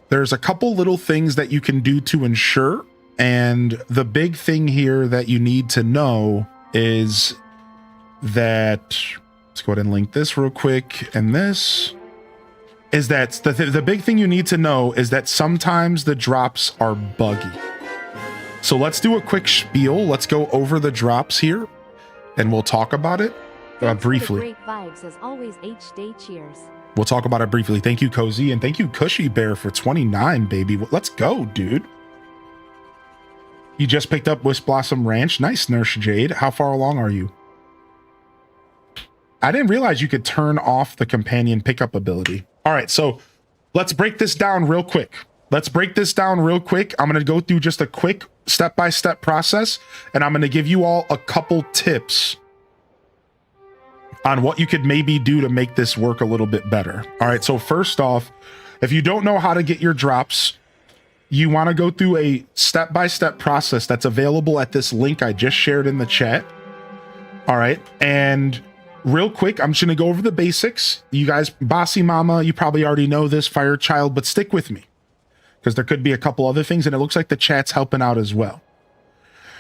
there's a couple little things that you can do to ensure. And the big thing here that you need to know is that, let's go ahead and link this real quick. And this is that the big thing you need to know is that sometimes the drops are buggy. So let's do a quick spiel. Let's go over the drops here and we'll talk about it briefly. Great vibes as always. Day cheers. We'll talk about it briefly. Thank you, Cozy, and thank you, Cushy Bear, for 29, baby. Let's go, dude. You just picked up Wisp Blossom Ranch. Nice, Nurse Jade. How far along are you? I didn't realize you could turn off the companion pickup ability. All right, so let's break this down real quick. I'm going to go through just a quick step-by-step process, and I'm going to give you all a couple tips on what you could maybe do to make this work a little bit better. All right, so first off, if you don't know how to get your drops, you want to go through a step-by-step process that's available at this link I just shared in the chat. All right, and real quick, I'm just going to go over the basics. You guys, Bossy Mama, you probably already know this, Firechild, but stick with me because there could be a couple other things, and it looks like the chat's helping out as well.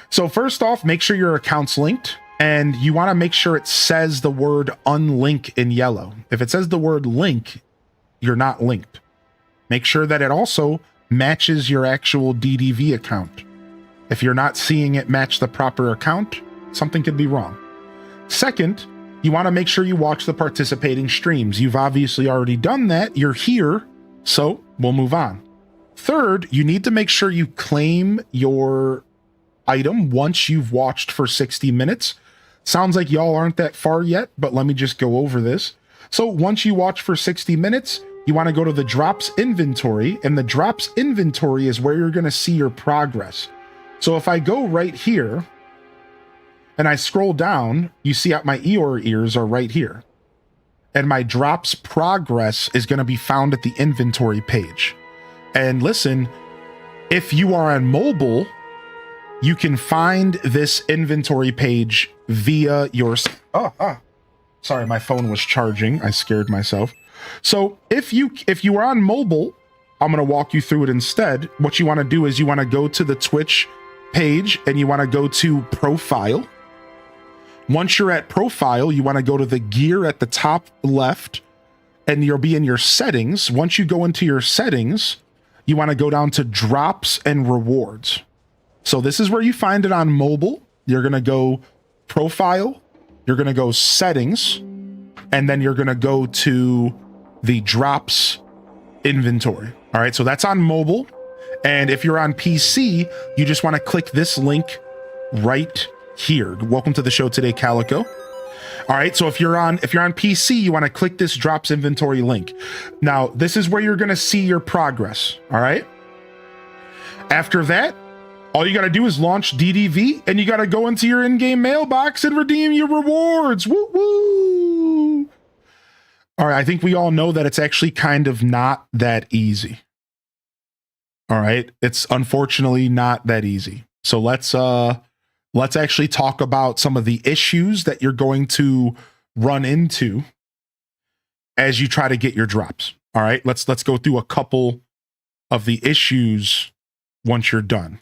So first off, make sure your account's linked, and you want to make sure it says the word unlink in yellow. If it says the word link, you're not linked. Make sure that it also matches your actual DDV account. If you're not seeing it match the proper account, something could be wrong. Second, you want to make sure you watch the participating streams. You've obviously already done that. You're here, so we'll move on. Third, you need to make sure you claim your item once you've watched for 60 minutes. Sounds like y'all aren't that far yet, but let me just go over this. So once you watch for 60 minutes, you want to go to the drops inventory, and the drops inventory is where you're going to see your progress. So if I go right here and I scroll down, you see my Eeyore ears are right here. And my drops progress is going to be found at the inventory page. And listen, If you are on mobile, you can find this inventory page via your... Sorry, my phone was charging. I scared myself. So if you are on mobile, I'm going to walk you through it instead. What you want to do is you want to go to the Twitch page and you want to go to profile. Once you're at profile, you want to go to the gear at the top left and you'll be in your settings. Once you go into your settings, you want to go down to drops and rewards. So this is where you find it on mobile. You're going to go profile, you're going to go settings, and then you're going to go to the drops inventory. All right, so that's on mobile. And if you're on PC, you just want to click this link right here. Welcome to the show today, Calico. All right, so if you're on PC, you want to click this drops inventory link. Now, this is where you're going to see your progress. All right. After that, all you got to do is launch DDV and you got to go into your in-game mailbox and redeem your rewards. Woo woo. All right, I think we all know that it's actually kind of not that easy. All right, it's unfortunately not that easy. So let's actually talk about some of the issues that you're going to run into as you try to get your drops. All right, let's go through a couple of the issues once you're done.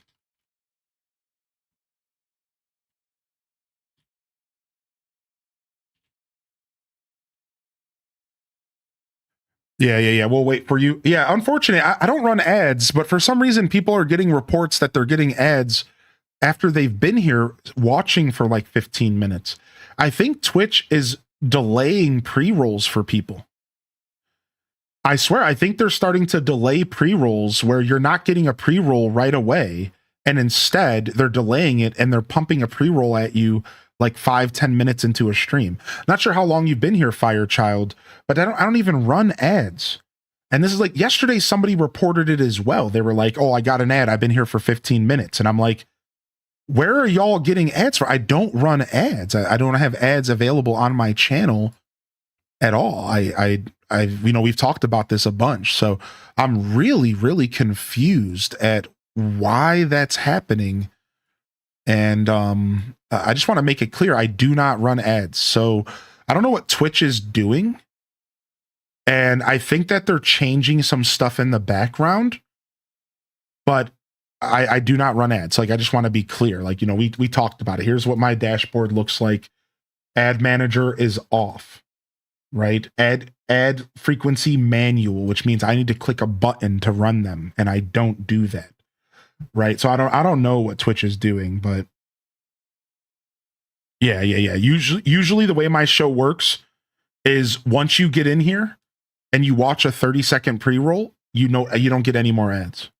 Yeah. We'll wait for you. Yeah, unfortunately, I don't run ads, but for some reason, people are getting reports that they're getting ads after they've been here watching for like 15 minutes. I think Twitch is delaying pre-rolls for people. I swear, I think they're starting to delay pre-rolls where you're not getting a pre-roll right away, and instead they're delaying it and they're pumping a pre-roll at you like 5-10 minutes into a stream. Not sure how long you've been here, Firechild, but I don't even run ads. And this is like yesterday, somebody reported it as well. They were like, oh, I got an ad. I've been here for 15 minutes. And I'm like, where are y'all getting ads for? I don't run ads. I don't have ads available on my channel at all. We've talked about this a bunch. So I'm really, really confused at why that's happening. And I just want to make it clear, I do not run ads. So I don't know what Twitch is doing. And I think that they're changing some stuff in the background, but I do not run ads. Like, I just want to be clear. Like, we talked about it. Here's what my dashboard looks like. Ad manager is off, right? Ad frequency manual, which means I need to click a button to run them. And I don't do that. Right. So I don't know what Twitch is doing, but yeah. Usually the way my show works is once you get in here and you watch a 30-second pre-roll, you don't get any more ads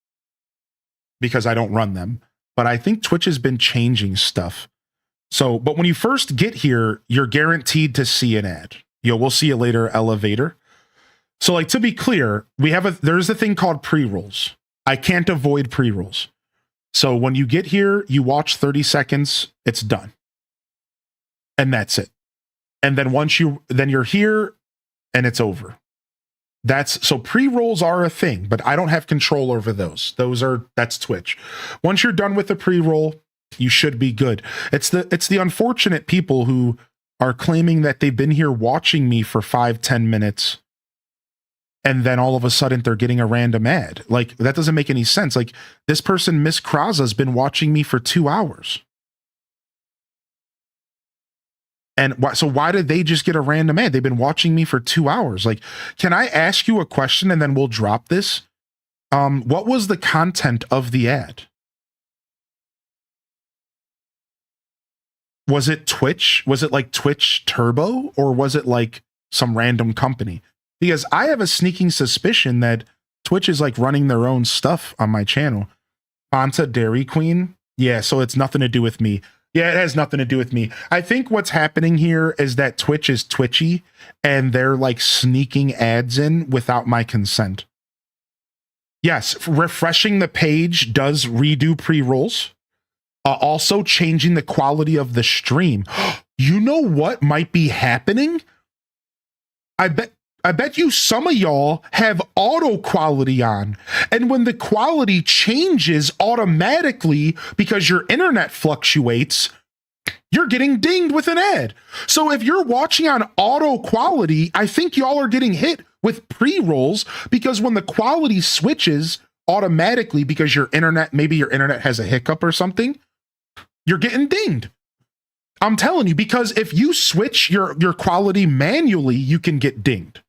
because I don't run them. But I think Twitch has been changing stuff. So, but when you first get here, you're guaranteed to see an ad. We'll see you later, Elevator. So, like, to be clear, there's a thing called pre-rolls. I can't avoid pre-rolls. So when you get here, you watch 30 seconds, it's done. And that's it. And then then you're here and it's over. So pre-rolls are a thing, but I don't have control over those. That's Twitch. Once you're done with the pre-roll, you should be good. It's the unfortunate people who are claiming that they've been here watching me for 5-10 minutes. And then all of a sudden they're getting a random ad. Like, that doesn't make any sense. Like, this person, Miss Kraza, has been watching me for 2 hours. And so why did they just get a random ad? They've been watching me for 2 hours. Like, can I ask you a question and then we'll drop this? What was the content of the ad? Was it Twitch? Was it like Twitch Turbo? Or was it like some random company? Because I have a sneaking suspicion that Twitch is like running their own stuff on my channel. Fanta Dairy Queen. Yeah, so it's nothing to do with me. Yeah, it has nothing to do with me. I think what's happening here is that Twitch is twitchy and they're like sneaking ads in without my consent. Yes, refreshing the page does redo pre-rolls. Also changing the quality of the stream. You know what might be happening? I bet I bet you some of y'all have auto quality on. And when the quality changes automatically because your internet fluctuates, you're getting dinged with an ad. So if you're watching on auto quality, I think y'all are getting hit with pre-rolls because when the quality switches automatically because maybe your internet has a hiccup or something, you're getting dinged. I'm telling you, because if you switch your quality manually, you can get dinged.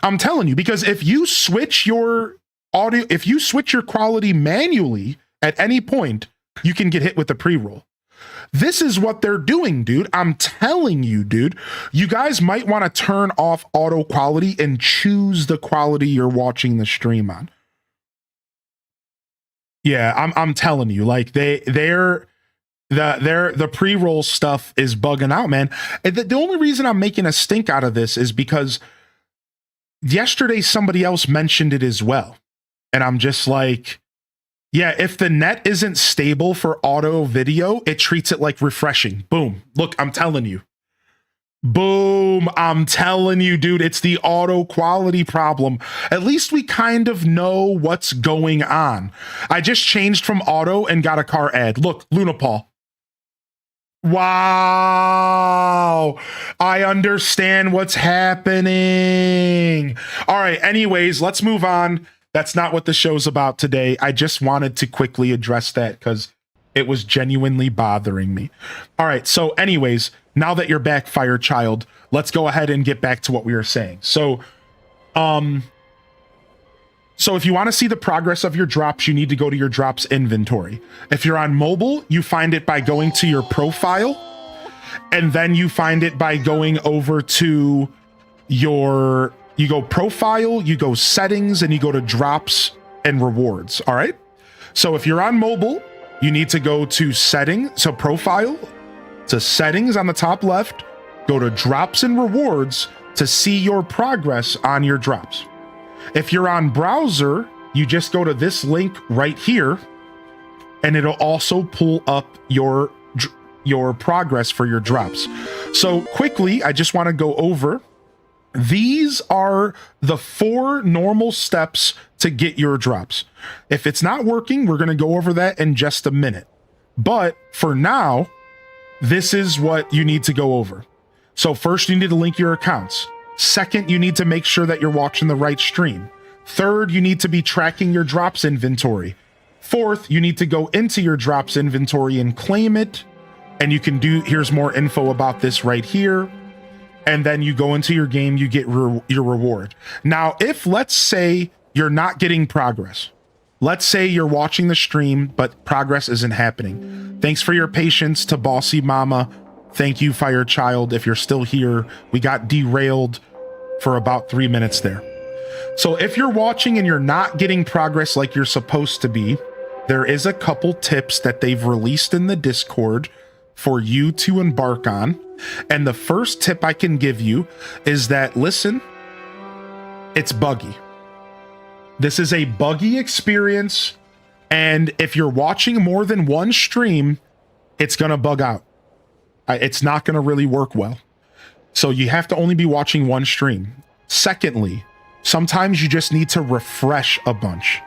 I'm telling you, because if you switch your quality manually at any point, you can get hit with a pre-roll. This is what they're doing, dude. I'm telling you, dude. You guys might want to turn off auto quality and choose the quality you're watching the stream on. Yeah, I'm telling you, like the pre-roll stuff is bugging out, man. And the only reason I'm making a stink out of this is because yesterday somebody else mentioned it as well. And I'm just like, yeah, if the net isn't stable for auto video, it treats it like refreshing. Boom. Look, I'm telling you. Boom. I'm telling you, dude, it's the auto quality problem. At least we kind of know what's going on. I just changed from auto and got a car ad. Look, Lunapal. Wow. I understand what's happening. All right. Anyways, let's move on. That's not what the show's about today. I just wanted to quickly address that because it was genuinely bothering me. All right. So anyways, now that you're back, Firechild, let's go ahead and get back to what we were saying. So if you want to see the progress of your drops, you need to go to your drops inventory. If you're on mobile, you find it by going to your profile, and then you find it by going over to you go profile, you go settings, and you go to drops and rewards. All right. So if you're on mobile, you need to go to settings, so profile, to settings on the top left, go to drops and rewards to see your progress on your drops. If you're on browser, you just go to this link right here, and it'll also pull up your progress for your drops. So quickly, I just want to go over. These are the 4 normal steps to get your drops. If it's not working, we're going to go over that in just a minute. But for now, this is what you need to go over. So first, you need to link your accounts. Second, you need to make sure that you're watching the right stream. Third, you need to be tracking your drops inventory. Fourth, you need to go into your drops inventory and claim it. And you can here's more info about this right here. And then you go into your game, you get your reward. Now, if let's say you're not getting progress, let's say you're watching the stream, but progress isn't happening. Thanks for your patience to Bossy Mama. Thank you, Firechild. If you're still here, we got derailed for about 3 minutes there. So if you're watching and you're not getting progress like you're supposed to be, there is a couple tips that they've released in the Discord for you to embark on. And the first tip I can give you is that, listen, it's buggy. This is a buggy experience. And if you're watching more than one stream, it's going to bug out. It's not going to really work well. So you have to only be watching one stream. Secondly, sometimes you just need to refresh a bunch.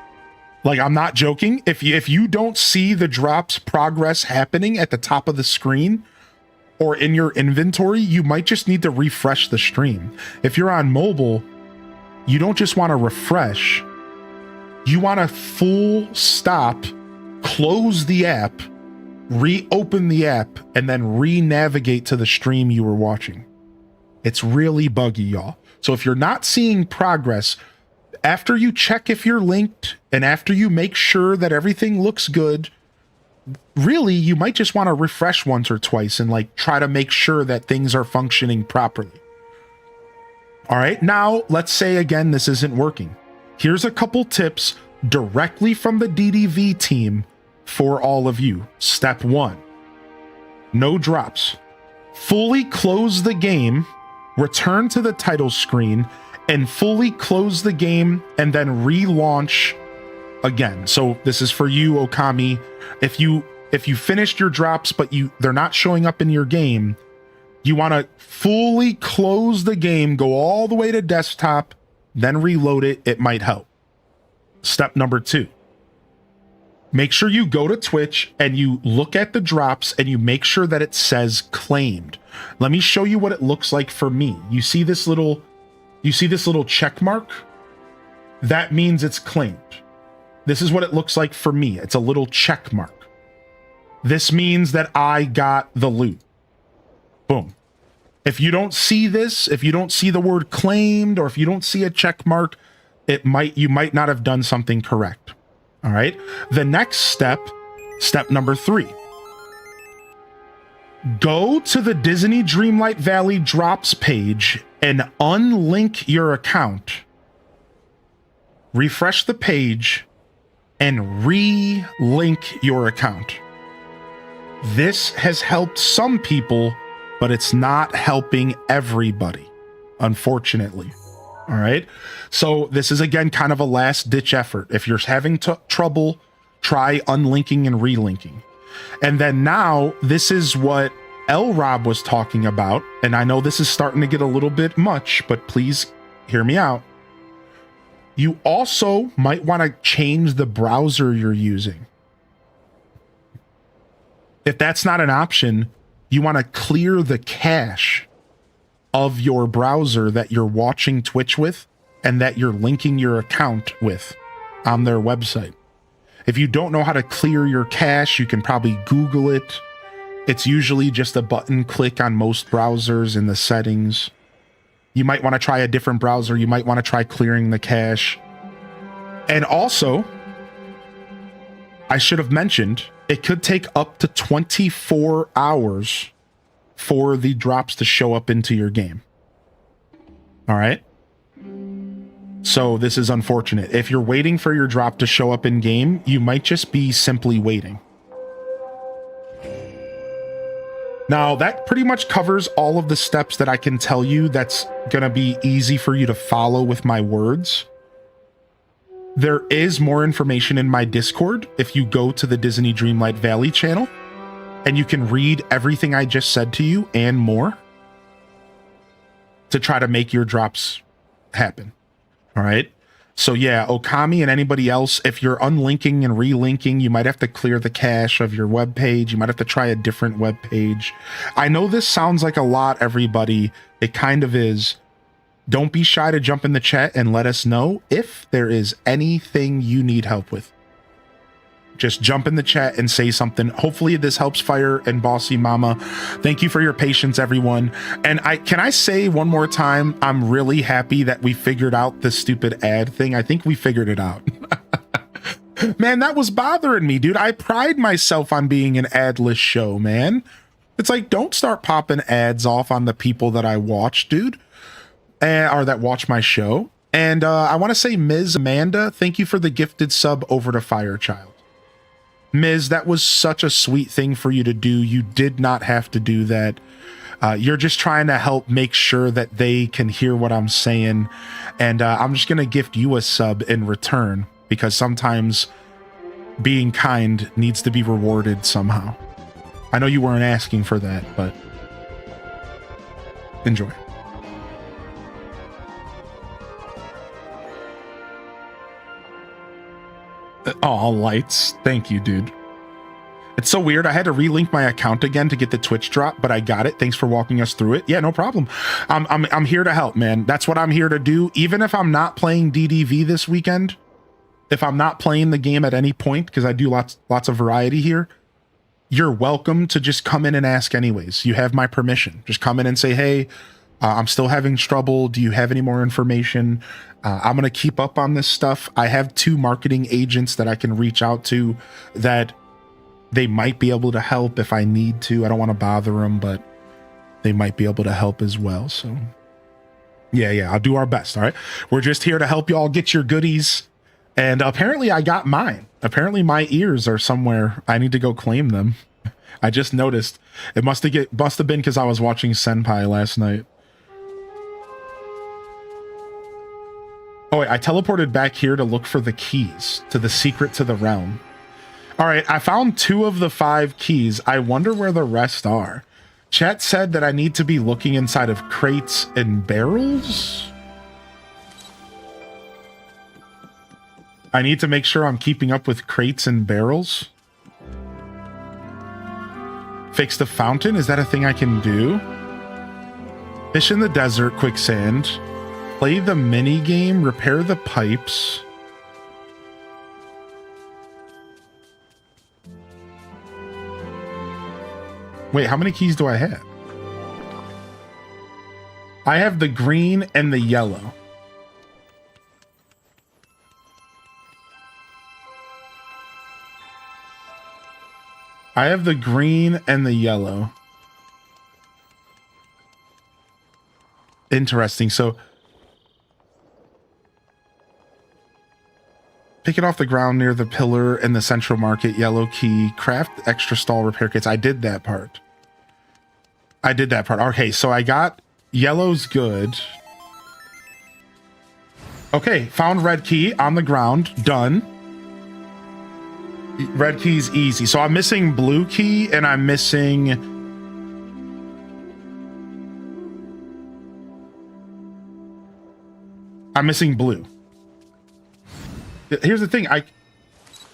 Like, I'm not joking. If you don't see the drops progress happening at the top of the screen or in your inventory, you might just need to refresh the stream. If you're on mobile, you don't just want to refresh. You want to full stop, close the app, reopen the app, and then re-navigate to the stream you were watching. It's really buggy, y'all. So if you're not seeing progress, after you check if you're linked and after you make sure that everything looks good, really, you might just want to refresh once or twice and like try to make sure that things are functioning properly. All right, now let's say again, this isn't working. Here's a couple tips directly from the DDV team for all of you. Step 1, no drops. Fully close the game, return to the title screen, and fully close the game and then relaunch again. So this is for you, Okami. If you finished your drops but they're not showing up in your game, You want to fully close the game, go all the way to desktop, then reload it. It might help. Step number 2. Make sure you go to Twitch and you look at the drops and you make sure that it says claimed. Let me show you what it looks like for me. You see this little check mark? That means it's claimed. This is what it looks like for me. It's a little check mark. This means that I got the loot. Boom. If you don't see this, if you don't see the word claimed, or if you don't see a check mark, you might not have done something correct. All right. The next step number 3. Go to the Disney Dreamlight Valley drops page and unlink your account. Refresh the page and re-link your account. This has helped some people, but it's not helping everybody, unfortunately. All right. So this is, again, kind of a last ditch effort. If you're having trouble, try unlinking and relinking. And then now this is what L Rob was talking about. And I know this is starting to get a little bit much, but please hear me out. You also might want to change the browser you're using. If that's not an option, you want to clear the cache of your browser that you're watching Twitch with and that you're linking your account with on their website. If you don't know how to clear your cache, you can probably Google it. It's usually just a button click on most browsers in the settings. You might want to try a different browser. You might want to try clearing the cache. And also, I should have mentioned, it could take up to 24 hours for the drops to show up into your game. All right. So this is unfortunate. If you're waiting for your drop to show up in game, you might just be simply waiting. Now, that pretty much covers all of the steps that I can tell you that's going to be easy for you to follow with my words. There is more information in my Discord if you go to the Disney Dreamlight Valley channel, and you can read everything I just said to you and more to try to make your drops happen. All right. So yeah, Okami and anybody else, if you're unlinking and relinking, you might have to clear the cache of your web page. You might have to try a different web page. I know this sounds like a lot, everybody. It kind of is. Don't be shy to jump in the chat and let us know if there is anything you need help with. Just jump in the chat and say something. Hopefully this helps Fire and Bossy Mama. Thank you for your patience, everyone. And can I say one more time, I'm really happy that we figured out this stupid ad thing. I think we figured it out. Man, that was bothering me, dude. I pride myself on being an adless show, man. It's like, don't start popping ads off on the people that I watch, dude. Or that watch my show. And I want to say, Ms. Amanda, thank you for the gifted sub over to Firechild. Ms., that was such a sweet thing for you to do. You did not have to do that. You're just trying to help make sure that they can hear what I'm saying. And I'm just going to gift you a sub in return, because sometimes being kind needs to be rewarded somehow. I know you weren't asking for that, but enjoy. Oh, lights. Thank you, dude. It's so weird. I had to relink my account again to get the Twitch drop, but I got it. Thanks for walking us through it. Yeah, no problem. I'm here to help, man. That's what I'm here to do. Even if I'm not playing DDV this weekend, if I'm not playing the game at any point, because I do lots of variety here, you're welcome to just come in and ask anyways. You have my permission. Just come in and say, hey, I'm still having trouble. Do you have any more information? I'm going to keep up on this stuff. I have 2 marketing agents that I can reach out to that they might be able to help if I need to. I don't want to bother them, but they might be able to help as well. So yeah, I'll do our best. All right. We're just here to help you all get your goodies. And apparently I got mine. Apparently my ears are somewhere. I need to go claim them. I just noticed. It must have been because I was watching Senpai last night. Oh, wait, I teleported back here to look for the keys to the secret to the realm. All right, I found 2 of the 5 keys. I wonder where the rest are. Chat said that I need to be looking inside of crates and barrels. I need to make sure I'm keeping up with crates and barrels. Fix the fountain? Is that a thing I can do? Fish in the desert, quicksand. Play the mini game, repair the pipes. Wait, how many keys do I have? I have the green and the yellow. I have the green and the yellow. Interesting. So pick it off the ground near the pillar in the central market, yellow key, craft extra stall repair kits. I did that part. Okay, so I got yellow's good. Okay, found red key on the ground. Done. Red key's easy. So I'm missing blue key and I'm missing... blue. Here's the thing. I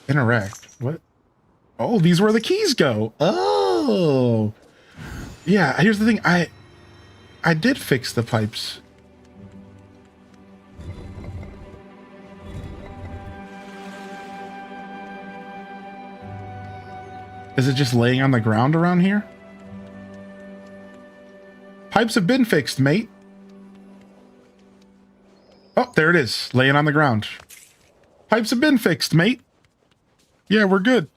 interact. What? Oh, these where the keys go. Oh. Yeah, here's the thing. I did fix the pipes. Is it just laying on the ground around here? Pipes have been fixed, mate. Oh, there it is. Laying on the ground. Pipes have been fixed, mate. Yeah, we're good.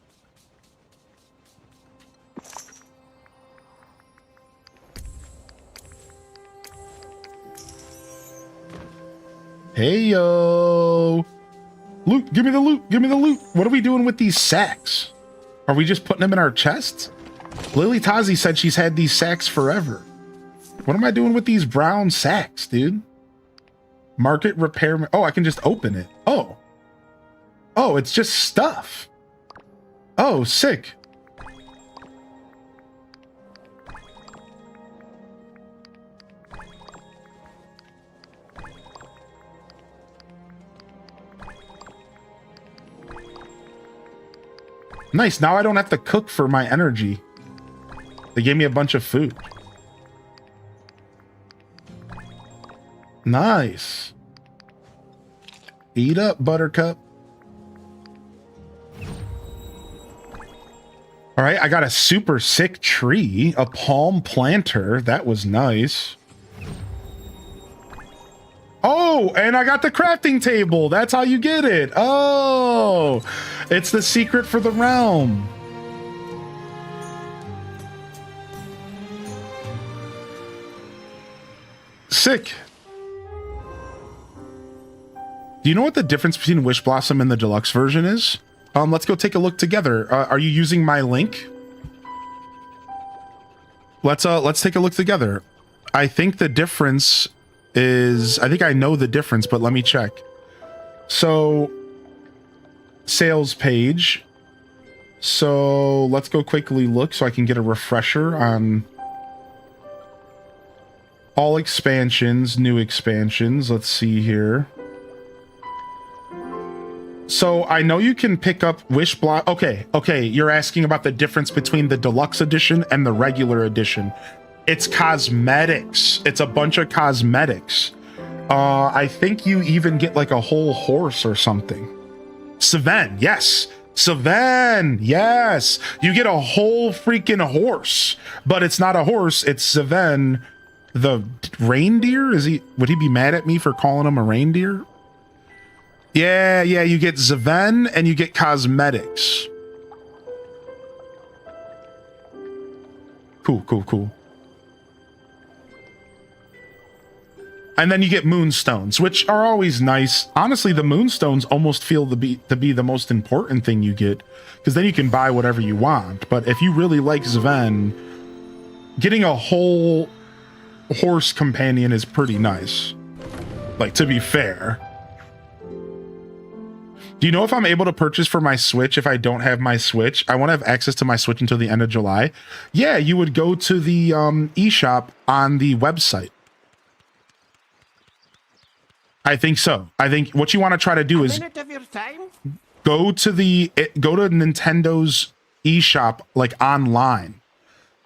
Hey, yo. Loot, give me the loot. Give me the loot. What are we doing with these sacks? Are we just putting them in our chests? Lily Tazi said she's had these sacks forever. What am I doing with these brown sacks, dude? Market repair. Oh, I can just open it. Oh. Oh, it's just stuff. Oh, sick. Nice. Now I don't have to cook for my energy. They gave me a bunch of food. Nice. Eat up, Buttercup. All right, I got a super sick tree, a palm planter. That was nice. Oh, and I got the crafting table. That's how you get it. Oh, it's the secret for the realm. Sick. Do you know what the difference between Wish Blossom and the deluxe version is? Let's go take a look together. Are you using my link? Let's take a look together. I think the difference is, I think I know the difference, but let me check. So, sales page. So let's go quickly look so I can get a refresher on all expansions, new expansions. Let's see here. So I know you can pick up Wish Block. Okay. You're asking about the difference between the deluxe edition and the regular edition. It's cosmetics. It's a bunch of cosmetics. I think you even get like a whole horse or something. Saven, yes. Saven, yes. You get a whole freaking horse, but it's not a horse. It's Saven, the reindeer. Would he be mad at me for calling him a reindeer? Yeah, you get Zaven and you get cosmetics. Cool. And then you get moonstones, which are always nice. Honestly, the moonstones almost feel to be the most important thing you get, because then you can buy whatever you want. But if you really like Zaven, getting a whole horse companion is pretty nice. Like, to be fair. Do you know if I'm able to purchase for my Switch if I don't have my Switch? I want to have access to my Switch until the end of July. Yeah, you would go to the eShop on the website. I think so. I think what you want to try to do is Minute of your time? go to Nintendo's eShop like online,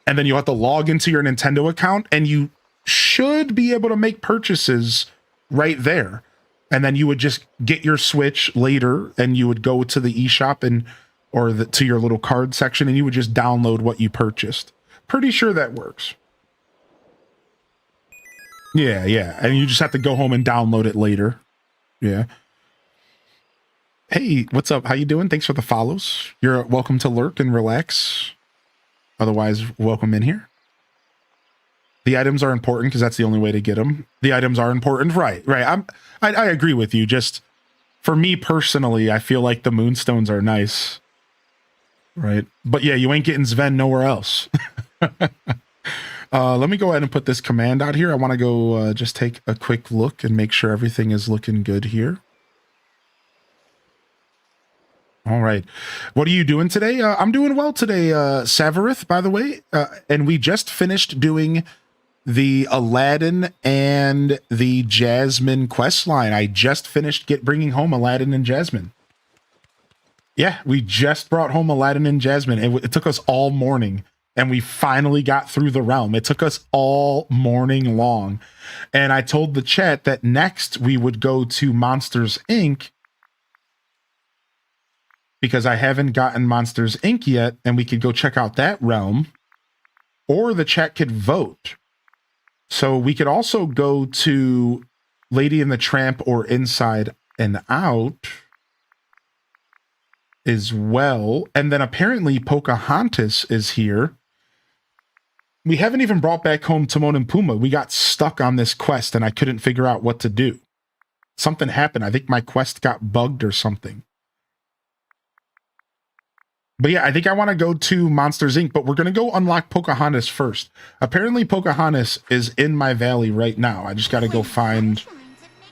and then you have to log into your Nintendo account, and you should be able to make purchases right there. And then you would just get your Switch later, and you would go to the eShop to your little card section, and you would just download what you purchased. Pretty sure that works. Yeah. And you just have to go home and download it later. Yeah. Hey, what's up? How you doing? Thanks for the follows. You're welcome to lurk and relax. Otherwise, welcome in here. The items are important because that's the only way to get them. The items are important, right? I agree with you. Just for me personally, I feel like the moonstones are nice, right? But yeah, you ain't getting Sven nowhere else. Let me go ahead and put this command out here. I want to go just take a quick look and make sure everything is looking good here. All right. What are you doing today? I'm doing well today, Savarith, by the way. And we just finished doing the Aladdin and the Jasmine quest line. I just finished bringing home Aladdin and Jasmine. Yeah, we just brought home Aladdin and Jasmine. It took us all morning, and we finally got through the realm. It took us all morning long. And I told the chat that next we would go to Monsters, Inc., because I haven't gotten Monsters, Inc. yet, and we could go check out that realm, or the chat could vote. So we could also go to Lady and the Tramp or Inside and Out as well. And then apparently Pocahontas is here. We haven't even brought back home Timon and Pumbaa. We got stuck on this quest and I couldn't figure out what to do. Something happened. I think my quest got bugged or something. But yeah, I think I want to go to Monsters, Inc., but we're going to go unlock Pocahontas first. Apparently, Pocahontas is in my valley right now. I just got to go find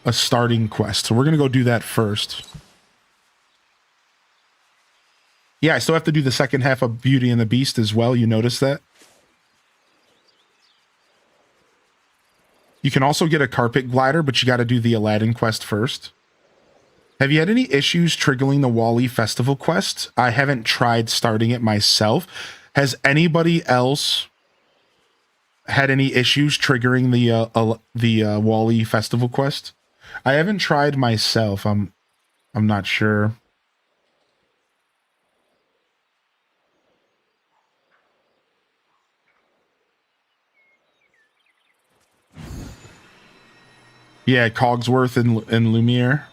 a starting quest. So we're going to go do that first. Yeah, I still have to do the second half of Beauty and the Beast as well. You notice that? You can also get a carpet glider, but you got to do the Aladdin quest first. Have you had any issues triggering the Wall-E Festival quest? I haven't tried starting it myself. Has anybody else had any issues triggering the Wall-E Festival quest? I haven't tried myself. I'm not sure. Yeah, Cogsworth and Lumiere.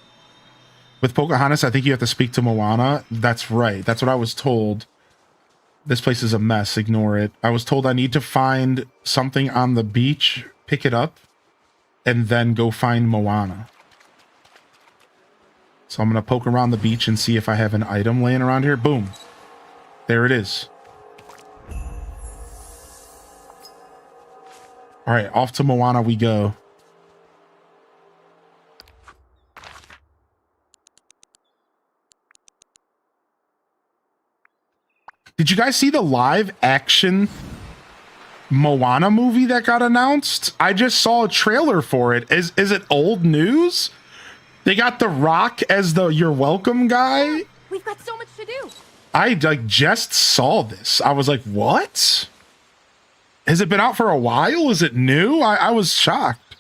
With Pocahontas, I think you have to speak to Moana. That's right. That's what I was told. This place is a mess. Ignore it. I was told I need to find something on the beach, pick it up, and then go find Moana. So I'm going to poke around the beach and see if I have an item laying around here. Boom. There it is. All right, off to Moana we go. Did you guys see the live action Moana movie that got announced? I just saw a trailer for it. Is it old news? They got The Rock as the You're Welcome guy. We've got so much to do. I just saw this. I was like, what? Has it been out for a while? Is it new? I was shocked.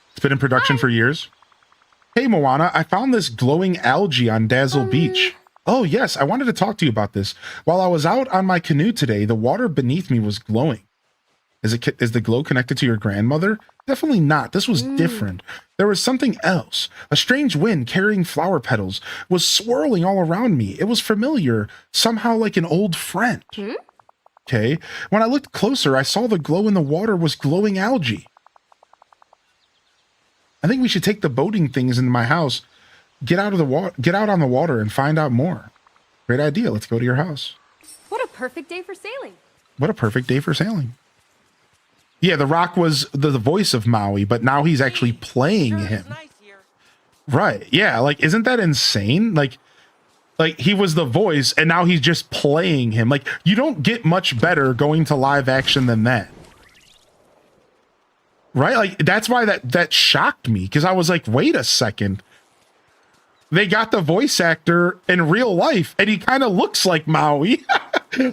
It's been in production for years. Hey, Moana, I found this glowing algae on Dazzle Beach. Oh, yes, I wanted to talk to you about this. While I was out on my canoe today, the water beneath me was glowing. Is the glow connected to your grandmother? Definitely not. This was different. There was something else. A strange wind carrying flower petals was swirling all around me. It was familiar, somehow like an old friend. Okay. When I looked closer, I saw the glow in the water was glowing algae. I think we should take the boating things into my house, get out on the water and find out more. Great idea. Let's go to your house. What a perfect day for sailing. What a perfect day for sailing. Yeah, The Rock was the voice of Maui, but now he's actually playing Sure is him. nice here. Right. Yeah, like isn't that insane? Like he was the voice and now he's just playing him. Like you don't get much better going to live action than that. Right? Like that's why that shocked me, because I was like, wait a second. They got the voice actor in real life and he kind of looks like Maui.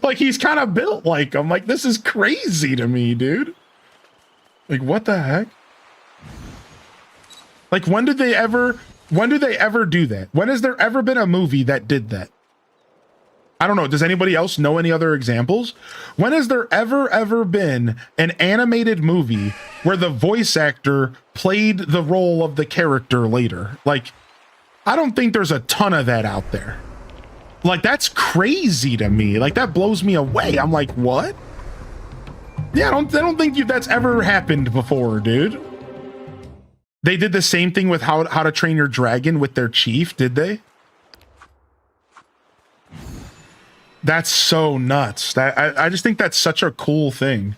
Like he's kind of built like him. Like this is crazy to me, dude. Like what the heck? Like when do they ever do that? When has there ever been a movie that did that? I don't know. Does anybody else know any other examples? When has there ever been an animated movie where the voice actor played the role of the character later? Like, I don't think there's a ton of that out there. Like, that's crazy to me. Like, that blows me away. I'm like, what? Yeah, I don't think that's ever happened before, dude. They did the same thing with How to Train Your Dragon with their chief, did they? That's so nuts. I just think that's such a cool thing.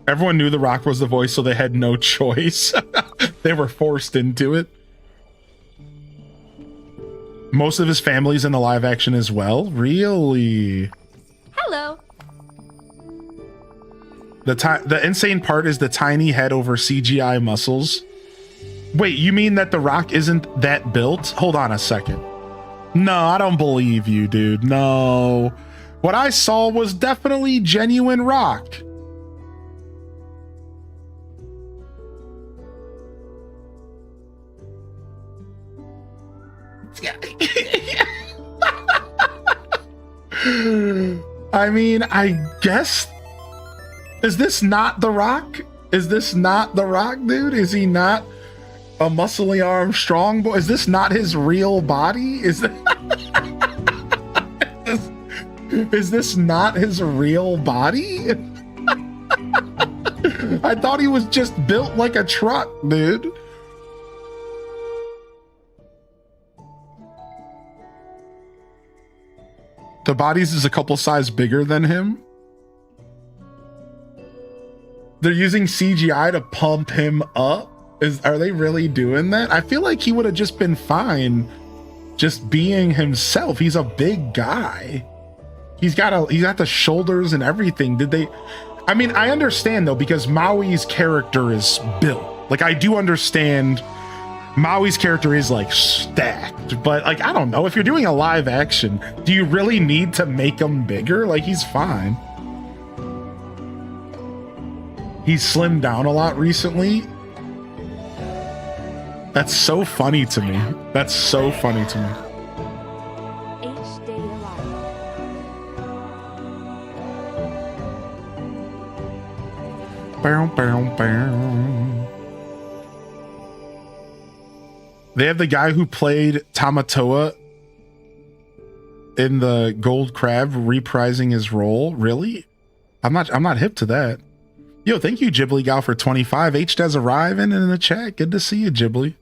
Everyone knew The Rock was the voice, so they had no choice. They were forced into it. Most of his family's in the live action as well. Really? Hello. The insane part is the tiny head over CGI muscles. Wait, you mean that The Rock isn't that built? Hold on a second. No, I don't believe you, dude. No. What I saw was definitely genuine Rock. I mean, I guess. Is this not The Rock? Is this not The Rock, dude? Is he not a muscly arm strong boy? Is this not his real body? Is this not his real body? I thought he was just built like a truck, dude. The bodies is a couple size bigger than him. They're using CGI to pump him up. Are they really doing that? I feel like he would have just been fine just being himself. He's a big guy. He's got the shoulders and everything. I mean, I understand though, because Maui's character is built. Like I do understand Maui's character is like stacked, but like, I don't know, if you're doing a live action, do you really need to make him bigger? Like he's fine. He's slimmed down a lot recently. That's so funny to me. That's so funny to me. H Day Alive. Bow, bow, bow. They have the guy who played Tamatoa in the Gold Crab reprising his role. Really? I'm not hip to that. Yo, thank you, Ghibli Gal, for 25. H does arriving in the chat. Good to see you, Ghibli.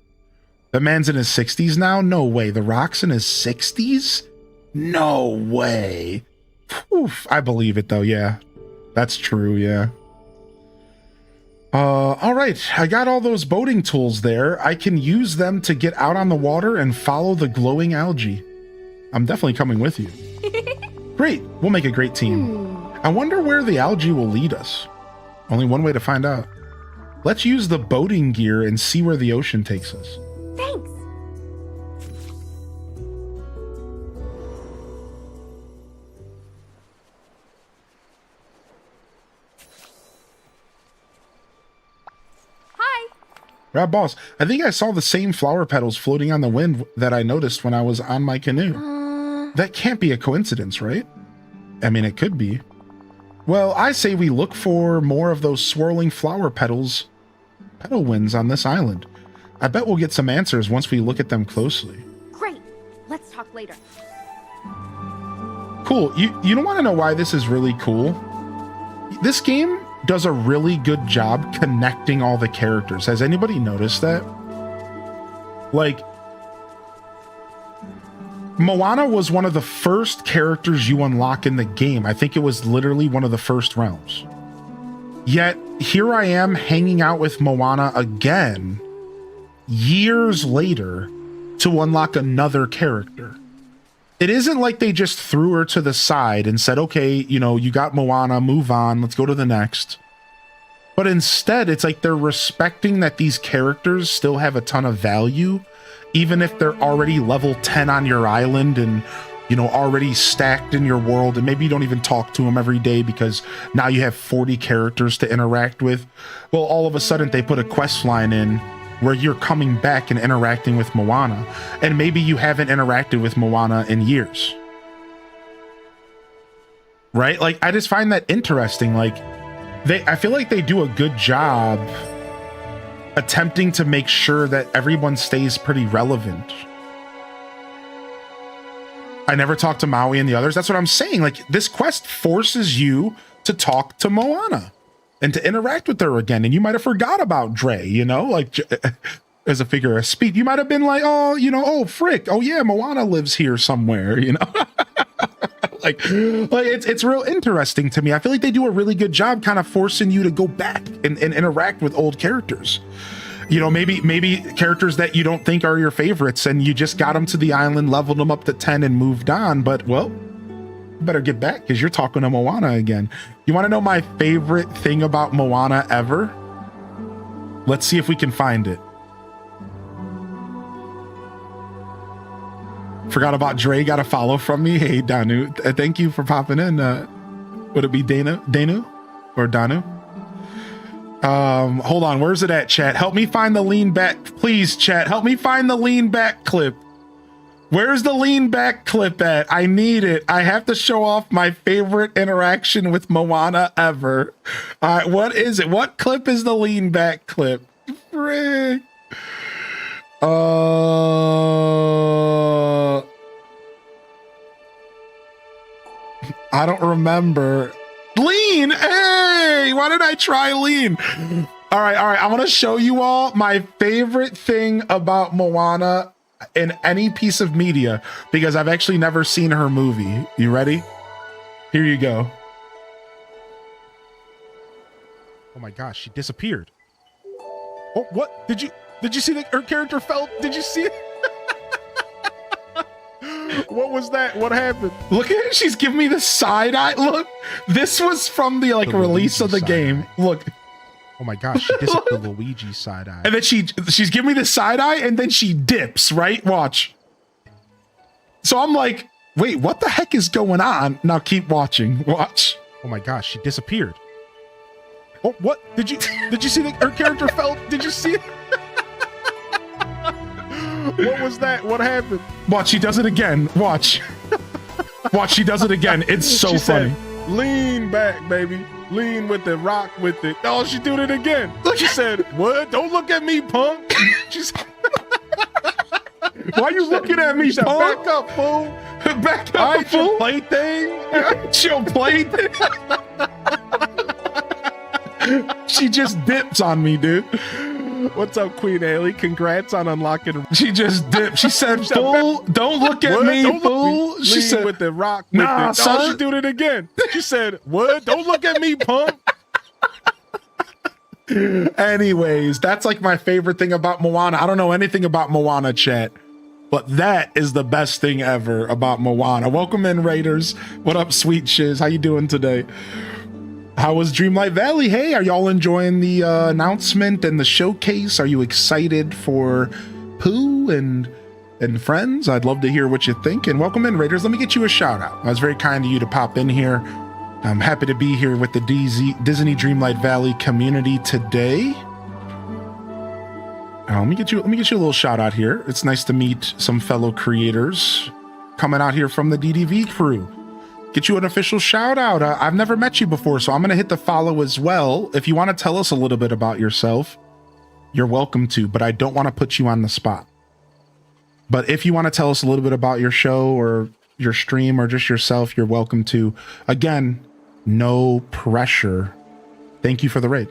The man's in his 60s now? No way. The Rock's in his 60s? No way. Oof, I believe it though. Yeah, that's true. Yeah. All right. I got all those boating tools there. I can use them to get out on the water and follow the glowing algae. I'm definitely coming with you. Great. We'll make a great team. I wonder where the algae will lead us. Only one way to find out. Let's use the boating gear and see where the ocean takes us. Thanks. Hi. Rab Boss, I think I saw the same flower petals floating on the wind that I noticed when I was on my canoe. That can't be a coincidence, right? I mean, it could be. Well, I say we look for more of those swirling flower petal winds on this island. I bet we'll get some answers once we look at them closely. Great. Let's talk later. Cool. You don't want to know why this is really cool? This game does a really good job connecting all the characters. Has anybody noticed that? Like, Moana was one of the first characters you unlock in the game. I think it was literally one of the first realms. Yet here I am hanging out with Moana again, years later, to unlock another character. It isn't like they just threw her to the side and said, okay, you know, you got Moana, move on, let's go to the next. But instead, it's like they're respecting that these characters still have a ton of value, even if they're already level 10 on your island and, you know, already stacked in your world, and maybe you don't even talk to them every day because now you have 40 characters to interact with. Well, all of a sudden they put a quest line in where you're coming back and interacting with Moana, and maybe you haven't interacted with Moana in years. Right? Like, I just find that interesting. Like, I feel like they do a good job attempting to make sure that everyone stays pretty relevant. I never talked to Maui and the others. That's what I'm saying. Like, this quest forces you to talk to Moana and to interact with her again. And you might have forgot about Dre, you know, like as a figure of speech. You might have been like, oh, you know, oh, frick. Oh, yeah, Moana lives here somewhere, you know. like it's real interesting to me. I feel like they do a really good job kind of forcing you to go back and interact with old characters. You know, maybe characters that you don't think are your favorites and you just got them to the island, leveled them up to 10 and moved on. But, well, you better get back because you're talking to Moana again. You want to know my favorite thing about Moana ever? Let's see if we can find it. Forgot about Dre, got a follow from me. Hey, Danu, thank you for popping in. Would it be Danu or Danu? Hold on, where's it at, chat? Help me find the lean back, please, chat. Help me find the lean back clip. Where's the lean back clip at? I need it. I have to show off my favorite interaction with Moana ever. All right, what is it? What clip is the lean back clip? Frick. I don't remember. Lean, hey, why did I try lean? All right, I want to show you all my favorite thing about Moana in any piece of media, because I've actually never seen her movie. You ready? Here you go. Oh my gosh, she disappeared. Oh, what? Did you see that her character fell? Did you see it? What was that? What happened? Look at it. She's giving me the side eye. Look, this was from the release of the game. Look. Oh my gosh, she disappeared. The Luigi side eye. And then she's giving me the side eye and then she dips, right? Watch. So I'm like, wait, what the heck is going on? Now keep watching. Watch. Oh my gosh, she disappeared. Oh, what? Did you see that her character fell? Did you see it? What was that? What happened? Watch, she does it again. Watch. Watch, she does it again. It's so funny. Said, lean back, baby. Lean with it, rock with it. Oh, she did it again. She said, what? Don't look at me, punk. She's why you looking at me, punk? Back up, fool. Back up, fool. Plaything. She'll play thing. She just dips on me, dude. What's up, Queen Haley? Congrats on unlocking. She just dipped. She said, fool, don't look at me, fool. She said, with the rock. Nah, with it. Oh, she did it again. She said, what? Don't look at me, punk. Anyways, that's like my favorite thing about Moana. I don't know anything about Moana, chat, but that is the best thing ever about Moana. Welcome in, Raiders. What up, Sweet Shiz? How you doing today? How was Dreamlight Valley? Hey, are y'all enjoying the announcement and the showcase? Are you excited for Pooh and friends? I'd love to hear what you think. And welcome in, Raiders. Let me get you a shout out. I was very kind of you to pop in here. I'm happy to be here with the Disney Dreamlight Valley community today. Let me get you a little shout out here. It's nice to meet some fellow creators coming out here from the DDV crew. Get you an official shout out. I've never met you before, so I'm going to hit the follow as well. If you want to tell us a little bit about yourself, you're welcome to, but I don't want to put you on the spot. But if you want to tell us a little bit about your show or your stream or just yourself, you're welcome to. Again, no pressure. Thank you for the raid.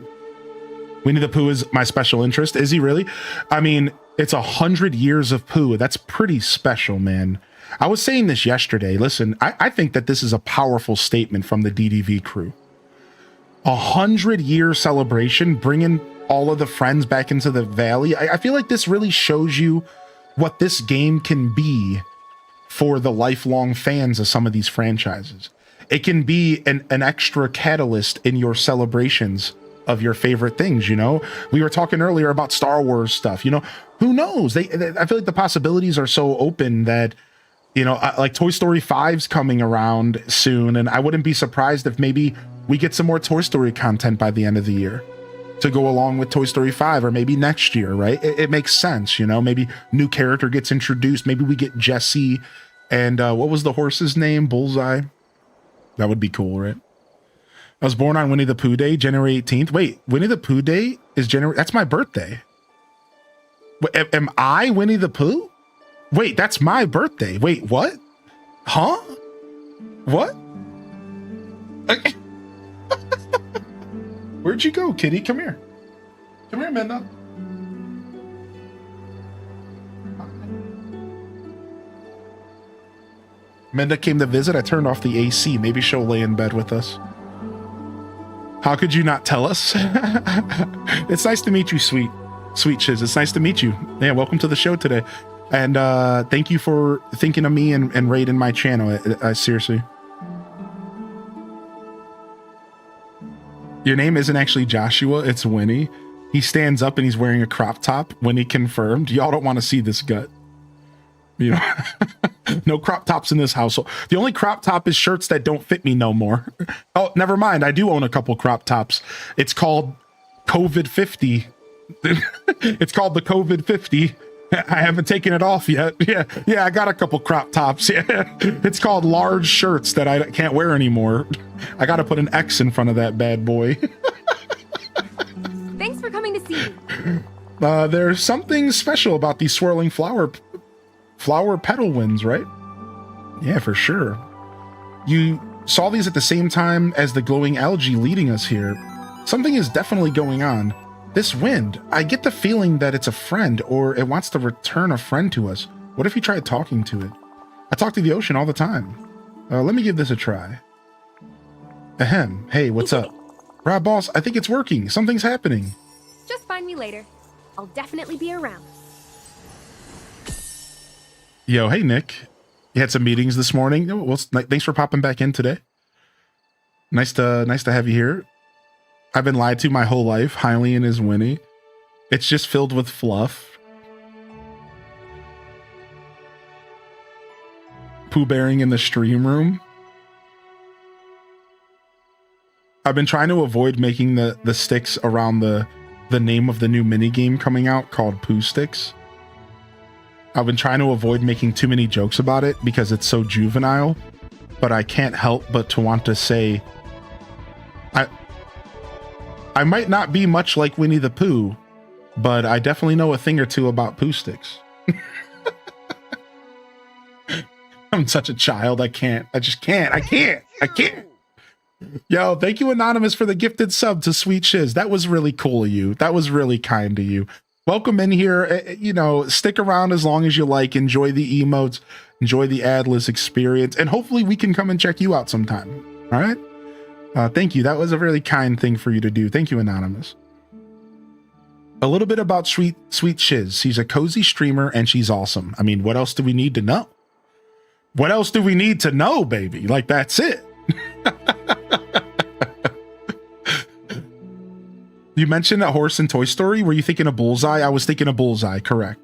Winnie the Pooh is my special interest. Is he really? I mean, it's 100 years of Pooh. That's pretty special, man. I was saying this yesterday. Listen, I think that this is a powerful statement from the DDV crew. 100-year celebration, bringing all of the friends back into the valley. I feel like this really shows you what this game can be for the lifelong fans of some of these franchises. It can be an extra catalyst in your celebrations of your favorite things, you know? We were talking earlier about Star Wars stuff, you know? Who knows? I feel like the possibilities are so open that, you know, like Toy Story 5's coming around soon, and I wouldn't be surprised if maybe we get some more Toy Story content by the end of the year to go along with Toy Story 5, or maybe next year, right? It makes sense, you know? Maybe new character gets introduced. Maybe we get Jesse and what was the horse's name? Bullseye? That would be cool, right? I was born on Winnie the Pooh Day, January 18th. Wait, Winnie the Pooh Day is January... That's my birthday. Am I Winnie the Pooh? Wait, that's my birthday. Wait, what? Huh? What? Where'd you go, kitty? Come here. Come here, Minda. Minda came to visit. I turned off the AC. Maybe she'll lay in bed with us. How could you not tell us? It's nice to meet you, sweet Shiz. It's nice to meet you. Yeah, welcome to the show today. And thank you for thinking of me and raiding my channel. Seriously. Your name isn't actually Joshua, it's Winnie. He stands up and he's wearing a crop top. Winnie confirmed. Y'all don't want to see this gut. You know, no crop tops in this household. The only crop top is shirts that don't fit me no more. Oh, never mind. I do own a couple crop tops. It's called COVID 50. It's called the COVID 50. I haven't taken it off yet. Yeah, I got a couple crop tops. Yeah, it's called large shirts that I can't wear anymore. I got to put an X in front of that bad boy. Thanks for coming to see me. There's something special about these swirling flower petal winds, right? Yeah, for sure. You saw these at the same time as the glowing algae leading us here. Something is definitely going on. This wind, I get the feeling that it's a friend, or it wants to return a friend to us. What if you tried talking to it? I talk to the ocean all the time. Let me give this a try. Ahem. Hey, what's up? Rob Boss, I think it's working. Something's happening. Just find me later. I'll definitely be around. Yo, hey, Nick. You had some meetings this morning. Well, thanks for popping back in today. Nice to have you here. I've been lied to my whole life. Hylian is Winnie. It's just filled with fluff. Pooh bearing in the stream room. I've been trying to avoid making the sticks around the name of the new minigame coming out called Pooh Sticks. I've been trying to avoid making too many jokes about it because it's so juvenile, but I can't help but to want to say I might not be much like Winnie the Pooh, but I definitely know a thing or two about Pooh Sticks. I'm such a child. I can't. Yo, thank you, Anonymous, for the gifted sub to Sweet Shiz. That was really cool of you. That was really kind of you. Welcome in here. You know, stick around as long as you like. Enjoy the emotes. Enjoy the Adless experience. And hopefully we can come and check you out sometime. All right? Thank you. That was a really kind thing for you to do. Thank you, Anonymous. A little bit about Sweet Shiz. She's a cozy streamer and she's awesome. I mean, what else do we need to know? What else do we need to know, baby? Like, that's it. You mentioned that horse in Toy Story. Were you thinking of Bullseye? I was thinking of Bullseye, correct.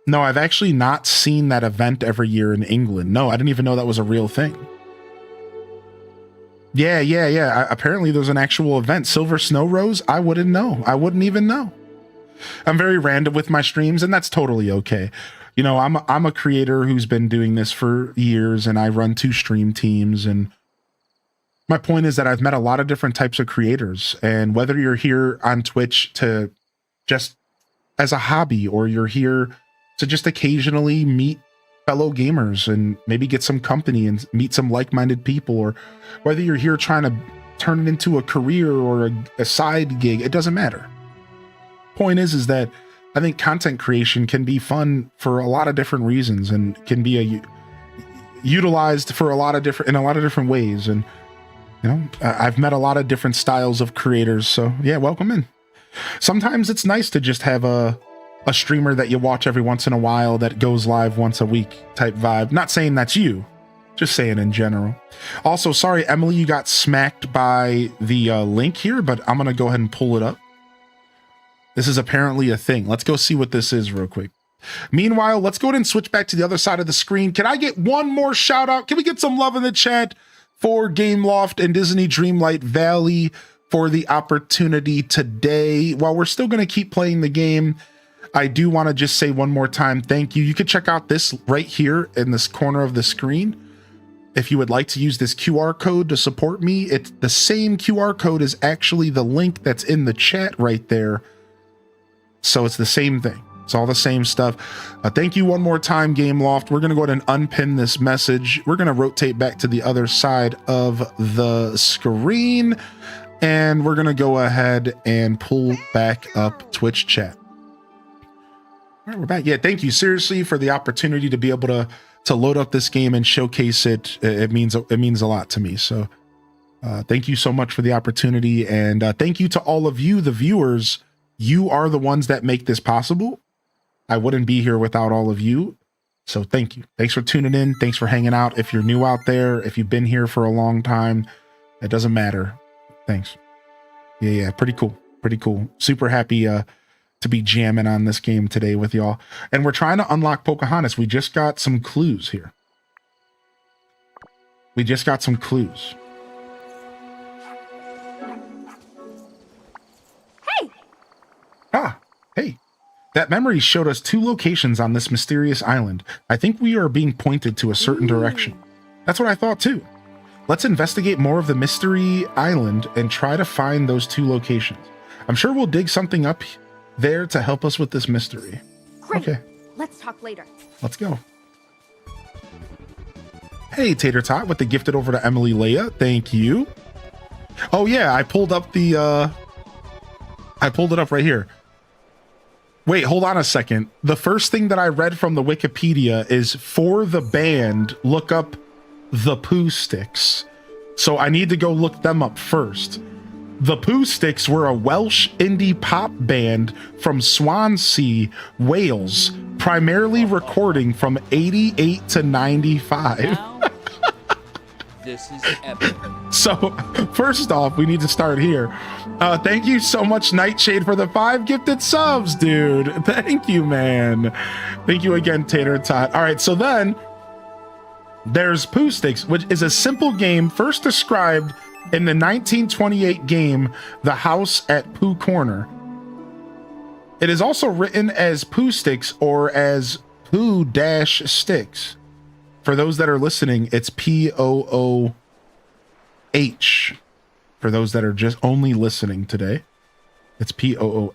No, I've actually not seen that event every year in England. No, I didn't even know that was a real thing. Yeah. Apparently there's an actual event. Silver Snow Rose? I wouldn't know. I wouldn't even know. I'm very random with my streams, and that's totally okay. You know, I'm a creator who's been doing this for years, and I run 2 stream teams, and my point is that I've met a lot of different types of creators, and whether you're here on Twitch to just as a hobby, or you're here to just occasionally meet fellow gamers and maybe get some company and meet some like-minded people, or whether you're here trying to turn it into a career or a side gig, it doesn't matter. Point is that I think content creation can be fun for a lot of different reasons and can be utilized for in a lot of different ways. And you know, I've met a lot of different styles of creators. So yeah, welcome in. Sometimes it's nice to just have a streamer that you watch every once in a while that goes live once a week type vibe. Not saying that's you, just saying in general. Also, sorry, Emily, you got smacked by the link here, but I'm going to go ahead and pull it up. This is apparently a thing. Let's go see what this is real quick. Meanwhile, let's go ahead and switch back to the other side of the screen. Can I get one more shout out? Can we get some love in the chat for Gameloft and Disney Dreamlight Valley for the opportunity today? While we're still going to keep playing the game, I do want to just say one more time, thank you. You can check out this right here in this corner of the screen. If you would like to use this QR code to support me, it's the same QR code as actually the link that's in the chat right there. So it's the same thing. It's all the same stuff. Thank you one more time, Gameloft. We're going to go ahead and unpin this message. We're going to rotate back to the other side of the screen. And we're going to go ahead and pull back up Twitch chat. All right, we're back. Yeah, thank you seriously for the opportunity to be able to load up this game and showcase it. It means a lot to me. So thank you so much for the opportunity. And thank you to all of you, the viewers. You are the ones that make this possible. I wouldn't be here without all of you. So thank you. Thanks for tuning in. Thanks for hanging out. If you're new out there, if you've been here for a long time, it doesn't matter. Thanks. Yeah, pretty cool. Pretty cool. Super happy to be jamming on this game today with y'all. And we're trying to unlock Pocahontas. We just got some clues here. We just got some clues. Hey! Ah, hey. That memory showed us 2 locations on this mysterious island. I think we are being pointed to a certain direction. That's what I thought too. Let's investigate more of the mystery island and try to find those 2 locations. I'm sure we'll dig something up there to help us with this mystery. Great. Okay, Let's talk later. let's go. Hey, Tater Tot with the gifted over to Emily Leia. Thank you. Oh yeah, I pulled up the I pulled it up right here. Wait, hold on a second. The first thing that I read from the Wikipedia is for the band, look up the Pooh Sticks. So I need to go look them up first. The Pooh Sticks were a Welsh indie pop band from Swansea, Wales, primarily recording from 88 to 95. Now, this is epic. So first off, we need to start here. Thank you so much, Nightshade, for the 5 gifted subs, dude. Thank you, man. Thank you again, Tater Tot. All right, so then there's Pooh Sticks, which is a simple game first described in the 1928 game The House at Pooh Corner. It is also written as Pooh Sticks or as Pooh-Sticks. For those that are listening, it's Pooh. For those that are just only listening today, it's Pooh.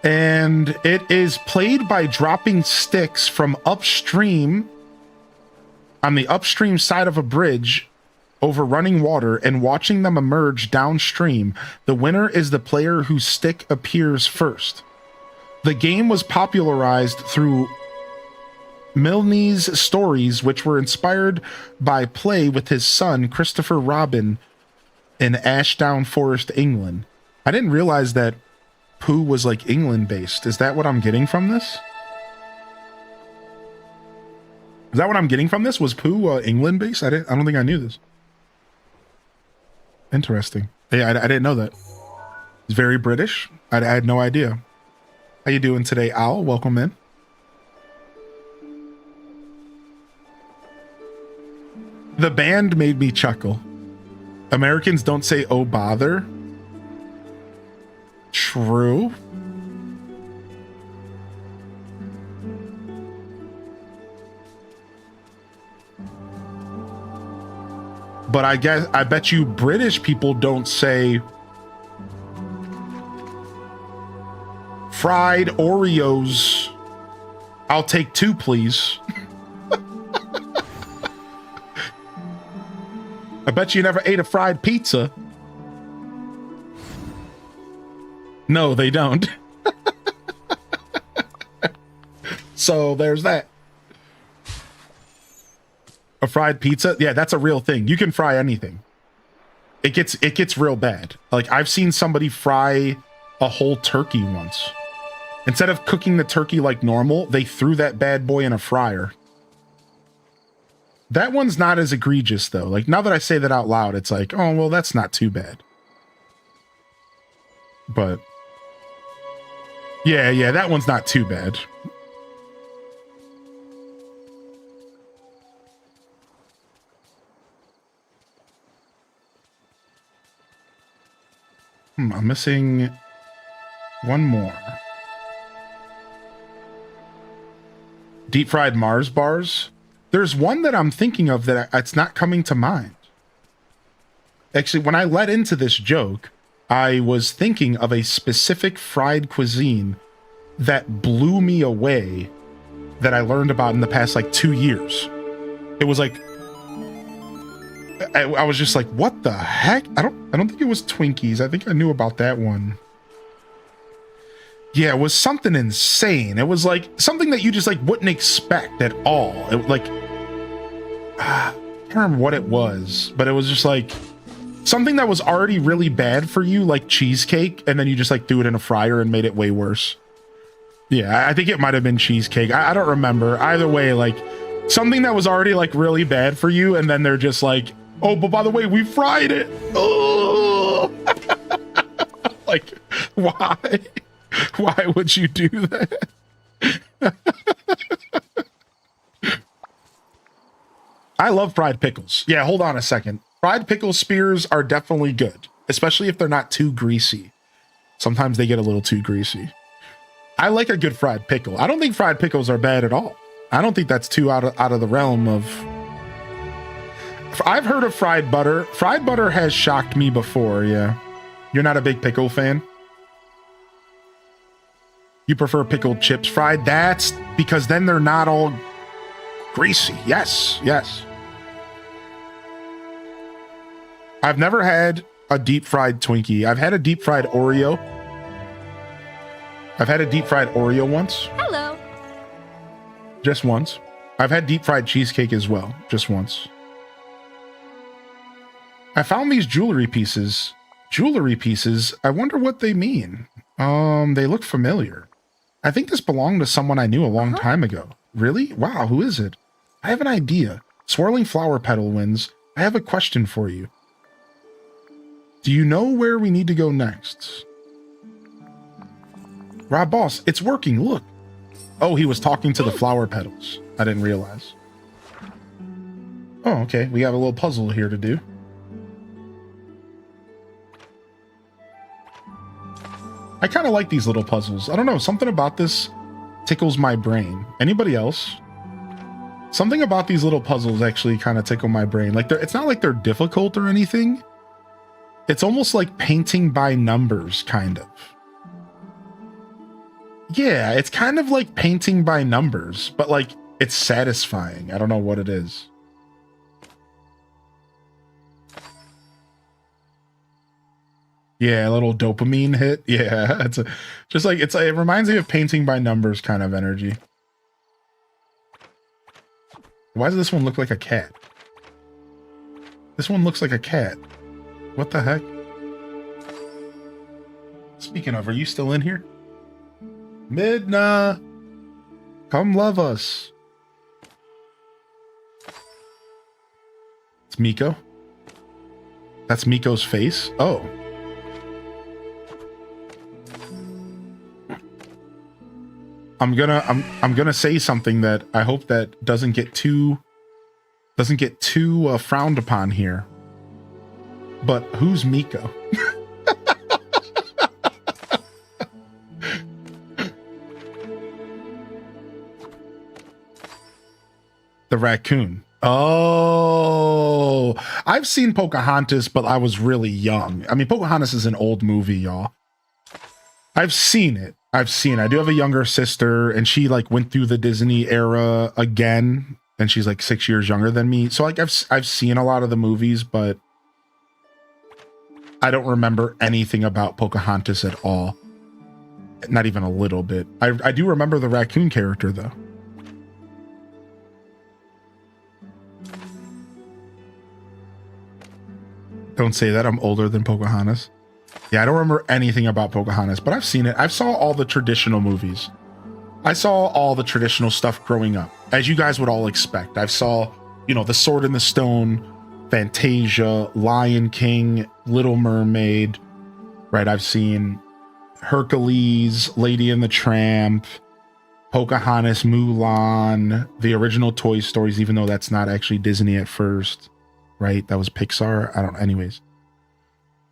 And it is played by dropping sticks from upstream on the upstream side of a bridge over running water and watching them emerge downstream. The winner is the player whose stick appears first. The game was popularized through Milne's stories, which were inspired by play with his son, Christopher Robin, in Ashdown Forest, England. I didn't realize that Pooh was like England based. Is that what I'm getting from this? Is that what I'm getting from this? Was Pooh England based? I don't think I knew this. Interesting. Yeah, I didn't know that. It's very British. I had no idea. How you doing today, Owl? Welcome in. The band made me chuckle. Americans don't say "oh bother." True. But I bet you British people don't say fried Oreos. I'll take 2, please. I bet you never ate a fried pizza. No, they don't. So there's that. A fried pizza? Yeah, that's a real thing. You can fry anything. It gets real bad. Like, I've seen somebody fry a whole turkey once. Instead of cooking the turkey like normal, they threw that bad boy in a fryer. That one's not as egregious, though. Like, now that I say that out loud, it's like, oh, well, that's not too bad. But, yeah, that one's not too bad. I'm missing one more. Deep fried Mars bars. There's one that I'm thinking of that it's not coming to mind. Actually, when I led into this joke, I was thinking of a specific fried cuisine that blew me away that I learned about in the past like 2 years. It was like, I was just like, what the heck? I don't think it was Twinkies. I think I knew about that one. Yeah, it was something insane. It was like something that you just like wouldn't expect at all. It like, I can't remember what it was, but it was just like something that was already really bad for you, like cheesecake, and then you just like threw it in a fryer and made it way worse. Yeah, I think it might have been cheesecake. I don't remember. Either way, like something that was already like really bad for you, and then they're just like, oh, but by the way, we fried it. Oh, like, why? Why would you do that? I love fried pickles. Yeah, hold on a second. Fried pickle spears are definitely good, especially if they're not too greasy. Sometimes they get a little too greasy. I like a good fried pickle. I don't think fried pickles are bad at all. I don't think that's too out of the realm of... I've heard of fried butter. Fried butter has shocked me before, yeah. You're not a big pickle fan? You prefer pickled chips fried? That's because then they're not all greasy. Yes, yes. I've never had a deep fried Twinkie. I've had a deep fried Oreo. I've had a deep fried Oreo once. Hello. Just once. I've had deep fried cheesecake as well. Just once. I found these jewelry pieces. Jewelry pieces. I wonder what they mean. They look familiar. I think this belonged to someone I knew a long time ago. Really? Wow, who is it? I have an idea. Swirling flower petal wins. I have a question for you. Do you know where we need to go next? Rob Boss, it's working, look. Oh, he was talking to the flower petals. I didn't realize. Oh, okay. We have a little puzzle here to do. I kind of like these little puzzles. I don't know, something about this tickles my brain. Anybody else? Something about these little puzzles actually kind of tickle my brain. Like, it's not like they're difficult or anything. It's almost like painting by numbers, kind of. Yeah, it's kind of like painting by numbers, but like, it's satisfying. I don't know what it is. Yeah, a little dopamine hit. Yeah, it's it reminds me of painting by numbers kind of energy. Why does this one look like a cat? This one looks like a cat. What the heck? Speaking of, are you still in here? Midna, come love us. It's Miko. That's Miko's face. Oh. I'm gonna say something that I hope that doesn't get too frowned upon here. But who's Miko? The raccoon. Oh, I've seen Pocahontas, but I was really young. I mean, Pocahontas is an old movie, y'all. I've seen it. I do have a younger sister, and she like went through the Disney era again, and she's like 6 years younger than me. So like I've seen a lot of the movies, but I don't remember anything about Pocahontas at all. Not even a little bit. I do remember the raccoon character though. Don't say that. I'm older than Pocahontas. Yeah, I don't remember anything about Pocahontas, but I've seen it. I saw all the traditional movies. I saw all the traditional stuff growing up, as you guys would all expect. I saw, you know, The Sword in the Stone, Fantasia, Lion King, Little Mermaid, right? I've seen Hercules, Lady and the Tramp, Pocahontas, Mulan, the original Toy Stories, even though that's not actually Disney at first, right? That was Pixar. I don't, anyways.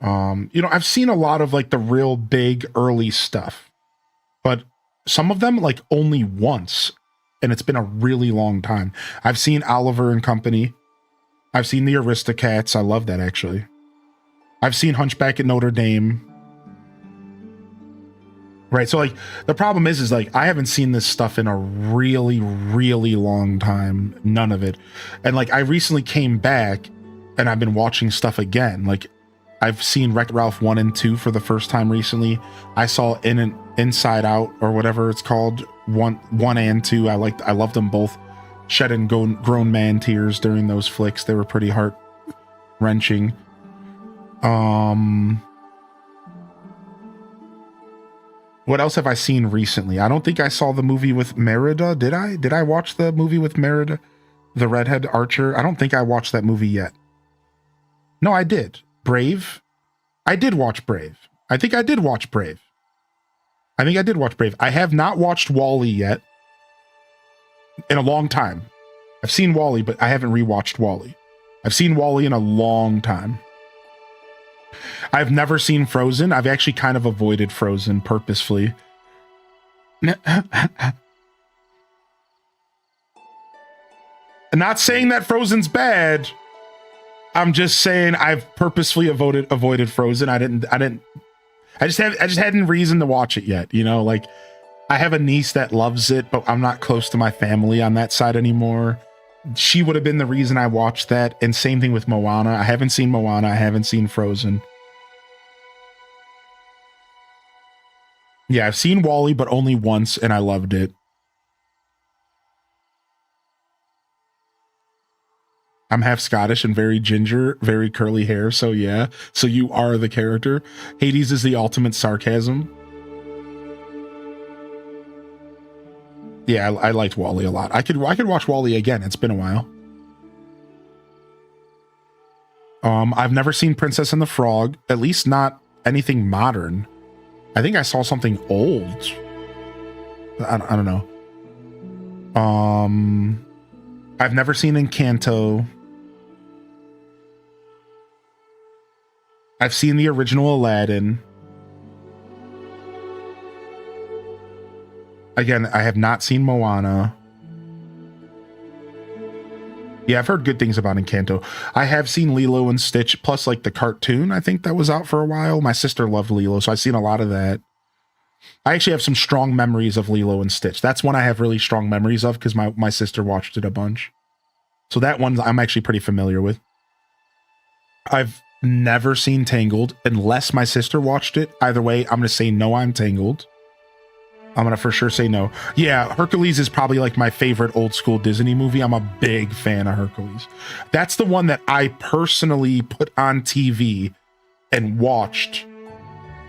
You know, I've seen a lot of like the real big early stuff, but some of them like only once, and it's been a really long time. I've seen Oliver and Company. I've seen the Aristocats. I love that actually. I've seen Hunchback at Notre Dame. Right. So like the problem is like I haven't seen this stuff in a really, really long time. None of it. And like I recently came back and I've been watching stuff again. Like I've seen Wreck-It Ralph 1 and 2 for the first time recently. I saw Inside Out or whatever it's called, one and 2. I loved them both. Shedding grown man tears during those flicks. They were pretty heart wrenching. What else have I seen recently? I don't think I saw the movie with Merida. Did I? Did I watch the movie with Merida, the redhead archer? I don't think I watched that movie yet. No, I did. Brave? I did watch Brave. I think I did watch Brave. I have not watched WALL-E yet in a long time. I've seen WALL-E, but I haven't rewatched WALL-E. I've seen WALL-E in a long time. I've never seen Frozen. I've actually kind of avoided Frozen purposefully. Not saying that Frozen's bad. I'm just saying I've purposefully avoided Frozen. I just hadn't reason to watch it yet. You know, like I have a niece that loves it, but I'm not close to my family on that side anymore. She would have been the reason I watched that. And same thing with Moana. I haven't seen Moana. I haven't seen Frozen. Yeah, I've seen WALL-E, but only once, and I loved it. I'm half Scottish and very ginger, very curly hair, so yeah. So you are the character. Hades is the ultimate sarcasm. Yeah, I liked WALL-E a lot. I could watch WALL-E again. It's been a while. I've never seen Princess and the Frog, at least not anything modern. I think I saw something old. I don't know. I've never seen Encanto. I've seen the original Aladdin. Again, I have not seen Moana. Yeah, I've heard good things about Encanto. I have seen Lilo and Stitch, plus like the cartoon. I think that was out for a while. My sister loved Lilo, so I've seen a lot of that. I actually have some strong memories of Lilo and Stitch. That's one I have really strong memories of because my sister watched it a bunch. So that one I'm actually pretty familiar with. I've never seen Tangled unless my sister watched it. Either way, I'm going to say no on Tangled. I'm going to for sure say no. Yeah, Hercules is probably like my favorite old school Disney movie. I'm a big fan of Hercules. That's the one that I personally put on TV and watched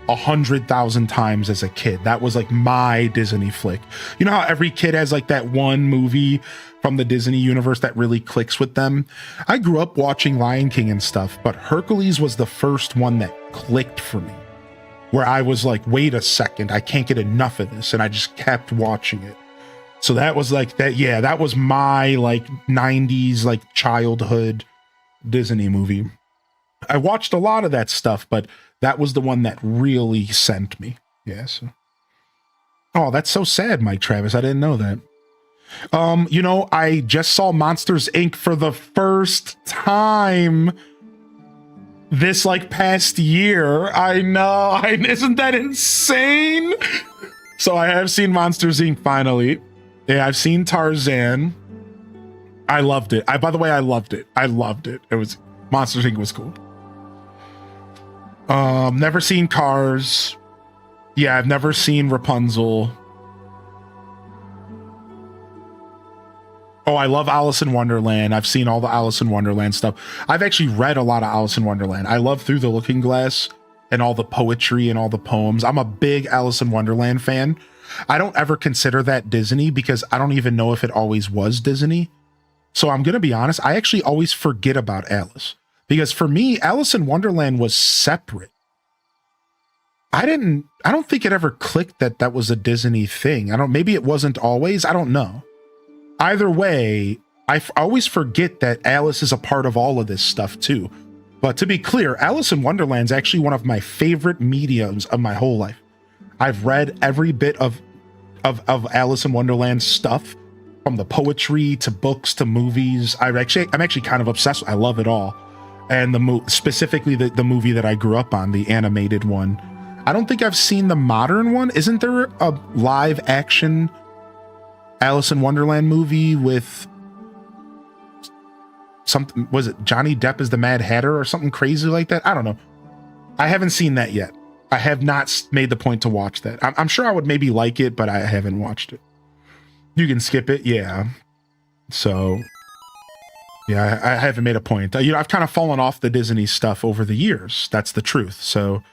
100,000 times as a kid. That was like my Disney flick. You know how every kid has like that one movie from the Disney universe that really clicks with them? I grew up watching Lion King and stuff, but Hercules was the first one that clicked for me, where I was like, wait a second, I can't get enough of this. And I just kept watching it. So that was like that. Yeah, that was my like 90s, like childhood Disney movie. I watched a lot of that stuff, but that was the one that really sent me. Yes. Oh, that's so sad, Mike Travis. I didn't know that. You know, I just saw Monsters, Inc. for the first time this like past year. I know. Isn't that insane? So I have seen Monsters, Inc. finally. Yeah, I've seen Tarzan. I loved it. By the way, I loved it. I loved it. It was Monsters, Inc. was cool. Never seen Cars. Yeah, I've never seen Rapunzel. Oh, I love Alice in Wonderland. I've seen all the Alice in Wonderland stuff. I've actually read a lot of Alice in Wonderland. I love Through the Looking Glass and all the poetry and all the poems. I'm a big Alice in Wonderland fan. I don't ever consider that Disney because I don't even know if it always was Disney. So I'm going to be honest, I actually always forget about Alice because for me, Alice in Wonderland was separate. I don't think it ever clicked that that was a Disney thing. Maybe it wasn't always. I don't know. Either way, I always forget that Alice is a part of all of this stuff too. But to be clear, Alice in Wonderland is actually one of my favorite mediums of my whole life. I've read every bit of Alice in Wonderland stuff, from the poetry to books to movies. I'm actually kind of obsessed. I love it all. And specifically the movie that I grew up on, the animated one. I don't think I've seen the modern one. Isn't there a live action Alice in Wonderland movie with something? Was it Johnny Depp as the Mad Hatter or something crazy like that? I don't know. I haven't seen that yet. I have not made the point to watch that. I'm sure I would maybe like it, but I haven't watched it. You can skip it. Yeah. So yeah, I haven't made a point. I've kind of fallen off the Disney stuff over the years. That's the truth. So,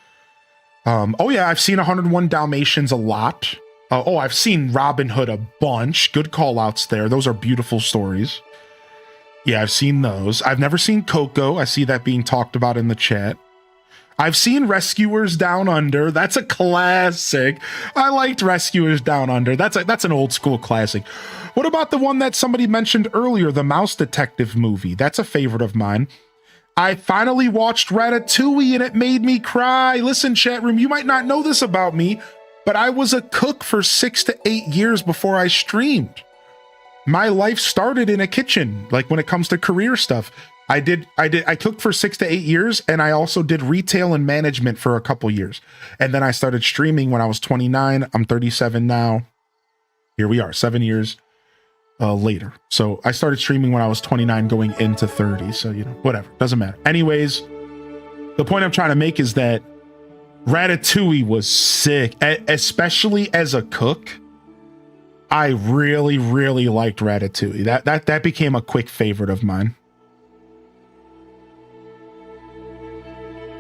oh yeah, I've seen 101 Dalmatians a lot. I've seen Robin Hood a bunch. Good call outs there. Those are beautiful stories. Yeah, I've seen those. I've never seen Coco. I see that being talked about in the chat. I've seen Rescuers Down Under. That's a classic. I liked Rescuers Down Under. That's an old school classic. What about the one that somebody mentioned earlier, the Mouse Detective movie? That's a favorite of mine. I finally watched Ratatouille and it made me cry. Listen, chat room, you might not know this about me, but I was a cook for 6 to 8 years before I streamed. My life started in a kitchen, like when it comes to career stuff. I cooked for 6 to 8 years, and I also did retail and management for a couple years. And then I started streaming when I was 29. I'm 37 now. Here we are, 7 years later. So I started streaming when I was 29 going into 30. So, whatever, doesn't matter. Anyways, the point I'm trying to make is that Ratatouille was sick, especially as a cook. I really, really liked Ratatouille. That became a quick favorite of mine.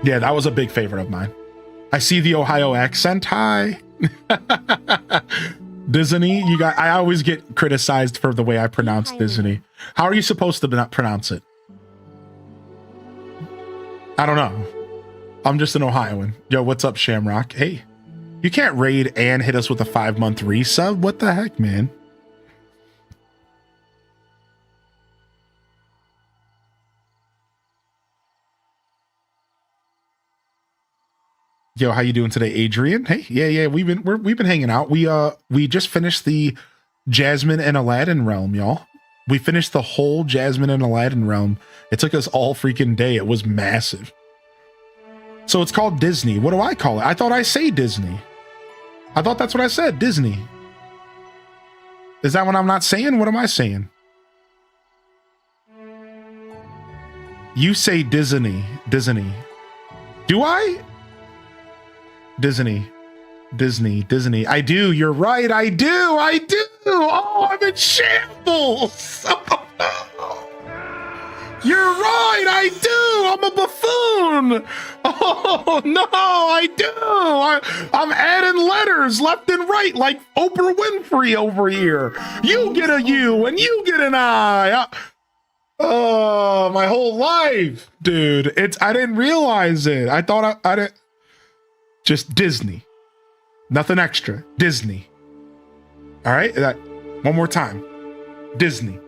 Yeah, that was a big favorite of mine. I see the Ohio accent. Hi. Disney, I always get criticized for the way I pronounce Disney. How are you supposed to not pronounce it? I don't know. I'm just an Ohioan. Yo, what's up, Shamrock? Hey, you can't raid and hit us with a 5-month resub. What the heck, man? Yo, how you doing today, Adrian? Hey, yeah, we've been hanging out. We just finished the Jasmine and Aladdin realm, y'all. We finished the whole Jasmine and Aladdin realm. It took us all freaking day. It was massive. So it's called Disney. What do I call it? I thought I say Disney. I thought that's what I said, Disney. Is that what I'm not saying? What am I saying? You say Disney. Do I? Disney. I do. You're right. I do. Oh, I'm in shambles. You're right. I do. I'm a buffoon. Oh, no, I do. I'm adding letters left and right like Oprah Winfrey over here. You get a U and you get an I. Oh, my whole life, dude. I didn't realize it. I thought I didn't. Just Disney. Nothing extra. Disney. All right? One more time. Disney.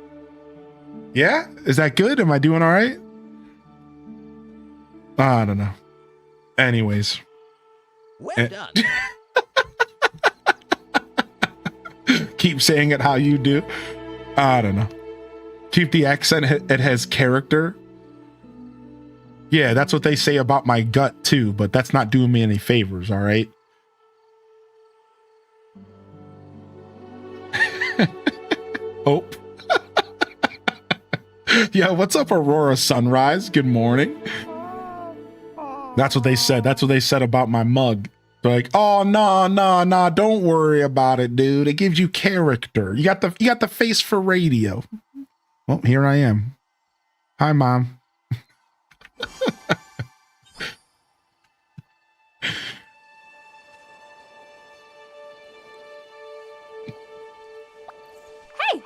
Yeah? Is that good? Am I doing all right? I don't know. Anyways. Well done. Keep saying it how you do. I don't know. Keep the accent. It has character. Yeah, that's what they say about my gut too, but that's not doing me any favors, all right? Oh. Yeah, what's up, Aurora Sunrise? Good morning. That's what they said. That's what they said about my mug. They're like, oh, no, don't worry about it, dude. It gives you character. You got the face for radio. Well, here I am. Hi, Mom. Hey!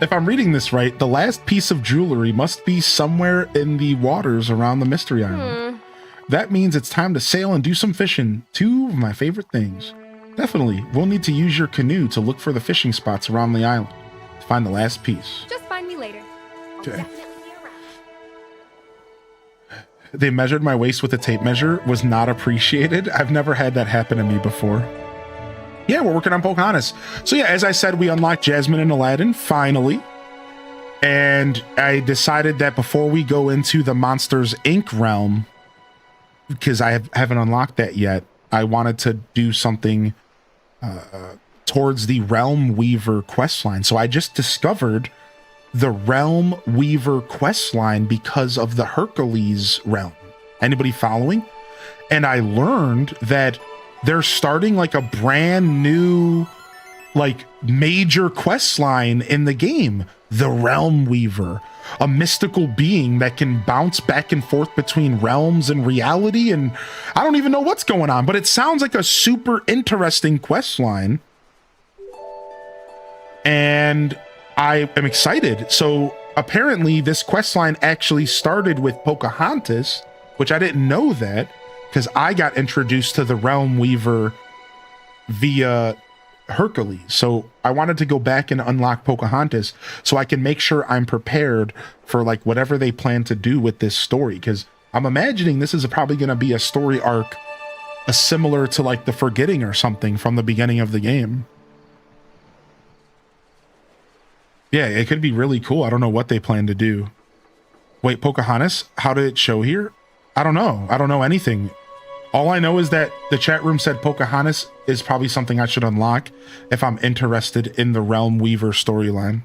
If I'm reading this right, the last piece of jewelry must be somewhere in the waters around the Mystery Island. That means it's time to sail and do some fishing. Two of my favorite things. Definitely, we'll need to use your canoe to look for the fishing spots around the island to find the last piece. Just find me later. I'll Okay. definitely be around. They measured my waist with a tape measure, was not appreciated. I've never had that happen to me before. Yeah, we're working on Pocahontas. So yeah, as I said, we unlocked Jasmine and Aladdin, finally. And I decided that before we go into the Monsters, Inc. realm, because I haven't unlocked that yet, I wanted to do something towards the Realm Weaver questline. So I just discovered the Realm Weaver questline because of the Hercules realm. Anybody following? And I learned that they're starting like a brand new, like major questline in the game. The Realm Weaver, a mystical being that can bounce back and forth between realms and reality. And I don't even know what's going on, but it sounds like a super interesting questline. And I am excited. So apparently this questline actually started with Pocahontas, which I didn't know that because I got introduced to the Realm Weaver via Hercules. So I wanted to go back and unlock Pocahontas so I can make sure I'm prepared for like whatever they plan to do with this story. Because I'm imagining this is probably going to be a story arc similar to like the Forgetting or something from the beginning of the game. Yeah, it could be really cool. I don't know what they plan to do. Wait, Pocahontas? How did it show here? I don't know. I don't know anything. All I know is that the chat room said Pocahontas is probably something I should unlock if I'm interested in the Realm Weaver storyline.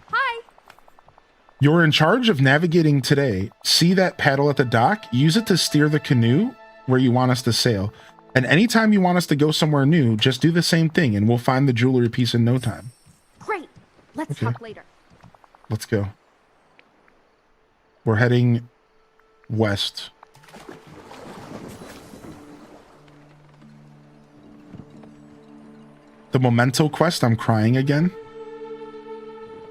Hi! You're in charge of navigating today. See that paddle at the dock? Use it to steer the canoe where you want us to sail. And anytime you want us to go somewhere new, just do the same thing and we'll find the jewelry piece in no time. Great! Let's Okay. talk later. Let's go. We're heading west. The Memento quest, I'm crying again.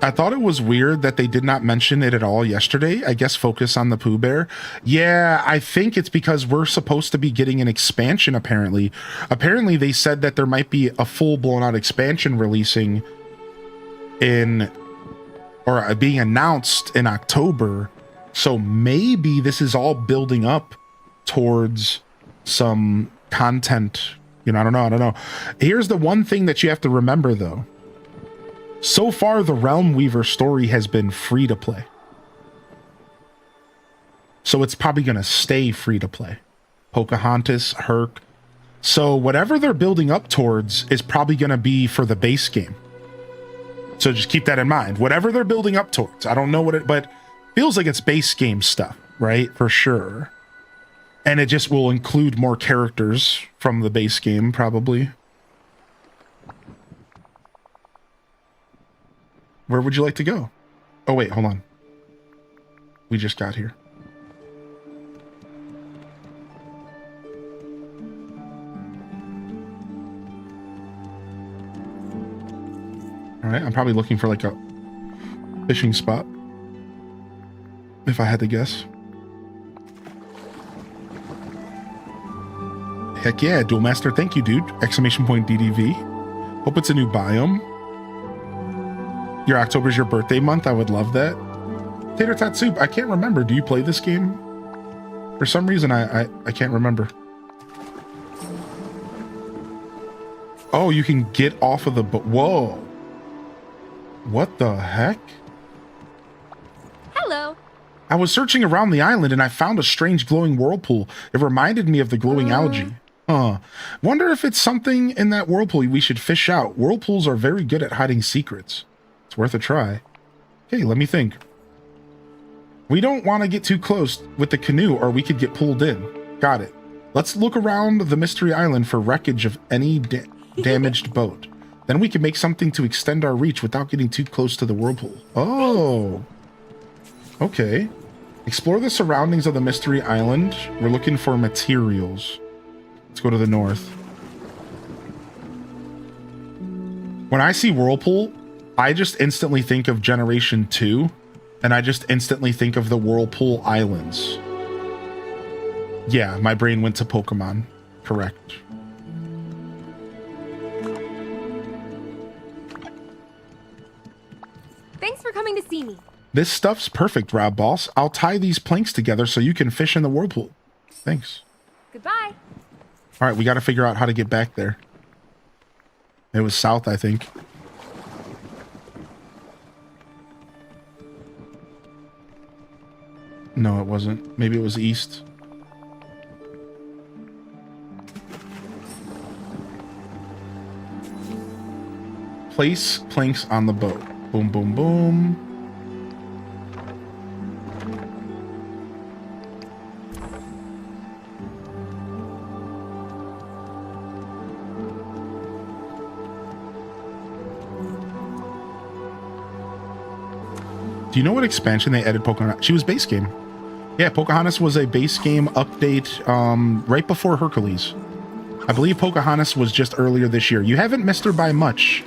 I thought it was weird that they did not mention it at all yesterday. I guess focus on the Pooh Bear. Yeah, I think it's because we're supposed to be getting an expansion, apparently. Apparently, they said that there might be a full blown out expansion releasing in, or being announced in October. So maybe this is all building up towards some content. You know, I don't know. Here's the one thing that you have to remember, though. So far, the Realm Weaver story has been free to play. So it's probably going to stay free to play. Pocahontas, Herc. So whatever they're building up towards is probably going to be for the base game. So just keep that in mind. Whatever they're building up towards. I don't know what it, but feels like it's base game stuff, right? For sure. And it just will include more characters from the base game, probably. Where would you like to go? Oh, wait, hold on. We just got here. All right, I'm probably looking for like a fishing spot, if I had to guess. Heck yeah, Duel Master, thank you, dude. Exclamation point DDV. Hope it's a new biome. Your October's your birthday month. I would love that. Tater Tot Soup, I can't remember. Do you play this game? For some reason, I can't remember. Oh, you can get off of the boat. Whoa. What the heck? Hello! I was searching around the island and I found a strange glowing whirlpool. It reminded me of the glowing algae. Wonder if it's something in that whirlpool we should fish out. Whirlpools are very good at hiding secrets. It's worth a try. Okay, let me think. We don't want to get too close with the canoe or we could get pulled in. Got it. Let's look around the Mystery Island for wreckage of any damaged boat. Then we can make something to extend our reach without getting too close to the whirlpool. Oh. Okay. Explore the surroundings of the mystery island. We're looking for materials. Let's go to the north. When I see whirlpool, I just instantly think of Generation 2, and I just instantly think of the Whirlpool Islands. Yeah, my brain went to Pokemon. Correct. Thanks for coming to see me. This stuff's perfect, Rob Boss. I'll tie these planks together so you can fish in the whirlpool. Thanks. Goodbye. All right, we got to figure out how to get back there. It was south, I think. No, it wasn't. Maybe it was east. Place planks on the boat. Boom, boom, boom. Do you know what expansion they added Pocahontas? She was base game. Yeah, Pocahontas was a base game update right before Hercules. I believe Pocahontas was just earlier this year. You haven't missed her by much,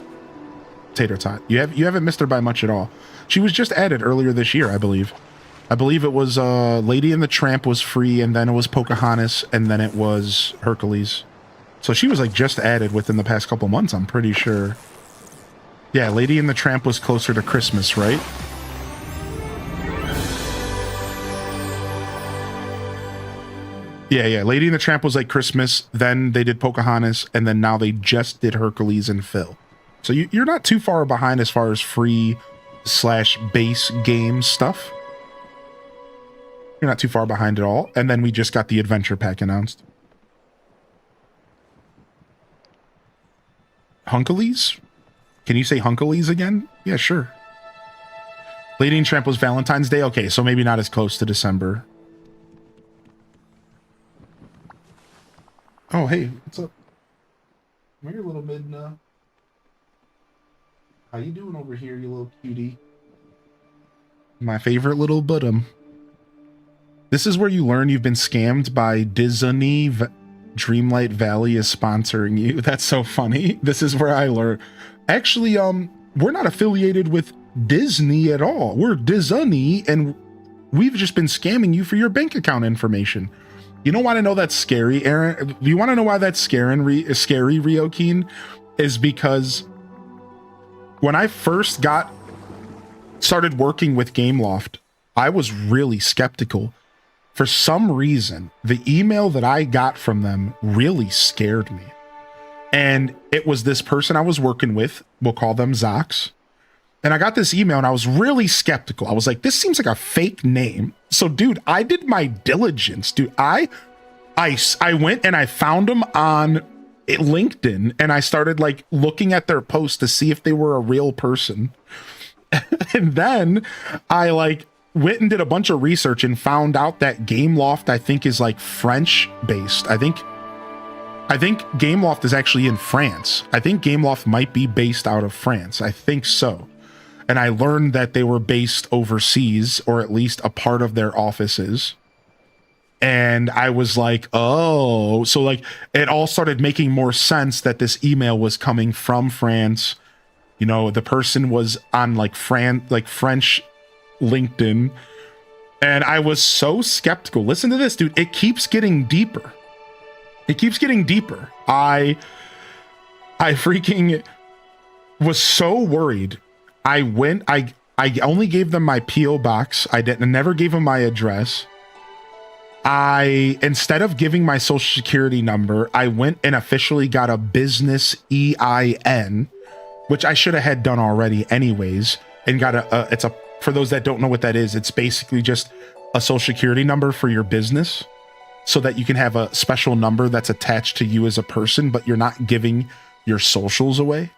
Tater Tot. You haven't missed her by much at all. She was just added earlier this year, I believe. I believe it was Lady and the Tramp was free, and then it was Pocahontas, and then it was Hercules. So she was like just added within the past couple months, I'm pretty sure. Yeah, Lady and the Tramp was closer to Christmas, right? Yeah. Lady and the Tramp was like Christmas, then they did Pocahontas, and then now they just did Hercules and Phil. So you're not too far behind as far as free/base game stuff. You're not too far behind at all. And then we just got the adventure pack announced. Hunkeles? Can you say Hunkeles again? Yeah, sure. Lady and Tramp was Valentine's Day? Okay, so maybe not as close to December. Oh, hey, what's up? Come here, little Midna. How you doing over here, you little cutie? My favorite little bottom. This is where you learn you've been scammed by Disney. Dreamlight Valley is sponsoring you. That's so funny. This is where I learn. Actually, we're not affiliated with Disney at all. We're Disney, and we've just been scamming you for your bank account information. You don't want to know that's scary, Aaron? You want to know why that's scary, Ryokeen? Is because when I first started working with Gameloft, I was really skeptical. For some reason, the email that I got from them really scared me. And it was this person I was working with, we'll call them Zox. And I got this email and I was really skeptical. I was like, this seems like a fake name. So dude, I did my diligence, dude. I went and I found them on LinkedIn and I started like looking at their posts to see if they were a real person. And then I like went and did a bunch of research and found out that Gameloft, I think, is like French based. I think Gameloft is actually in France. I think Gameloft might be based out of France. I think so. And I learned that they were based overseas, or at least a part of their offices. And I was like, oh, so like it all started making more sense that this email was coming from France. You know, the person was on like French LinkedIn. And I was so skeptical. Listen to this, dude. It keeps getting deeper. It keeps getting deeper. I freaking was so worried. I only gave them my PO box. I never gave them my address. Instead of giving my social security number, I went and officially got a business EIN, which I should have had done already anyways, and got for those that don't know what that is, it's basically just a social security number for your business so that you can have a special number that's attached to you as a person, but you're not giving your socials away.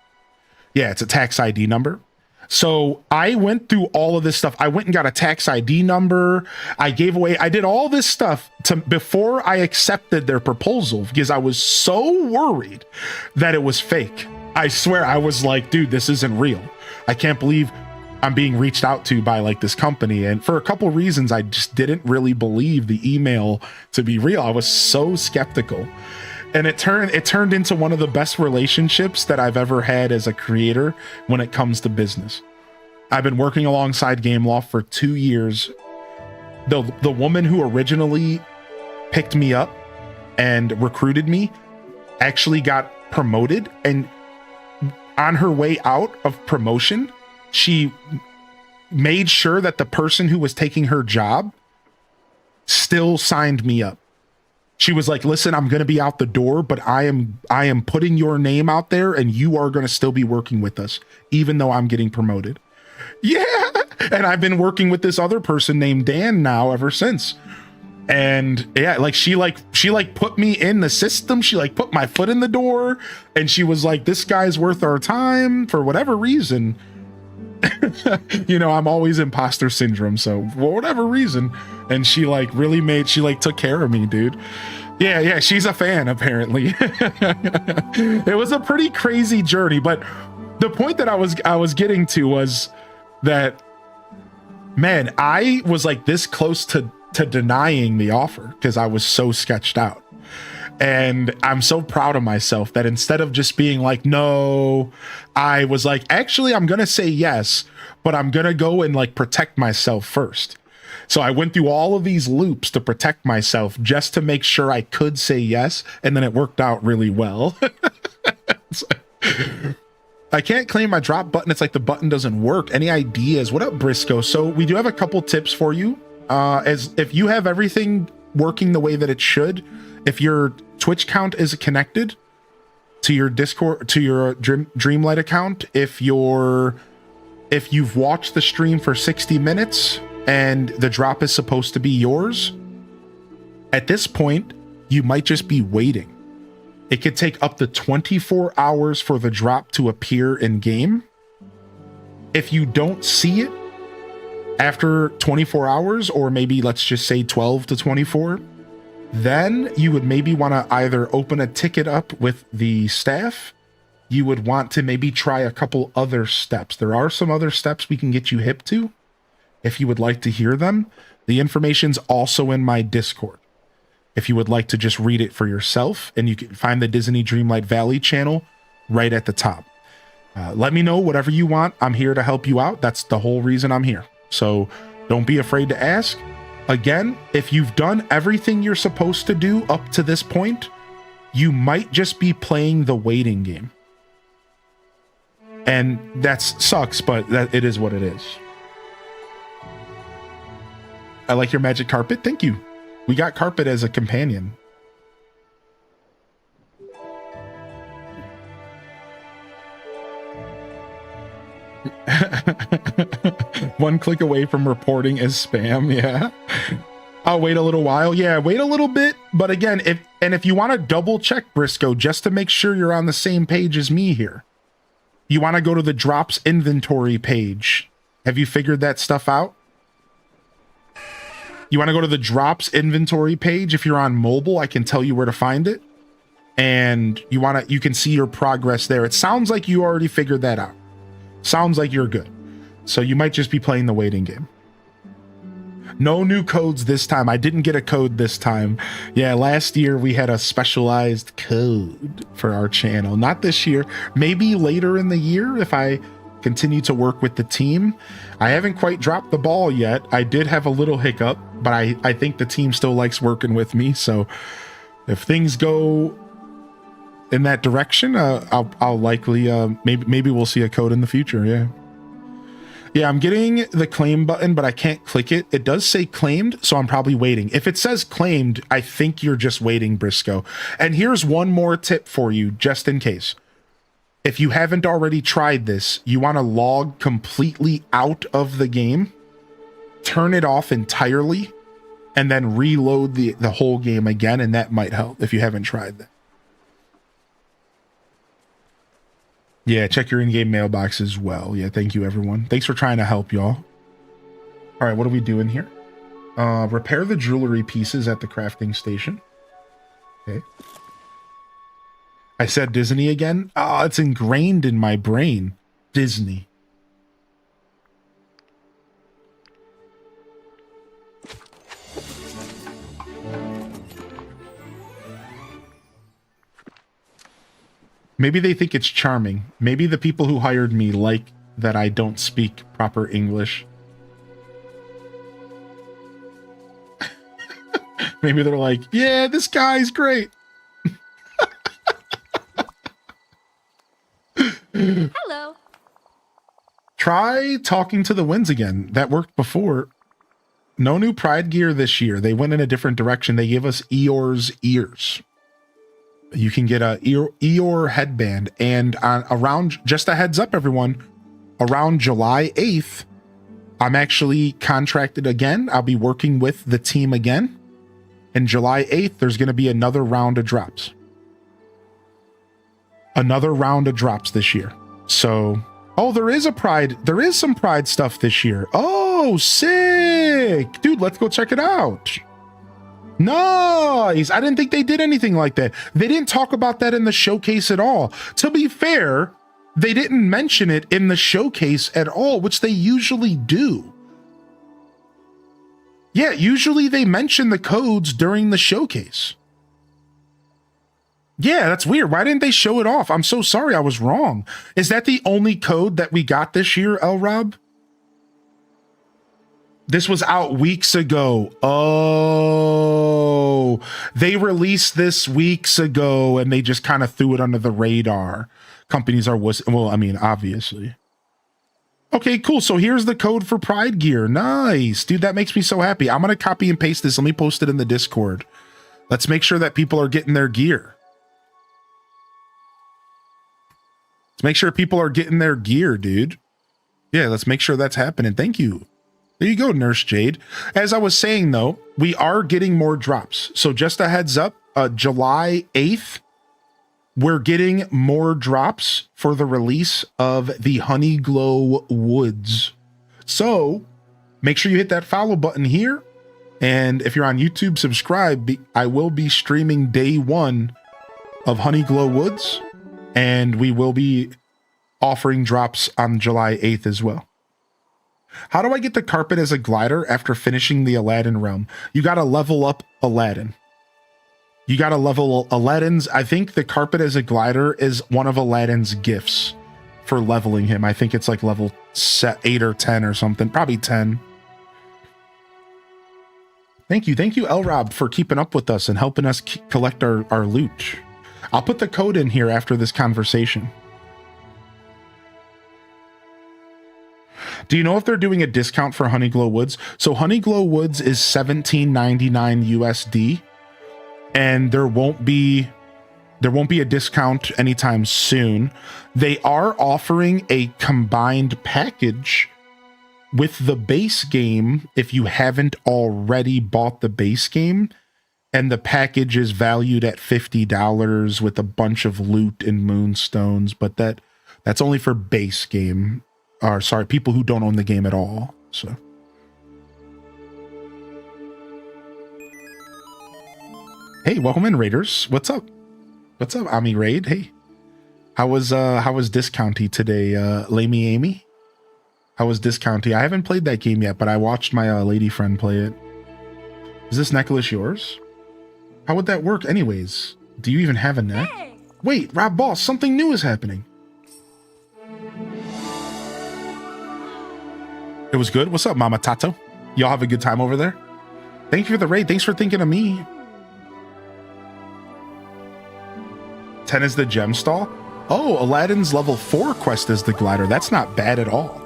Yeah, it's a tax ID number. So I went through all of this stuff. I went and got a tax ID number. I did all this stuff before I accepted their proposal because I was so worried that it was fake. I swear I was like, dude, this isn't real. I can't believe I'm being reached out to by like this company. And for a couple reasons, I just didn't really believe the email to be real. I was so skeptical. And it turned into one of the best relationships that I've ever had as a creator when it comes to business. I've been working alongside Gameloft for 2 years. The woman who originally picked me up and recruited me actually got promoted, and on her way out of promotion, she made sure that the person who was taking her job still signed me up. She was like, listen, I'm going to be out the door, but I am putting your name out there and you are going to still be working with us, even though I'm getting promoted. Yeah. And I've been working with this other person named Dan now ever since. And yeah, like she put me in the system. She like put my foot in the door and she was like, this guy's worth our time for whatever reason. You know, I'm always imposter syndrome. So for whatever reason. And she like really took care of me, dude. Yeah. She's a fan apparently. It was a pretty crazy journey, but the point that I was getting to was that, man, I was like this close to denying the offer because I was so sketched out. And I'm so proud of myself that instead of just being like, no, I was like, actually, I'm going to say yes, but I'm going to go and like protect myself first. So I went through all of these loops to protect myself just to make sure I could say yes. And then it worked out really well. I can't claim my drop button. It's like the button doesn't work. Any ideas? What up, Briscoe? So we do have a couple tips for you. As if you have everything working the way that it should, if your Twitch account is connected to your Discord, to your Dreamlight account, if you've watched the stream for 60 minutes and the drop is supposed to be yours, at this point, you might just be waiting. It could take up to 24 hours for the drop to appear in game. If you don't see it after 24 hours, or maybe let's just say 12 to 24, then you would maybe want to either open a ticket up with the staff. You would want to maybe try a couple other steps. There are some other steps we can get you hip to if you would like to hear them. The information's also in my Discord if you would like to just read it for yourself, and you can find the Disney Dreamlight Valley channel right at the top. Let me know whatever you want. I'm here to help you out. That's the whole reason I'm here. So don't be afraid to ask. Again, if you've done everything you're supposed to do up to this point, you might just be playing the waiting game. And that sucks, but it is what it is. I like your magic carpet. Thank you. We got carpet as a companion. One click away from reporting as spam. Yeah. I'll wait a little while. Yeah, wait a little bit. But again, if you want to double check, Briscoe, just to make sure you're on the same page as me here, you want to go to the drops inventory page. Have you figured that stuff out? You want to go to the drops inventory page. If you're on mobile, I can tell you where to find it. And you can see your progress there. It sounds like you already figured that out. Sounds like you're good. So you might just be playing the waiting game. No new codes this time. I didn't get a code this time. Yeah, last year we had a specialized code for our channel. Not this year. Maybe later in the year if I continue to work with the team. I haven't quite dropped the ball yet. I did have a little hiccup, but I think the team still likes working with me. So if things go in that direction, I'll likely maybe we'll see a code in the future. Yeah, I'm getting the claim button, but I can't click it. It does say claimed, so I'm probably waiting. If it says claimed, I think you're just waiting, Briscoe. And here's one more tip for you, just in case. If you haven't already tried this, you want to log completely out of the game, turn it off entirely, and then reload the whole game again, and that might help if you haven't tried that. Yeah, check your in-game mailbox as well. Yeah, thank you, everyone. Thanks for trying to help, y'all. All right, what are we doing here? Repair the jewelry pieces at the crafting station. Okay. I said Disney again. Oh, it's ingrained in my brain. Disney. Maybe they think it's charming. Maybe the people who hired me like that I don't speak proper English. Maybe they're like, yeah, this guy's great. Hello. Try talking to the winds again. That worked before. No new Pride gear this year. They went in a different direction. They gave us Eeyore's ears. You can get a Eeyore headband, and around, just a heads up, everyone, around July 8th, I'm actually contracted again. I'll be working with the team again. And July 8th, there's going to be another round of drops. Another round of drops this year. So, oh, there is some Pride stuff this year. Oh, sick. Dude, let's go check it out. Nice. I didn't think they did anything like that. They didn't talk about that in the showcase at all. To be fair, they didn't mention it in the showcase at all, which they usually do. Yeah, usually they mention the codes during the showcase. Yeah, that's weird. Why didn't they show it off? I'm so sorry, I was wrong. Is that the only code that we got this year, El Rob? This was out weeks ago. Oh, they released this weeks ago and they just kind of threw it under the radar. Companies are, well, I mean, obviously. Okay, cool. So here's the code for Pride gear. Nice. Dude, that makes me so happy. I'm going to copy and paste this. Let me post it in the Discord. Let's make sure that people are getting their gear. Let's make sure people are getting their gear, dude. Yeah, let's make sure that's happening. Thank you. There you go, Nurse Jade. As I was saying, though, we are getting more drops. So just a heads up, July 8th, we're getting more drops for the release of the Honeyglow Woods. So make sure you hit that follow button here. And if you're on YouTube, subscribe. I will be streaming day 1 of Honeyglow Woods. And we will be offering drops on July 8th as well. How do I get the carpet as a glider after finishing the Aladdin realm? You got to level up Aladdin. You got to level Aladdin's. I think the carpet as a glider is one of Aladdin's gifts for leveling him. I think it's like level 8 or 10 or something. Probably 10. Thank you. Thank you, El Rob, for keeping up with us and helping us collect our loot. I'll put the code in here after this conversation. Do you know if they're doing a discount for Honeyglow Woods? So Honeyglow Woods is $17.99 USD, and there won't be a discount anytime soon. They are offering a combined package with the base game if you haven't already bought the base game, and the package is valued at $50 with a bunch of loot and moonstones, but that's only for base game. Or sorry, people who don't own the game at all. So hey, welcome in, Raiders. What's up? What's up, Ami Raid? Hey. How was Discounty today, Lamey Amy? How was Discounty? I haven't played that game yet, but I watched my lady friend play it. Is this necklace yours? How would that work anyways? Do you even have a neck? Hey. Wait, Rob Boss, something new is happening. It was good. What's up, Mama Tato? Y'all have a good time over there? Thank you for the raid. Thanks for thinking of me. 10 is the gem stall. Oh, Aladdin's level 4 quest is the glider. That's not bad at all.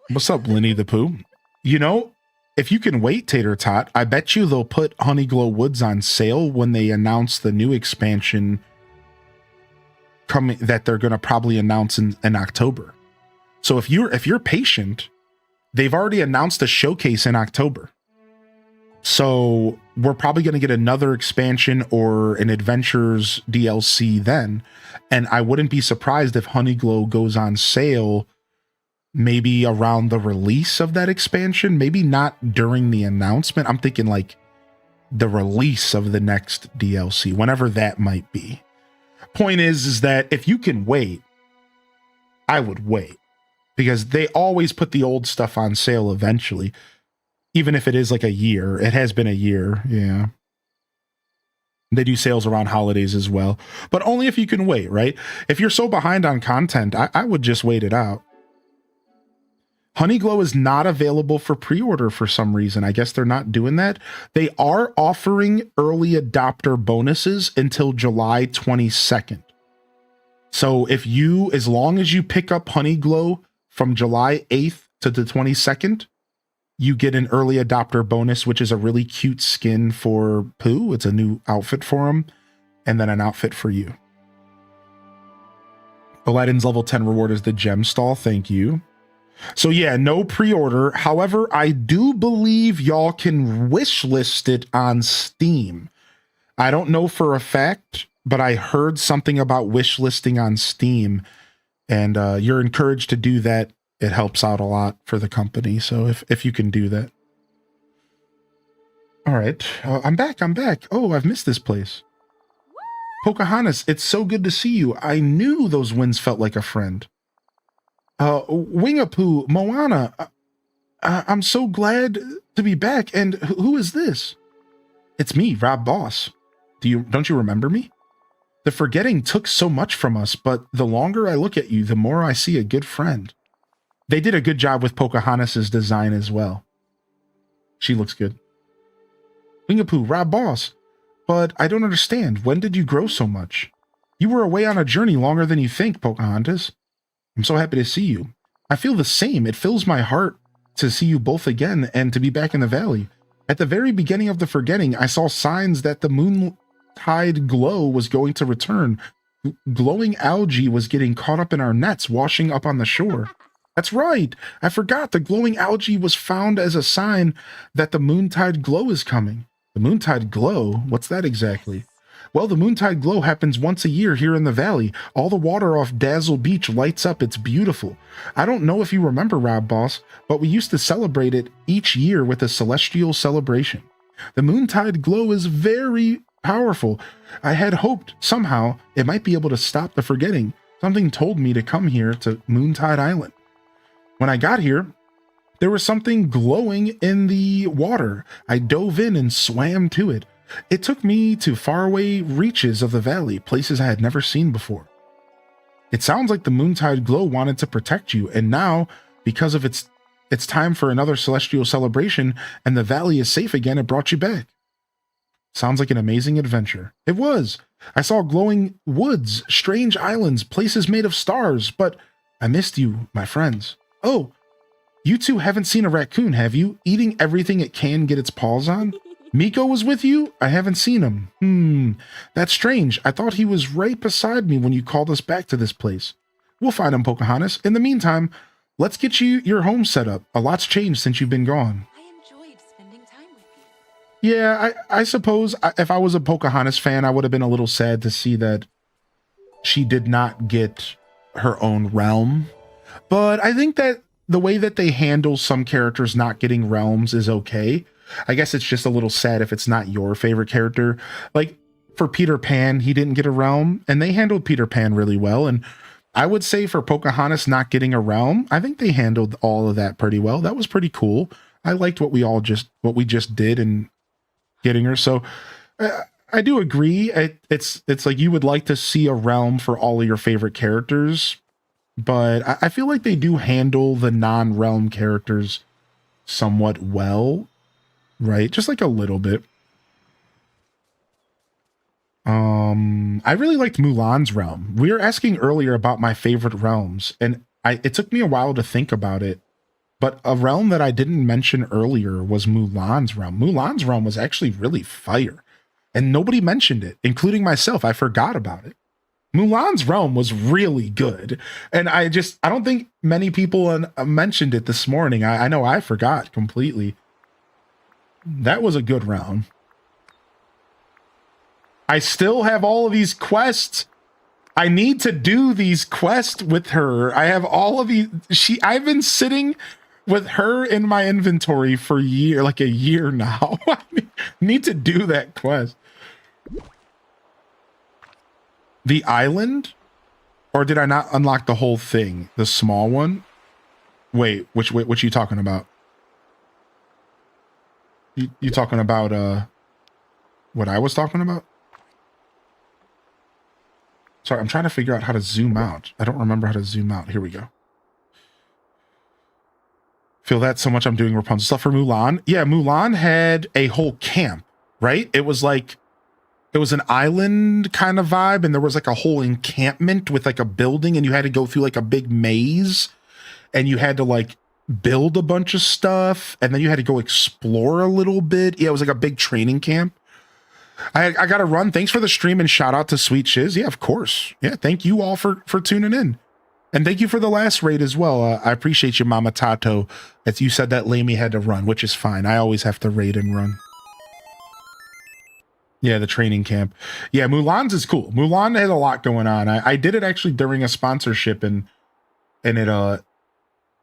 What's up, Winnie the Pooh? You know, if you can wait, Tater Tot, I bet you they'll put Honeyglow Woods on sale when they announce the new expansion coming that they're going to probably announce in October. So if you're patient, they've already announced a showcase in October. So we're probably going to get another expansion or an Adventures DLC then. And I wouldn't be surprised if Honeyglow goes on sale maybe around the release of that expansion, maybe not during the announcement. I'm thinking like the release of the next DLC, whenever that might be. Point is that if you can wait, I would wait, because they always put the old stuff on sale eventually, even if it is like a year. It has been a year. Yeah. They do sales around holidays as well, but only if you can wait, right? If you're so behind on content, I would just wait it out. Honeyglow is not available for pre-order for some reason. I guess they're not doing that. They are offering early adopter bonuses until July 22nd. So if you, as long as you pick up Honeyglow from July 8th to the 22nd, you get an early adopter bonus, which is a really cute skin for Pooh. It's a new outfit for him, and then an outfit for you. Aladdin's level 10 reward is the gem stall. Thank you. So yeah, no pre-order. However, I do believe y'all can wish list it on Steam. I don't know for a fact, but I heard something about wish listing on Steam, and you're encouraged to do that. It helps out a lot for the company. So if you can do that. All right, I'm back. Oh, I've missed this place. Pocahontas, it's so good to see you. I knew those winds felt like a friend. Wingapoo, Moana, I'm so glad to be back. And who is this? It's me, Rob Boss. Don't you remember me? The forgetting took so much from us, but the longer I look at you, the more I see a good friend. They did a good job with Pocahontas's design as well. She looks good. Wingapoo, Rob Boss, but I don't understand. When did you grow so much? You were away on a journey longer than you think, Pocahontas. I'm so happy to see you. I feel the same. It fills my heart to see you both again and to be back in the valley. At the very beginning of the forgetting, I saw signs that the moontide glow was going to return. Glowing algae was getting caught up in our nets, washing up on the shore. That's right. I forgot the glowing algae was found as a sign that the moontide glow is coming. The moontide glow? What's that exactly? Well, the moontide glow happens once a year here in the valley. All the water off Dazzle Beach lights up. It's beautiful. I don't know if you remember, Rob Boss, but we used to celebrate it each year with a celestial celebration. The moontide glow is very powerful. I had hoped somehow it might be able to stop the forgetting. Something told me to come here to Moontide Island. When I got here, there was something glowing in the water. I dove in and swam to it. It took me to faraway reaches of the valley, places I had never seen before. It sounds like the moontide glow wanted to protect you, and now, because of it's time for another celestial celebration, and the valley is safe again, it brought you back. Sounds like an amazing adventure. It was. I saw glowing woods, strange islands, places made of stars, but I missed you, my friends. Oh, you two haven't seen a raccoon, have you? Eating everything it can get its paws on? Miko was with you? I haven't seen him. That's strange. I thought he was right beside me when you called us back to this place. We'll find him, Pocahontas. In the meantime, let's get you your home set up. A lot's changed since you've been gone. I enjoyed spending time with you. Yeah, I suppose if I was a Pocahontas fan, I would have been a little sad to see that she did not get her own realm. But I think that the way that they handle some characters not getting realms is okay. I guess it's just a little sad if it's not your favorite character. Like for Peter Pan, he didn't get a realm, and they handled Peter Pan really well. And I would say for Pocahontas not getting a realm, I think they handled all of that pretty well. That was pretty cool. I liked what we just did in getting her. So I do agree. It's like you would like to see a realm for all of your favorite characters, but I feel like they do handle the non-realm characters somewhat well, right? Just like a little bit. I really liked Mulan's realm. We were asking earlier about my favorite realms, and it took me a while to think about it, but a realm that I didn't mention earlier was Mulan's realm. Mulan's realm was actually really fire, and nobody mentioned it, including myself. I forgot about it. Mulan's realm was really good, and I don't think many people mentioned it this morning. I know I forgot completely. That was a good realm. I still have all of these quests. I need to do these quests with her. I have all of these. I've been sitting with her in my inventory for a year now. I need to do that quest. The island? Or did I not unlock the whole thing? The small one? Wait, which are you talking about? You talking about what I was talking about? Sorry, I'm trying to figure out how to zoom out. I don't remember how to zoom out. Here we go. Feel that so much I'm doing Rapunzel stuff for Mulan. Yeah, Mulan had a whole camp, right? It was an island kind of vibe, and there was like a whole encampment with like a building, and you had to go through like a big maze, and you had to like build a bunch of stuff, and then you had to go explore a little bit. Yeah, it was like a big training camp. I got to run. Thanks for the stream and shout out to Sweet Shiz. Yeah, of course. Yeah, thank you all for tuning in. And thank you for the last raid as well. I appreciate you, Mama Tato. As you said that Lamey had to run, which is fine. I always have to raid and run. Yeah, the training camp. Yeah, Mulan's is cool. Mulan had a lot going on. I did it actually during a sponsorship, and it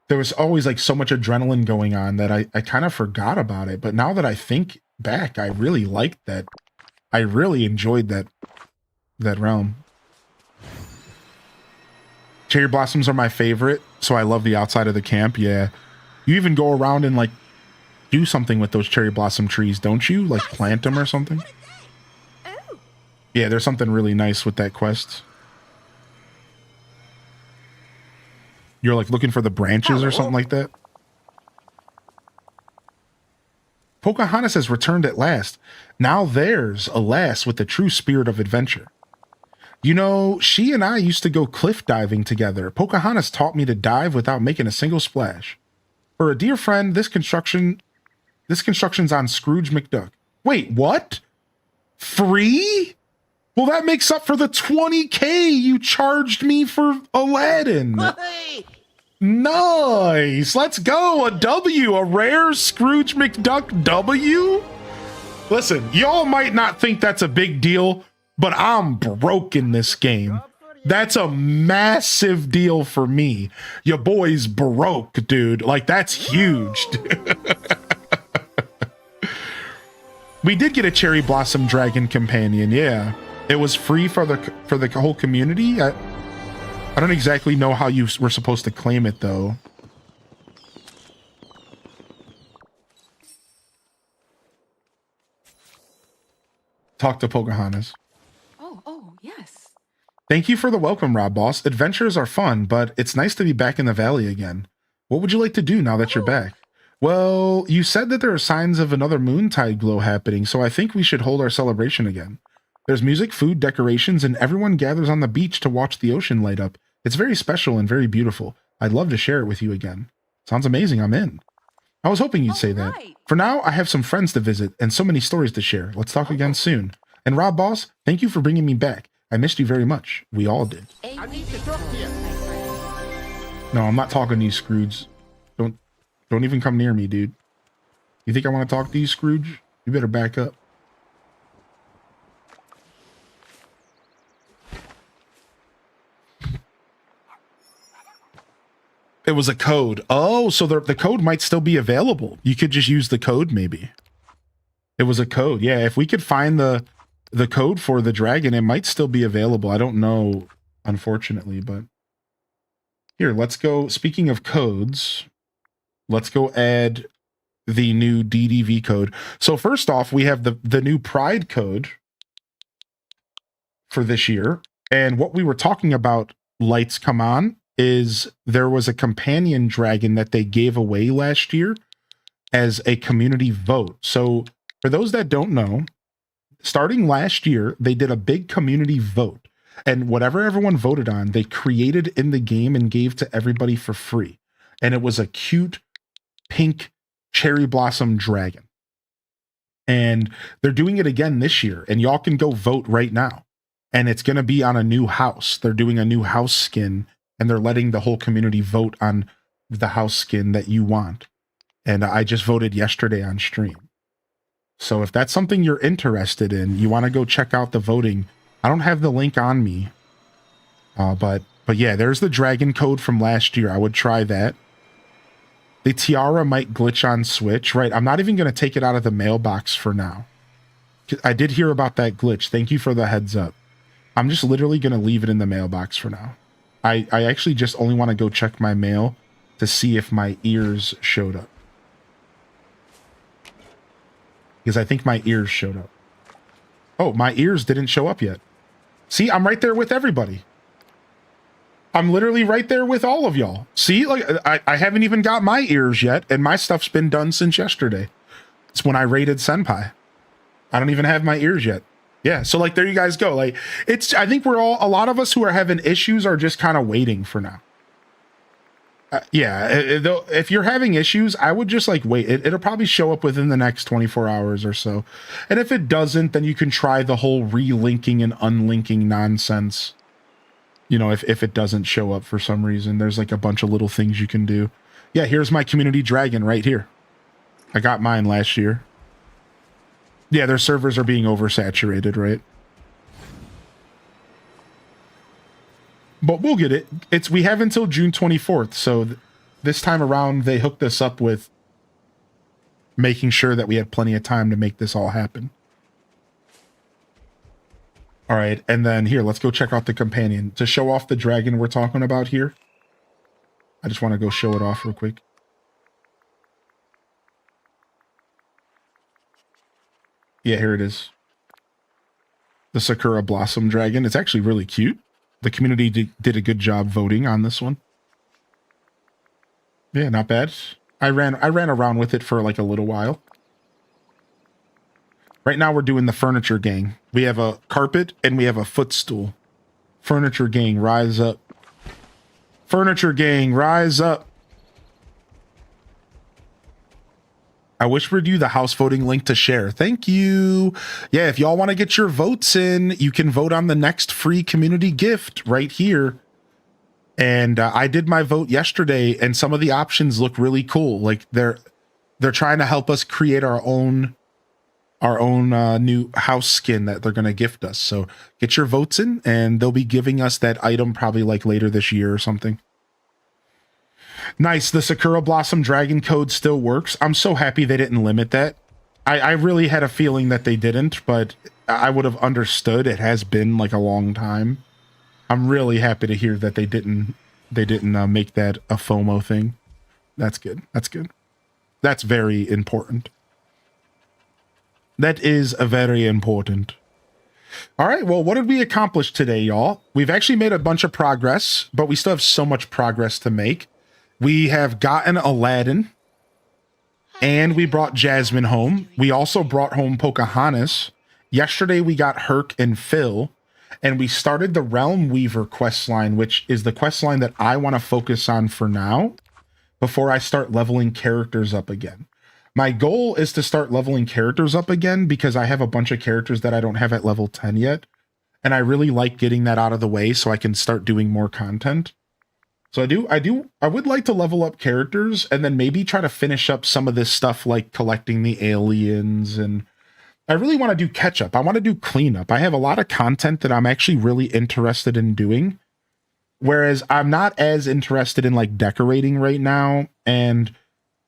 there was always like so much adrenaline going on that I kind of forgot about it. But now that I think back, I really liked that. I really enjoyed that realm. Cherry blossoms are my favorite, so I love the outside of the camp. Yeah, you even go around and like do something with those cherry blossom trees, don't you? Like plant them or something. Yeah, there's something really nice with that quest. You're like looking for the branches or something like that. Pocahontas has returned at last. Now there's a lass with the true spirit of adventure. You know, she and I used to go cliff diving together. Pocahontas taught me to dive without making a single splash. For a dear friend, this construction's on Scrooge McDuck. Wait, what? Free? Well, that makes up for the 20K you charged me for Aladdin. Hey! Nice. Let's go. A W, a rare Scrooge McDuck W. Listen, y'all might not think that's a big deal, but I'm broke in this game. That's a massive deal for me. Your boy's broke, dude. Like, that's huge. We did get a Cherry Blossom Dragon companion, yeah. It was free for the whole community. I don't exactly know how you were supposed to claim it, though. Talk to Pocahontas. Oh, yes. Thank you for the welcome, Rob Boss. Adventures are fun, but it's nice to be back in the valley again. What would you like to do now that you're back? Well, you said that there are signs of another moontide glow happening, so I think we should hold our celebration again. There's music, food, decorations, and everyone gathers on the beach to watch the ocean light up. It's very special and very beautiful. I'd love to share it with you again. Sounds amazing. I'm in. I was hoping you'd say that. For now, I have some friends to visit and so many stories to share. Let's talk again soon. And Rob Boss, thank you for bringing me back. I missed you very much. We all did. I need to talk to you. No, I'm not talking to you, Scrooge. Don't even come near me, dude. You think I want to talk to you, Scrooge? You better back up. It was a code. Oh, so the code might still be available. You could just use the code, maybe. It was a code. Yeah, if we could find the code for the dragon, it might still be available. I don't know, unfortunately, but here, let's go. Speaking of codes, let's go add the new DDV code. So first off, we have the new Pride code for this year. And what we were talking about, Lights Come On, is there was a companion dragon that they gave away last year as a community vote. So for those that don't know, starting last year, they did a big community vote, and whatever everyone voted on, they created in the game and gave to everybody for free. And it was a cute pink cherry blossom dragon. And they're doing it again this year, and y'all can go vote right now. And it's going to be on a new house. They're doing a new house skin, and they're letting the whole community vote on the house skin that you want. And I just voted yesterday on stream. So if that's something you're interested in, you want to go check out the voting. I don't have the link on me, But yeah, there's the dragon code from last year. I would try that. The tiara might glitch on Switch, right? I'm not even going to take it out of the mailbox for now. I did hear about that glitch. Thank you for the heads up. I'm just literally going to leave it in the mailbox for now. I actually just only want to go check my mail to see if my ears showed up. Because I think my ears showed up. Oh, my ears didn't show up yet. See, I'm right there with everybody. I'm literally right there with all of y'all. See, like I haven't even got my ears yet, and my stuff's been done since yesterday. It's when I raided Senpai. I don't even have my ears yet. Yeah, so like there you guys go. Like I think we're all, a lot of us who are having issues are just kind of waiting for now. If you're having issues, I would just like wait. It'll probably show up within the next 24 hours or so. And if it doesn't, then you can try the whole relinking and unlinking nonsense. You know, if it doesn't show up for some reason, there's like a bunch of little things you can do. Yeah, here's my community dragon right here. I got mine last year. Yeah, their servers are being oversaturated, right? But we'll get it. We have until June 24th, so this time around they hooked us up with making sure that we had plenty of time to make this all happen. All right, and then here, let's go check out the companion. To show off the dragon we're talking about here, I just want to go show it off real quick. Yeah, here it is. The Sakura Blossom Dragon. It's actually really cute. The community did a good job voting on this one. Yeah, not bad. I ran around with it for like a little while. Right now we're doing the furniture gang. We have a carpet and we have a footstool. Furniture gang, rise up. Furniture gang, rise up. I wish we'd do the house voting link to share. Thank you. Yeah, if y'all want to get your votes in, you can vote on the next free community gift right here. And I did my vote yesterday, and some of the options look really cool. Like they're trying to help us create our own new house skin that they're going to gift us. So get your votes in, and they'll be giving us that item probably like later this year or something. Nice. The Sakura Blossom Dragon code still works. I'm so happy they didn't limit that. I really had a feeling that they didn't, but I would have understood. It has been like a long time. I'm really happy to hear that they didn't make that a FOMO thing. That's good. That's good. That's very important. That is a very important. All right, well, what did we accomplish today, y'all? We've actually made a bunch of progress, but we still have so much progress to make. We have gotten Aladdin, and we brought Jasmine home. We also brought home Pocahontas. Yesterday, we got Herc and Phil, and we started the Realm Weaver questline, which is the questline that I want to focus on for now before I start leveling characters up again. My goal is to start leveling characters up again because I have a bunch of characters that I don't have at level 10 yet, and I really like getting that out of the way so I can start doing more content. So I would like to level up characters and then maybe try to finish up some of this stuff like collecting the aliens, and I really want to do catch up. I want to do cleanup. I have a lot of content that I'm actually really interested in doing, whereas I'm not as interested in like decorating right now, and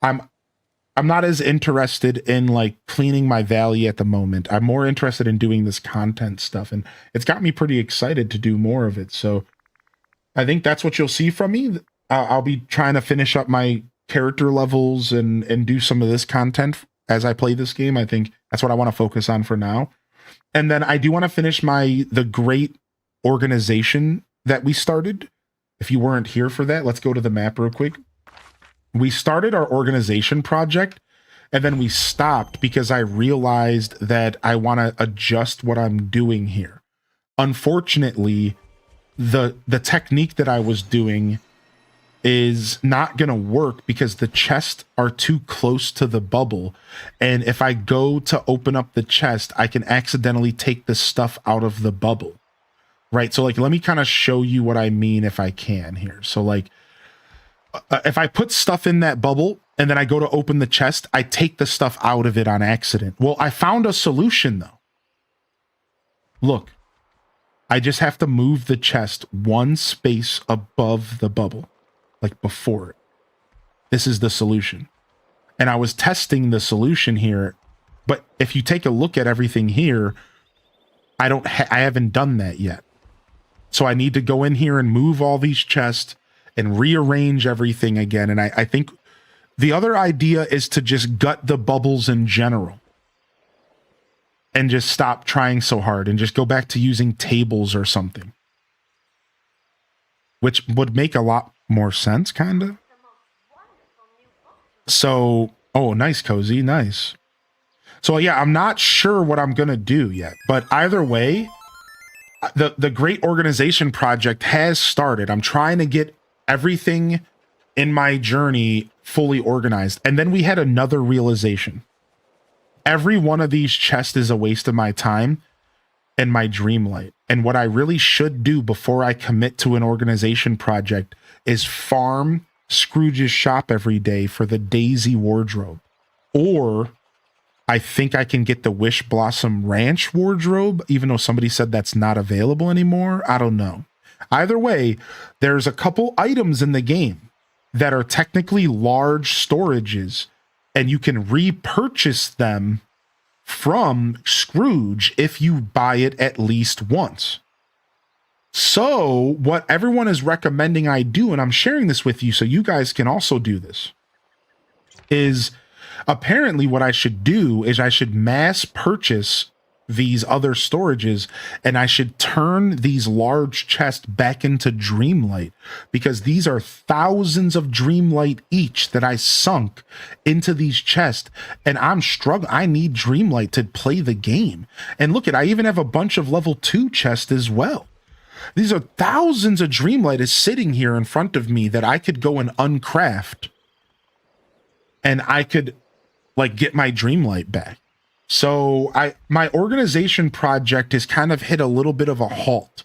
I'm not as interested in like cleaning my valley at the moment. I'm more interested in doing this content stuff, and it's got me pretty excited to do more of it. So I think that's what you'll see from me. I'll be trying to finish up my character levels and do some of this content as I play this game. I think that's what I want to focus on for now. And then I do want to finish the great organization that we started. If you weren't here for that, let's go to the map real quick. We started our organization project, and then we stopped because I realized that I want to adjust what I'm doing here. Unfortunately, the technique that I was doing is not going to work because the chests are too close to the bubble. And if I go to open up the chest, I can accidentally take the stuff out of the bubble. Right? So like, let me kind of show you what I mean if I can here. So like, if I put stuff in that bubble and then I go to open the chest, I take the stuff out of it on accident. Well, I found a solution though. Look, I just have to move the chest one space above the bubble, like before it. This is the solution. And I was testing the solution here, but if you take a look at everything here, I haven't done that yet. So I need to go in here and move all these chests and rearrange everything again. And I think the other idea is to just gut the bubbles in general and just stop trying so hard and just go back to using tables or something, which would make a lot more sense, kind of. So, oh, nice, Cozy, nice. So yeah, I'm not sure what I'm going to do yet, but either way, the Great Organization Project has started. I'm trying to get everything in my journey fully organized. And then we had another realization. Every one of these chests is a waste of my time and my dream light. And what I really should do before I commit to an organization project is farm Scrooge's shop every day for the Daisy wardrobe. Or I think I can get the Wish Blossom Ranch wardrobe, even though somebody said that's not available anymore. I don't know. Either way, there's a couple items in the game that are technically large storages, and you can repurchase them from Scrooge if you buy it at least once. So what everyone is recommending I do, and I'm sharing this with you so you guys can also do this, is apparently what I should do is I should mass purchase these other storages, and I should turn these large chests back into Dreamlight, because these are thousands of Dreamlight each that I sunk into these chests, and I'm struggling. I need Dreamlight to play the game. And look at, I even have a bunch of level 2 chests as well. These are thousands of Dreamlight is sitting here in front of me that I could go and uncraft, and I could like get my Dreamlight back. So my organization project has kind of hit a little bit of a halt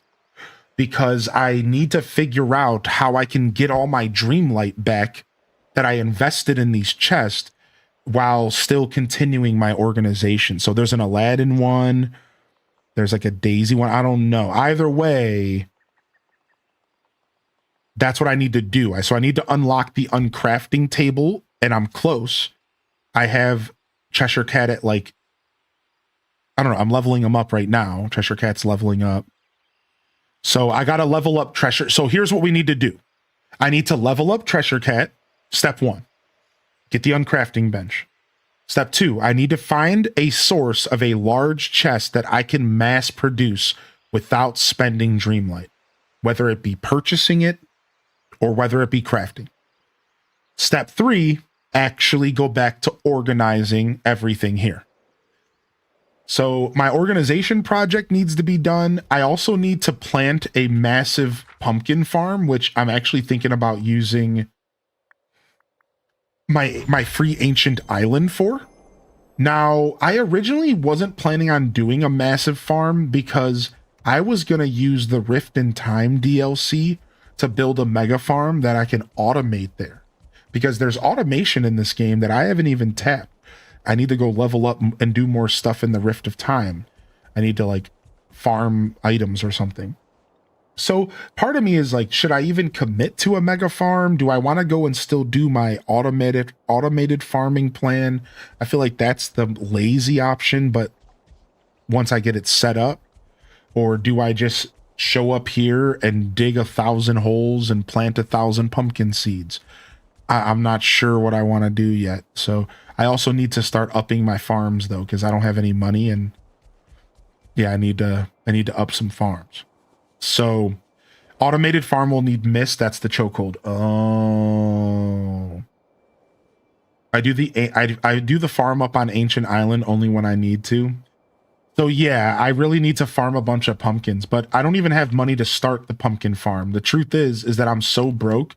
because I need to figure out how I can get all my Dreamlight back that I invested in these chests while still continuing my organization. So there's an Aladdin one, there's like a Daisy one, I don't know. Either way, that's what I need to do. So I need to unlock the uncrafting table, and I'm close. I have Cheshire Cat at like, I don't know, I'm leveling him up right now. Cheshire Cat's leveling up. So I got to level up Cheshire. So here's what we need to do. I need to level up Cheshire Cat. Step 1, get the uncrafting bench. Step 2, I need to find a source of a large chest that I can mass produce without spending Dreamlight, whether it be purchasing it or whether it be crafting. Step 3, actually go back to organizing everything here. So my organization project needs to be done. I also need to plant a massive pumpkin farm, which I'm actually thinking about using my free ancient island for. Now, I originally wasn't planning on doing a massive farm because I was going to use the Rift in Time DLC to build a mega farm that I can automate there, because there's automation in this game that I haven't even tapped. I need to go level up and do more stuff in the Rift of Time. I need to like farm items or something. So part of me is like, should I even commit to a mega farm? Do I want to go and still do my automated farming plan? I feel like that's the lazy option, but once I get it set up, or do I just show up here and dig 1,000 holes and plant 1,000 pumpkin seeds? I'm not sure what I want to do yet. So I also need to start upping my farms though, because I don't have any money, and yeah, I need to up some farms. So automated farm will need mist. That's the chokehold. Oh, I do the farm up on Ancient Island only when I need to. So yeah, I really need to farm a bunch of pumpkins, but I don't even have money to start the pumpkin farm. The truth is that I'm so broke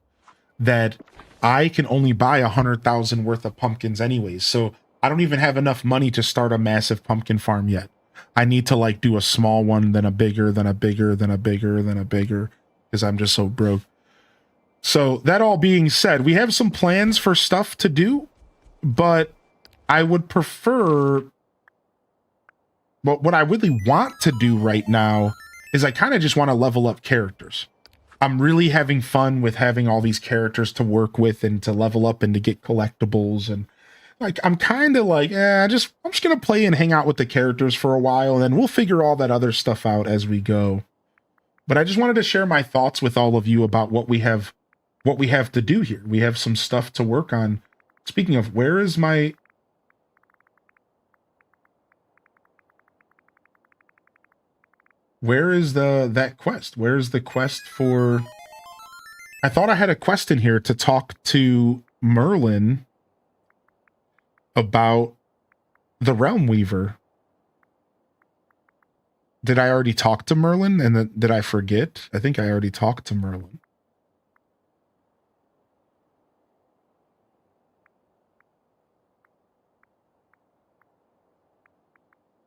that I can only buy 100,000 worth of pumpkins anyways. So I don't even have enough money to start a massive pumpkin farm yet. I need to like do a small one, then a bigger, then a bigger, then a bigger, then a bigger, because I'm just so broke. So that all being said, we have some plans for stuff to do, but I would prefer, but what I really want to do right now is I kind of just want to level up characters. I'm really having fun with having all these characters to work with and to level up and to get collectibles. And like, I'm kind of like, I'm just going to play and hang out with the characters for a while, and then we'll figure all that other stuff out as we go. But I just wanted to share my thoughts with all of you about what we have to do here. We have some stuff to work on. Speaking of, where is the that quest? Where's the quest for... I thought I had a quest in here to talk to Merlin about the Realm Weaver. Did I already talk to Merlin? And did I forget? I think I already talked to Merlin.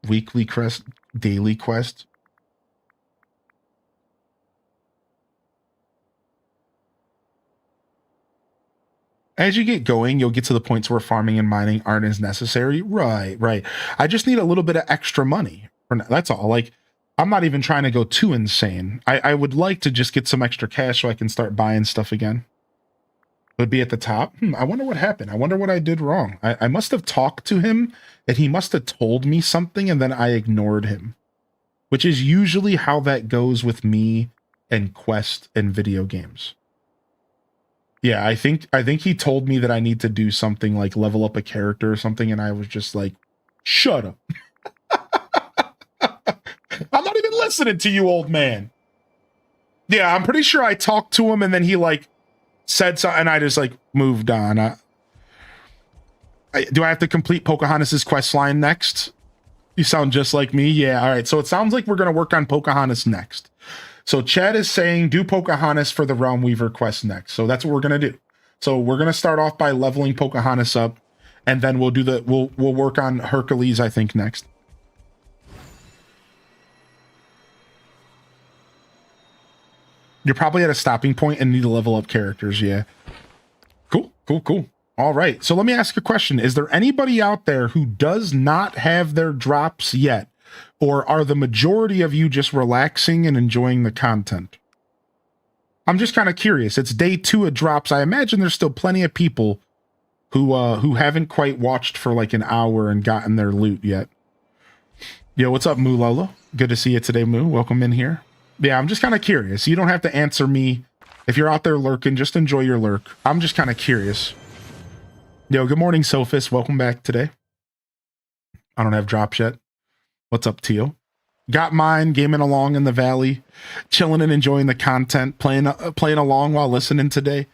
Weekly quest, daily quest. As you get going, you'll get to the points where farming and mining aren't as necessary. Right. I just need a little bit of extra money. That's all. Like, I'm not even trying to go too insane. I would like to just get some extra cash so I can start buying stuff again. Would be at the top. I wonder what happened. I wonder what I did wrong. I must have talked to him and he must have told me something and then I ignored him. Which is usually how that goes with me and Quest and video games. Yeah, I think he told me that I need to do something like level up a character or something, and I was just like, shut up. I'm not even listening to you, old man. Yeah, I'm pretty sure I talked to him and then he like said something and I just like moved on. Do I have to complete Pocahontas's quest line next? You sound just like me. Yeah, all right. So it sounds like we're going to work on Pocahontas next. So Chad is saying do Pocahontas for the Realm Weaver quest next. So that's what we're going to do. So we're going to start off by leveling Pocahontas up, and then we'll work on Hercules, I think, next. You're probably at a stopping point and need to level up characters. Yeah. Cool. All right. So let me ask a question. Is there anybody out there who does not have their drops yet? Or are the majority of you just relaxing and enjoying the content? I'm just kind of curious. It's day 2 of drops. I imagine there's still plenty of people who haven't quite watched for like an hour and gotten their loot yet. Yo, what's up, Moo Lolo? Good to see you today, Moo. Welcome in here. Yeah, I'm just kind of curious. You don't have to answer me. If you're out there lurking, just enjoy your lurk. I'm just kind of curious. Yo, good morning, Sophis. Welcome back today. I don't have drops yet. What's up, Teal? Got mine, gaming along in the valley, chilling and enjoying the content, playing along while listening today.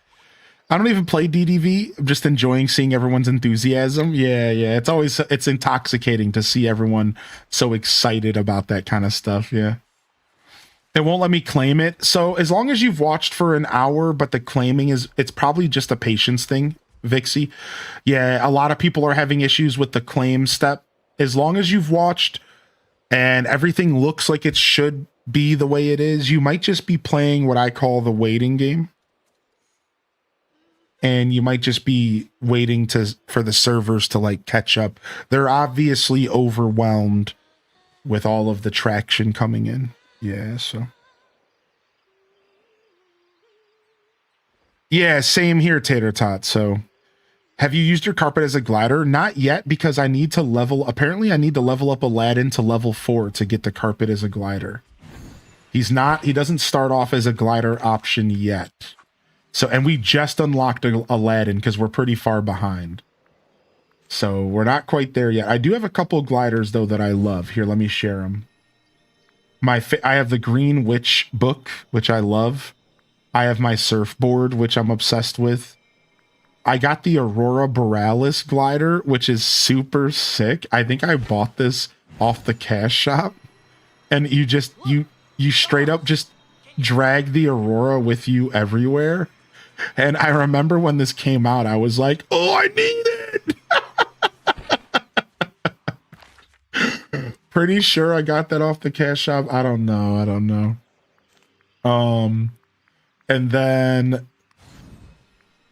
I don't even play DDV. I'm just enjoying seeing everyone's enthusiasm. Yeah. It's intoxicating to see everyone so excited about that kind of stuff. Yeah. It won't let me claim it. So as long as you've watched for an hour, but the claiming it's probably just a patience thing, Vixie. Yeah, a lot of people are having issues with the claim step. As long as you've watched and everything looks like it should be the way it is, you might just be playing what I call the waiting game. And you might just be waiting for the servers to like catch up. They're obviously overwhelmed with all of the traction coming in. Yeah, so. Yeah, same here, Tater Tot. So, have you used your carpet as a glider? Not yet, because I need to apparently I need to level up Aladdin to level 4 to get the carpet as a glider. He doesn't start off as a glider option yet. So, and we just unlocked Aladdin because we're pretty far behind. So we're not quite there yet. I do have a couple gliders though that I love. Here, let me share them. I have the Green Witch book, which I love. I have my surfboard, which I'm obsessed with. I got the Aurora Borealis glider, which is super sick. I think I bought this off the cash shop. And you straight up just drag the Aurora with you everywhere. And I remember when this came out, I was like, oh, I need it. Pretty sure I got that off the cash shop. I don't know. And then,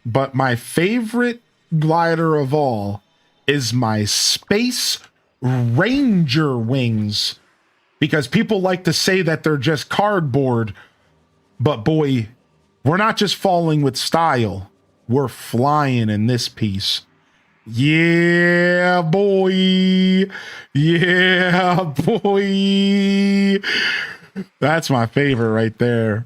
but my favorite glider of all is my Space Ranger Wings because people like to say that they're just cardboard, but boy, we're not just falling with style. We're flying in this piece. Yeah, boy. Yeah, boy. That's my favorite right there.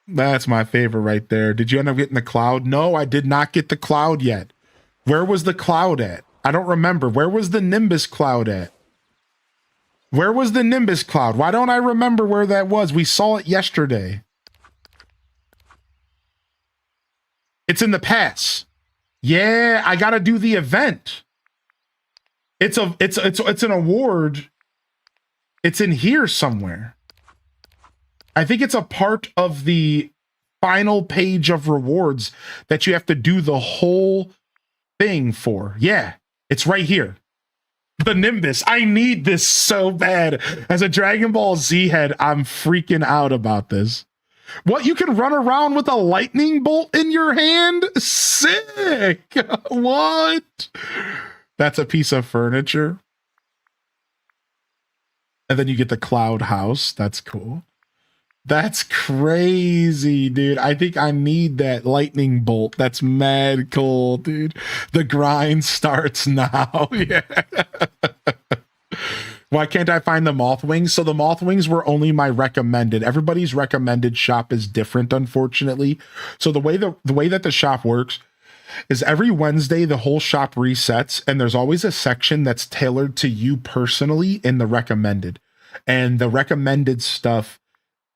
That's my favorite right there. Did you end up getting the cloud? No, I did not get the cloud yet. Where was the cloud at? I don't remember. Where was the Nimbus cloud at? Where was the Nimbus cloud? Why don't I remember where that was? We saw it yesterday. It's in the pass. Yeah, I gotta do the event. It's an award. It's in here somewhere. I think it's a part of the final page of rewards that you have to do the whole thing for. Yeah, it's right here. The Nimbus. I need this so bad. As a Dragon Ball Z head, I'm freaking out about this. What, you can run around with a lightning bolt in your hand? Sick! What? That's a piece of furniture. And then you get the cloud house. That's cool. That's crazy, dude. I think I need that lightning bolt. That's mad cool, dude. The grind starts now. Yeah. Why can't I find the moth wings? So the moth wings were only my recommended. Everybody's recommended shop is different, unfortunately. So the way that the shop works is every Wednesday the whole shop resets, and there's always a section that's tailored to you personally in the recommended. And the recommended stuff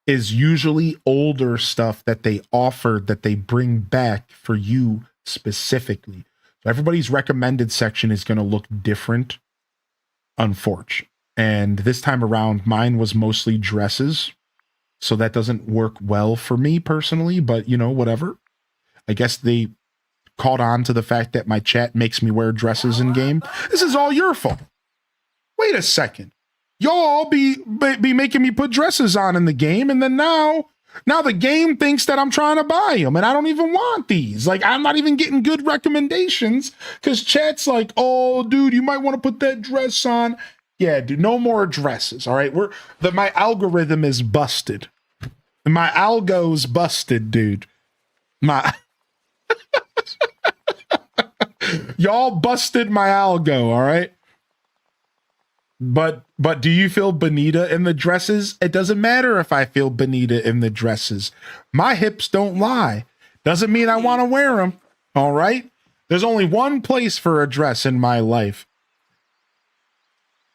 is usually older stuff that they offered that they bring back for you specifically. So everybody's recommended section is going to look different, unfortunately. And this time around, mine was mostly dresses. So that doesn't work well for me personally, but you know, whatever. I guess they caught on to the fact that my chat makes me wear dresses in game. This is all your fault. Wait a second. Y'all be making me put dresses on in the game, and then now the game thinks that I'm trying to buy them, and I don't even want these. Like, I'm not even getting good recommendations because chat's like, oh, dude, you might want to put that dress on. Yeah, dude, no more dresses. All right, my algorithm is busted. My algo's busted, dude. Y'all busted my algo. All right. But do you feel bonita in the dresses? It doesn't matter if I feel bonita in the dresses. My hips don't lie. Doesn't mean I want to wear them. All right. There's only one place for a dress in my life.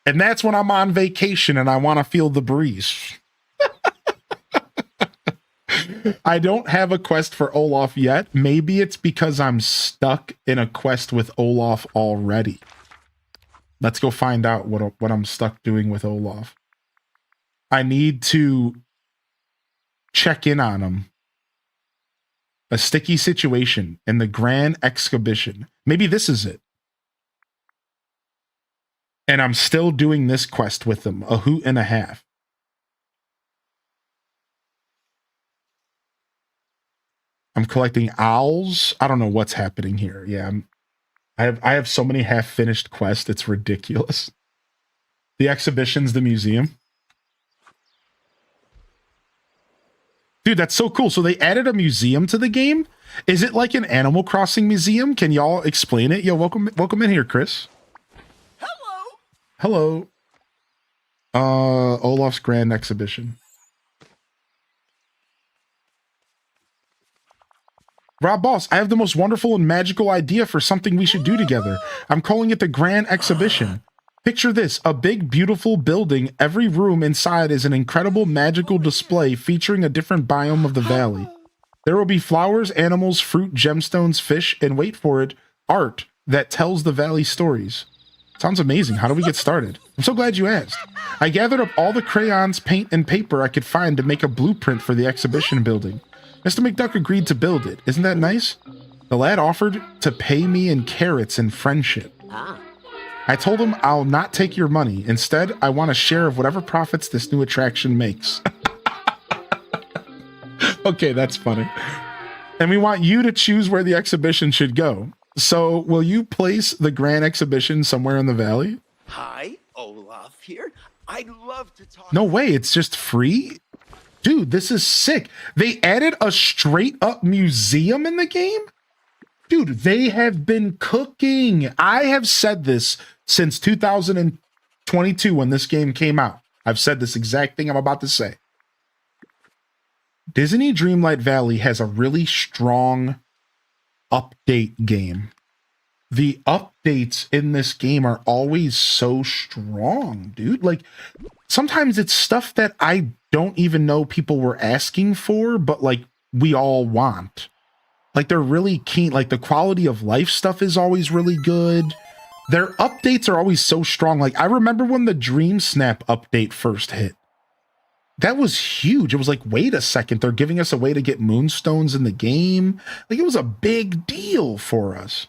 And that's when I'm on vacation and I want to feel the breeze. I don't have a quest for Olaf yet. Maybe it's because I'm stuck in a quest with Olaf already. Let's go find out what I'm stuck doing with Olaf. I need to check in on him. A sticky situation in the Grand Exhibition. Maybe this is it. And I'm still doing this quest with him. A hoot and a half. I'm collecting owls. I don't know what's happening here. Yeah, I have so many half-finished quests, it's ridiculous. The exhibition's the museum. Dude, that's so cool. So they added a museum to the game? Is it like an Animal Crossing museum? Can y'all explain it? Yo, welcome in here, Chris. Hello. Olaf's Grand Exhibition. Rob Boss, I have the most wonderful and magical idea for something we should do together. I'm calling it the Grand Exhibition. Picture this, a big, beautiful building. Every room inside is an incredible magical display featuring a different biome of the valley. There will be flowers, animals, fruit, gemstones, fish, and wait for it, art that tells the valley stories. Sounds amazing. How do we get started? I'm so glad you asked. I gathered up all the crayons, paint, and paper I could find to make a blueprint for the exhibition building. Mr. McDuck agreed to build it. Isn't that nice? The lad offered to pay me in carrots and friendship. I told him I'll not take your money. Instead, I want a share of whatever profits this new attraction makes. Okay, that's funny. And we want you to choose where the exhibition should go. So, will you place the Grand Exhibition somewhere in the valley? Hi, Olaf here. I'd love to talk. No way, it's just free? Dude, this is sick. They added a straight up museum in the game? Dude, they have been cooking. I have said this since 2022 when this game came out. I've said this exact thing I'm about to say. Disney Dreamlight Valley has a really strong update game. The updates in this game are always so strong, dude. Like, sometimes it's stuff that I don't even know people were asking for, but like we all want. Like, they're really keen. Like, the quality of life stuff is always really good. Their updates are always so strong. Like, I remember when the Dream Snap update first hit. That was huge. It was like, wait a second, they're giving us a way to get moonstones in the game. Like, it was a big deal for us.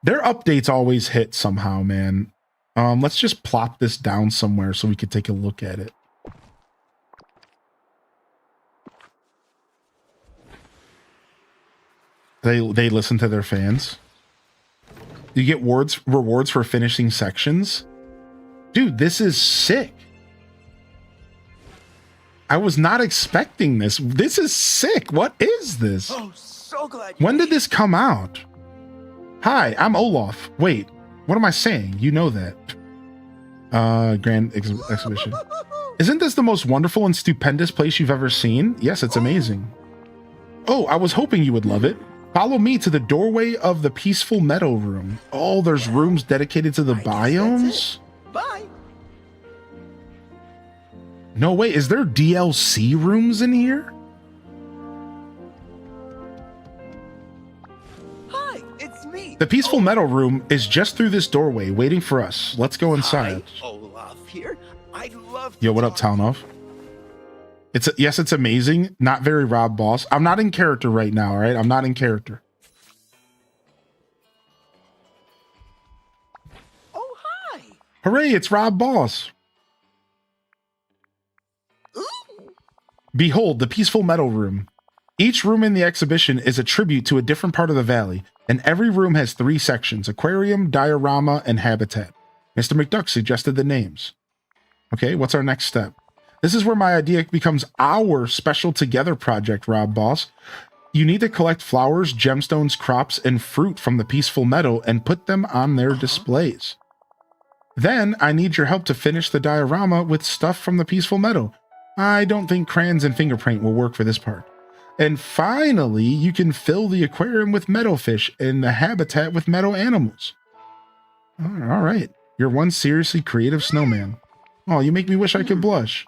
Their updates always hit somehow, man. Let's just plop this down somewhere so we could take a look at it. They listen to their fans. You get rewards for finishing sections. Dude, this is sick. I was not expecting this. This is sick. What is this? Oh, so glad. When did this come out? Hi, I'm Olaf. Wait, what am I saying? You know that. Grand Exhibition. Isn't this the most wonderful and stupendous place you've ever seen? Yes, it's amazing. Oh, I was hoping you would love it. Follow me to the doorway of the Peaceful Meadow Room. Oh, there's rooms dedicated to the biomes? Bye. No way, is there DLC rooms in here? Hi, it's me. The Peaceful Meadow Room is just through this doorway, waiting for us. Let's go inside. Hi, Olaf here. I'd love to Yo, what up, talk. Town Off? Yes, it's amazing. Not very Rob Boss. I'm not in character right now, all right? I'm not in character. Oh, hi. Hooray, it's Rob Boss. Ooh. Behold, the Peaceful Meadow Room. Each room in the exhibition is a tribute to a different part of the valley, and every room has 3 sections: aquarium, diorama, and habitat. Mr. McDuck suggested the names. Okay, what's our next step? This is where my idea becomes our special together project, Rob Boss. You need to collect flowers, gemstones, crops, and fruit from the Peaceful Meadow and put them on their displays. Then I need your help to finish the diorama with stuff from the Peaceful Meadow. I don't think crayons and fingerprint will work for this part. And finally, you can fill the aquarium with meadowfish and the habitat with meadow animals. All right. You're one seriously creative snowman. Oh, you make me wish I could blush.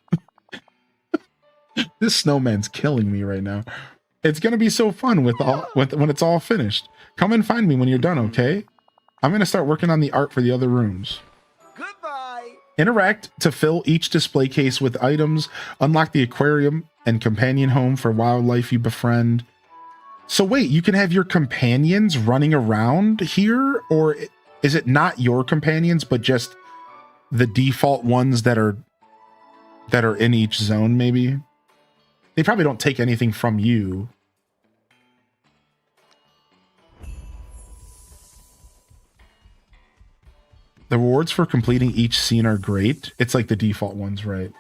This snowman's killing me right now. It's gonna be so fun when it's all finished. Come and find me when you're done, okay? I'm gonna start working on the art for the other rooms. Goodbye. Interact to fill each display case with items. Unlock the aquarium and companion home for wildlife you befriend. So wait, you can have your companions running around here, or is it not your companions, but just the default ones that are in each zone, maybe? They probably don't take anything from you. The rewards for completing each scene are great. It's like the default ones, right?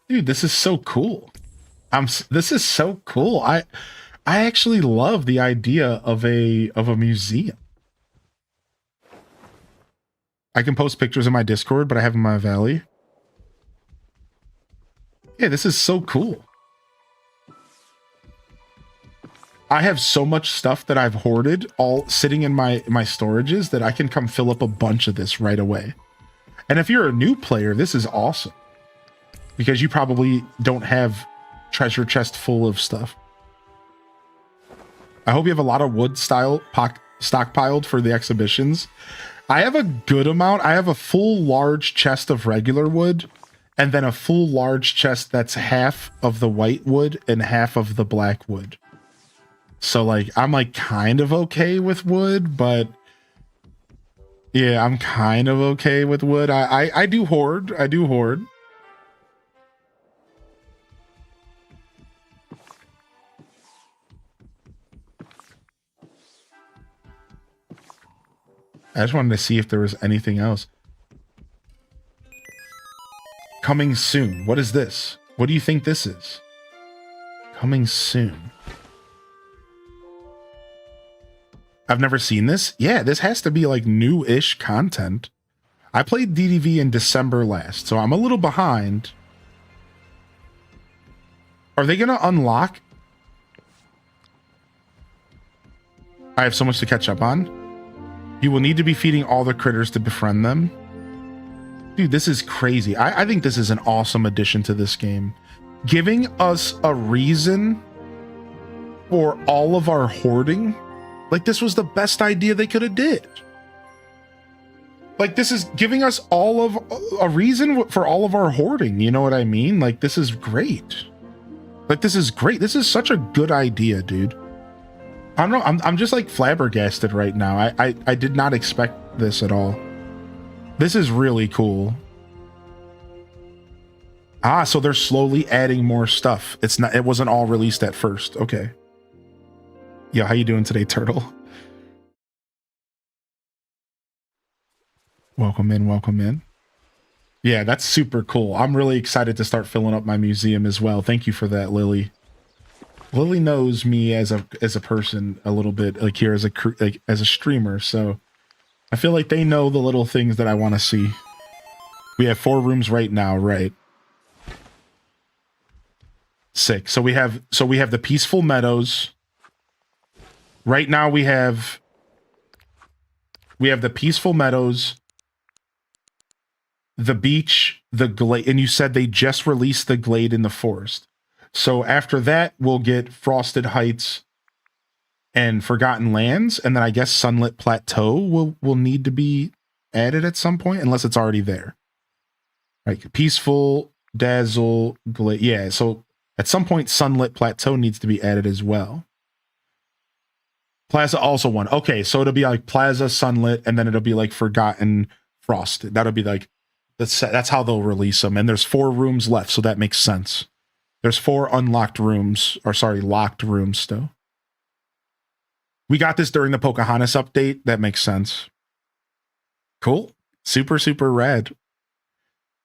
Dude, this is so cool. This is so cool. I actually love the idea of a museum. I can post pictures in my Discord, but I have them in my Valley. Yeah, this is so cool. I have so much stuff that I've hoarded all sitting in my storages that I can come fill up a bunch of this right away. And if you're a new player, this is awesome. Because you probably don't have treasure chest full of stuff. I hope you have a lot of wood style stockpiled for the exhibitions. I have a good amount. I have a full large chest of regular wood, and then a full large chest that's half of the white wood and half of the black wood. So like, I'm like kind of okay with wood, but yeah, I'm kind of okay with wood. I do hoard. I do hoard. I just wanted to see if there was anything else. Coming soon. What is this? What do you think this is? Coming soon. I've never seen this. Yeah, this has to be like new-ish content. I played DDV in December last, so I'm a little behind. Are they gonna unlock? I have so much to catch up on. You will need to be feeding all the critters to befriend them. Dude, this is crazy. I think this is an awesome addition to this game. Giving us a reason for all of our hoarding. Like, this was the best idea they could have did. Like, this is giving us all of a reason for all of our hoarding. You know what I mean? Like, this is great. Like, this is great. This is such a good idea, dude. I don't know. I'm just like flabbergasted right now. I did not expect this at all. This is really cool. Ah, so they're slowly adding more stuff. It wasn't all released at first. Okay. Yeah, how you doing today, Turtle? Welcome in, welcome in. Yeah, that's super cool. I'm really excited to start filling up my museum as well. Thank you for that, Lily. Lily knows me as a person a little bit, like here as a streamer, so I feel like they know the little things that I want to see. We have 4 rooms right now, right? 6. So we have the Peaceful Meadows. Right now we have the Peaceful Meadows, the beach, the glade, and you said they just released the glade in the forest. So after that, we'll get Frosted Heights and Forgotten Lands, and then I guess Sunlit Plateau will need to be added at some point, unless it's already there. Right, Peaceful, Dazzle, Glade. Yeah, so at some point, Sunlit Plateau needs to be added as well. Plaza also one. Okay, so it'll be like Plaza, Sunlit, and then it'll be like Forgotten, Frosted. That'll be like that's how they'll release them. And there's 4 rooms left, so that makes sense. There's 4 unlocked rooms, or sorry, locked rooms still. We got this during the Pocahontas update. That makes sense. Cool. Super, super rad.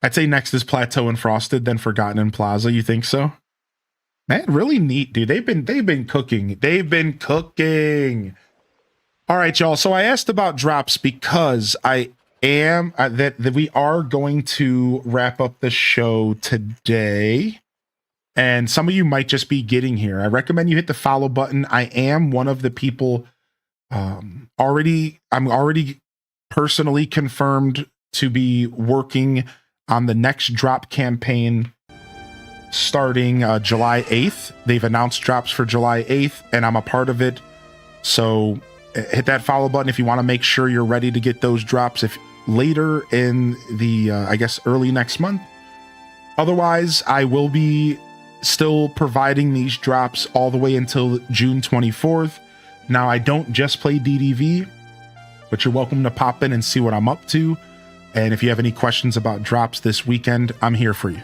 I'd say next is Plateau and Frosted, then Forgotten and Plaza. You think so? Man, really neat, dude. They've been cooking. They've been cooking. All right, y'all. So I asked about drops because that we are going to wrap up the show today. And some of you might just be getting here. I recommend you hit the follow button. I am one of the people I'm already personally confirmed to be working on the next drop campaign starting July 8th. They've announced drops for July 8th, and I'm a part of it. So hit that follow button if you want to make sure you're ready to get those drops if later in the, I guess, early next month. Otherwise, I will be still providing these drops all the way until June 24th. Now, I don't just play DDV, but you're welcome to pop in and see what I'm up to. And if you have any questions about drops this weekend, I'm here for you.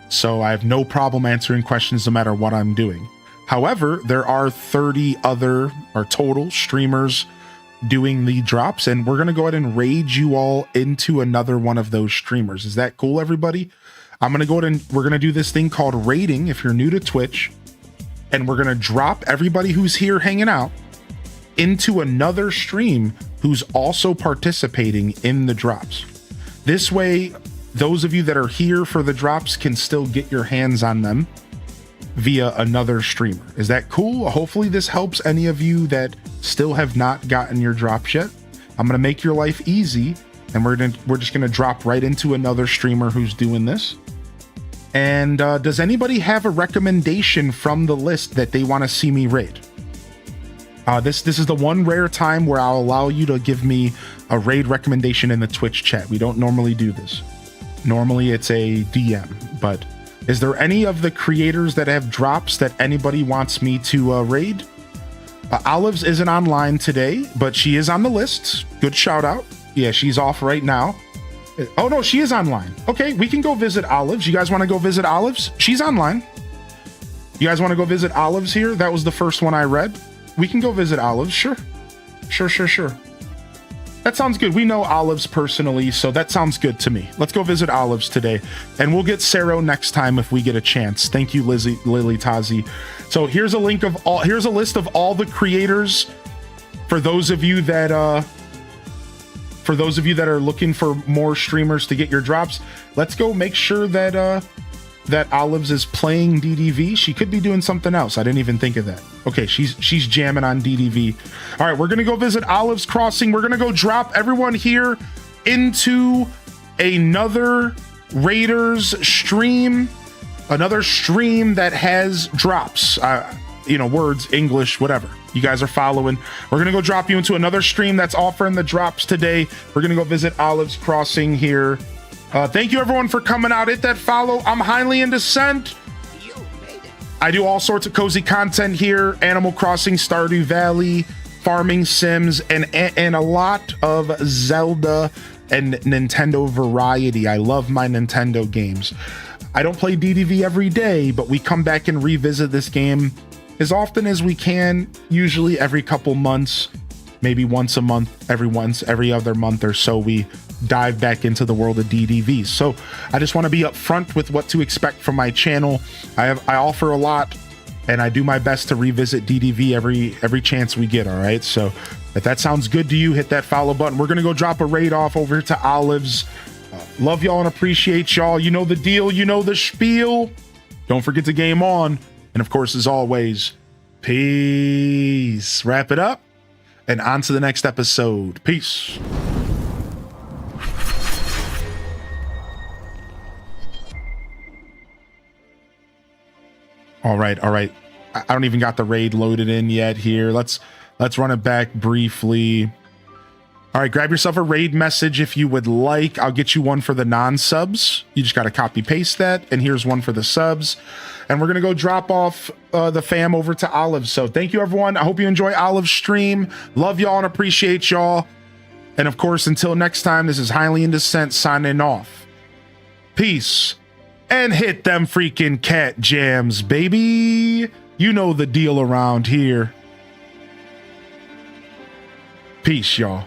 So I have no problem answering questions no matter what I'm doing. However, there are 30 other or total streamers doing the drops, and we're going to go ahead and raid you all into another one of those streamers. Is that cool, everybody? I'm going to go ahead and we're going to do this thing called raiding if you're new to Twitch, and we're going to drop everybody who's here hanging out into another stream who's also participating in the drops. This way, those of you that are here for the drops can still get your hands on them via another streamer. Is that cool? Hopefully this helps any of you that still have not gotten your drops yet. I'm going to make your life easy, and we're just going to drop right into another streamer who's doing this. And does anybody have a recommendation from the list that they want to see me raid? This is the one rare time where I'll allow you to give me a raid recommendation in the Twitch chat. We don't normally do this. Normally it's a DM, but is there any of the creators that have drops that anybody wants me to raid? Olives isn't online today, but she is on the list. Good shout out. Yeah, she's off right now. Oh no, she is online. Okay, we can go visit Olives. You guys want to go visit Olives? She's online. You guys want to go visit Olives here? That was the first one I read. We can go visit Olives. Sure. Sure. That sounds good. We know Olives personally, so that sounds good to me. Let's go visit Olives today, and we'll get Saro next time if we get a chance. Thank you, Lily Tazi. So here's a link of all. Here's a list of all the creators for those of you that are looking for more streamers to get your drops. Let's go make sure that that Olives is playing DDV. She could be doing something else. I didn't even think of that. Okay, she's jamming on DDV. All right, we're gonna go visit Olives Crossing. We're gonna go drop everyone here into another Raiders stream, another stream that has drops. Words, English, whatever. You guys are following. We're gonna go drop you into another stream that's offering the drops today. We're gonna go visit Olives Crossing here. Thank you everyone for coming out. Hit that follow. I'm highly in descent. You made it. I do all sorts of cozy content here: Animal Crossing, Stardew Valley, farming sims, and a lot of Zelda and Nintendo variety. I love my Nintendo games. I don't play DDV every day, but we come back and revisit this game as often as we can, usually every couple months, maybe once a month, every other month or so, we dive back into the world of DDV. So I just want to be upfront with what to expect from my channel. I offer a lot, and I do my best to revisit DDV every chance we get. All right, so if that sounds good to you, hit that follow button. We're gonna go drop a raid off over to Olives. Love y'all and appreciate y'all. You know the deal, you know the spiel. Don't forget to game on, and of course, as always, peace. Wrap it up and on to the next episode. Peace. All right. I don't even got the raid loaded in yet here. Let's run it back briefly. All right, grab yourself a raid message if you would like. I'll get you one for the non-subs. You just got to copy paste that, and here's one for the subs. And we're gonna go drop off the fam over to Olives. So thank you everyone. I hope you enjoy Olives stream. Love y'all and appreciate y'all. And of course, until next time, this is Highly in Descent signing off. Peace. And hit them freaking cat jams, baby. You know the deal around here. Peace, y'all.